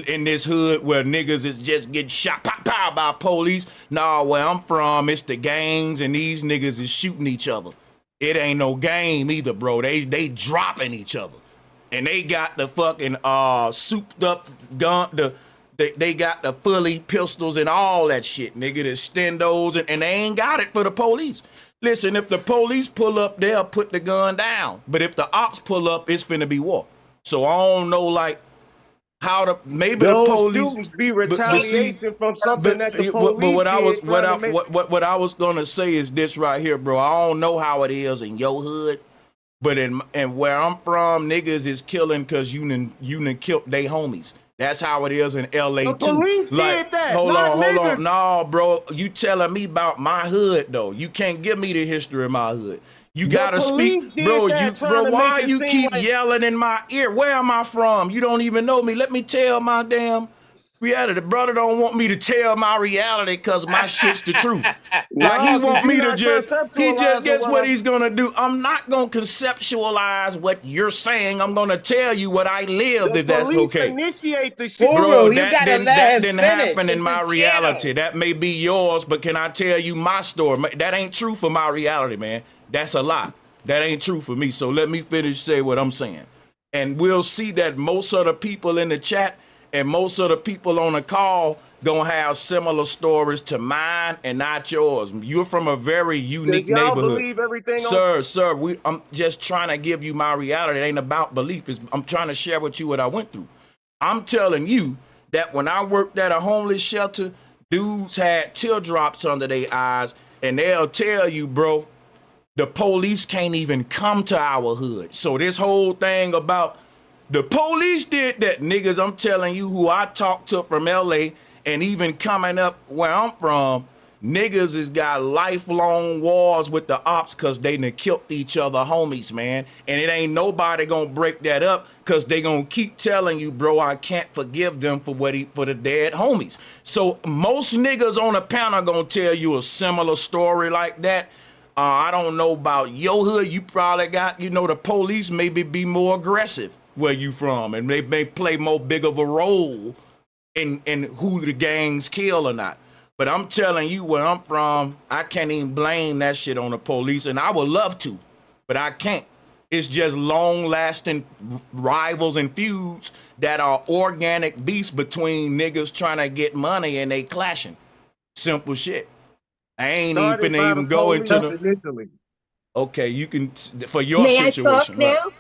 in this hood where niggas is just getting shot pow by police. Nah, where I'm from, it's the gangs and these niggas is shooting each other. It ain't no game either, bro. They dropping each other. And they got the fucking souped up gun, they got the fully pistols and all that shit, nigga, the stendos, and they ain't got it for the police. Listen, if the police pull up, they'll put the gun down. But if the ops pull up, it's finna be war. So I don't know, like, how to maybe those the police students be retaliation from something that the police but what I was gonna say is this right here, bro. I don't know how it is in your hood, but in where I'm from, niggas is killing because you done killed they homies. That's how it is in LA the too. police Like, did that. hold not on. niggas. No, bro. You telling me about my hood though. You can't give me the history of my hood. You gotta speak, bro. Why you keep yelling in my ear? Where am I from? You don't even know me. Let me tell my damn reality. The brother don't want me to tell my reality because my shit's the truth. Like he want me to he just guess what he's gonna do. I'm not gonna conceptualize what you're saying. I'm gonna tell you what I lived, if that's okay. Initiate the shit. Bro, that didn't happen in my reality. That may be yours, but can I tell you my story? That ain't true for my reality, man. That's a lie. That ain't true for me. So let me finish say what I'm saying. And we'll see that most of the people in the chat and most of the people on the call gonna have similar stories to mine and not yours. You're from a very unique neighborhood. Believe everything Sir, I'm just trying to give you my reality. It ain't about belief. I'm trying to share with you what I went through. I'm telling you that when I worked at a homeless shelter, dudes had teardrops under their eyes, and they'll tell you, bro, the police can't even come to our hood. So this whole thing about the police did that, niggas, I'm telling you who I talked to from LA and even coming up where I'm from, niggas has got lifelong wars with the ops because they done killed each other homies, man. And it ain't nobody gonna break that up because they gonna keep telling you, bro, I can't forgive them for for the dead homies. So most niggas on the panel gonna tell you a similar story like that. I don't know about your hood. You probably got, the police maybe be more aggressive where you from, and they may play more big of a role in who the gangs kill or not. But I'm telling you where I'm from, I can't even blame that shit on the police, and I would love to, but I can't. It's just long-lasting rivals and feuds that are organic beasts between niggas trying to get money and they clashing. Simple shit. I ain't even finna even go into the... Initially. Okay, you can, for your May situation. I talk now? Right.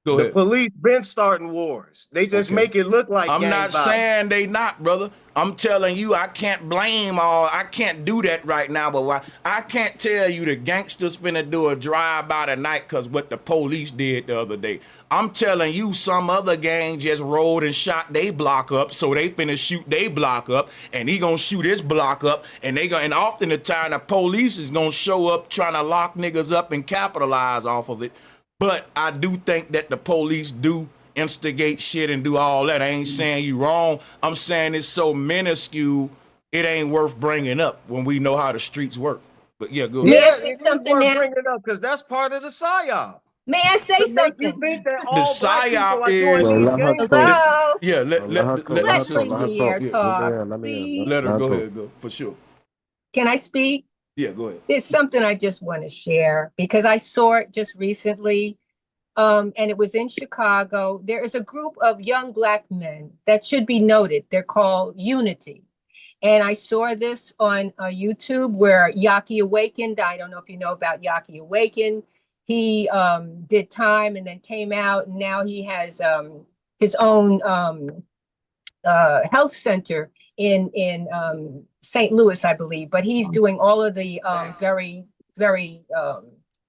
Go ahead. The police been starting wars. They just make it look like I'm not saying they not, brother. I'm telling you, I can't blame I can't do that right now, but I can't tell you the gangsters finna do a drive-by tonight because what the police did the other day. I'm telling you, some other gang just rolled and shot they block up, so they finna shoot they block up, and he gonna shoot his block up, and and often the time the police is gonna show up trying to lock niggas up and capitalize off of it. But I do think that the police do instigate shit and do all that. I ain't saying you wrong. I'm saying it's so minuscule, it ain't worth bringing up when we know how the streets work. But yeah, go ahead. May I say something now? Bring it up because that's part of the psyop. May I say something? The psyop is... Hello? Yeah, Let's leave me here talk, please. Let her go ahead, go, for sure. Can I speak? Yeah, go ahead. There's something I just want to share because I saw it just recently, and it was in Chicago. There is a group of young Black men that should be noted. They're called Unity. And I saw this on YouTube where Yaki Awakened. I don't know if you know about Yaki Awakened. He did time and then came out, and now he has his own health center in St. Louis, I believe, but he's doing all of the very, very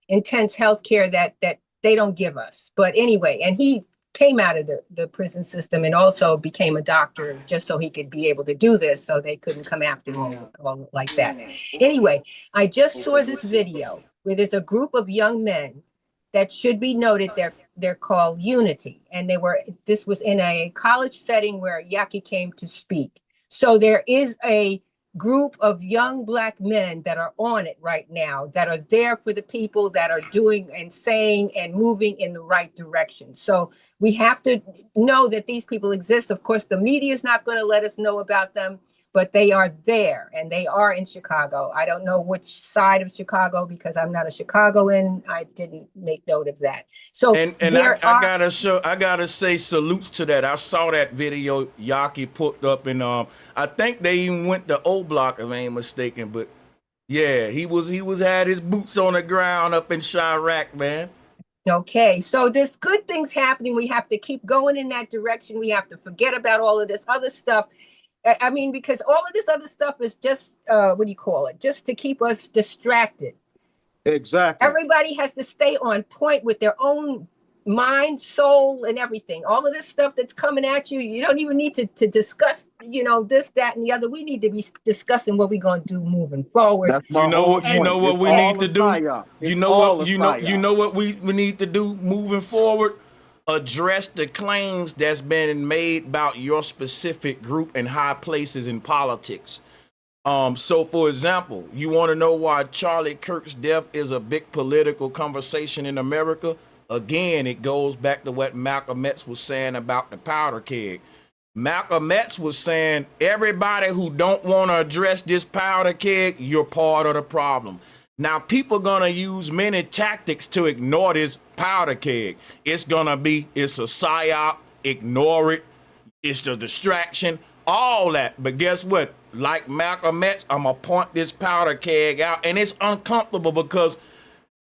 intense healthcare that they don't give us. But anyway, and he came out of the prison system and also became a doctor just so he could be able to do this, so they couldn't come after him or like that. Anyway, I just saw this video where there's a group of young men that should be noted. They're called Unity, and this was in a college setting where Yaki came to speak. So there is a group of young Black men that are on it right now, that are there for the people, that are doing and saying and moving in the right direction. So we have to know that these people exist. Of course, the media is not going to let us know about them, but they are there and they are in Chicago. I don't know which side of Chicago because I'm not a Chicagoan. I didn't make note of that. So and I gotta say salutes to that. I saw that video Yaki put up, and I think they even went to O Block if I ain't mistaken. But yeah, he was had his boots on the ground up in Chirac, man. Okay, so there's good things happening. We have to keep going in that direction. We have to forget about all of this other stuff. I mean, because all of this other stuff is just, what do you call it? Just to keep us distracted. Exactly. Everybody has to stay on point with their own mind, soul, and everything. All of this stuff that's coming at you, you don't even need to discuss, this, that, and the other. We need to be discussing what we're going to do moving forward. You know what we need to do? You know what we need to do moving forward? Address the claims that's been made about your specific group in high places in politics. So for example, you want to know why Charlie Kirk's death is a big political conversation in America? Again, it goes back to what Malcolm X was saying about the powder keg. Malcolm X was saying, everybody who don't want to address this powder keg, you're part of the problem. Now, people gonna use many tactics to ignore this powder keg. It's a psyop, ignore it. It's the distraction, all that. But guess what? Like Malcolm X, I'm gonna point this powder keg out, and it's uncomfortable because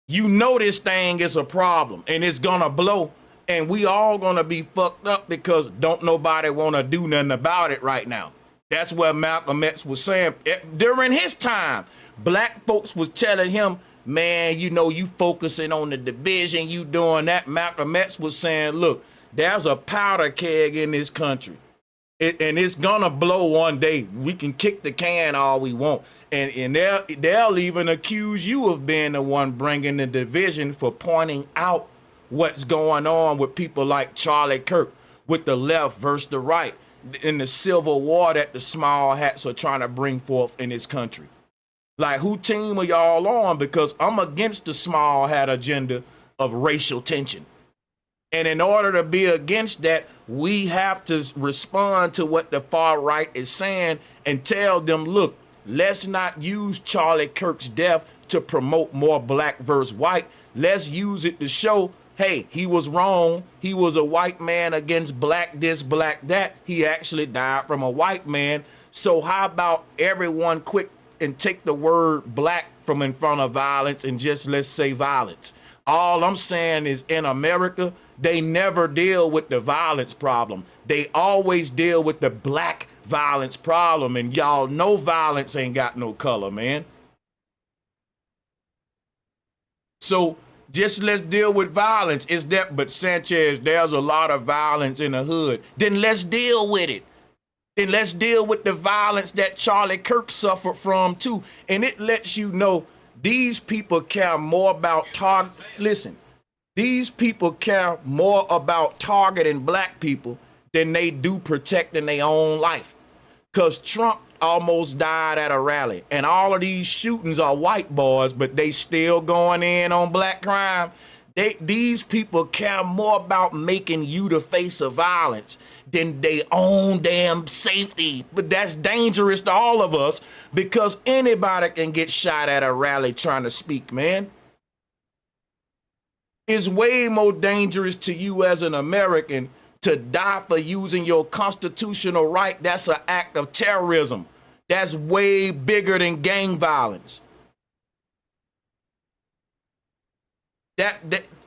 you know this thing is a problem, and it's gonna blow, and we all gonna be fucked up because don't nobody wanna do nothing about it right now. That's what Malcolm X was saying. During his time, Black folks was telling him, man, you focusing on the division, you doing that. Malcolm X was saying, look, there's a powder keg in this country. And it's gonna blow one day. We can kick the can all we want. And they'll even accuse you of being the one bringing the division for pointing out what's going on with people like Charlie Kirk, with the left versus the right, in the civil war that the small hats are trying to bring forth in this country. Like, who team are y'all on? Because I'm against the small hat agenda of racial tension. And in order to be against that, we have to respond to what the far right is saying and tell them, look, let's not use Charlie Kirk's death to promote more black versus white. Let's use it to show, hey, he was wrong. He was a white man against black this, black that. He actually died from a white man. So how about everyone quick and take the word black from in front of violence and just let's say violence. All I'm saying is in America, they never deal with the violence problem. They always deal with the black violence problem. And y'all know violence ain't got no color, man. So just let's deal with violence. But Sanchez, there's a lot of violence in the hood. Then let's deal with it. Then let's deal with the violence that Charlie Kirk suffered from too. And it lets you know these people care more about these people care more about targeting black people than they do protecting their own life. Because Trump almost died at a rally, and all of these shootings are white boys, but they still going in on black crime. These people care more about making you the face of violence than their own damn safety. But that's dangerous to all of us because anybody can get shot at a rally trying to speak, man. It's way more dangerous to you as an American to die for using your constitutional right. That's an act of terrorism. That's way bigger than gang violence.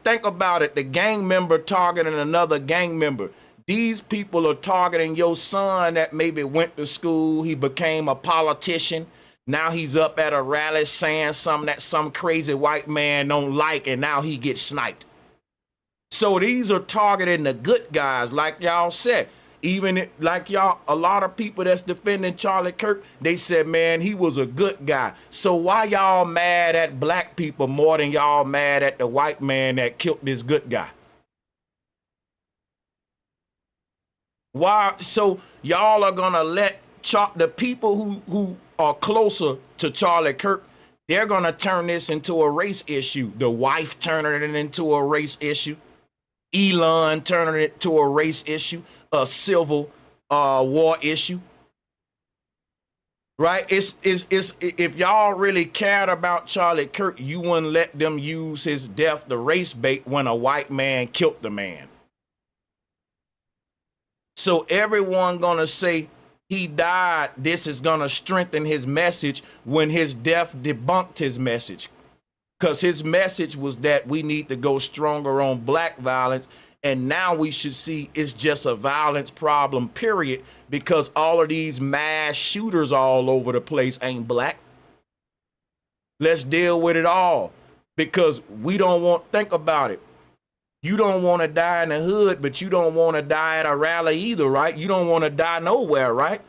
Think about it. The gang member targeting another gang member. These people are targeting your son that maybe went to school. He became a politician. Now he's up at a rally saying something that some crazy white man don't like, and now he gets sniped. So these are targeting the good guys, like y'all said. Even like y'all, a lot of people that's defending Charlie Kirk, they said, man, he was a good guy. So why y'all mad at black people more than y'all mad at the white man that killed this good guy? Why? So y'all are gonna let the people who are closer to Charlie Kirk, they're going to turn this into a race issue. The wife turning it into a race issue. Elon turning it to a race issue, a civil war issue. Right? It's if y'all really cared about Charlie Kirk, you wouldn't let them use his death the race bait when a white man killed the man. So everyone gonna say he died, this is gonna strengthen his message when his death debunked his message. Because his message was that we need to go stronger on black violence. And now we should see it's just a violence problem, period, because all of these mass shooters all over the place ain't black. Let's deal with it all, because we don't want, think about it. You don't want to die in the hood, but you don't want to die at a rally either, right? You don't want to die nowhere, right?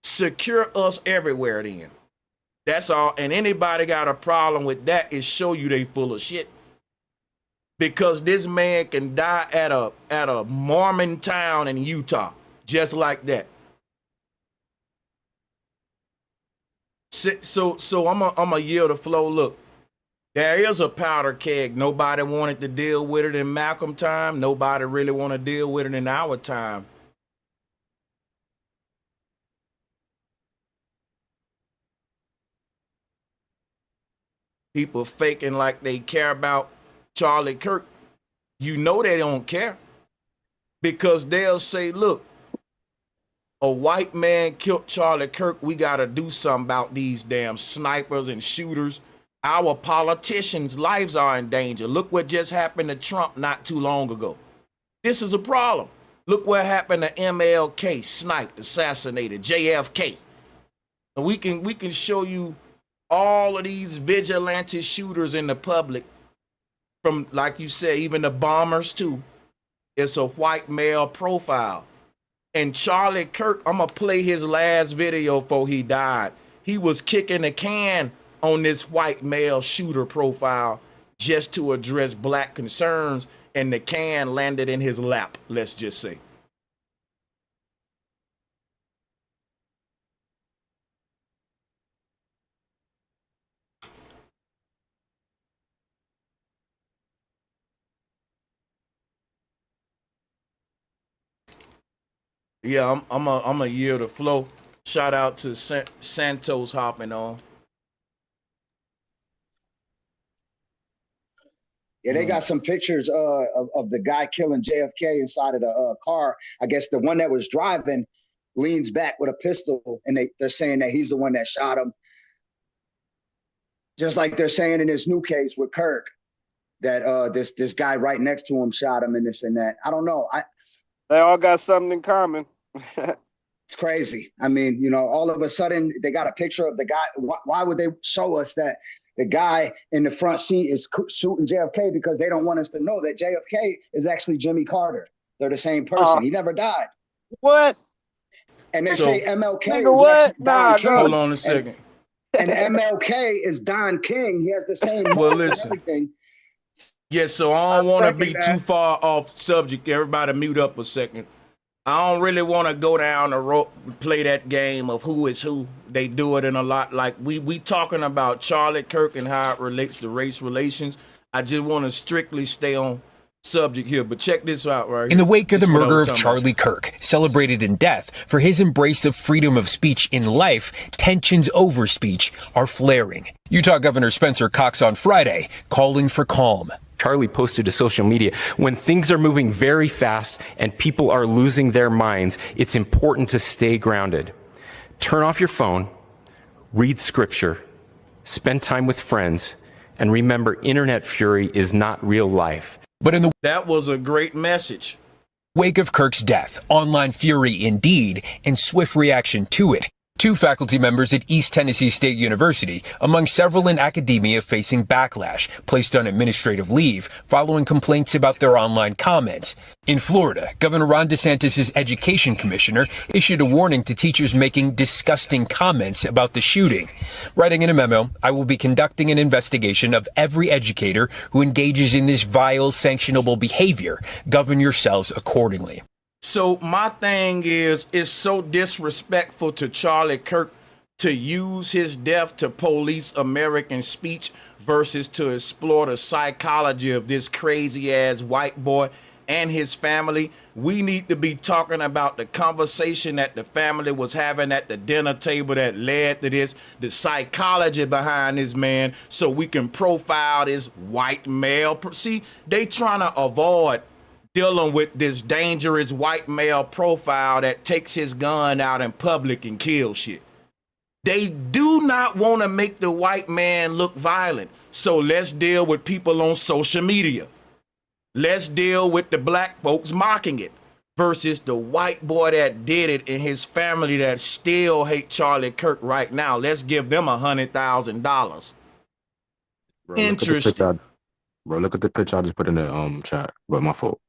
Secure us everywhere then. That's all. And anybody got a problem with that is show you they full of shit. Because this man can die at a Mormon town in Utah, just like that. So I'm a yield the flow. Look, there is a powder keg. Nobody wanted to deal with it in Malcolm time. Nobody really want to deal with it in our time. People faking like they care about Charlie Kirk. You know they don't care, because they'll say, look, a white man killed Charlie Kirk. We got to do something about these damn snipers and shooters. Our politicians' lives are in danger. Look what just happened to Trump not too long ago. This is a problem. Look what happened to MLK, sniped, assassinated, JFK. And we can show you all of these vigilante shooters in the public, from, like you said, even the bombers too. It's a white male profile. And Charlie Kirk, I'm going to play his last video before he died. He was kicking a can on this white male shooter profile just to address black concerns, and the can landed in his lap, let's just say. Yeah, I'm a yield the flow. Shout out to Santos hopping on. Yeah, they got some pictures of the guy killing JFK inside of the car. I guess the one that was driving leans back with a pistol, and they're saying that he's the one that shot him. Just like they're saying in this new case with Kirk, that this guy right next to him shot him and this and that. I don't know. They all got something in common. It's crazy. I mean, you know, all of a sudden they got a picture of the guy. Why would they show us that the guy in the front seat is shooting JFK? Because they don't want us to know that JFK is actually Jimmy Carter. They're the same person. He never died. What? And they say MLK is what? Don King. Hold on a second. And MLK is Don King. He has the same well, listen. everything. Yeah, so I don't want to be too far off subject. Everybody mute up a second. I don't really want to go down the road, play that game of who is who. They do it in a lot. Like we talking about Charlie Kirk and how it relates to race relations. I just want to strictly stay on subject here, but check this out right here. In the wake of the murder of Charlie Kirk, celebrated in death for his embrace of freedom of speech in life, tensions over speech are flaring. Utah Governor Spencer Cox on Friday calling for calm. Charlie posted to social media, when things are moving very fast and people are losing their minds, it's important to stay grounded. Turn off your phone, read scripture, spend time with friends, and remember, internet fury is not real life. But in the that was a great message. Wake of Kirk's death, online fury indeed, and swift reaction to it. Two faculty members at East Tennessee State University, among several in academia facing backlash, placed on administrative leave following complaints about their online comments. In Florida, Governor Ron DeSantis' education commissioner issued a warning to teachers making disgusting comments about the shooting. Writing in a memo, I will be conducting an investigation of every educator who engages in this vile, sanctionable behavior. Govern yourselves accordingly. So my thing is, it's so disrespectful to Charlie Kirk to use his death to police American speech versus to explore the psychology of this crazy ass white boy and his family. We need to be talking about the conversation that the family was having at the dinner table that led to this, the psychology behind this man, so we can profile this white male. See, they trying to avoid dealing with this dangerous white male profile that takes his gun out in public and kills shit. They do not want to make the white man look violent. So let's deal with people on social media. Let's deal with the black folks mocking it versus the white boy that did it and his family that still hate Charlie Kirk right now. Let's give them $100,000. Interesting. Bro, look at the picture I just put in the chat. But my fault.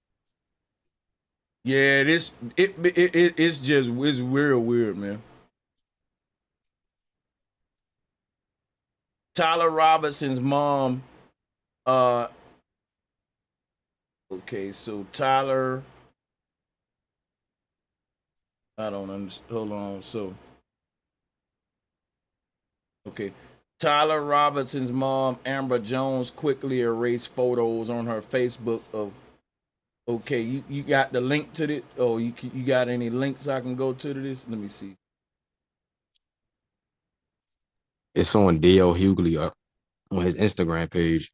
Yeah, it's real weird, man. Tyler Robinson's mom, okay, so Tyler, I don't understand, hold on, so, okay, Tyler Robinson's mom, Amber Jones, quickly erased photos on her Facebook of, okay, you got the link to it? Oh, you got any links I can go to this? Let me see. It's on D.L. Hughley on his Instagram page.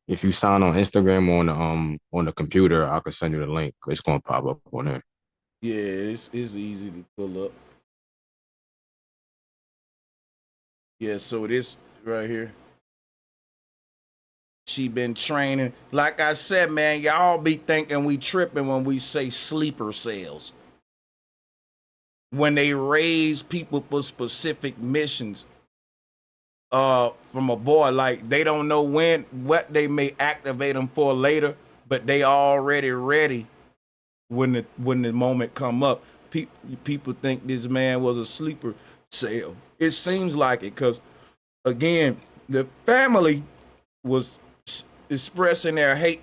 If you sign on Instagram on the computer, I could send you the link. It's gonna pop up on there. Yeah, it's easy to pull up. Yeah, so this right here. She been training. Like I said, man, y'all be thinking we tripping when we say sleeper cells. When they raise people for specific missions from a boy, like they don't know what they may activate them for later, but they already ready when the moment come up. People think this man was a sleeper cell. It seems like it, because again, the family was expressing their hate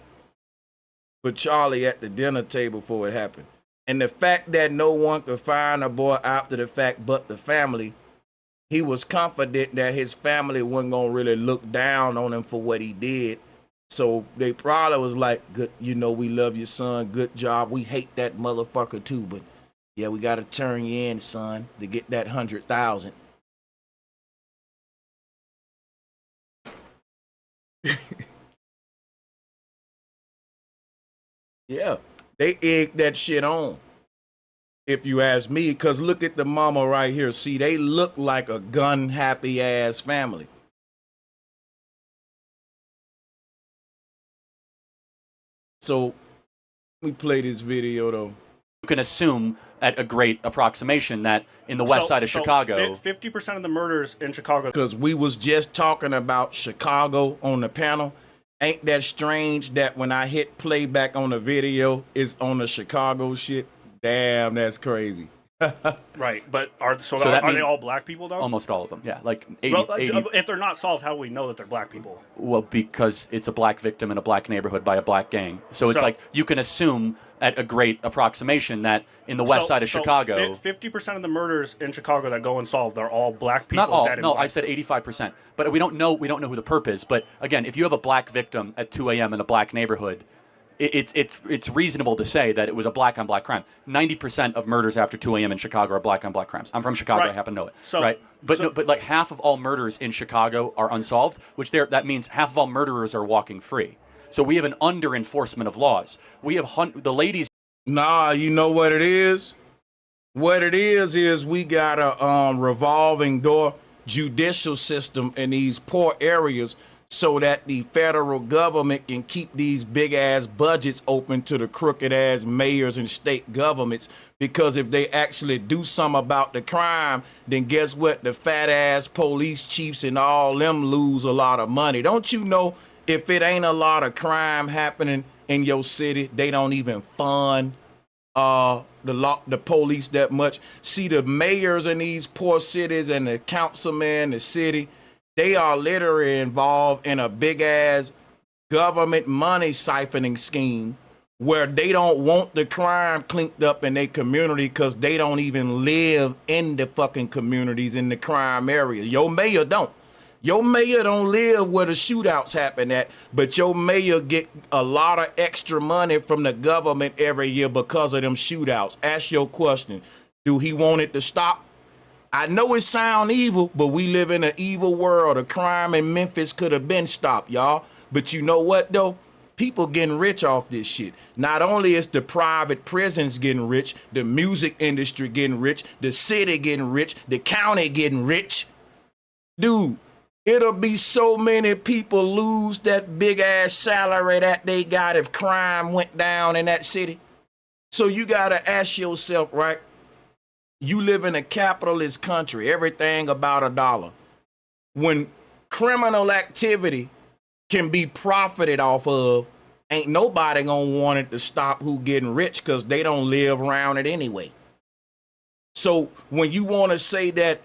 for Charlie at the dinner table before it happened. And the fact that no one could find a boy after the fact but the family, he was confident that his family wasn't going to really look down on him for what he did. So they probably was like, good, we love your son, good job. We hate that motherfucker too, but yeah, we got to turn you in, son, to get that 100,000. Yeah, they egged that shit on, if you ask me, because look at the mama right here. See, they look like a gun-happy ass family. So, we play this video, though. You can assume at a great approximation that in the west side of Chicago... 50% of the murders in Chicago... Because we was just talking about Chicago on the panel. Ain't that strange that when I hit playback on the video, it's on the Chicago shit? Damn, that's crazy. Right, but are they all black people, though? Almost all of them, yeah. Like 80, 80... If they're not solved, how do we know that they're black people? Well, because it's a black victim in a black neighborhood by a black gang. So it's like you can assume at a great approximation that in the west side of Chicago... 50% of the murders in Chicago that go unsolved are all black people. Not all. No, I said 85%. But we don't know who the perp is. But again, if you have a black victim at 2 a.m. in a black neighborhood, it's reasonable to say that it was a black on black crime. 90% of murders after 2 a.m. in Chicago are black on black crimes. I'm from Chicago. Right. I happen to know it. Right. But like half of all murders in Chicago are unsolved, that means half of all murderers are walking free. So we have an under enforcement of laws. We have the ladies. Nah, you know what it is? What it is we got a revolving door judicial system in these poor areas so that the federal government can keep these big ass budgets open to the crooked ass mayors and state governments. Because if they actually do something about the crime, then guess what? The fat ass police chiefs and all them lose a lot of money. Don't you know, if it ain't a lot of crime happening in your city, they don't even fund the police that much. See, the mayors in these poor cities and the councilmen, the city, they are literally involved in a big ass government money siphoning scheme where they don't want the crime cleaned up in their community because they don't even live in the fucking communities in the crime area. Your mayor don't. Your mayor don't live where the shootouts happen at, but your mayor get a lot of extra money from the government every year because of them shootouts. Ask your question. Do he want it to stop? I know it sound evil, but we live in an evil world. The crime in Memphis could have been stopped, y'all. But you know what, though? People getting rich off this shit. Not only is the private prisons getting rich, the music industry getting rich, the city getting rich, the county getting rich. Dude, it'll be so many people lose that big ass salary that they got if crime went down in that city. So you gotta ask yourself, right? You live in a capitalist country, everything about $1. When criminal activity can be profited off of, ain't nobody gonna want it to stop who getting rich because they don't live around it anyway. So when you want to say that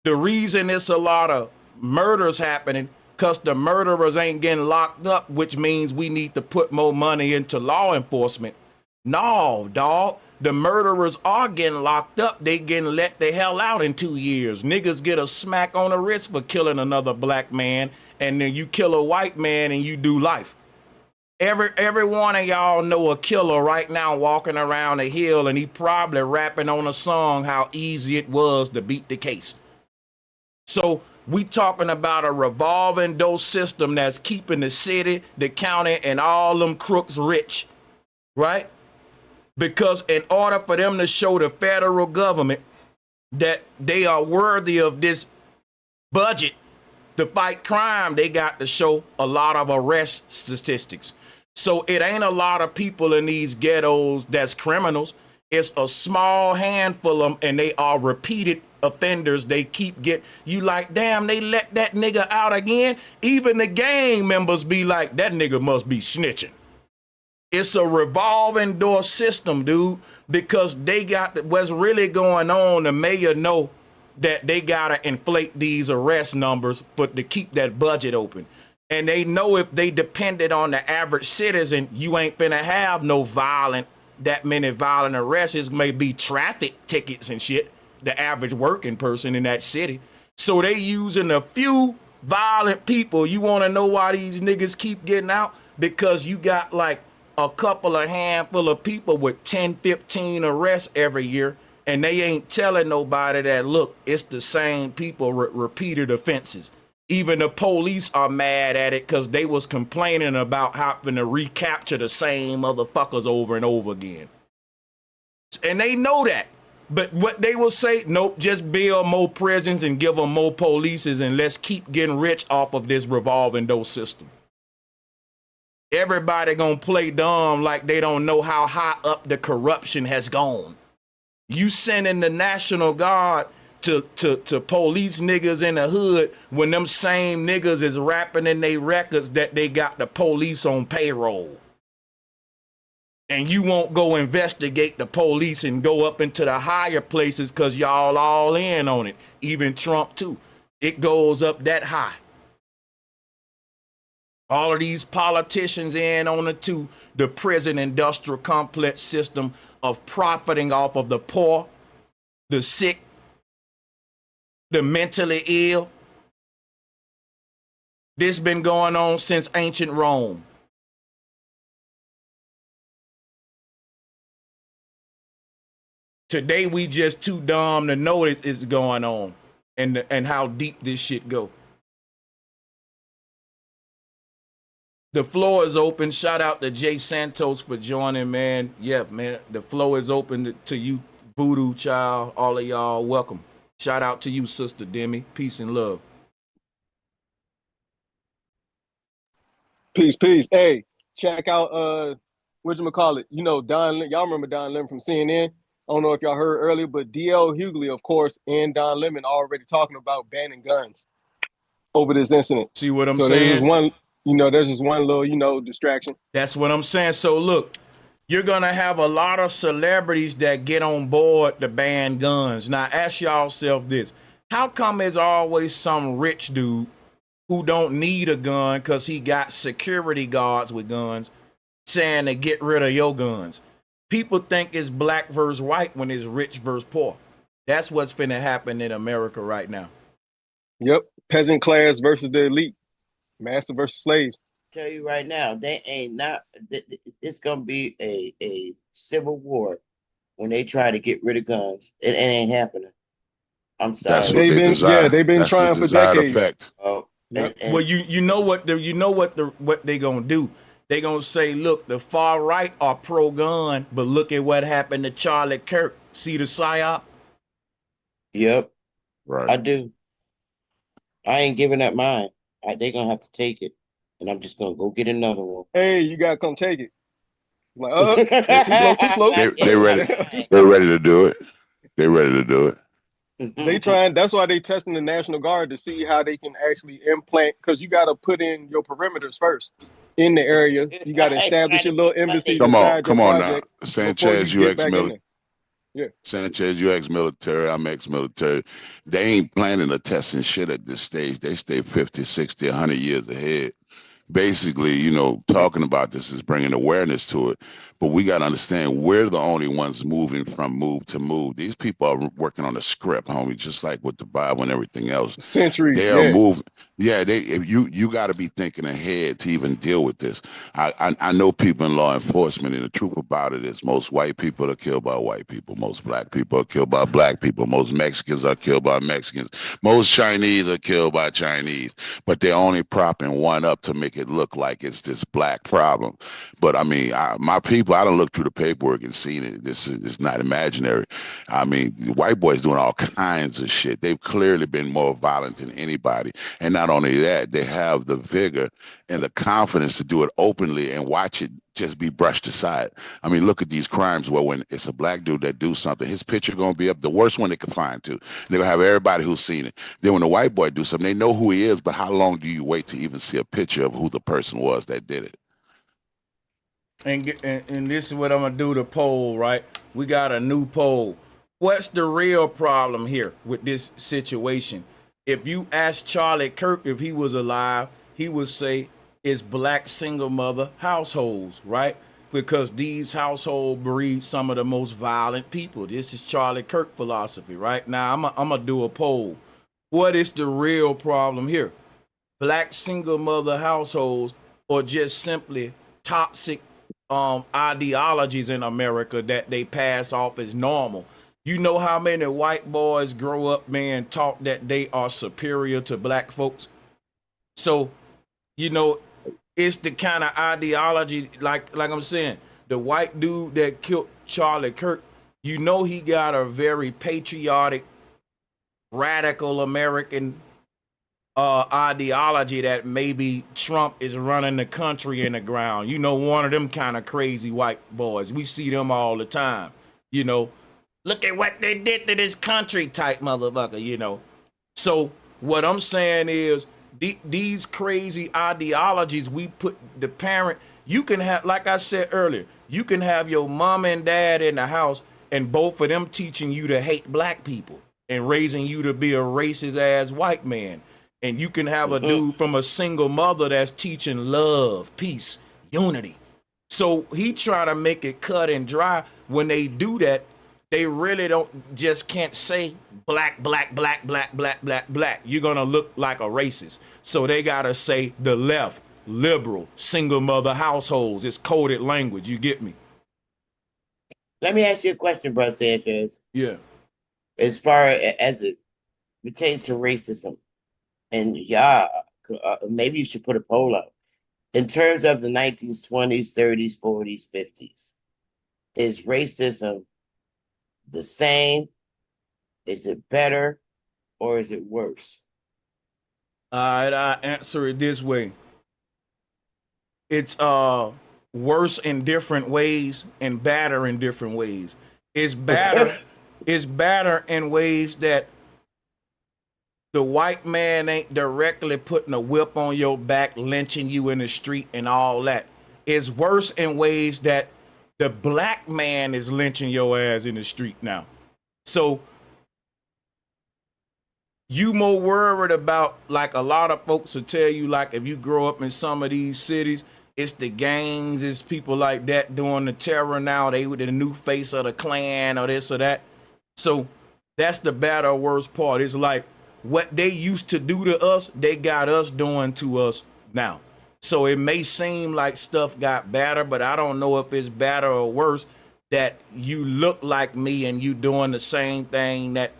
the reason it's a lot of murders happening because the murderers ain't getting locked up, which means we need to put more money into law enforcement. No, dog. The murderers are getting locked up. They getting let the hell out in 2 years. Niggas get a smack on the wrist for killing another black man, and then you kill a white man and you do life. Every one of y'all know a killer right now walking around a hill, and he probably rapping on a song how easy it was to beat the case. So we talking about a revolving door system that's keeping the city, the county, and all them crooks rich, right? Because in order for them to show the federal government that they are worthy of this budget to fight crime, they got to show a lot of arrest statistics. So it ain't a lot of people in these ghettos that's criminals. It's a small handful of them, and they are repeated offenders. They keep you like, damn, they let that nigga out again. Even the gang members be like, that nigga must be snitching. It's a revolving door system, dude, because they got what's really going on. The mayor know that they gotta inflate these arrest numbers to keep that budget open. And they know if they depended on the average citizen, you ain't finna have that many violent arrests. It may be traffic tickets and shit, the average working person in that city. So they using a few violent people. You wanna know why these niggas keep getting out? Because you got like a couple of handful of people with 10, 15 arrests every year, and they ain't telling nobody that, look, it's the same people repeated offenses. Even the police are mad at it because they was complaining about having to recapture the same motherfuckers over and over again. And they know that. But what they will say, nope, just build more prisons and give them more polices, and let's keep getting rich off of this revolving door system. Everybody gonna play dumb like they don't know how high up the corruption has gone. You sending the National Guard to police niggas in the hood when them same niggas is rapping in their records that they got the police on payroll. And you won't go investigate the police and go up into the higher places because y'all all in on it. Even Trump too. It goes up that high. All of these politicians in on it too. The prison industrial complex system of profiting off of the poor, the sick, the mentally ill. This been going on since ancient Rome. Today we just too dumb to know it's going on and how deep this shit go. The floor is open. Shout out to Jay Santos for joining, man. Yeah, man, the floor is open to you, Voodoo Child, all of y'all. Welcome. Shout out to you, Sister Demi. Peace and love. Peace, peace. Hey, check out whatchamacallit. You know, y'all remember Don Lemon from CNN? I don't know if y'all heard earlier, but D.L. Hughley, of course, and Don Lemon already talking about banning guns over this incident. See what I'm saying? There's just one little, distraction. That's what I'm saying. So look, you're gonna have a lot of celebrities that get on board to ban guns. Now ask yourself this: how come there's always some rich dude who don't need a gun because he got security guards with guns, saying to get rid of your guns. People think it's black versus white when it's rich versus poor. That's what's finna happen in America right now. Yep. Peasant class versus the elite. Master versus slave. Tell you right now, they ain't not. It's gonna be a civil war when they try to get rid of guns. It ain't happening. I'm sorry. That's what they desire. Yeah, they've been That's trying the for desired decades. effect. Oh, Yep. Well, you know what they gonna do? They gonna say, look, the far right are pro gun, but look at what happened to Charlie Kirk. See the psyop? Yep. Right. I do. I ain't giving up mine. They gonna have to take it, and I'm just gonna go get another one. Hey, you gotta come take it. Like, too slow. They ready. They're ready to do it. They're ready to do it. They trying. That's why they testing the National Guard to see how they can actually implant. Because you got to put in your perimeters first in the area. You got to establish your little embassy. Come on now. Project Sanchez, before you get back in ex-military. there. Yeah. Sanchez, you ex-military, I'm ex-military. They ain't planning or testing shit at this stage. They stay 50, 60, 100 years ahead. Basically, you know, talking about this is bringing awareness to it. But we got to understand we're the only ones moving from move to move. These people are working on a script, homie, just like with the Bible and everything else. Centuries. They are moving. Yeah, you got to be thinking ahead to even deal with this. I know people in law enforcement, and the truth about it is most white people are killed by white people. Most black people are killed by black people. Most Mexicans are killed by Mexicans. Most Chinese are killed by Chinese. But they're only propping one up to make it look like it's this black problem. But I mean, my people, I done looked through the paperwork and seen it. This is not imaginary. I mean, the white boys doing all kinds of shit. They've clearly been more violent than anybody. And not only that, they have the vigor and the confidence to do it openly and watch it just be brushed aside. I mean, look at these crimes where when it's a black dude that do something, his picture going to be up, the worst one they can find too. They're going to have everybody who's seen it. Then when a white boy do something, they know who he is, but how long do you wait to even see a picture of who the person was that did it? And this is what I'm going to do, the poll, right? We got a new poll. What's the real problem here with this situation? If you ask Charlie Kirk if he was alive, he would say it's black single mother households, right? Because these households breed some of the most violent people. This is Charlie Kirk philosophy, right? Now, I'm going to do a poll. What is the real problem here? Black single mother households or just simply toxic ideologies in America that they pass off as normal? You know how many white boys grow up being taught that they are superior to black folks? So, you know, it's the kind of ideology, like I'm saying, the white dude that killed Charlie Kirk, you know he got a very patriotic, radical American ideology that maybe Trump is running the country in the ground. You know, one of them kind of crazy white boys. We see them all the time, you know. Look at what they did to this country type motherfucker, you know. So what I'm saying is these crazy ideologies we put the parent, you can have, like I said earlier, you can have your mom and dad in the house and both of them teaching you to hate black people and raising you to be a racist ass white man. And you can have a dude from a single mother that's teaching love, peace, unity. So he try to make it cut and dry. When they do that, they really just can't say black, black, black, black, black, black, black. You're going to look like a racist. So they got to say the left, liberal, single mother households. It's coded language. You get me? Let me ask you a question, Brother Sanchez. Yeah. As far as it pertains to racism, and maybe you should put a poll up. In terms of the 1920s, 30s, 40s, 50s, is racism the same? Is it better or is it worse? I answer it this way. It's worse in different ways and better in different ways. It's better. It's better in ways that the white man ain't directly putting a whip on your back, lynching you in the street and all that. It's worse in ways that the black man is lynching your ass in the street now. So you more worried about, like a lot of folks will tell you, like if you grow up in some of these cities, It's the gangs, it's people like that doing the terror now. They were the new face of the Klan or this or that. So that's the better or worse part. It's like what they used to do to us, they got us doing to us now. So it may seem like stuff got better, but I don't know if it's better or worse that you look like me and you doing the same thing that,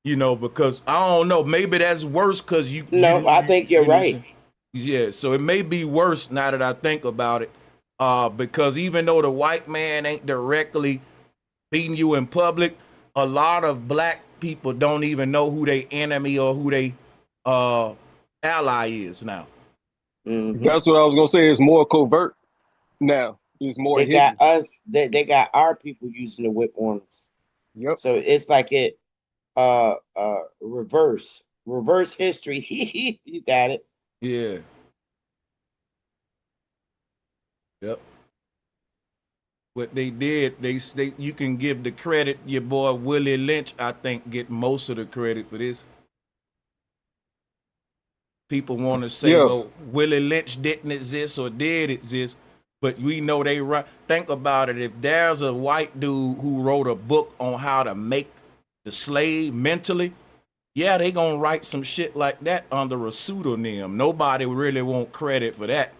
you know, because I don't know, maybe that's worse because you. No, I think you're right. Yeah, so it may be worse now that I think about it, because even though the white man ain't directly beating you in public, a lot of black people don't even know who their enemy or who they ally is now. That's what I was gonna say. It's more covert now. It's more. They hidden. got us. They got our people using the whip on us. Yep. So it's like it reverse history. You got it. Yeah. Yep. What they did, they you can give the credit. Your boy Willie Lynch, I think, get most of the credit for this. People want to say, well, Willie Lynch didn't exist or did exist, but we know they right. Think about it. If there's a white dude who wrote a book on how to make the slave mentally, yeah, they gonna write some shit like that under a pseudonym. Nobody really want credit for that.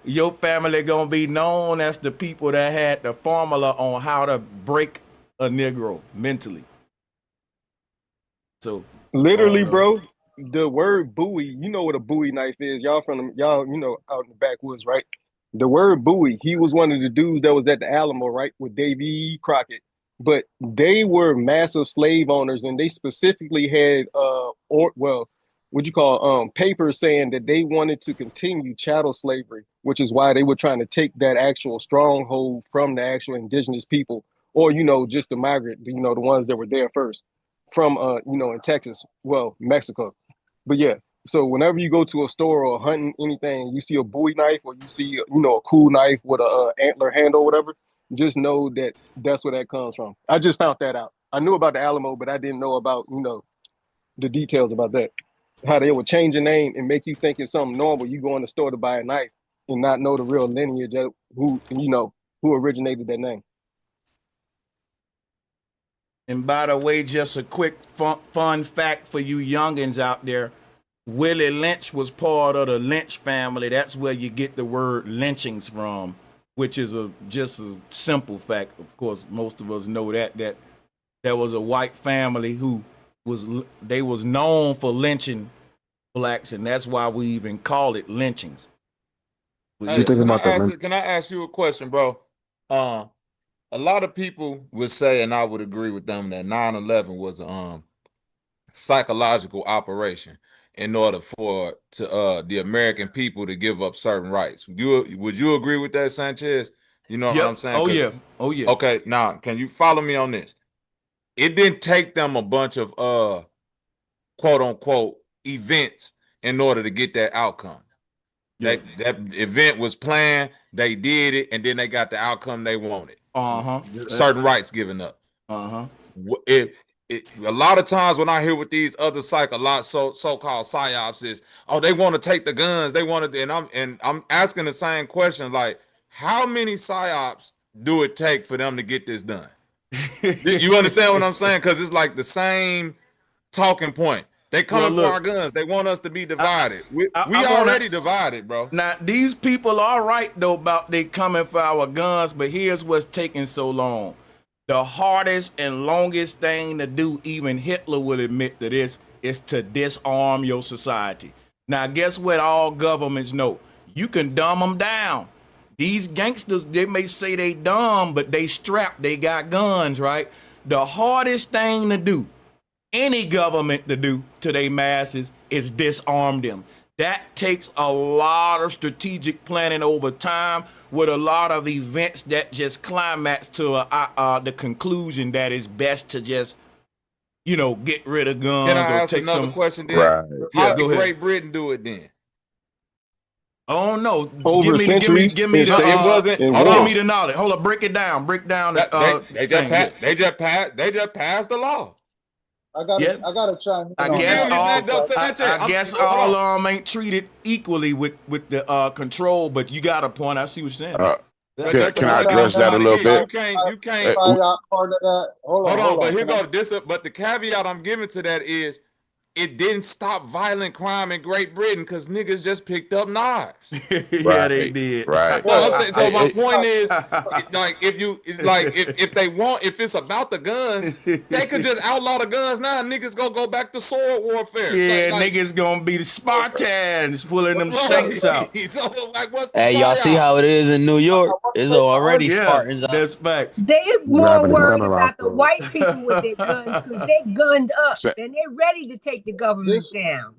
Your family gonna be known as the people that had the formula on how to break a Negro mentally. So literally, bro, the word Bowie, you know what a Bowie knife is. Y'all you know, out in the backwoods, right? The word Bowie, he was one of the dudes that was at the Alamo, right, with Davy Crockett. But they were massive slave owners, and they specifically had papers saying that they wanted to continue chattel slavery, which is why they were trying to take that actual stronghold from the actual indigenous people, or, you know, just the migrant, you know, the ones that were there first from, you know, in Texas, well, Mexico. But yeah, so whenever you go to a store or hunting anything, you see a Bowie knife or you see, you know, a cool knife with a antler handle or whatever, just know that that's where that comes from. I just found that out. I knew about the Alamo, but I didn't know about, you know, the details about that. How they would change a name and make you think it's something normal. You go in the store to buy a knife and not know the real lineage of who originated that name. And by the way, just a quick fun fact for you youngins out there. Willie Lynch was part of the Lynch family. That's where you get the word lynchings from, which is just a simple fact. Of course, most of us know that there was a white family who was known for lynching blacks, and that's why we even call it lynchings. Hey, can I ask you a question, bro? A lot of people would say, and I would agree with them, that 9/11 was a psychological operation in order for the American people to give up certain rights. Would you agree with that, Sanchez? You know what I'm saying? Oh yeah. Okay, now can you follow me on this? It didn't take them a bunch of quote unquote events in order to get that outcome. That event was planned, they did it, and then they got the outcome they wanted. Certain rights given up. A lot of times when I hear with these other so-called psyops is, oh, they want to take the guns, they want to, and I'm asking the same question, like, how many psyops do it take for them to get this done? You understand what I'm saying? Because it's like the same talking point. They coming for our guns. They want us to be divided. We already divided, bro. Now, these people are right, though, about they coming for our guns, but here's what's taking so long. The hardest and longest thing to do, even Hitler will admit to this, is to disarm your society. Now, guess what all governments know? You can dumb them down. These gangsters, they may say they dumb, but they strapped, they got guns, right? The hardest thing to do, any government to do to their masses, is disarm them. That takes a lot of strategic planning over time with a lot of events that just climax to the conclusion that it's best to just, get rid of guns. Can I or ask take another some question then? Right. How Yeah, did go ahead. Great Britain do it then? Oh no! Over centuries, give me it wasn't. give me the knowledge. Hold on, break it down. They just passed the law. I gotta chime in. I guess all of them ain't treated equally with the control, but you got a point. I see what you're saying. Can I address that a little bit? You can't. Part of that. Hold on. But here go this. But the caveat I'm giving to that is, it didn't stop violent crime in Great Britain because niggas just picked up knives. Yeah, they did. Right. Well, I'm saying, so my point is, like, if it's about the guns, they could just outlaw the guns now. Niggas gonna go back to sword warfare. Yeah, niggas gonna be the Spartans pulling them shanks out. So, like, what's the Hey, y'all see how it is in New York? It's already Spartans out. That's facts. They're more worried about the white people with their guns because they gunned up and they're ready to take the government down.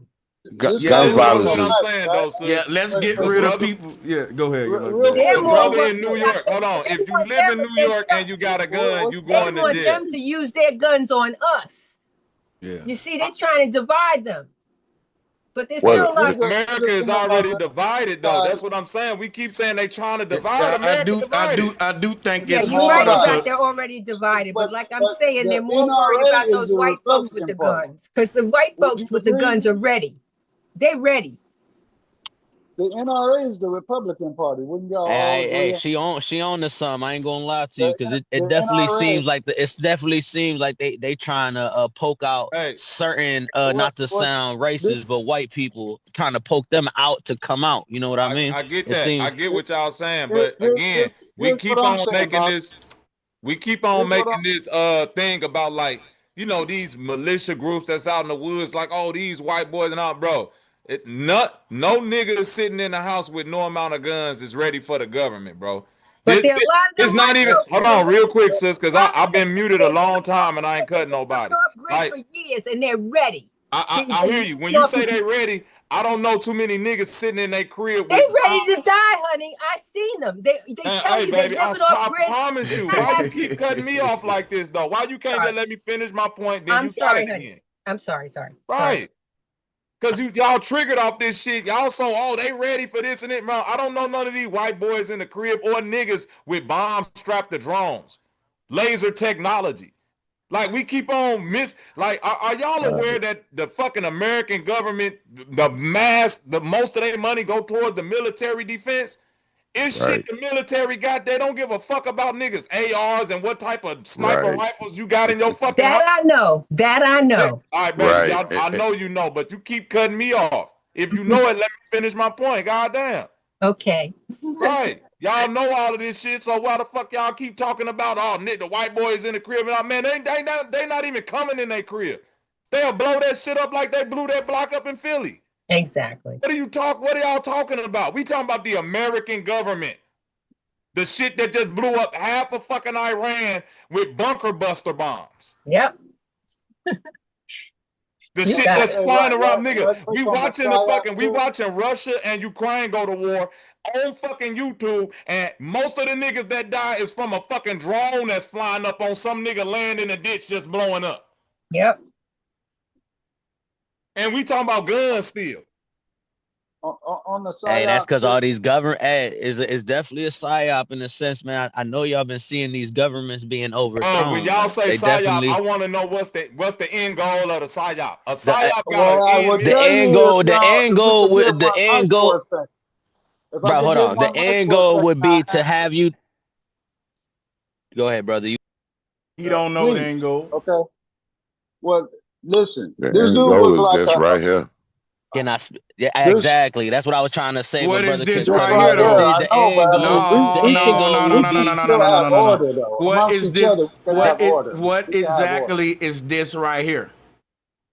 Gun violence is. Yeah, let's get rid of people. Yeah, go ahead. Brother in New York, hold on. If you live in New York and you got a gun, you going to jail. They want them to use their guns on us. Yeah. You see, they're trying to divide them. But there's still like America is already divided, though. That's what I'm saying. We keep saying they trying to divide America. I do think it's hard. Right about they're already divided, but like I'm saying, they're more worried about those white folks with the guns, because the white folks with the guns are ready. They're ready. The NRA is the Republican Party. Wouldn't y'all? Hey, she on to something. I ain't gonna lie to you, because it definitely seems like they trying to poke out certain not to sound racist, but white people trying to poke them out to come out. You know what I mean? I get that. I get what y'all saying, but again, we keep on making this. We keep on making this thing about, like, you know, these militia groups that's out in the woods, like, oh, these white boys and all, bro. No nigga is sitting in the house with no amount of guns is ready for the government, bro. But there are a lot of it's not even. Hold on, real quick, sis, because I've been muted a long time and I ain't cutting nobody. Like, for years, and they're ready. I hear you. When you say they ready, I don't know too many niggas sitting in their crib. They ready to die, honey. I seen them. They tell you baby, they're living off grid. I promise you. Why you keep cutting me off like this, though? Why you can't just let me finish my point? Then you got it again. I'm sorry. Right. Because y'all triggered off this shit. Y'all they ready for this and it, bro. I don't know none of these white boys in the crib or niggas with bombs strapped to drones. Laser technology. Like, we keep on are y'all aware that the fucking American government, the most of their money go towards the military defense? Shit the military got. They don't give a fuck about niggas ARs and what type of sniper rifles you got in your fucking house. I know. All right, baby. I know you know, but you keep cutting me off. If you know it, let me finish my point. Goddamn. Okay. Right. Y'all know all of this shit, so why the fuck y'all keep talking about the white boys in the crib? And man, they not even coming in their crib. They'll blow that shit up like they blew that block up in Philly. Exactly. What are y'all talking about? We talking about the American government. The shit that just blew up half of fucking Iran with bunker buster bombs. Yep. The shit that's flying around, nigga. We watching Russia and Ukraine go to war on fucking YouTube, and most of the niggas that die is from a fucking drone that's flying up on some nigga laying in a ditch just blowing up. Yep. And we talking about guns still. On the side. Hey, that's because all these government it's definitely a psyop in a sense, man. I know y'all been seeing these governments being overthrown. When y'all say psyop, I want to know what's the end goal of the psyop. A psyop got the end goal. Bro, hold on. The end goal would be to have you. Go ahead, brother. You don't know the end goal. Okay. Well, listen. The end goal is this right here. Can I? Yeah, exactly. That's what I was trying to say. What is this right here, though? No. What is this? What exactly is this right here?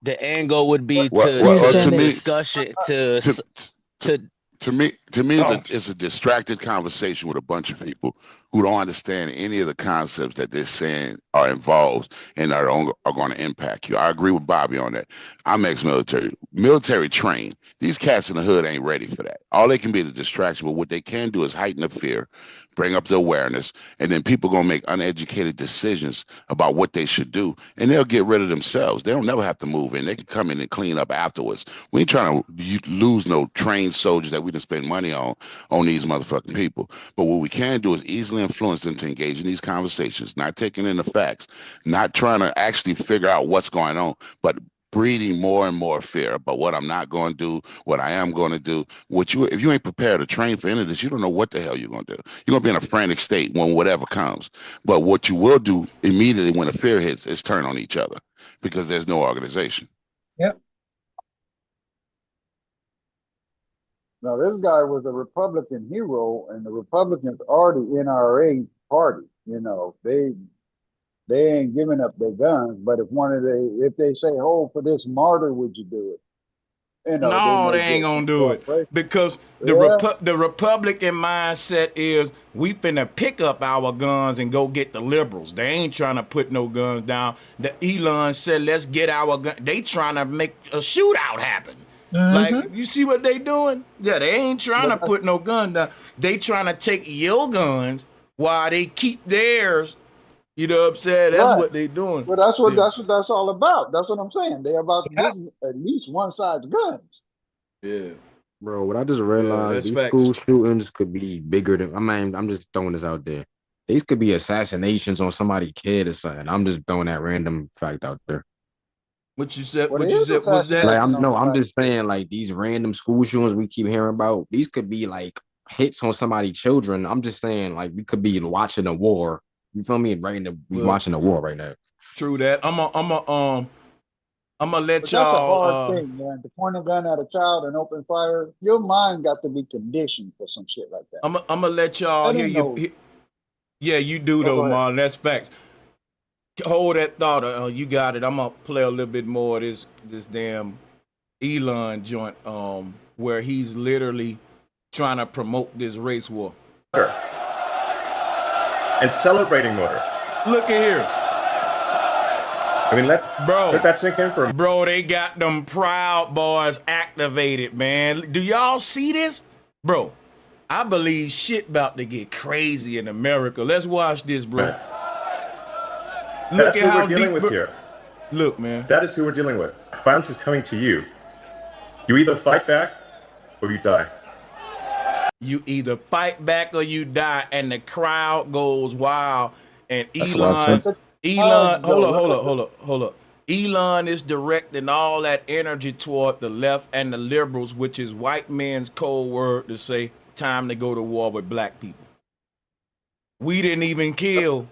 The angle would be to discuss it To me, it's a distracted conversation with a bunch of people who don't understand any of the concepts that they're saying are involved and are going to impact you. I agree with Bobby on that. I'm ex-military, military trained. These cats in the hood ain't ready for that. All they can be is a distraction, but what they can do is heighten the fear, bring up the awareness, and then people going to make uneducated decisions about what they should do, and they'll get rid of themselves. They don't never have to move in. They can come in and clean up afterwards. We ain't trying to lose no trained soldiers that we done spend money on these motherfucking people. But what we can do is easily influence them to engage in these conversations, not taking in the facts, not trying to actually figure out what's going on, but breeding more and more fear about what I'm not going to do, what I am going to do. If you ain't prepared to train for any of this, you don't know what the hell you're going to do. You're going to be in a frantic state when whatever comes. But what you will do immediately when the fear hits is turn on each other because there's no organization. Yep. Now, this guy was a Republican hero, and the Republicans are the NRA party. You know, they ain't giving up their guns, but if they say, "Oh, for this martyr, would you do it?" You know, No, they ain't gonna do it because the Republican mindset is we finna pick up our guns and go get the liberals. They ain't trying to put no guns down. Elon said, "Let's get our gun." They trying to make a shootout happen. Like, you see what they doing? Yeah, they ain't trying to put no gun down. They trying to take your guns while they keep theirs. You know what I'm saying? That's what they doing. Well, that's what all about. That's what I'm saying. They're about to get at least one side's guns. Yeah. Bro, what I just realized, these school shootings could be bigger than, I'm just throwing this out there. These could be assassinations on somebody's kid or something. I'm just throwing that random fact out there. What you said was that? Like, I'm just saying, like, these random school shootings we keep hearing about, these could be like hits on somebody's children. I'm just saying, like, we could be watching a war. You feel me? We watching a war right now. True that. I'm gonna let But y'all. That's a hard thing, man. To point a gun at a child and open fire, your mind got to be conditioned for some shit like that. I'm gonna let y'all hear you. Yeah, you do though, Marlon. That's facts. Hold that thought. You got it. I'm gonna play a little bit more of this damn Elon joint, where he's literally trying to promote this race war. And celebrating murder. Look at here. I mean, let that sink in for a Bro, they got them Proud Boys activated, man. Do y'all see this? Bro, I believe shit about to get crazy in America. Let's watch this, bro. That's who we're dealing with here. Look, man. That is who we're dealing with. Violence is coming to you. You either fight back or you die. You either fight back or you die, and the crowd goes wild. And Elon, hold up. Elon is directing all that energy toward the left and the liberals, which is white men's code word to say time to go to war with black people. We didn't even kill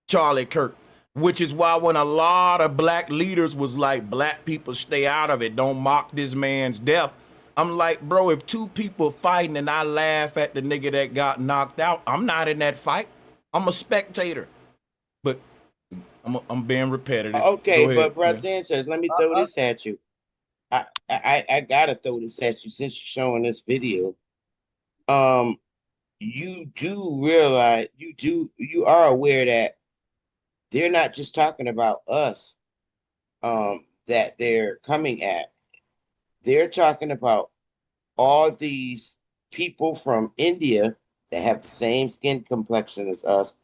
Charlie Kirk, which is why when a lot of black leaders was like, black people stay out of it, don't mock this man's death. I'm like, bro, if two people fighting and I laugh at the nigga that got knocked out, I'm not in that fight. I'm a spectator. But I'm being repetitive. Okay, but Brother Sanchez, let me throw this at you. I gotta throw this at you since you're showing this video. You do realize you are aware that they're not just talking about us that they're coming at. They're talking about all these people from India that have the same skin complexion as us,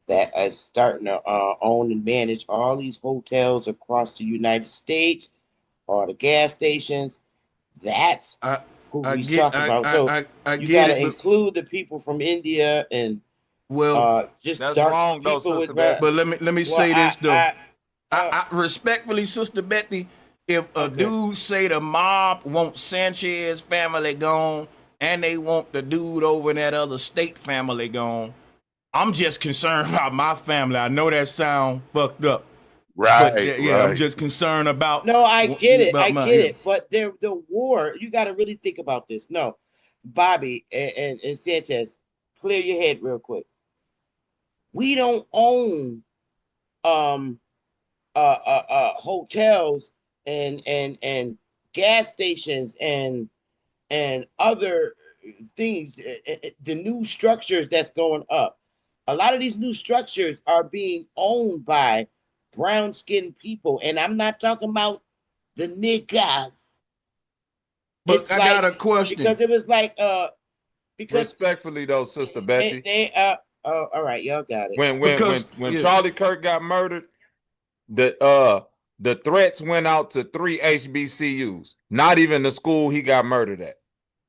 that are starting to own and manage all these hotels across the United States, all the gas stations. That's who we talking about. So you got to include the people from India and just that's wrong though, Sister Betty. But let me say this though. I respectfully, Sister Betty. If a dude say the mob want Sanchez family gone and they want the dude over in that other state family gone, I'm just concerned about my family. I know that sound fucked up. Right. But, yeah, I'm just concerned about. No, I get it. I get it. But the war, you got to really think about this. No, Bobby and Sanchez, clear your head real quick. We don't own hotels and gas stations and other things, the new structures that's going up. A lot of these new structures are being owned by brown-skinned people, and I'm not talking about the niggas. But it's I got a question. Because it was like because respectfully though, Sister Betty. They all right, y'all got it. When Charlie Kirk got murdered, the threats went out to 3 HBCUs, not even the school he got murdered at.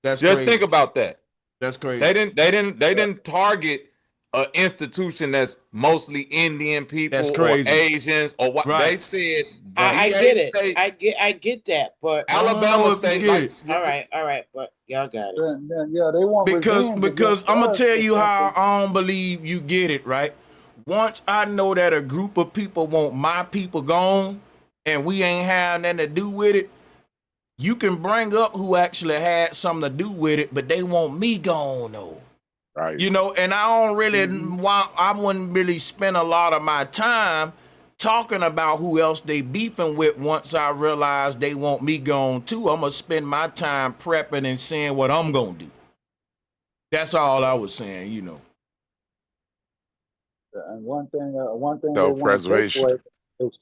That's just crazy. think about that. That's crazy. They didn't target an institution that's mostly Indian people or Asians or what they said. I get it. State, I get that, but Alabama State. Like, all right, but y'all got it. Yeah, they want because I'm gonna tell you how I don't believe you get it right. Once I know that a group of people want my people gone, and we ain't have nothing to do with it, you can bring up who actually had something to do with it, but they want me gone though. Right. You know, and I don't really I wouldn't really spend a lot of my time talking about who else they beefing with once I realize they want me gone too. I'm gonna spend my time prepping and seeing what I'm gonna do. That's all I was saying, you know. And one thing they want to take Self-preservation. away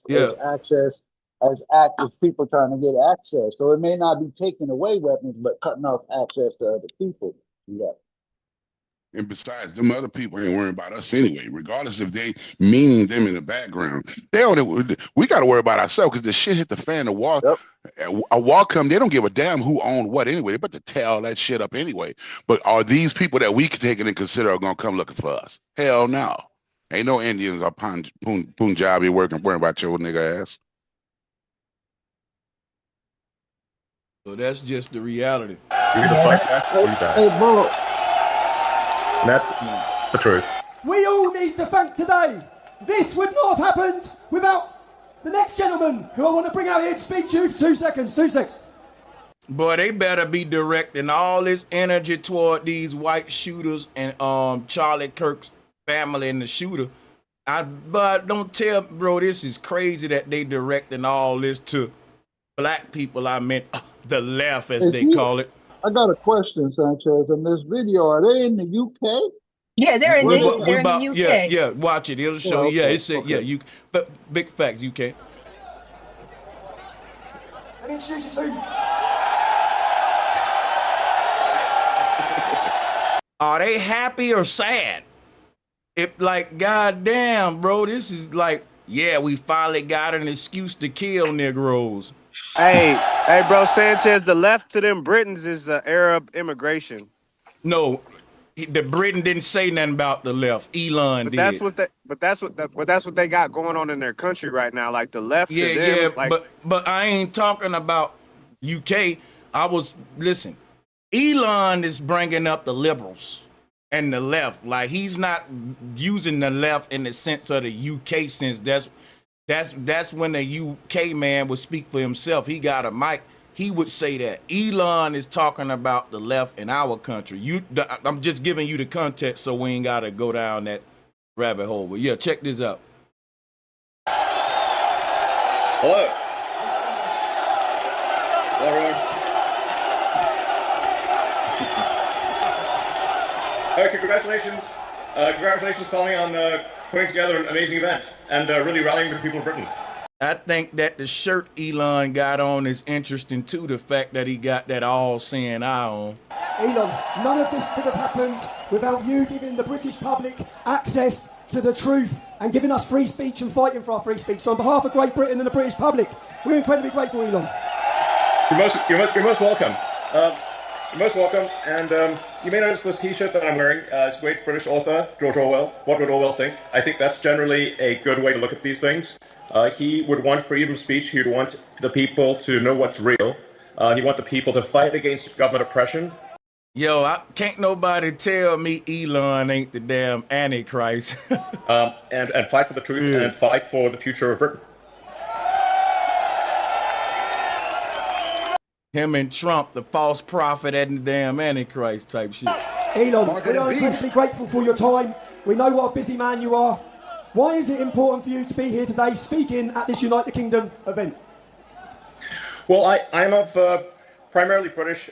is access, as active people trying to get access. So it may not be taking away weapons, but cutting off access to other people. Yeah. And besides, them other people ain't worrying about us anyway, regardless if they meaning them in the background. We got to worry about ourselves because the shit hit the fan. A war come, they don't give a damn who owned what anyway. They about to tear all that shit up anyway. But are these people that we can take it and consider are going to come looking for us? Hell no. Ain't no Indians or Punjabi worrying about your nigga ass. So that's just the reality. Hey, bro. That's the truth. We all need to thank today. This would not have happened without the next gentleman who I want to bring out here to speak to you for 2 seconds. 2 seconds. Boy, they better be directing all this energy toward these white shooters and Charlie Kirk's family and the shooter. But don't tell, bro, this is crazy that they directing all this to black people. I meant the left, as they call it. I got a question, Sanchez. In this video, are they in the UK? Yeah, they're in the UK. Yeah, watch it. It'll show you. Yeah, it said, you. But big facts, UK. Let me introduce you to. Are they happy or sad? If like, goddamn, bro, this is like, yeah, we finally got an excuse to kill Negroes. Hey, bro, Sanchez, the left to them Britons is Arab immigration. No, the Britain didn't say nothing about the left. Elon did. That's what they got going on in their country right now. Like the left to them. Yeah, like, but I ain't talking about UK. Listen, Elon is bringing up the liberals and the left. Like he's not using the left in the sense of the UK sense. That's when the UK man would speak for himself. He got a mic. He would say that. Elon is talking about the left in our country. I'm just giving you the context so we ain't got to go down that rabbit hole. But yeah, check this out. Hello. Hello, everyone. Okay, congratulations. Congratulations, Tommy, on putting together an amazing event and really rallying the people of Britain. I think that the shirt Elon got on is interesting too. The fact that he got that all-seeing eye on. Elon, none of this could have happened without you giving the British public access to the truth and giving us free speech and fighting for our free speech. So on behalf of Great Britain and the British public, we're incredibly grateful, Elon. You're most welcome. You're most welcome. And you may notice this T-shirt that I'm wearing. It's great British author George Orwell. What would Orwell think? I think that's generally a good way to look at these things. He would want freedom of speech. He would want the people to know what's real. He want the people to fight against government oppression. Yo, can't nobody tell me Elon ain't the damn Antichrist. and fight for the truth and fight for the future of Britain. Him and Trump, the false prophet and the damn Antichrist type shit. Elon, we are incredibly grateful for your time. We know what a busy man you are. Why is it important for you to be here today speaking at this Unite the Kingdom event? Well, I'm of primarily British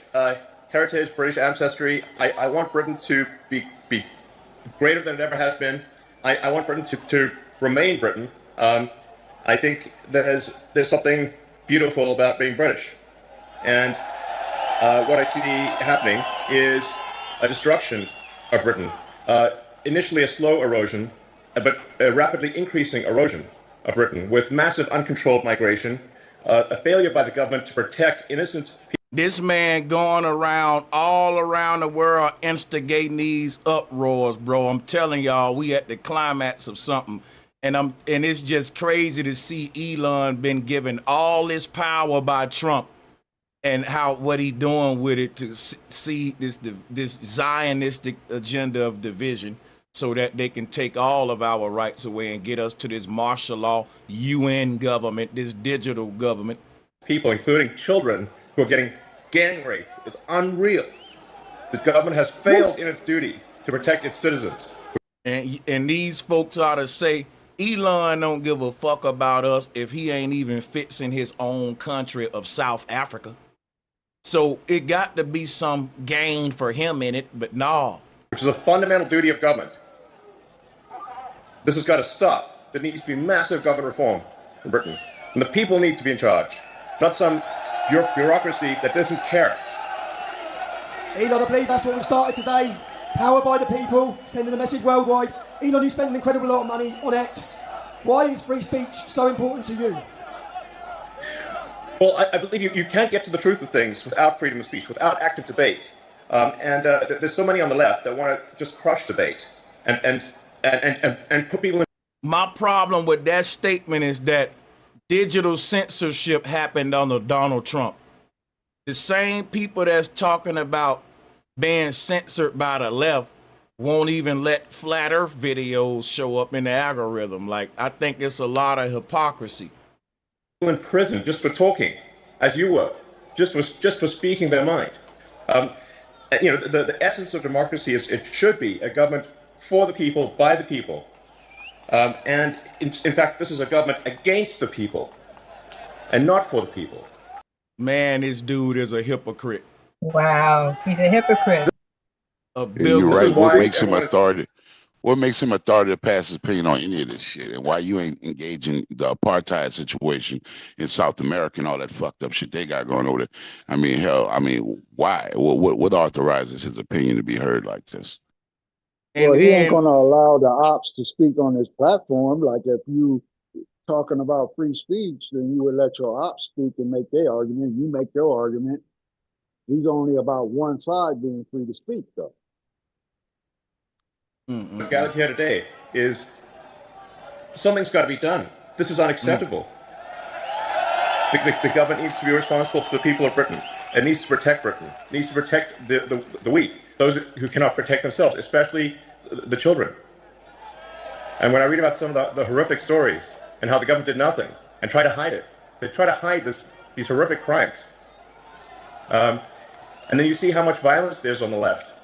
heritage, British ancestry. I want Britain to be greater than it ever has been. I want Britain to remain Britain. I think there's something beautiful about being British. And what I see happening is a destruction of Britain. Initially a slow erosion, but a rapidly increasing erosion of Britain with massive uncontrolled migration, a failure by the government to protect innocent people. This man going around all around the world instigating these uproars, bro. I'm telling y'all, we at the climax of something. And it's just crazy to see Elon been given all this power by Trump and what he doing with it to see this Zionistic agenda of division so that they can take all of our rights away and get us to this martial law UN government, this digital government. People, including children, who are getting gang raped. It's unreal. The government has failed in its duty to protect its citizens. And these folks ought to say, Elon don't give a fuck about us if he ain't even fixing his own country of South Africa. So it got to be some gain for him in it, but no. Which is a fundamental duty of government. This has got to stop. There needs to be massive government reform in Britain. And the people need to be in charge, not some bureaucracy that doesn't care. Elon, I believe that's what we started today. Powered by the people, sending a message worldwide. Elon, you spend an incredible lot of money on X. Why is free speech so important to you? Well, I believe you can't get to the truth of things without freedom of speech, without active debate. There's so many on the left that want to just crush debate and put people in. My problem with that statement is that digital censorship happened under Donald Trump. The same people that's talking about being censored by the left won't even let flat earth videos show up in the algorithm. Like, I think it's a lot of hypocrisy. In prison just for talking, as you were, just for speaking their mind. The essence of democracy is it should be a government for the people, by the people. And in fact, this is a government against the people and not for the people. Man, this dude is a hypocrite. Wow, he's a hypocrite. You're right. What makes him authority? What makes him authority to pass his opinion on any of this shit? And why you ain't engaging the apartheid situation in South America and all that fucked up shit they got going over there? I mean, hell, why? What authorizes his opinion to be heard like this? Well, he ain't going to allow the ops to speak on his platform. Like, if you talking about free speech, then you would let your ops speak and make their argument. You make your argument. He's only about one side being free to speak, though. What's gathered here today is something's got to be done. This is unacceptable. The government needs to be responsible to the people of Britain. It needs to protect Britain. It needs to protect the weak, those who cannot protect themselves, especially the children. And when I read about some of the horrific stories and how the government did nothing and try to hide it, they try to hide these horrific crimes. And then you see how much violence there's on the left.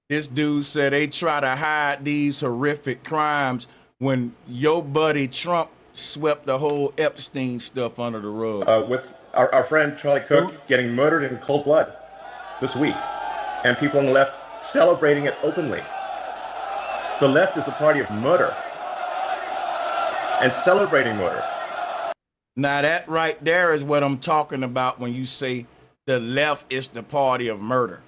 This dude said they try to hide these horrific crimes when your buddy Trump swept the whole Epstein stuff under the rug. With our friend Charlie Kirk getting murdered in cold blood this week, and people on the left celebrating it openly. The left is the party of murder and celebrating murder. Now that right there is what I'm talking about when you say the left is the party of murder.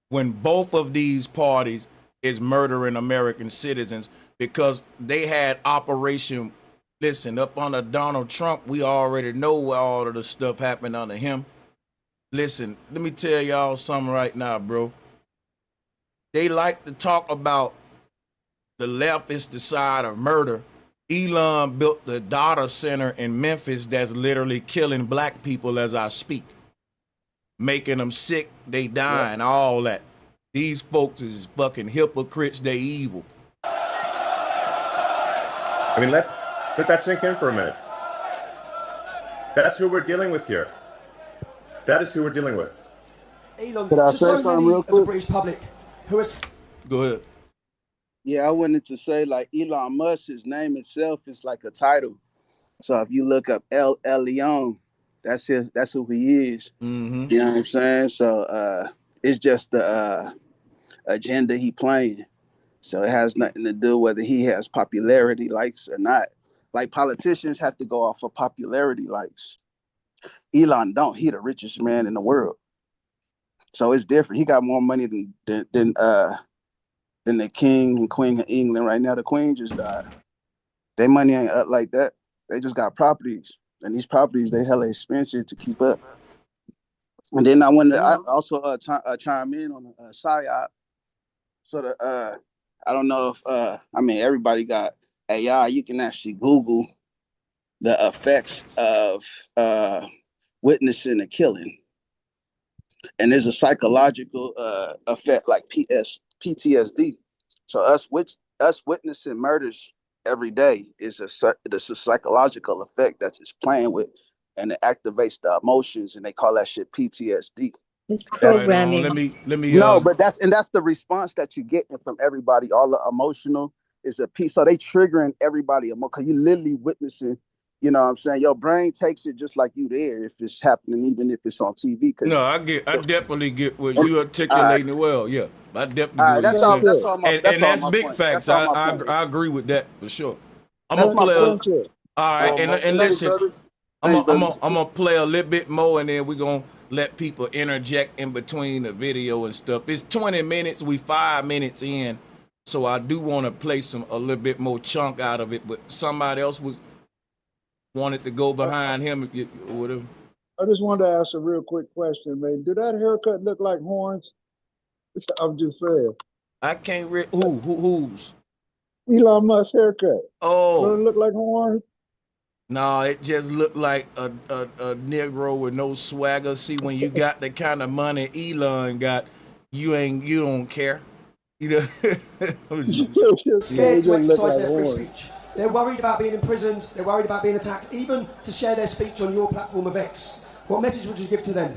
When both of these parties is murdering American citizens because they had Operation, listen, up under Donald Trump, we already know all of the stuff happened under him. Listen, let me tell y'all something right now, bro. They like to talk about the left is the side of murder. Elon built the data center in Memphis that's literally killing black people as I speak. Making them sick, they dying, all that. These folks is fucking hypocrites, they evil. I mean, let that sink in for a minute. That's who we're dealing with here. That is who we're dealing with. Elon, could I say something real quick? The British public who is... Go ahead. Yeah, I wanted to say, like, Elon Musk, his name itself is like a title. So if you look up El Elyon, that's who he is. Mm-hmm. You know what I'm saying? So it's just the agenda he playing. So it has nothing to do whether he has popularity likes or not. Like, politicians have to go off of popularity likes. Elon don't. He the richest man in the world. So it's different. He got more money than the king and queen of England right now. The queen just died. Their money ain't up like that. They just got properties. And these properties, they hella expensive to keep up. And then I wanted to also chime in on the PSYOP. So I don't know if I mean everybody got AI. You can actually Google the effects of witnessing a killing, and there's a psychological effect like PTSD. So us witnessing murders every day is a psychological effect that's just playing with, and it activates the emotions, and they call that shit PTSD. It's programming. Let me. No, but that's the response that you get from everybody. All the emotional is a piece. So they triggering everybody because you literally witnessing. You know what I'm saying? Your brain takes it just like you there if it's happening, even if it's on TV. No, I definitely get what you articulating it well. Yeah, I definitely get what that's you're all, saying. that's all my, And that's my big point. facts. That's all my point. I agree with that for sure. I'm That's gonna play. my point. All right, and listen, I'm brothers. gonna play a little bit more, and then we're gonna let people interject in between the video and stuff. It's 20 minutes. We 5 minutes in, so I do want to play a little bit more chunk out of it. But somebody else wanted to go behind him or whatever. I just wanted to ask a real quick question, man. Do that haircut look like horns? I'm just saying. I can't read who's Elon Musk's haircut. Oh, Does it look like horns? No, it just looked like a Negro with no swagger. See, when you got the kind of money Elon got, you don't care. You know. Scared to exercise their free speech. They're worried about being imprisoned. They're worried about being attacked, even to share their speech on your platform of X. What message would you give to them?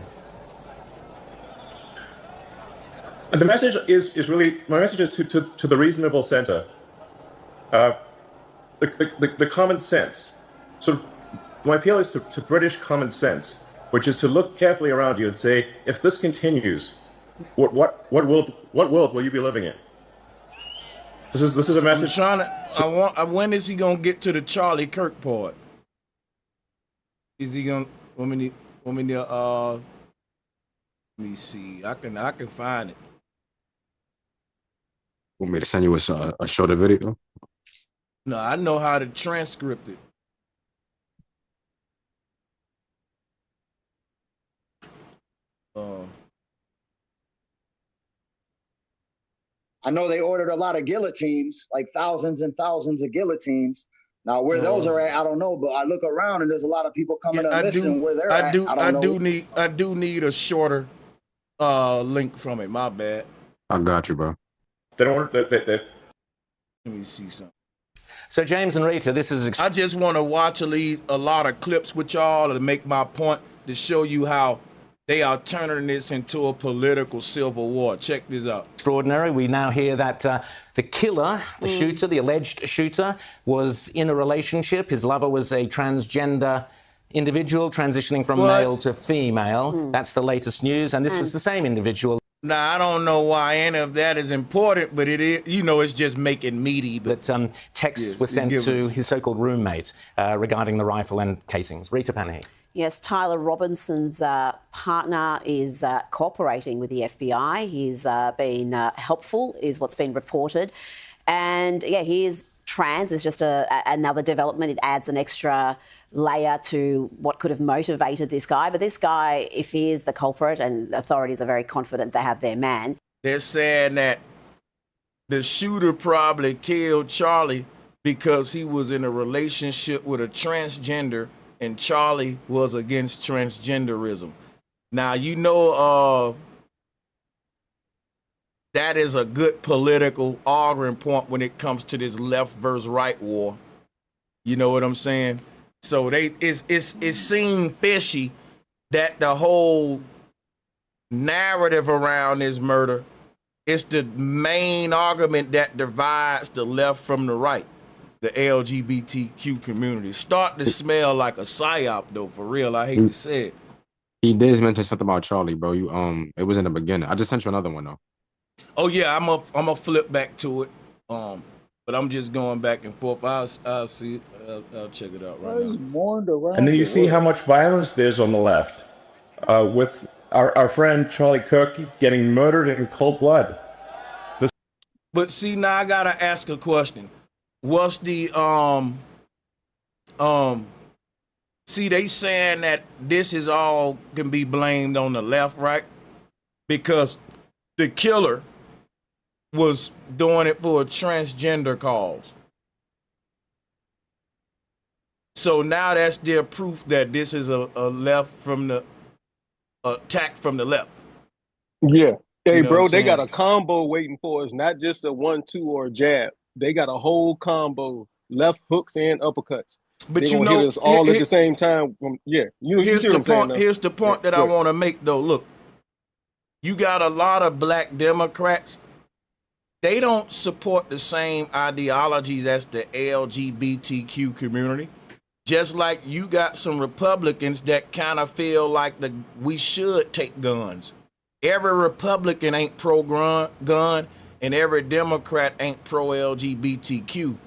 And the message is really, my message is to the reasonable center. The common sense. So my appeal is to British common sense, which is to look carefully around you and say, if this continues, what world will you be living in? This is a message. When is he gonna get to the Charlie Kirk part? Is he gonna? Let me see. I can find it. Want me to send you a shorter video? No, I know how to transcript it. I know they ordered a lot of guillotines, like thousands and thousands of guillotines. Now, where those are at, I don't know, but I look around and there's a lot of people coming up missing where they're at. I do need a shorter link from it. My bad. I got you, bro. They don't. Let me see something. So James and Rita, this is. I just want to watch a lot of clips with y'all to make my point, to show you how they are turning this into a political civil war. Check this out. Extraordinary. We now hear that the killer, the shooter, the alleged shooter, was in a relationship. His lover was a transgender individual transitioning from male to female. That's the latest news. And this was the same individual. Now, I don't know why any of that is important, but it is, it's just making meaty. But texts were sent to his so-called roommate regarding the rifle and casings. Rita Panahi. Yes, Tyler Robinson's partner is cooperating with the FBI. He's been helpful, is what's been reported. And, yeah, he is trans. Is just another development. It adds an extra layer to what could have motivated this guy. But this guy, if he is the culprit, and authorities are very confident they have their man. They're saying that the shooter probably killed Charlie because he was in a relationship with a transgender, and Charlie was against transgenderism. Now, that is a good political arguing point when it comes to this left versus right war. You know what I'm saying? So it seemed fishy that the whole narrative around this murder is the main argument that divides the left from the right. The LGBTQ community start to smell like a psyop, though. For real, I hate to say it. He did mention something about Charlie, bro. It was in the beginning. I just sent you another one though. Oh yeah, I'm a flip back to it. But I'm just going back and forth. I'll see it. I'll check it out right now. And then you see how much violence there's on the left, with our friend Charlie Kirk getting murdered in cold blood. But see, now I gotta ask a question. What's the See, they saying that this is all can be blamed on the left, right? Because the killer was doing it for a transgender cause. So now that's their proof that this is a left from the attack from the left. Yeah. Hey, You know bro, what I'm they got saying? a combo waiting for us, not just a 1-2 or a jab. They got a whole combo, left hooks and uppercuts. But They're you gonna hit know, us all at the same time. You here's see what the I'm saying point. though. Here's the point that I want to make, though. Look, you got a lot of black Democrats. They don't support the same ideologies as the LGBTQ community. Just like you got some Republicans that kind of feel like we should take guns. Every Republican ain't pro-gun, and every Democrat ain't pro-LGBTQ.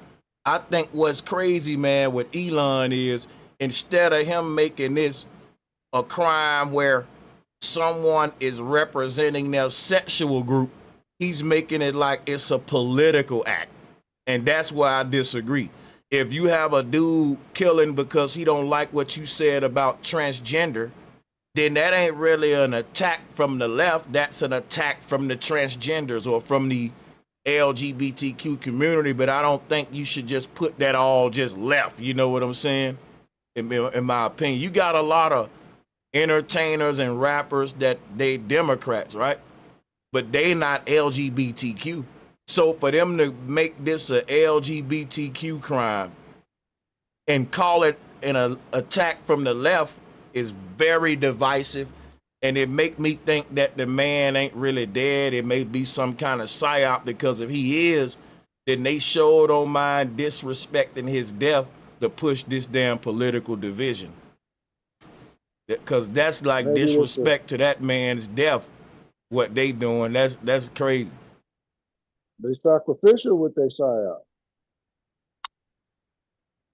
I think what's crazy, man, with Elon is instead of him making this a crime where someone is representing their sexual group, he's making it like it's a political act. And that's why I disagree. If you have a dude killing because he don't like what you said about transgender, then that ain't really an attack from the left. That's an attack from the transgenders or from the LGBTQ community. But I don't think you should just put that all just left. You know what I'm saying? In my opinion, you got a lot of entertainers and rappers that they Democrats, right? But they not LGBTQ. So for them to make this a LGBTQ crime and call it an attack from the left is very divisive, and it make me think that the man ain't really dead. It may be some kind of psyop, because if he is, then they sure don't mind disrespecting his death to push this damn political division. Because that's like Maybe disrespect to that man's death. What they doing, that's crazy. They sacrificial with their psyop.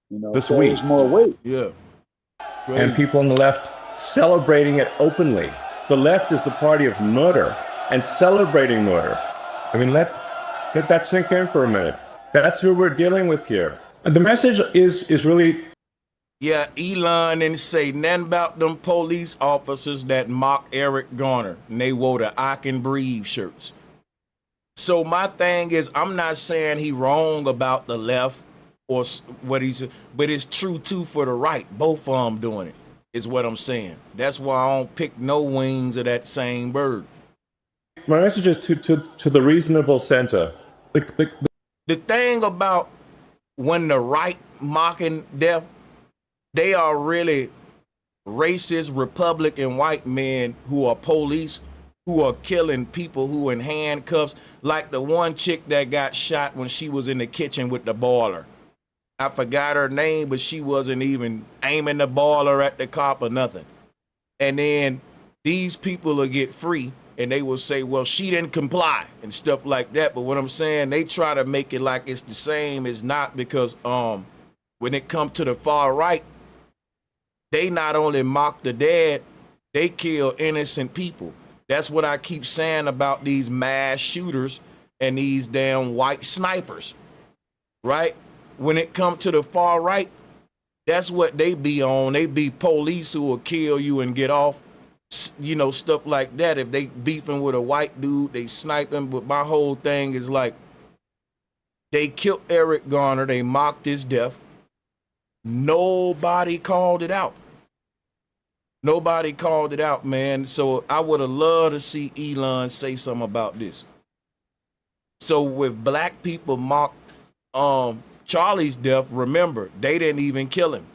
You know, This carries week. more weight. Yeah. And people on the left celebrating it openly. The left is the party of murder and celebrating murder. I mean, let that sink in for a minute. That's who we're dealing with here. And the message is really... Yeah, Elon didn't say nothing about them police officers that mocked Eric Garner, and they wore the I Can Breathe shirts. So my thing is, I'm not saying he wrong about the left or what he's, but it's true too for the right. Both of them doing it is what I'm saying. That's why I don't pick no wings of that same bird. My message is to the reasonable center. The thing about when the right mocking death, they are really racist Republican white men who are police, who are killing people who in handcuffs, like the one chick that got shot when she was in the kitchen with the boiler. I forgot her name, but she wasn't even aiming the boiler at the cop or nothing. And then these people will get free and they will say, well, she didn't comply and stuff like that. But what I'm saying, they try to make it like it's the same. It's not, because when it comes to the far right, they not only mock the dead, they kill innocent people. That's what I keep saying about these mass shooters and these damn white snipers, right? When it comes to the far right, that's what they be on. They be police who will kill you and get off, you know, stuff like that. If they beefing with a white dude, they snipe him. But my whole thing is like, they killed Eric Garner. They mocked his death. Nobody called it out. Nobody called it out, man. So I would have loved to see Elon say something about this. So with black people mock Charlie's death, remember, they didn't even kill him.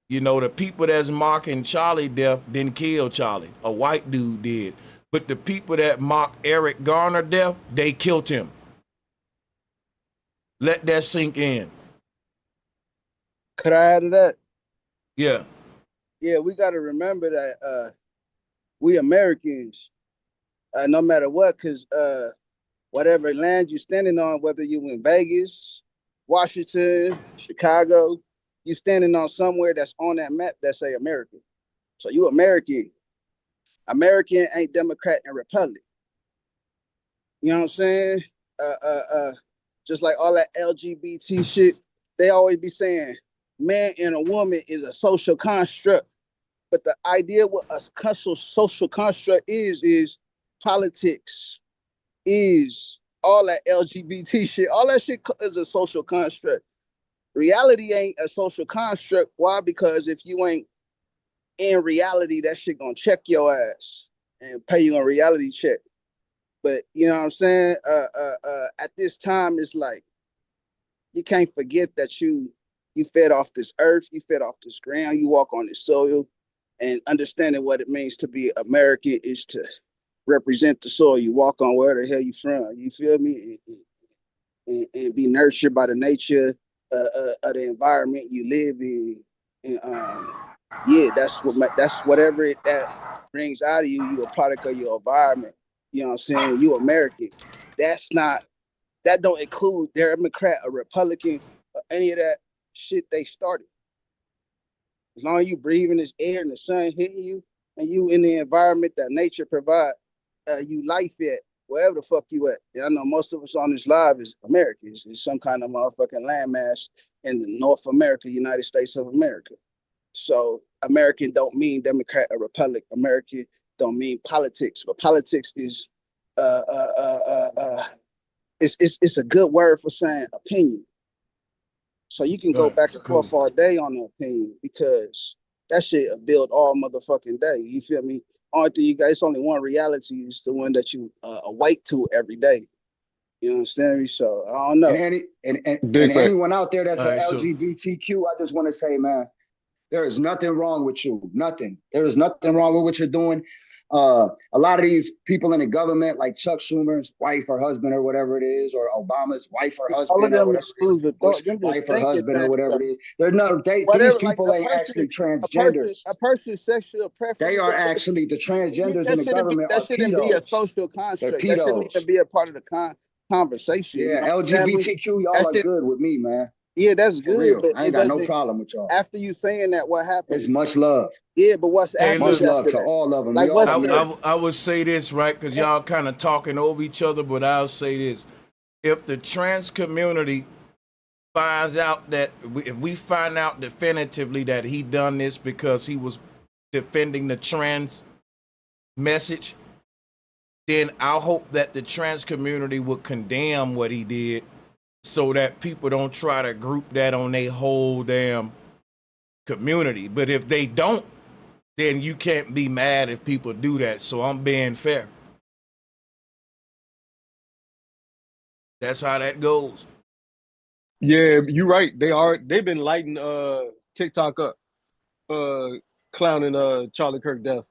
You know, the people that's mocking Charlie's death didn't kill Charlie. A white dude did. But the people that mock Eric Garner death, they killed him. Let that sink in. Could I add to that? Yeah. Yeah, we got to remember that we Americans, no matter what, because whatever land you're standing on, whether you in Vegas, Washington, Chicago, you're standing on somewhere that's on that map that say America. So you American. American ain't Democrat and Republic. You know what I'm saying? Just like all that LGBT shit, they always be saying, man and a woman is a social construct. But the idea what a social construct is politics, is all that LGBT shit. All that shit is a social construct. Reality ain't a social construct. Why? Because if you ain't in reality, that shit gonna check your ass and pay you a reality check. But you know what I'm saying? At this time, it's like you can't forget that you fed off this earth, you fed off this ground, you walk on this soil, and understanding what it means to be American is to represent the soil you walk on, where the hell you from. You feel me? And be nurtured by the nature of the environment you live in. And yeah, that's whatever that brings out of you. You a product of your environment. You know what I'm saying? You American. That don't include Democrat or Republican or any of that shit they started. As long as you breathing this air and the sun hitting you, and you in the environment that nature provide you life at, wherever the fuck you at. And I know most of us on this live is Americans. It's some kind of motherfucking landmass in the North America, United States of America. So American don't mean Democrat or Republic. American don't mean politics. But politics is it's a good word for saying opinion. So you can go back and forth all day on the opinion, because that shit will build all motherfucking day. You feel me? Only thing you guys, it's only one reality, is the one that you awake to every day. You understand me? So I don't know. And anyone out there that's LGBTQ, I just want to say, man, there is nothing wrong with you. Nothing. There is nothing wrong with what you're doing. A lot of these people in the government, like Chuck Schumer's wife or husband or whatever it is, or Obama's wife or husband, or whatever wife or husband or whatever it is. They're not. These people ain't actually transgenders. A person's sexual preference. They are actually the transgenders in the government. That shouldn't be a social construct. That shouldn't even be a part of the conversation. Yeah, LGBTQ, y'all are good with me, man. Yeah, that's good. But I ain't got no problem with y'all. After you saying that, what happened? It's much love. Yeah, but what's after? Much love to all of them. Like I would say this, right? Because y'all kind of talking over each other, but I'll say this: if the trans community finds out that, if we find out definitively that he done this because he was defending the trans message, then I hope that the trans community would condemn what he did, so that people don't try to group that on their whole damn community. But if they don't, then you can't be mad if people do that. So I'm being fair. That's how that goes. Yeah, you're right. They've been lighting TikTok up, clowning Charlie Kirk death.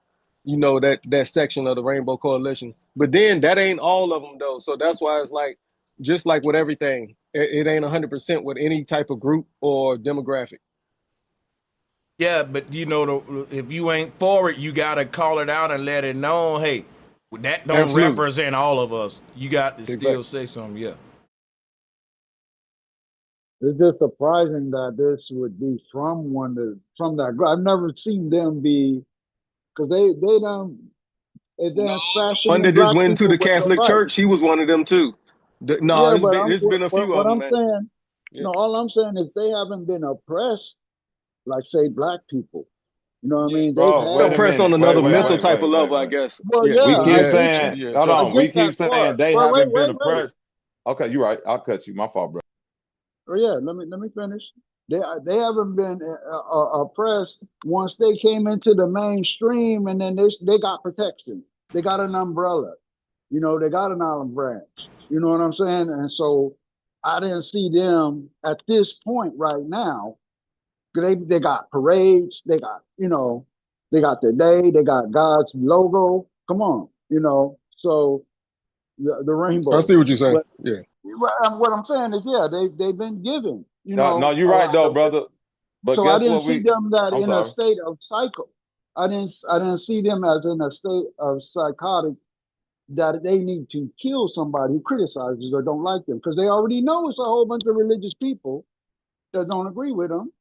You know, that section of the Rainbow Coalition. But then that ain't all of them though. So that's why it's like, just like with everything, it ain't 100% with any type of group or demographic. Yeah, but you know, if you ain't for it, you gotta call it out and let it know. Hey, that don't represent all of us. You got to still say something. Yeah. It's just surprising that this would be from that group. I've never seen them be, because they don't. One that just went to the Catholic Church, he was one of them too. It's been a few of them, man. Saying, yeah. No, all I'm saying is they haven't been oppressed, like say black people. You know what I mean? They're oppressed on another mental type of level, I guess. Well, yeah, we keep saying, hold on, we keep saying they haven't been oppressed. Okay, you're right. I'll cut you. My fault, bro. Oh yeah, let me finish. They haven't been oppressed once they came into the mainstream, and then they got protection. They got an umbrella. You know, they got an olive branch. You know what I'm saying? And so I didn't see them at this point right now. They got parades. They got, they got their day. They got God's logo. Come on, So the rainbow. I see what you're saying. But, yeah. What I'm saying is, yeah, they've been given. No, you're right though, brother. But so guess I didn't what see them in a state of cycle. I didn't see them as in a state of psychotic that they need to kill somebody who criticizes or don't like them, because they already know it's a whole bunch of religious people that don't agree with them.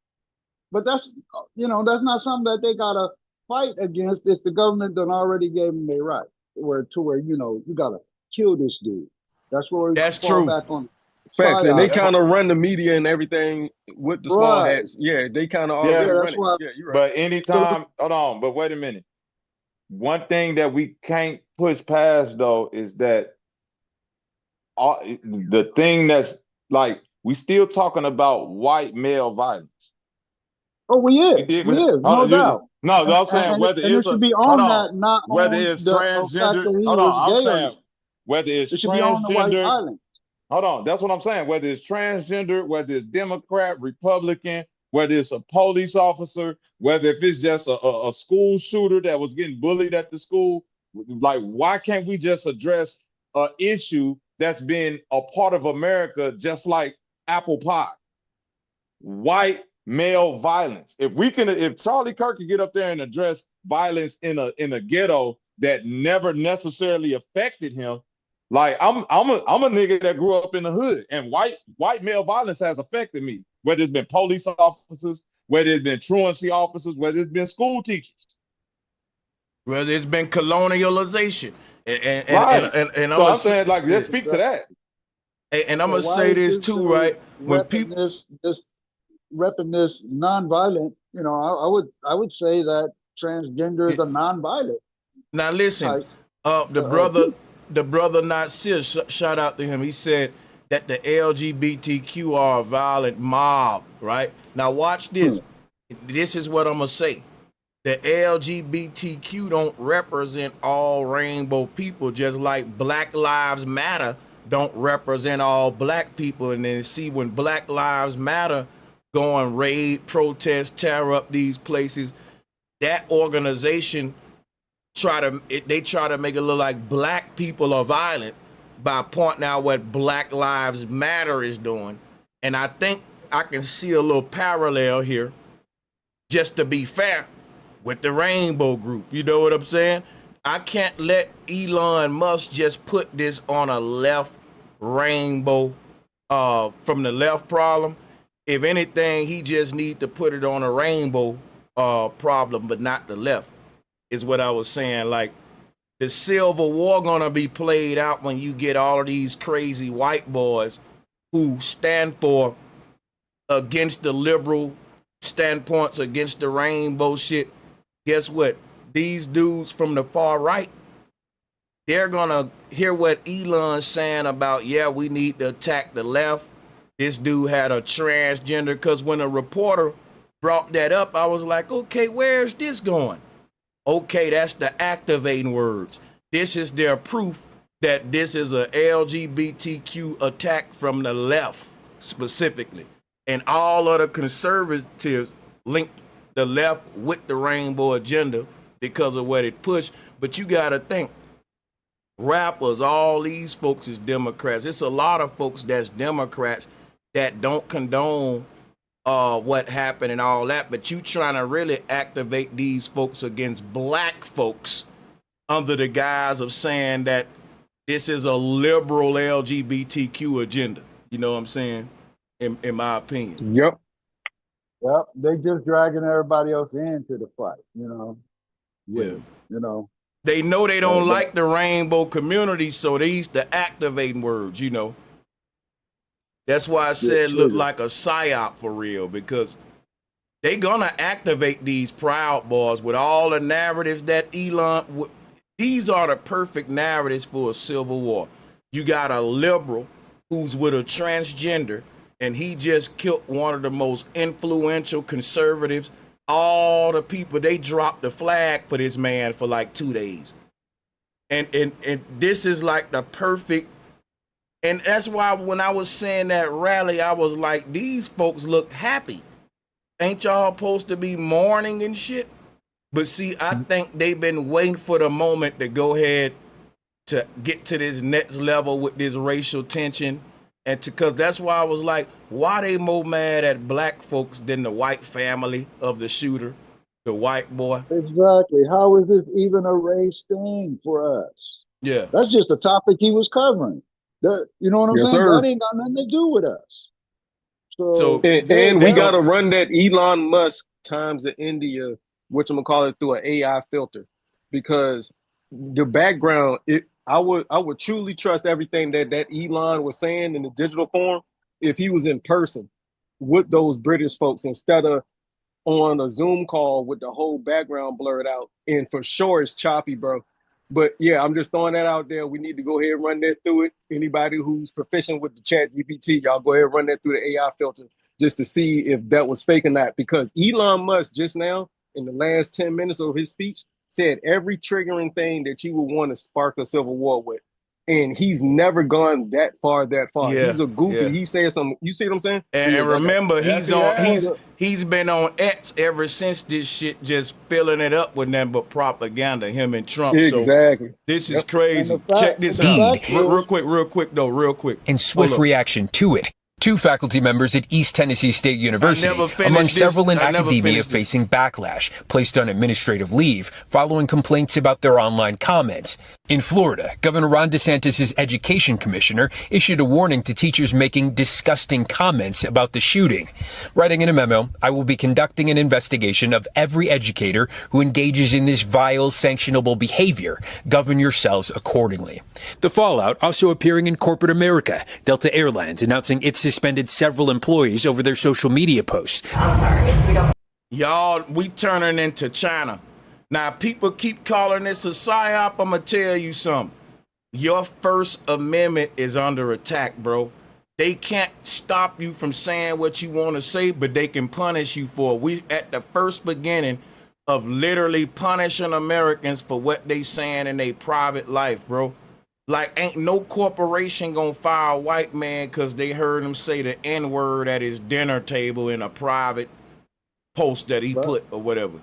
But that's not something that they gotta fight against if the government done already gave them their right, where you gotta kill this dude. That's where we fall back on. Facts, and they psyop. kind of run the media and everything with the small Right. hats. Yeah, they kind of Yeah, already that's run it. why. Yeah, you're right. but anytime, hold on, but wait a minute. One thing that we can't push past though is that the thing that's like we still talking about white male violence. Oh, we We is, did. no doubt. No, I'm saying And whether it it's should a be hold on on, that, not whether on it's the fact transgender. that he Hold was on, I'm gay or saying not. whether it's It should be on the white transgender. violence. Hold on, that's what I'm saying. Whether it's transgender, whether it's Democrat, Republican, whether it's a police officer, whether if it's just a school shooter that was getting bullied at the school, like why can't we just address an issue that's been a part of America, just like apple pie? White male violence. If Charlie Kirk could get up there and address violence in a ghetto that never necessarily affected him, like I'm a nigga that grew up in the hood, and white male violence has affected me. Whether it's been police officers, whether it's been truancy officers, whether it's been school teachers, whether it's been colonialization, and so I'm saying like let's speak to that. And I'm So gonna why say is this this too, dude right? When people repping this nonviolent, I would say that transgender is a nonviolent. now listen, the brother not serious. Shout out to him. He said that the LGBTQ are a violent mob, right? Now watch this. This is what I'm gonna say. The LGBTQ don't represent all rainbow people, just like Black Lives Matter don't represent all black people. And then see when Black Lives Matter go and raid, protest, tear up these places, that organization try to make it look like black people are violent by pointing out what Black Lives Matter is doing. And I think I can see a little parallel here, just to be fair, with the Rainbow Group. You know what I'm saying? I can't let Elon Musk just put this on a left rainbow from the left problem. If anything, he just need to put it on a rainbow problem, but not the left, is what I was saying. Like, the Civil War gonna be played out when you get all of these crazy white boys who stand for against the liberal standpoints, against the rainbow shit. Guess what? These dudes from the far right, they're gonna hear what Elon's saying about, yeah, we need to attack the left. This dude had a transgender, because when a reporter brought that up, I was like, okay, where's this going? Okay, that's the activating words. This is their proof that this is a LGBTQ attack from the left specifically. And all of the conservatives link the left with the rainbow agenda because of what it pushed. But you got to think, rappers, all these folks is Democrats. It's a lot of folks that's Democrats that don't condone what happened and all that, but you trying to really activate these folks against black folks under the guise of saying that this is a liberal LGBTQ agenda. You know what I'm saying? In my opinion. Yep. They just dragging everybody else into the fight, They know they don't like the rainbow community, so these the activating words, That's why I said look like a psyop for real, because they gonna activate these Proud Boys with all the narratives that Elon. These are the perfect narratives for a civil war. You got a liberal who's with a transgender, and he just killed one of the most influential conservatives. All the people, they dropped the flag for this man for like 2 days. And this is like the perfect. And that's why when I was saying that rally, I was like, these folks look happy. Ain't y'all supposed to be mourning and shit? But see, I think they've been waiting for the moment to go ahead to get to this next level with this racial tension. And because that's why I was like, why they more mad at black folks than the white family of the shooter, the white boy? Exactly. How is this even a race thing for us? Yeah. That's just a topic he was covering. You know what I'm Yes, saying? sir. That ain't got nothing to do with us. So and we got to run that Elon Musk times the India, whatchamacallit, through an AI filter, because the background, I would truly trust everything that Elon was saying in the digital form if he was in person with those British folks instead of on a Zoom call with the whole background blurred out. And for sure it's choppy, bro. But yeah, I'm just throwing that out there. We need to go ahead and run that through it. Anybody who's proficient with the chat GPT, y'all go ahead and run that through the AI filter just to see if that was fake or not. Because Elon Musk just now, in the last 10 minutes of his speech, said every triggering thing that you would want to spark a civil war with. And he's never gone that far. Yeah, He's a goofy. yeah. He said some, you see what I'm saying? And remember, That's he's been on X ever since this shit, just filling it up with nothing but propaganda, him and Trump. Exactly. So this is crazy. Check this Indeed. out. Real quick. In swift reaction to it, 2 faculty members at East Tennessee State University, among several in academia facing backlash, placed on administrative leave following complaints about their online comments. In Florida, Governor Ron DeSantis' education commissioner issued a warning to teachers making disgusting comments about the shooting. Writing in a memo, "I will be conducting an investigation of every educator who engages in this vile, sanctionable behavior. Govern yourselves accordingly." The fallout also appearing in corporate America, Delta Airlines announcing it suspended several employees over their social media posts. I'm sorry. Y'all, we turning into China. Now, people keep calling this a psyop. I'm going to tell you something. Your First Amendment is under attack, bro. They can't stop you from saying what you want to say, but they can punish you for it. We at the first beginning of literally punishing Americans for what they saying in their private life, bro. Like, ain't no corporation gonna fire a white man because they heard him say the N-word at his dinner table in a private post that he put or whatever.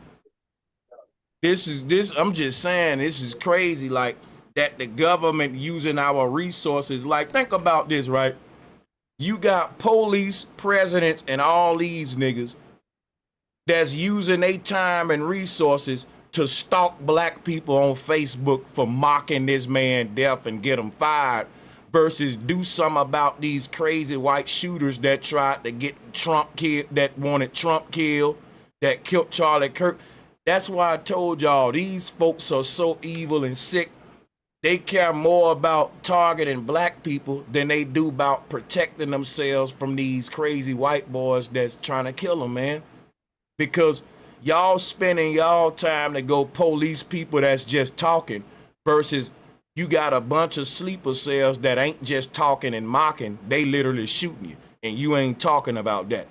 I'm just saying, this is crazy, like, that the government using our resources. Like, think about this, right? You got police, presidents, and all these niggas that's using their time and resources to stalk black people on Facebook for mocking this man death and get him fired, versus do something about these crazy white shooters that tried to get Trump killed, that wanted Trump killed, that killed Charlie Kirk. That's why I told y'all, these folks are so evil and sick. They care more about targeting black people than they do about protecting themselves from these crazy white boys that's trying to kill them, man. Because y'all spending y'all time to go police people that's just talking, versus you got a bunch of sleeper cells that ain't just talking and mocking, they literally shooting you, and you ain't talking about that.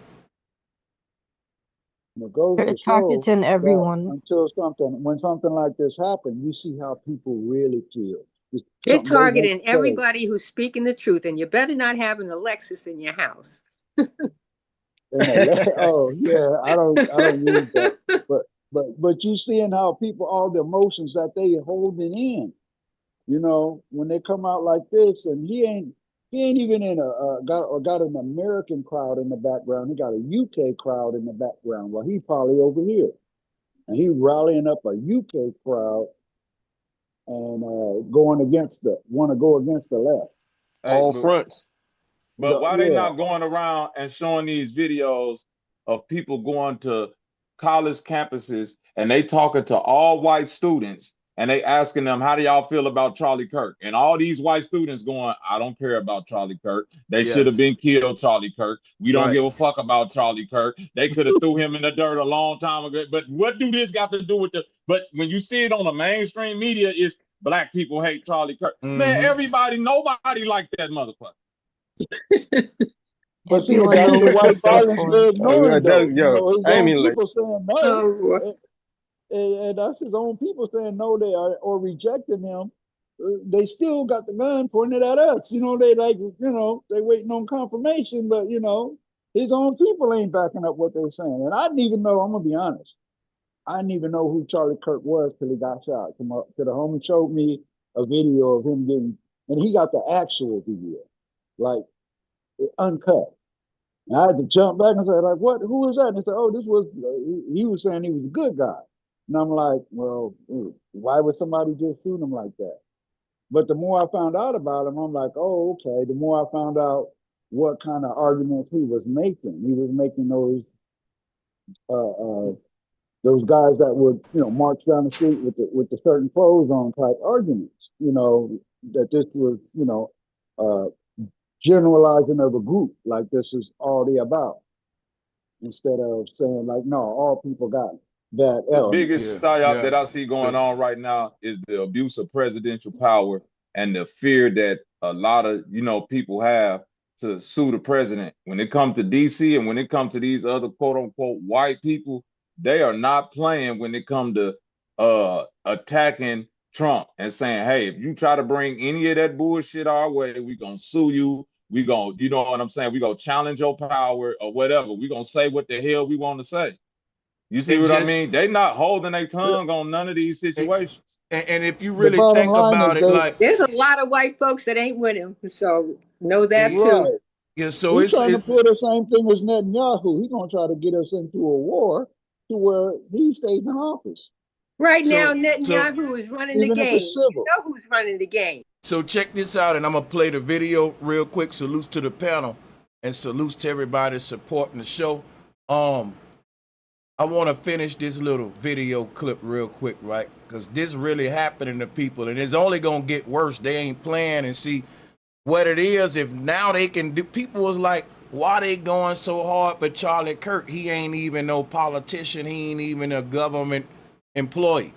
They're targeting everyone. When something like this happens, you see how people really feel. They're targeting everybody who's speaking the truth, and you better not have an Alexis in your house. Oh yeah, I don't use that. But you seeing how people, all the emotions that they holding in, you know, when they come out like this, and he ain't even in got an American crowd in the background. He got a UK crowd in the background. Well, he probably over here, and he rallying up a UK crowd and want to go against the left. All fronts. But why they not going around and showing these videos of people going to college campuses and they talking to all white students and they asking them, how do y'all feel about Charlie Kirk? And all these white students going, I don't care about Charlie Kirk. They should have been killed, Charlie Kirk. We don't give a fuck about Charlie Kirk. They could have threw him in the dirt a long time ago. But what do this got to do with but when you see it on the mainstream media, it's black people hate Charlie Kirk. Man, nobody like that motherfucker. But see, that's the white violence they're ignoring, though. His own people saying no, and that's his own people saying no, they are or rejecting him. They still got the gun pointed at us. You know, they they waiting on confirmation, but his own people ain't backing up what they're saying. And I didn't even know. I'm gonna be honest. I didn't even know who Charlie Kirk was till he got shot. Come up to the home and showed me a video of him getting, and he got the actual video, like uncut. And I had to jump back and say, like, what? Who is that? And they said, oh, this was. He was saying he was a good guy. And I'm like, well, why would somebody just shoot him like that? But the more I found out about him, I'm like, oh, okay. The more I found out what kind of arguments he was making. He was making those guys that would, march down the street with the certain clothes on type arguments. that this was, generalizing of a group, like this is all they about, instead of saying like, no, all people got bad The elements. biggest psyop that I see going on right now is the abuse of presidential power and the fear that a lot of people have to sue the president. When it comes to DC and when it comes to these other quote unquote white people, they are not playing when it comes to attacking Trump and saying, hey, if you try to bring any of that bullshit our way, we gonna sue you. We gonna, you know what I'm saying? We gonna challenge your power or whatever. We gonna say what the hell we want to say. You see what I mean? They not holding their tongue on none of these situations. And if you really think about it, like, there's a lot of white folks that ain't with him, so know that too. Right. Yeah, so He's trying to pull the same thing as Netanyahu. He's gonna try to get us into a war to where he stays in office. Right now, Netanyahu is running the even if game. it's civil. You know who's running the game. So check this out, and I'm gonna play the video real quick. Salutes to the panel, and salutes to everybody supporting the show. I want to finish this little video clip real quick, right? Because this really happening to people, and it's only gonna get worse. They ain't playing, and see what it is. If now they can do, people was like, why they going so hard for Charlie Kirk? He ain't even no politician. He ain't even a government employee,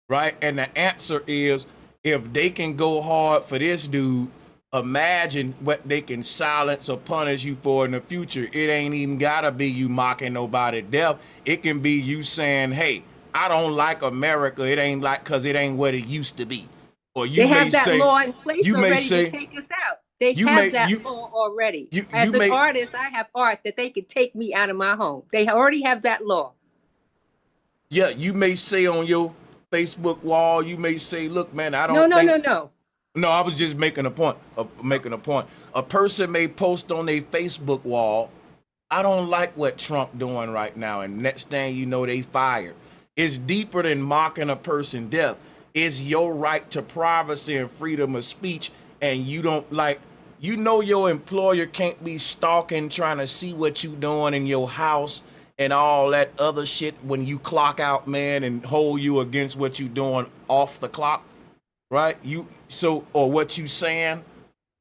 right? And the answer is, if they can go hard for this dude, imagine what they can silence or punish you for in the future. It ain't even gotta be you mocking nobody to death. It can be you saying, hey, I don't like America. It ain't like, cause it ain't what it used to be. Or you They may have that say, law in place you may already say, to take us out. They you have may- that you- law already. you As an may- artist, I have art that they could take me out of my home. They already have that law. yeah, you may say on your Facebook wall, you may say, look, man, I don't No. No, I was just making a point. A person may post on their Facebook wall, I don't like what Trump doing right now, and next thing you know, they fired. It's deeper than mocking a person death. It's your right to privacy and freedom of speech, and you don't like, you know, your employer can't be stalking, trying to see what you doing in your house and all that other shit when you clock out, man, and hold you against what you doing off the clock, right? Or what you saying.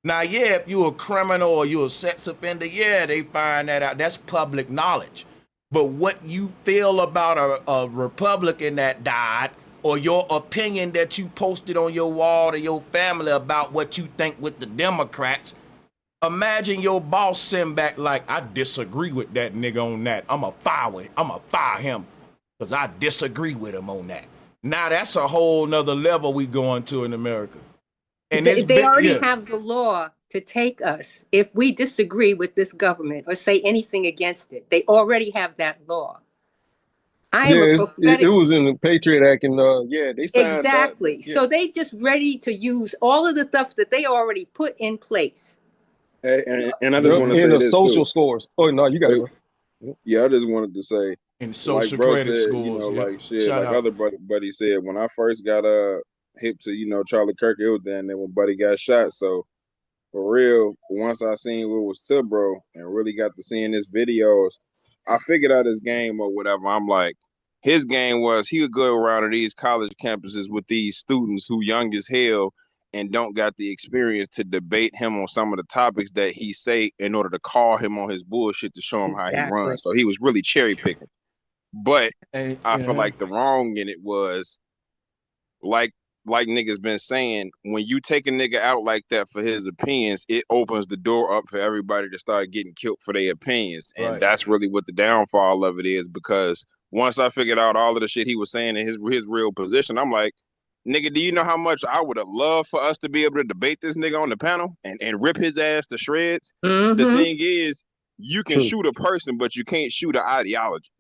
Now, yeah, if you a criminal or you a sex offender, yeah, they find that out. That's public knowledge. But what you feel about a Republican that died, or your opinion that you posted on your wall to your family about what you think with the Democrats, imagine your boss send back like, I disagree with that nigga on that. I'ma fire him because I disagree with him on that. Now that's a whole nother level we going to in America. And They already have the law to take us if we disagree with this government or say anything against it. They already have that law. It was in the Patriot Act, and they signed exactly. that. Yeah. So they just ready to use all of the stuff that they already put in place. Hey, and I just want to say this social too. scores. Oh no, you got it. Yeah, I just wanted to say, in social like bro credit said, scores, you know, yeah. like shit, Shout like out. other buddy said, when I first got hip to Charlie Kirk, it was then when Buddy got shot. So for real, once I seen what was to bro and really got to seeing his videos, I figured out his game or whatever. I'm like, his game was he would go around to these college campuses with these students who young as hell and don't got the experience to debate him on some of the topics that he say in order to call him on his bullshit to show him how he runs. So he was really cherry picking. But I feel like the wrong in it was like niggas been saying, when you take a nigga out like that for his opinions, it opens the door up for everybody to start getting killed for their opinions. And that's really what the downfall of it is, because once I figured out all of the shit he was saying in his real position, I'm like, nigga, do you know how much I would have loved for us to be able to debate this nigga on the panel and rip his ass to shreds? Mm-hmm. The thing is, you can shoot a person, but you can't shoot an ideology.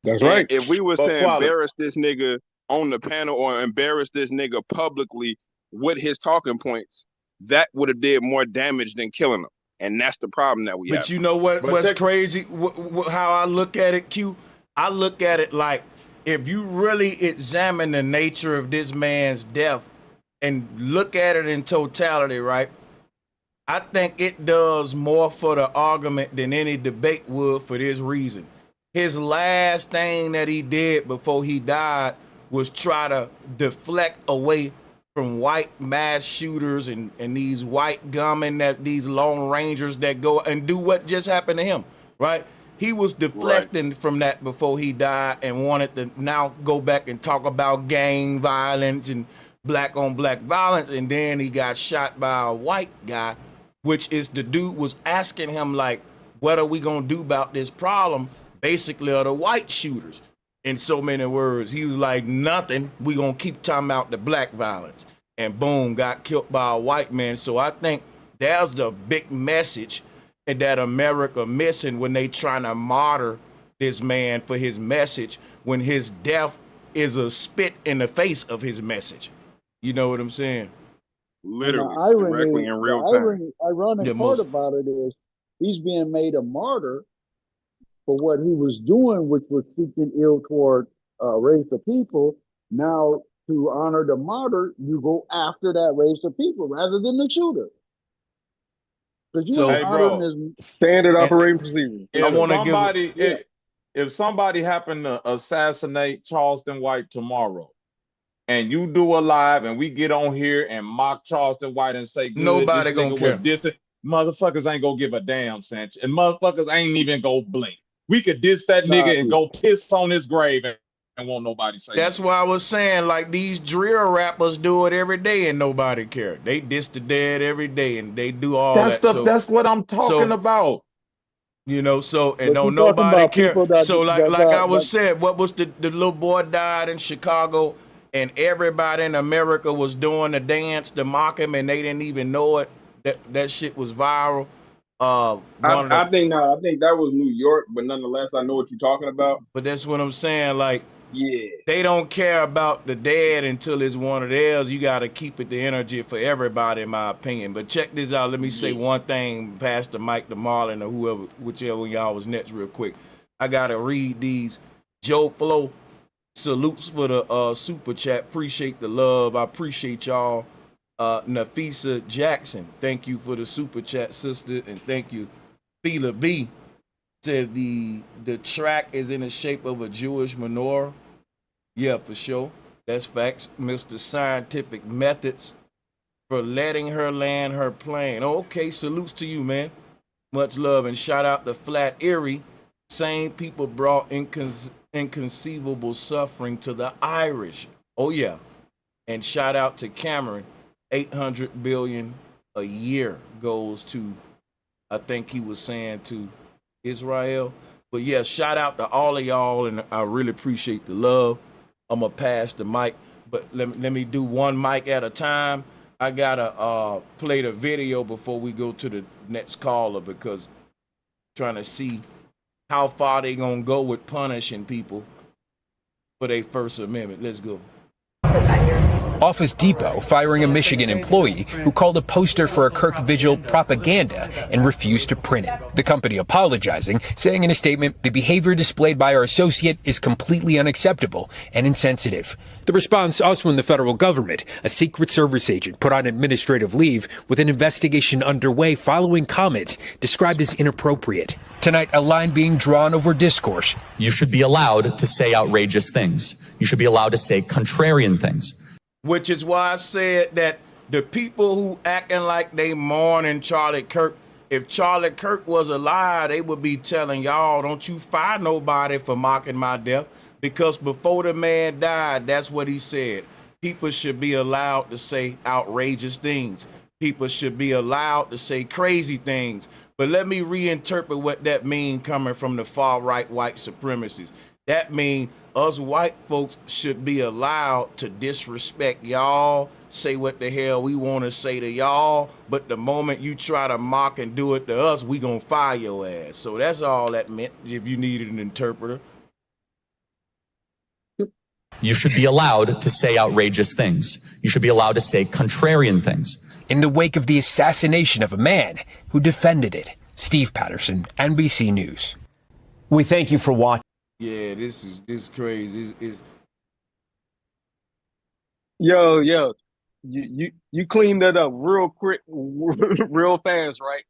That's And right. if we was to embarrass this nigga on the panel or embarrass this nigga publicly with his talking points, that would have did more damage than killing him. And that's the problem that we have. But you know what's crazy? How I look at it, Q? I look at it like, if you really examine the nature of this man's death and look at it in totality, right? I think it does more for the argument than any debate would for this reason. His last thing that he did before he died was try to deflect away from white mass shooters and these white gunmen, that these Lone Rangers that go and do what just happened to him, right? He was deflecting from that before he died and wanted to now go back and talk about gang violence and black on black violence. And then he got shot by a white guy, which is the dude was asking him, like, what are we going to do about this problem? Basically, are the white shooters. In so many words, he was like, nothing. We going to keep talking about the black violence. And boom, got killed by a white man. So I think there's the big message that America missing when they trying to martyr this man for his message, when his death is a spit in the face of his message. You know what I'm saying? Literally, directly in real time. Ironic part about it is he's being made a martyr for what he was doing, which was speaking ill toward a race of people. Now, to honor the martyr, you go after that race of people rather than the shooter. So, hey, bro, standard operating procedure. If somebody happened to assassinate Charleston White tomorrow, and you do a live, and we get on here and mock Charleston White and say, good, nobody this gonna nigga care. was dissing, motherfuckers ain't gonna give a damn, Sanchez, and motherfuckers ain't even gonna blink. We could diss that nigga and go piss on his grave and won't nobody say That's why I was saying, like, these drill rappers do it every day and nobody care. They diss the dead every day and they do all that. That's what I'm talking about. You know, so and don't nobody care. So like I was said, what was the little boy died in Chicago and everybody in America was doing the dance to mock him and they didn't even know it. That shit was viral. I think that was New York, but nonetheless, I know what you're talking about. But that's what I'm saying. Like, yeah, they don't care about the dead until it's one of theirs. You got to keep it the energy for everybody, in my opinion. But check this out. Let me say one thing, pass the mic to Marlon or whoever, whichever y'all was next, real quick. I gotta read these. Joe Flo, salutes for the super chat. Appreciate the love. I appreciate y'all. Nafisa Jackson, thank you for the super chat, sister, and thank you. Fela B said the track is in the shape of a Jewish menorah. Yeah, for sure. That's facts. Mr. Scientific Methods for letting her land her plane. Oh, okay, salutes to you, man. Much love and shout out to Flat Erie. Same people brought inconceivable suffering to the Irish. Oh yeah. And shout out to Cameron. 800 billion a year goes to, I think he was saying, to Israel. But yeah, shout out to all of y'all, and I really appreciate the love. I'm gonna pass the mic, but let me do one mic at a time. I gotta play the video before we go to the next caller, because I'm trying to see how far they gonna go with punishing people for their First Amendment. Let's go. Office Depot firing a Michigan employee who called a poster for a Kirk Vigil propaganda and refused to print it. The company apologizing, saying in a statement, the behavior displayed by our associate is completely unacceptable and insensitive. The response also in the federal government, a Secret Service agent put on administrative leave with an investigation underway following comments described as inappropriate. Tonight, a line being drawn over discourse. You should be allowed to say outrageous things. You should be allowed to say contrarian things. Which is why I said that the people who acting like they mourning Charlie Kirk, if Charlie Kirk was alive, they would be telling y'all, don't you fire nobody for mocking my death. Because before the man died, that's what he said. People should be allowed to say outrageous things. People should be allowed to say crazy things. But let me reinterpret what that means coming from the far-right white supremacists. That means us white folks should be allowed to disrespect y'all, say what the hell we want to say to y'all, but the moment you try to mock and do it to us, we gonna fire your ass. So that's all that meant, if you needed an interpreter. You should be allowed to say outrageous things. You should be allowed to say contrarian things. In the wake of the assassination of a man who defended it. Steve Patterson, NBC News. We thank you for watching. Yeah, this is crazy. Yo, you cleaned that up real quick, real fast, right?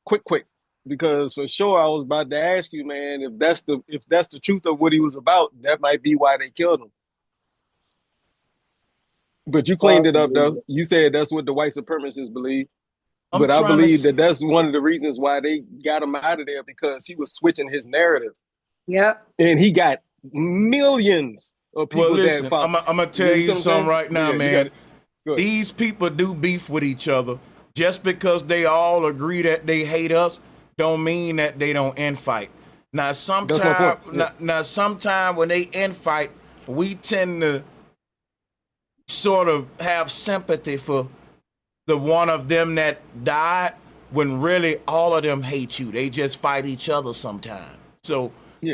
Quick, because for sure I was about to ask you, man, if that's the truth of what he was about, that might be why they killed him. But you cleaned it up, though. You said that's what the white supremacists believe. But I believe that that's one of the reasons why they got him out of there, because he was switching his narrative. Yep. And he got millions of people. Well, listen, I'm gonna tell you something right now, man. These people do beef with each other. Just because they all agree that they hate us, don't mean that they don't infight. Now, sometime when they infight, we tend to sort of have sympathy for the one of them that died, when really all of them hate you. They just fight each other sometimes. So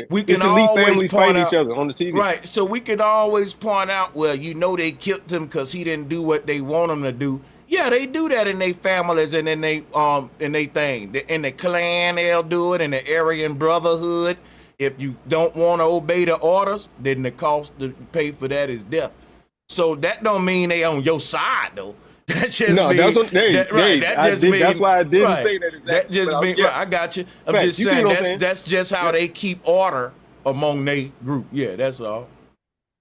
we can always point out, each other on the TV. Right. So we can always point out, well, they killed him because he didn't do what they want him to do. Yeah, they do that in their families and in they thing. In the Klan, they'll do it. In the Aryan Brotherhood, if you don't want to obey the orders, then the cost to pay for that is death. So that don't mean they on your side, though. That just that's what that's why I didn't say that exactly. That just means I got you. I'm just saying that's just how they keep order among their group. Yeah, that's all.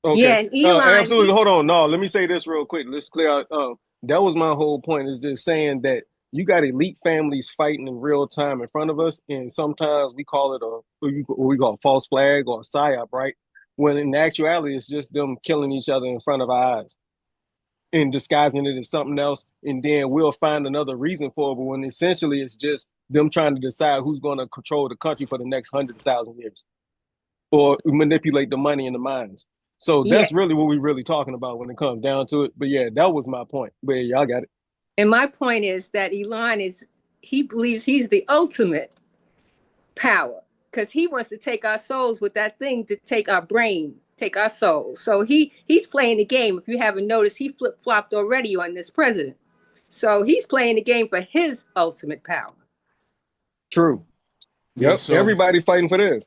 Okay. Yeah, and Elon, absolutely. Hold on. No, let me say this real quick. Let's clear out. That was my whole point, is just saying that you got elite families fighting in real time in front of us, and sometimes we call it what we call a false flag or a psyop, right? When in actuality, it's just them killing each other in front of our eyes and disguising it as something else, and then we'll find another reason for it. But when essentially it's just them trying to decide who's going to control the country for the next 100,000 years, or manipulate the money in the mines. So that's really what we're really talking about when it comes down to it. But yeah, that was my point. But yeah, y'all got it. And my point is that Elon he believes he's the ultimate power, because he wants to take our souls with that thing to take our brain, take our souls. So he's playing the game. If you haven't noticed, he flip-flopped already on this president. So he's playing the game for his ultimate power. True. Yep. So everybody fighting for this.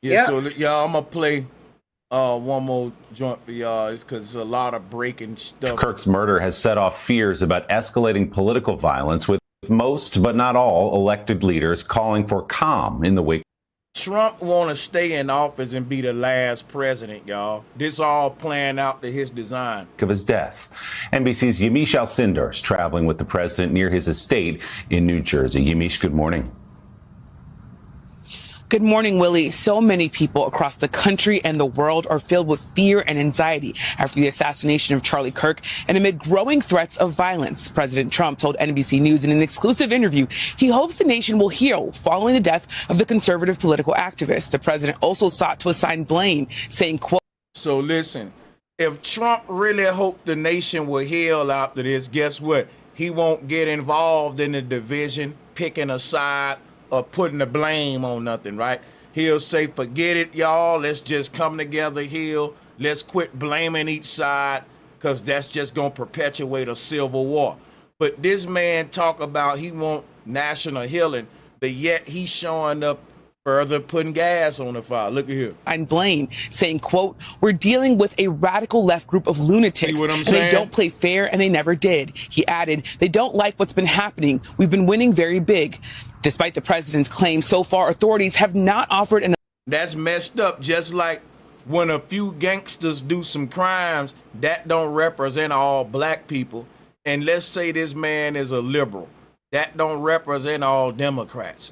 Yeah. So y'all, I'm gonna play one more joint for y'all. It's because it's a lot of breaking stuff. Kirk's murder has set off fears about escalating political violence, with most but not all elected leaders calling for calm in the wake. Trump want to stay in office and be the last president, y'all. This all playing out to his design. Of his death. NBC's Yamiche Alcindor is traveling with the president near his estate in New Jersey. Yamiche, good morning. Good morning, Willie. So many people across the country and the world are filled with fear and anxiety after the assassination of Charlie Kirk, and amid growing threats of violence. President Trump told NBC News in an exclusive interview he hopes the nation will heal following the death of the conservative political activist. The president also sought to assign blame, saying, quote, "So listen, if Trump really hoped the nation will heal after this, guess what? He won't get involved in the division, picking a side, or putting the blame on nothing, right? He'll say, forget it, y'all. Let's just come together, heal. Let's quit blaming each side, because that's just going to perpetuate a civil war. But this man talk about he want national healing, but yet he's showing up further putting gas on the fire. Look at here. And Blaine saying, quote, we're dealing with a radical left group of lunatics. See what I'm and saying? They don't play fair, and they never did. He added, they don't like what's been happening. We've been winning very big. Despite the president's claim, so far authorities have not offered an... That's messed up. Just like when a few gangsters do some crimes, that don't represent all black people. And let's say this man is a liberal. That don't represent all Democrats.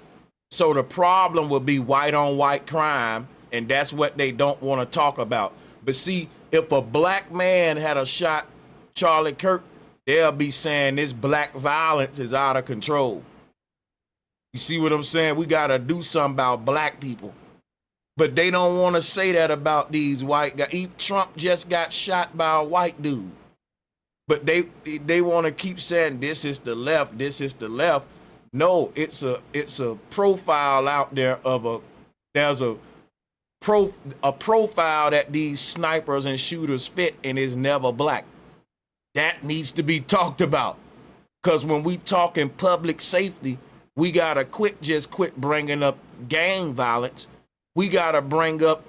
So the problem would be white on white crime, and that's what they don't want to talk about. But see, if a black man had a shot Charlie Kirk, they'll be saying this black violence is out of control. You see what I'm saying? We got to do something about black people. But they don't want to say that about these white guys. Trump just got shot by a white dude. But they want to keep saying this is the left, this is the left. No, it's a profile out there of there's a profile that these snipers and shooters fit, and is never black. That needs to be talked about. Because when we talk in public safety, we gotta quit bringing up gang violence. We gotta bring up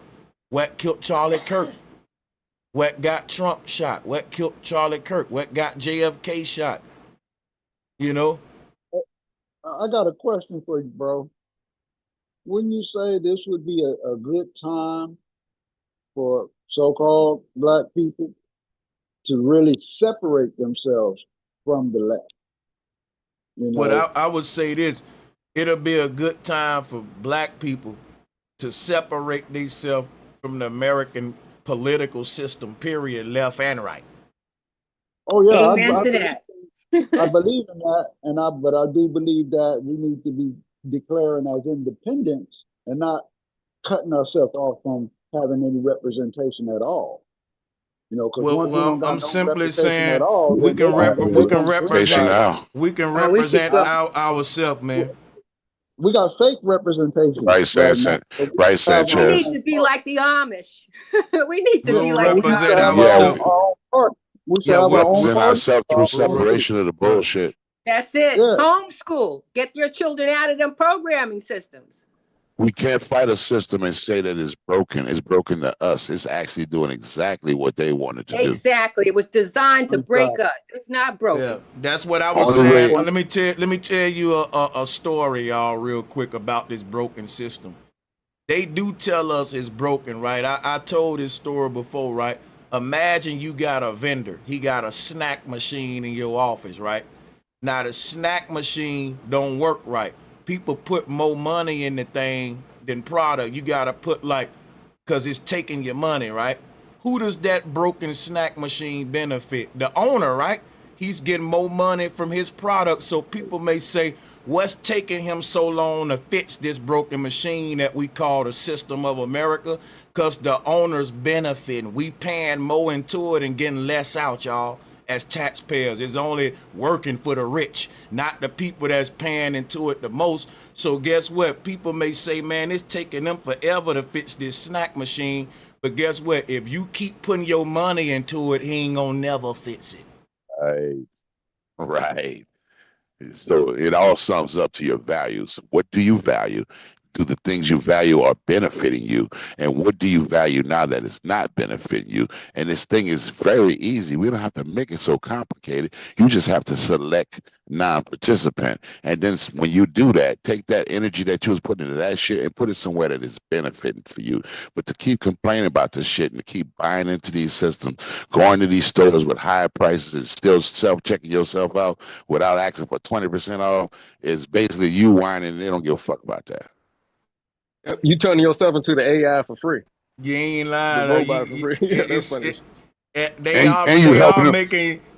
what killed Charlie Kirk, what got Trump shot, what killed Charlie Kirk, what got JFK shot. You know? I got a question for you, bro. Wouldn't you say this would be a good time for so-called black people to really separate themselves from the left. You know, But I would say this, it'll be a good time for black people to separate themselves from the American political system, period, left and right. oh yeah, Amen to that. I believe in that, but I do believe that we need to be declaring as independents and not cutting ourselves off from having any representation at all. You know, because once we don't got I'm no simply representation saying at all, we can represent ourselves, man. We got fake representation. Right, Sanchez. Right, We Sanchez. need to be like the Amish. We need to be We'll like the represent Amish. ourselves. We represent ourselves through separation of the bullshit. That's it. Homeschool. Get your children out of them programming systems. We can't fight a system and say that it's broken. It's broken to us. It's actually doing exactly what they wanted to do. Exactly. It was designed to break us. It's not broken. Yeah, that's what I was saying. Let me tell you a story, y'all, real quick about this broken system. They do tell us it's broken, right? I told this story before, right? Imagine you got a vendor. He got a snack machine in your office, right? Now the snack machine don't work right. People put more money in the thing than product. You gotta put cause it's taking your money, right? Who does that broken snack machine benefit? The owner, right? He's getting more money from his product. So people may say, what's taking him so long to fix this broken machine that we call the system of America? Cause the owner's benefiting. We paying more into it and getting less out, y'all. As taxpayers, it's only working for the rich, not the people that's paying into it the most. So guess what? People may say, man, it's taking them forever to fix this snack machine. But guess what? If you keep putting your money into it, he ain't gonna never fix it. Right. So it all sums up to your values. What do you value? Do the things you value are benefiting you? And what do you value now that it's not benefiting you? And this thing is very easy. We don't have to make it so complicated. You just have to select non-participant. And then when you do that, take that energy that you was putting into that shit and put it somewhere that is benefiting for you. But to keep complaining about this shit and to keep buying into these systems, going to these stores with high prices and still self-checking yourself out without asking for 20% off is basically you whining and they don't give a fuck about that. You turning yourself into the AI for free. You ain't lying. The robot for free. Yeah, that's funny.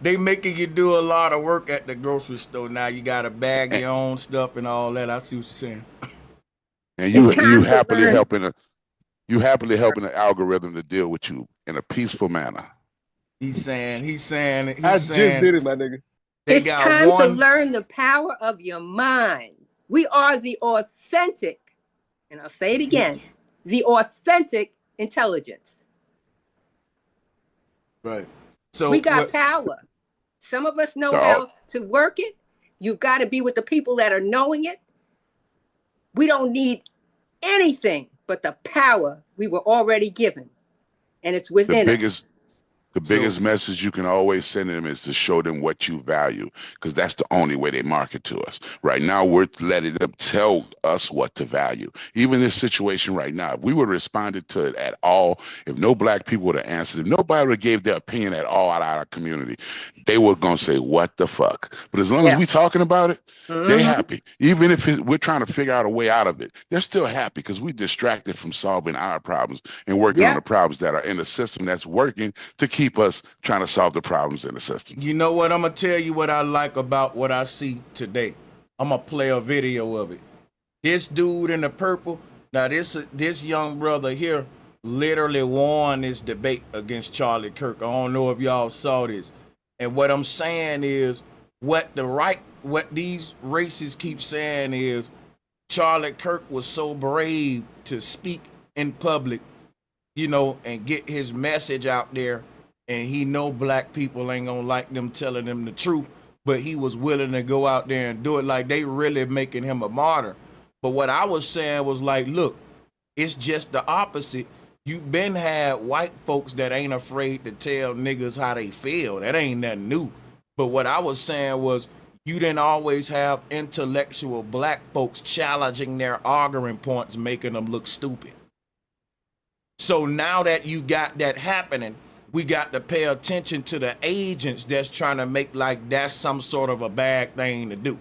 They making you do a lot of work at the grocery store now. You got to bag your own stuff and all that. I see what you're saying. And you happily helping the algorithm to deal with you in a peaceful manner. He's saying. I just did it, my nigga. It's time to learn the power of your mind. We are the authentic. And I'll say it again, the authentic intelligence. Right. So we got power. Some of us know how to work it. You got to be with the people that are knowing it. We don't need anything but the power we were already given. And it's within us. The biggest message you can always send them is to show them what you value, because that's the only way they market to us. Right now, we're letting them tell us what to value. Even this situation right now, if we would have responded to it at all, if no black people would have answered, if nobody would have gave their opinion at all out of our community, they were going to say, what the fuck? But as long as we talking about it, they're happy. Even if we're trying to figure out a way out of it, they're still happy because we distracted from solving our problems and working on the problems that are in the system that's working to keep us trying to solve the problems in the system. You know what? I'm going to tell you what I like about what I see today. I'm going to play a video of it. This dude in the purple, now this young brother here literally won this debate against Charlie Kirk. I don't know if y'all saw this. And what I'm saying is what these racists keep saying is Charlie Kirk was so brave to speak in public, you know, and get his message out there. And he know black people ain't gonna like them telling him the truth, but he was willing to go out there and do it. Like, they really making him a martyr. But what I was saying was like, look, it's just the opposite. You been had white folks that ain't afraid to tell niggas how they feel. That ain't nothing new. But what I was saying was you didn't always have intellectual black folks challenging their arguing points, making them look stupid. So now that you got that happening, we got to pay attention to the agents that's trying to make like that's some sort of a bad thing to do.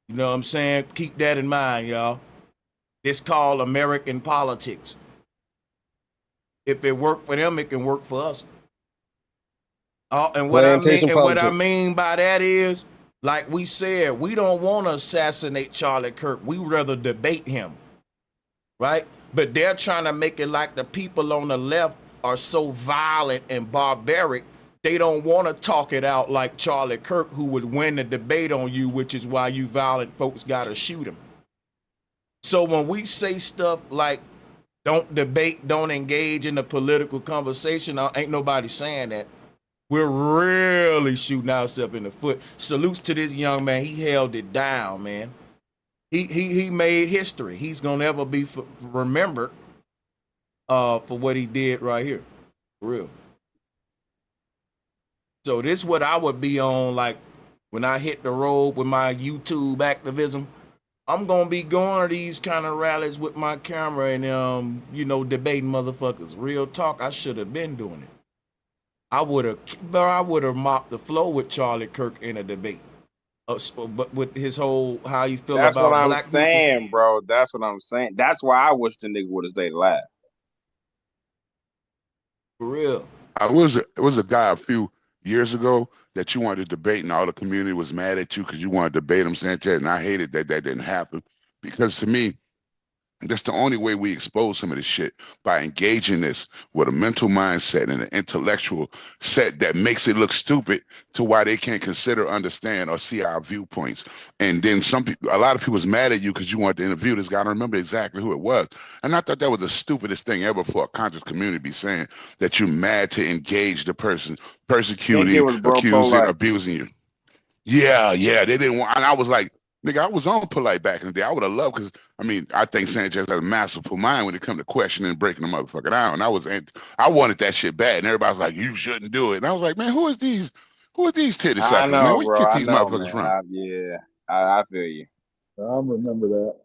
You know what I'm saying? Keep that in mind, y'all. It's called American politics. If it worked for them, it can work for us. And what I mean by that is, like we said, we don't want to assassinate Charlie Kirk. We rather debate him, right? But they're trying to make it like the people on the left are so violent and barbaric, they don't want to talk it out like Charlie Kirk, who would win the debate on you, which is why you violent folks got to shoot him. So when we say stuff like, don't debate, don't engage in the political conversation, ain't nobody saying that. We're really shooting ourselves in the foot. Salutes to this young man. He held it down, man. He made history. He's gonna ever be remembered for what he did right here. For real. So this is what I would be on, like when I hit the road with my YouTube activism. I'm gonna be going to these kind of rallies with my camera and debating motherfuckers. Real talk, I should have been doing it. I would have mopped the floor with Charlie Kirk in a debate. But with his whole how you feel That's about what I'm black saying, people. bro. That's what I'm saying. That's why I wish the nigga would have stayed alive. For real. It was a guy a few years ago that you wanted to debate, and all the community was mad at you because you wanted to debate him, Sanchez, and I hated that didn't happen. Because to me, that's the only way we expose some of this shit, by engaging this with a mental mindset and an intellectual set that makes it look stupid to why they can't consider, understand, or see our viewpoints. And then a lot of people was mad at you because you wanted to interview this guy. I don't remember exactly who it was. And I thought that was the stupidest thing ever for a conscious community to be saying, that you're mad to engage the person persecuting, accusing, abusing you. Yeah, they didn't want, and I was like, nigga, I was on polite back in the day. I would have loved, because I think Sanchez has a masterful mind when it comes to questioning and breaking the motherfucker down. And I wanted that shit bad, and everybody was like, you shouldn't do it. And I was like, man, who are these titty suckers, I know, man? Where bro. you get these I know, motherfuckers man. from? I feel you. I remember that.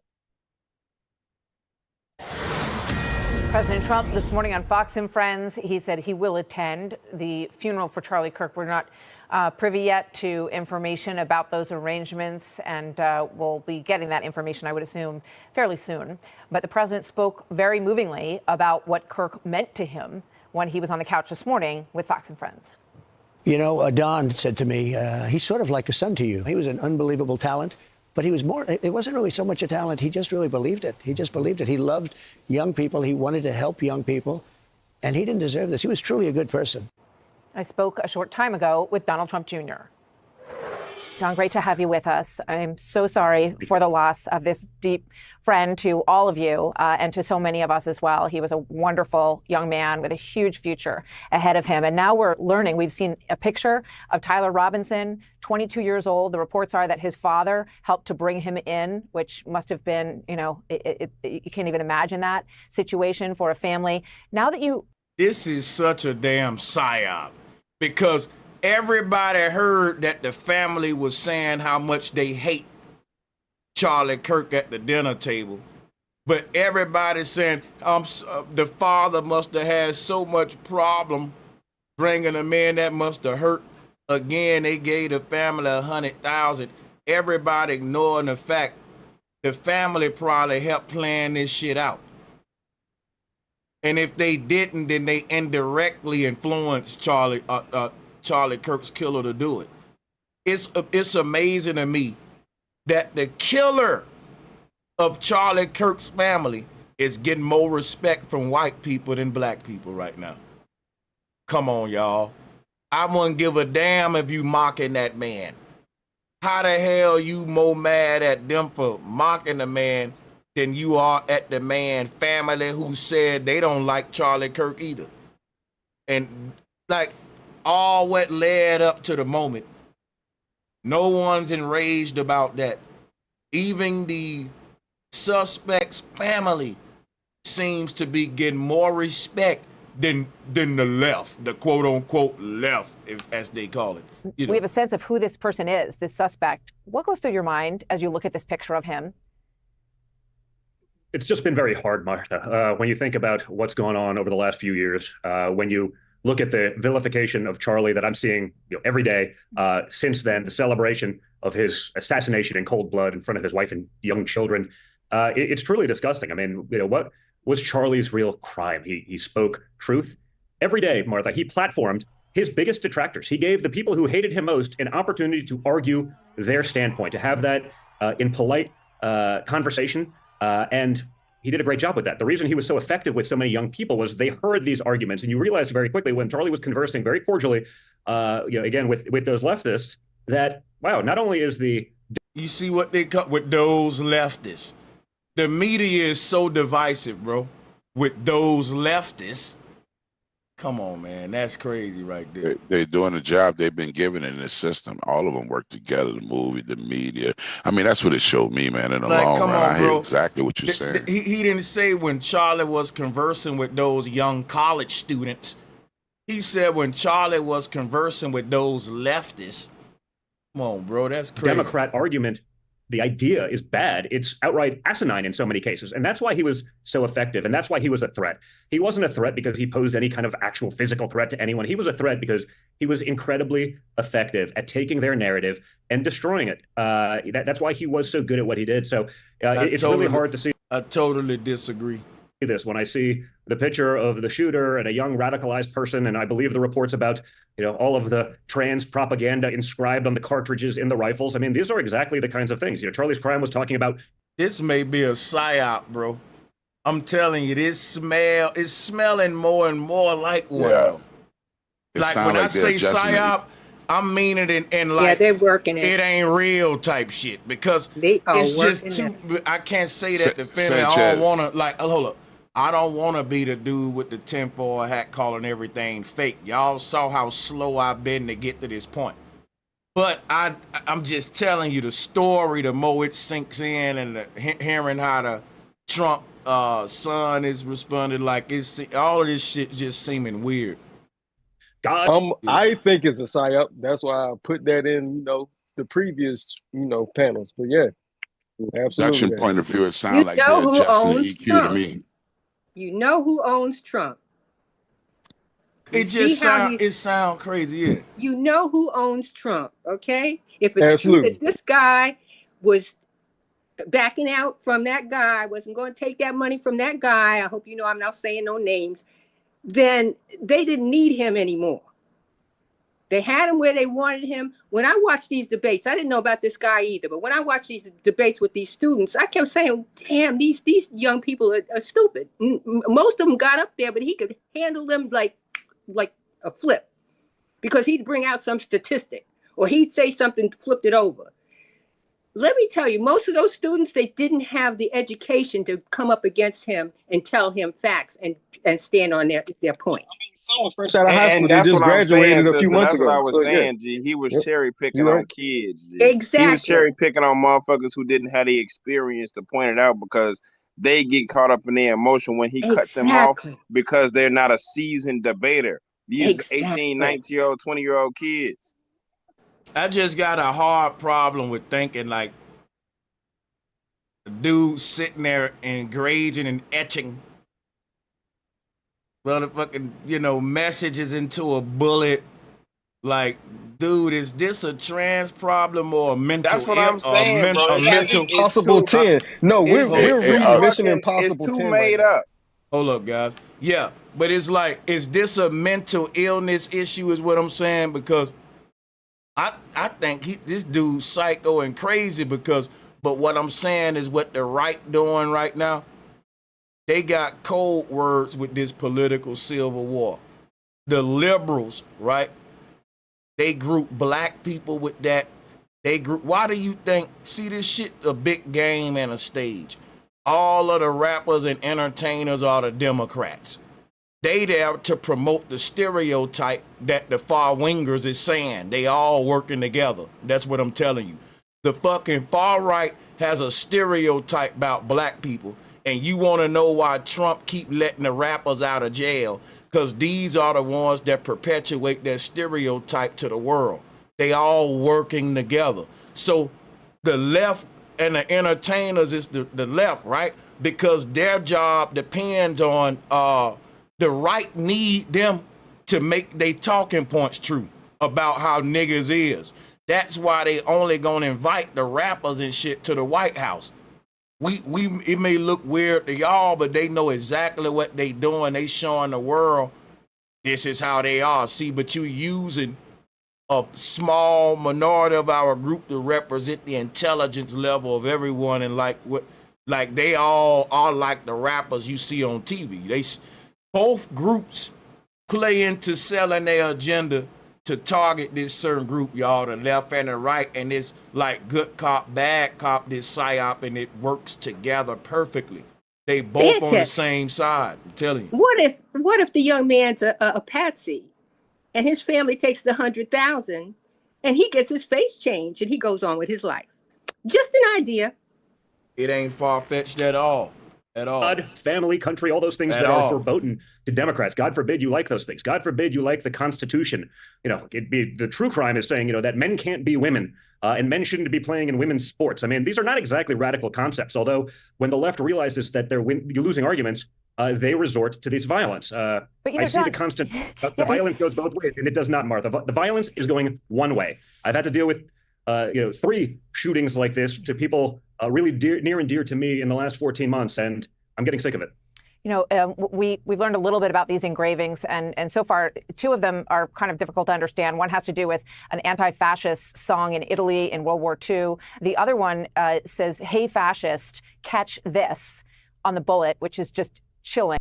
President Trump this morning on Fox and Friends, he said he will attend the funeral for Charlie Kirk. We're not privy yet to information about those arrangements, and we'll be getting that information, I would assume, fairly soon. But the president spoke very movingly about what Kirk meant to him when he was on the couch this morning with Fox and Friends. You know, Don said to me, he's sort of like a son to you. He was an unbelievable talent, but it wasn't really so much a talent. He just really believed it. He just believed it. He loved young people. He wanted to help young people, and he didn't deserve this. He was truly a good person. I spoke a short time ago with Donald Trump Jr. Don, great to have you with us. I'm so sorry for the loss of this deep friend to all of you and to so many of us as well. He was a wonderful young man with a huge future ahead of him. And now we're learning. We've seen a picture of Tyler Robinson, 22 years old. The reports are that his father helped to bring him in, which must have been, you can't even imagine that situation for a family. Now that This is such a damn psyop, because everybody heard that the family was saying how much they hate Charlie Kirk at the dinner table. But everybody's saying the father must have had so much problem bringing him in, that must have hurt. Again, they gave the family $100,000. Everybody ignoring the fact the family probably helped plan this shit out. And if they didn't, then they indirectly influenced Charlie Kirk's killer to do it. It's amazing to me that the killer of Charlie Kirk's family is getting more respect from white people than black people right now. Come on, y'all. I wouldn't give a damn if you mocking that man. How the hell you more mad at them for mocking the man than you are at the man family who said they don't like Charlie Kirk either? And like all what led up to the moment, no one's enraged about that. Even the suspect's family seems to be getting more respect than the left, the quote unquote left, as they call it. we have a sense of who this person is, this suspect. What goes through your mind as you look at this picture of him? It's just been very hard, Martha, when you think about what's gone on over the last few years, when you look at the vilification of Charlie that I'm seeing every day since then, the celebration of his assassination in cold blood in front of his wife and young children. It's truly disgusting. I mean, what was Charlie's real crime? He spoke truth every day, Martha. He platformed his biggest detractors. He gave the people who hated him most an opportunity to argue their standpoint, to have that in polite conversation. And he did a great job with that. The reason he was so effective with so many young people was they heard these arguments. And you realized very quickly when Charlie was conversing very cordially, again, with those leftists, that, wow, not only is You see what they cut with those leftists. The media is so divisive, bro. With those leftists. Come on, man. That's crazy right there. They're doing the job they've been given in this system. All of them work together, the movie, the media. I mean, that's what it showed me, man, in the long run. I hear exactly what you're saying. He didn't say when Charlie was conversing with those young college students. He said when Charlie was conversing with those leftists. Come on, bro. That's crazy. Democrat argument. The idea is bad. It's outright asinine in so many cases. And that's why he was so effective. And that's why he was a threat. He wasn't a threat because he posed any kind of actual physical threat to anyone. He was a threat because he was incredibly effective at taking their narrative and destroying it. That's why he was so good at what he did. So it's really hard to see. I totally disagree. This when I see the picture of the shooter and a young radicalized person, and I believe the reports about all of the trans propaganda inscribed on the cartridges in the rifles. I mean, these are exactly the kinds of things. Charlie's crime was talking about. This may be a psyop, bro. I'm telling you, it's smelling more and more like one. Yeah. Like when I say psyop, I mean it in like they're working it. It ain't real type shit because it's just too. I can't say that defending. I don't want to hold up. I don't want to be the dude with the tinfoil hat calling everything fake. Y'all saw how slow I've been to get to this point. But I'm just telling you the story, the more it sinks in and hearing how the Trump son is responded, like it's all of this shit just seeming weird. I think it's a psyop. That's why I put that in, the previous, panels. But yeah, absolutely. Production point of view, it sounds like they're adjusting the EQ to me. You know who owns Trump. It just sound crazy, yeah. You know who owns Trump, okay? If it's true that this guy was backing out from that guy, wasn't going to take that money from that guy, I hope you know I'm not saying no names, then they didn't need him anymore. They had him where they wanted him. When I watched these debates, I didn't know about this guy either, but when I watched these debates with these students, I kept saying, damn, these young people are stupid. Most of them got up there, but he could handle them like a flip because he'd bring out some statistic or he'd say something, flipped it over. Let me tell you, most of those students, they didn't have the education to come up against him and tell him facts and stand on their point. I mean, someone fresh out of high school, they just graduated a few months ago. That's what I was saying, G. He was cherry picking on kids. G. Exactly. He was cherry picking on motherfuckers who didn't have the experience to point it out because they get caught up in their emotion when he cut them off because they're not a seasoned debater. These 18, 19-year-old, 20-year-old kids. I just got a hard problem with thinking like a dude sitting there engraving and etching motherfucking, messages into a bullet. Like, dude, is this a trans problem or a mental? That's what I'm saying, bro. Impossible 10. No, we're reading Mission Impossible 10. It's too made up. Hold up, guys. Yeah, but it's like, is this a mental illness issue is what I'm saying? Because I think this dude's psycho and crazy but what I'm saying is what the right doing right now, they got code words with this political civil war. The liberals, right? They group black people with that. Why do you think, see this shit a big game and a stage? All of the rappers and entertainers are the Democrats. They there to promote the stereotype that the far wingers is saying. They all working together. That's what I'm telling you. The fucking far right has a stereotype about black people. And you want to know why Trump keep letting the rappers out of jail? Because these are the ones that perpetuate that stereotype to the world. They all working together. So the left and the entertainers is the left, right? Because their job depends on the right need them to make their talking points true about how niggas is. That's why they only gonna invite the rappers and shit to the White House. It may look weird to y'all, but they know exactly what they doing. They showing the world this is how they are. See, but you using a small minority of our group to represent the intelligence level of everyone, and like they all are like the rappers you see on TV. Both groups play into selling their agenda to target this certain group, y'all, the left and the right, and it's like good cop, bad cop, this psyop, and it works together perfectly. They both on the same side, I'm telling you. What if the young man's a patsy, and his family takes the 100,000, and he gets his face changed, and he goes on with his life? Just an idea. It ain't far-fetched at all. At all. God, family, country, all those things that are verboten to Democrats. God forbid you like those things. God forbid you like the Constitution. The true crime is saying, that men can't be women and men shouldn't be playing in women's sports. I mean, these are not exactly radical concepts, although when the left realizes that you're losing arguments, they resort to this violence. I see the constant, the violence goes both ways, and it does not, Martha. The violence is going one way. I've had to deal with 3 shootings like this to people really near and dear to me in the last 14 months, and I'm getting sick of it. We've learned a little bit about these engravings, and so far, 2 of them are kind of difficult to understand. One has to do with an anti-fascist song in Italy in World War II. The other one says, "Hey, fascist, catch this," on the bullet, which is just chilling.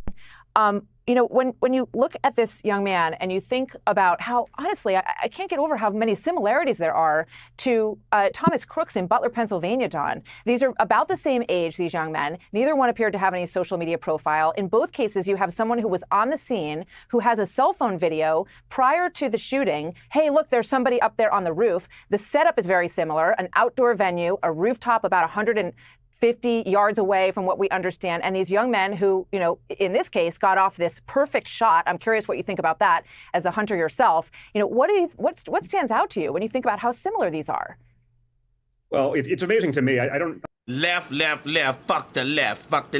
When you look at this young man and you think about how, honestly, I can't get over how many similarities there are to Thomas Crooks in Butler, Pennsylvania, John. These are about the same age, these young men. Neither one appeared to have any social media profile. In both cases, you have someone who was on the scene, who has a cell phone video prior to the shooting. Hey, look, there's somebody up there on the roof. The setup is very similar, an outdoor venue, a rooftop about 150 yards away from what we understand. And these young men who, in this case, got off this perfect shot. I'm curious what you think about that as a hunter yourself. What stands out to you when you think about how similar these are? Well, it's amazing to me. I don't. Left, fuck the left, fuck the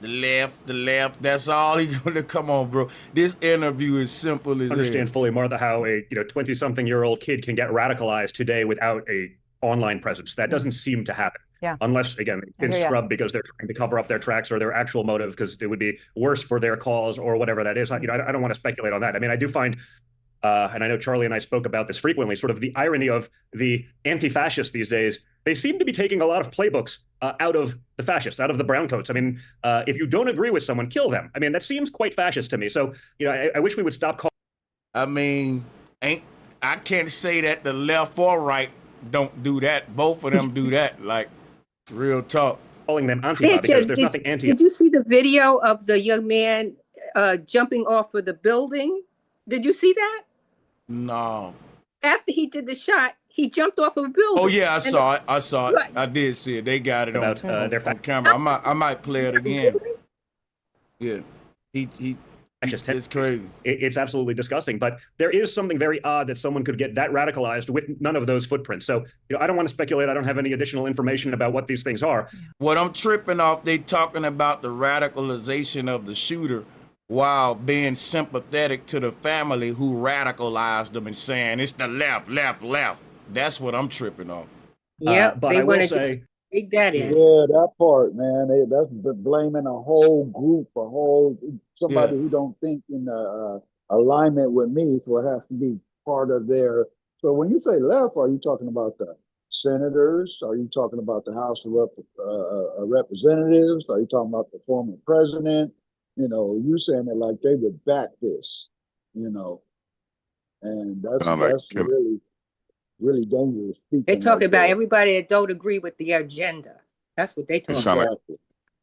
left. That's all he's gonna come on, bro. This interview is simple as understand fully, Martha, how a 20-something-year-old kid can get radicalized today without a online presence. That doesn't seem to happen. Yeah. Unless, again, they've been scrubbed because they're trying to cover up their tracks or their actual motive because it would be worse for their cause or whatever that is. I don't want to speculate on that. I mean, I do find, and I know Charlie and I spoke about this frequently, sort of the irony of the anti-fascists these days. They seem to be taking a lot of playbooks out of the fascists, out of the browncoats. I mean, if you don't agree with someone, kill them. I mean, that seems quite fascist to me. So, I wish we would stop calling. I mean, I can't say that the left or right don't do that. Both of them do that. Like, real talk. Calling them anti because there's nothing anti. Did you see the video of the young man jumping off of the building? Did you see that? No. After he did the shot, he jumped off of a building. Oh yeah, I saw it. I did see it. They got it on camera. I might play it again. Yeah. It's crazy. It's absolutely disgusting. But there is something very odd that someone could get that radicalized with none of those footprints. So, I don't want to speculate. I don't have any additional information about what these things are. What I'm tripping off, they talking about the radicalization of the shooter while being sympathetic to the family who radicalized them and saying it's the left. That's what I'm tripping off. Yeah, but I will say. Take that in. Yeah, that part, man. That's blaming a whole group, somebody who don't think in alignment with me, so it has to be part of their. So when you say left, are you talking about the senators? Are you talking about the House of Representatives? Are you talking about the former president? You saying it like they would back this, and that's really dangerous. They talk about everybody that don't agree with the agenda. That's what they talk about.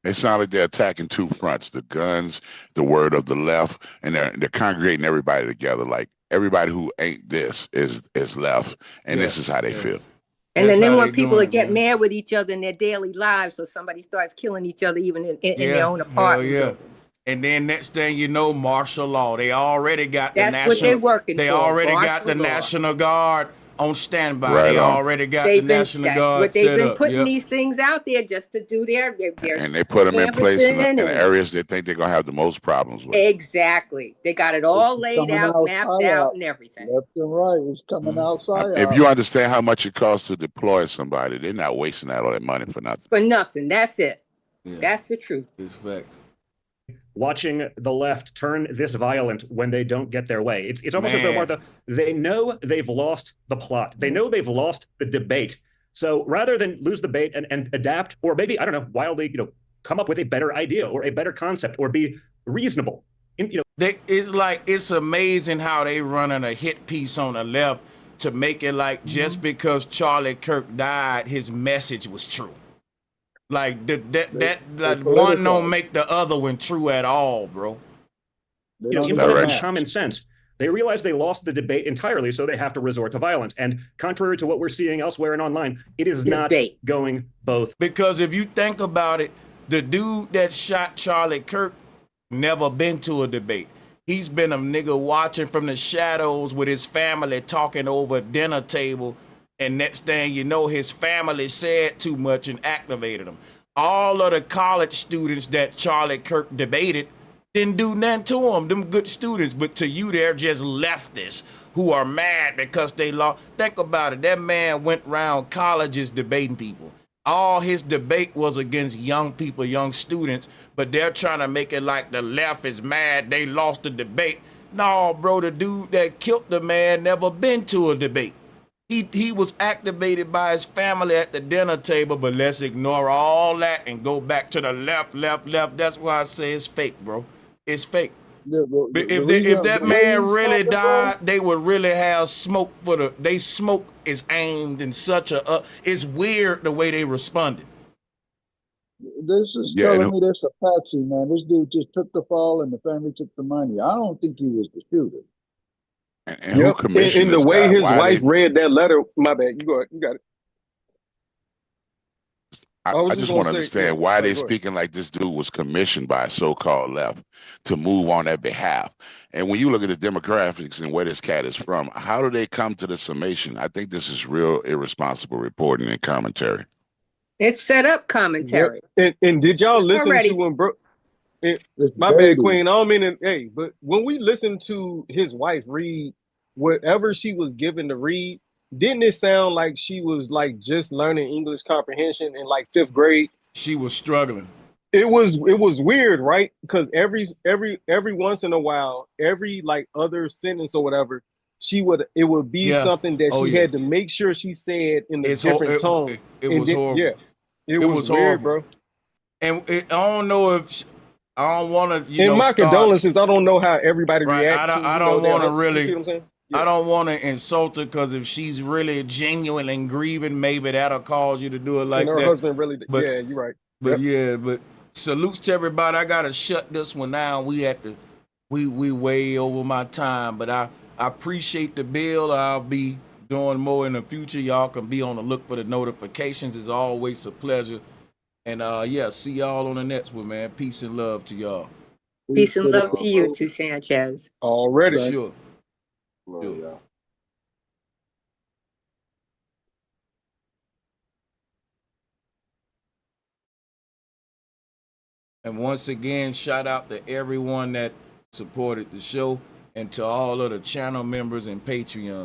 It sounds like they're attacking 2 fronts: the guns, the word of the left, and they're congregating everybody together. Like everybody who ain't this is left, and this is how they feel. And then they want people to get mad with each other in their daily lives, so somebody starts killing each other even in their own apartment buildings. And then next thing you know, martial law. They already got That's what they're working They for, already got the National Guard on standby. Right They on. already got the National Guard what they've set been up. putting Yep. these things out there just to do their And they put them in place in canvassing areas they think they're going to have the most problems with. Exactly. They got it all laid coming out, out mapped psyop. out, and everything. Left and right, it's coming outside. If you understand how much it costs to deploy somebody, they're not wasting all that money for nothing. For nothing. That's it. Yeah. That's the truth. It's facts. Watching the left turn this violent when they don't get their way. It's almost as though, Martha, they know they've lost the plot. They know they've lost the debate. So rather than lose the debate and adapt, or maybe, I don't know, wildly, come up with a better idea or a better concept or be reasonable. It's amazing how they running a hit piece on the left to make it like just because Charlie Kirk died, his message was true. Like that one don't make the other one true at all, bro. Implementing common sense. They realize they lost the debate entirely, so they have to resort to violence. And contrary to what we're seeing elsewhere and online, it is not going both. Because if you think about it, the dude that shot Charlie Kirk never been to a debate. He's been a nigga watching from the shadows with his family talking over a dinner table. And next thing you know, his family said too much and activated him. All of the college students that Charlie Kirk debated didn't do nothing to him, them good students. But to you, they're just leftists who are mad because they lost. Think about it. That man went around colleges debating people. All his debate was against young people, young students, but they're trying to make it like the left is mad they lost the debate. No, bro, the dude that killed the man never been to a debate. He was activated by his family at the dinner table, but let's ignore all that and go back to the left. That's why I say it's fake, bro. It's fake. If that man really died, they would really have smoke for they smoke is aimed in such a, it's weird the way they responded. This is telling me this a patsy, man. This dude just took the fall and the family took the money. I don't think he was the shooter. And who commissioned in the way guy? his wife read that letter, my bad. You got it. I just want to understand why they're speaking like this dude was commissioned by a so-called left to move on their behalf. And when you look at the demographics and where this cat is from, how do they come to the summation? I think this is real irresponsible reporting and commentary. It's set up commentary. And did y'all listen to when bro? My bad, Queen. I don't mean it. But when we listened to his wife read whatever she was given to read, didn't it sound like she was like just learning English comprehension in like 5th grade? She was struggling. It was weird, right? Because every once in a while, every like other sentence or whatever, it would be something that she had to make sure she said in a different tone. It was horrible. Yeah, it was weird, bro. And I don't know if I don't want to. In my condolences, I don't know how everybody reacts. I don't want to really. You see what I'm saying? Yeah. I don't want to insult her because if she's really genuine and grieving, maybe that'll cause you to do it like and her that. husband really. But, yeah, you're right. But but salutes to everybody. I gotta shut this one down. We way over my time, but I appreciate the bill. I'll be doing more in the future. Y'all can be on the look for the notifications. It's always a pleasure. And see y'all on the next one, man. Peace and love to y'all. Peace and love to you too, Sanchez. Already. Sure. Yeah. And once again, shout out to everyone that supported the show and to all of the channel members and Patreon.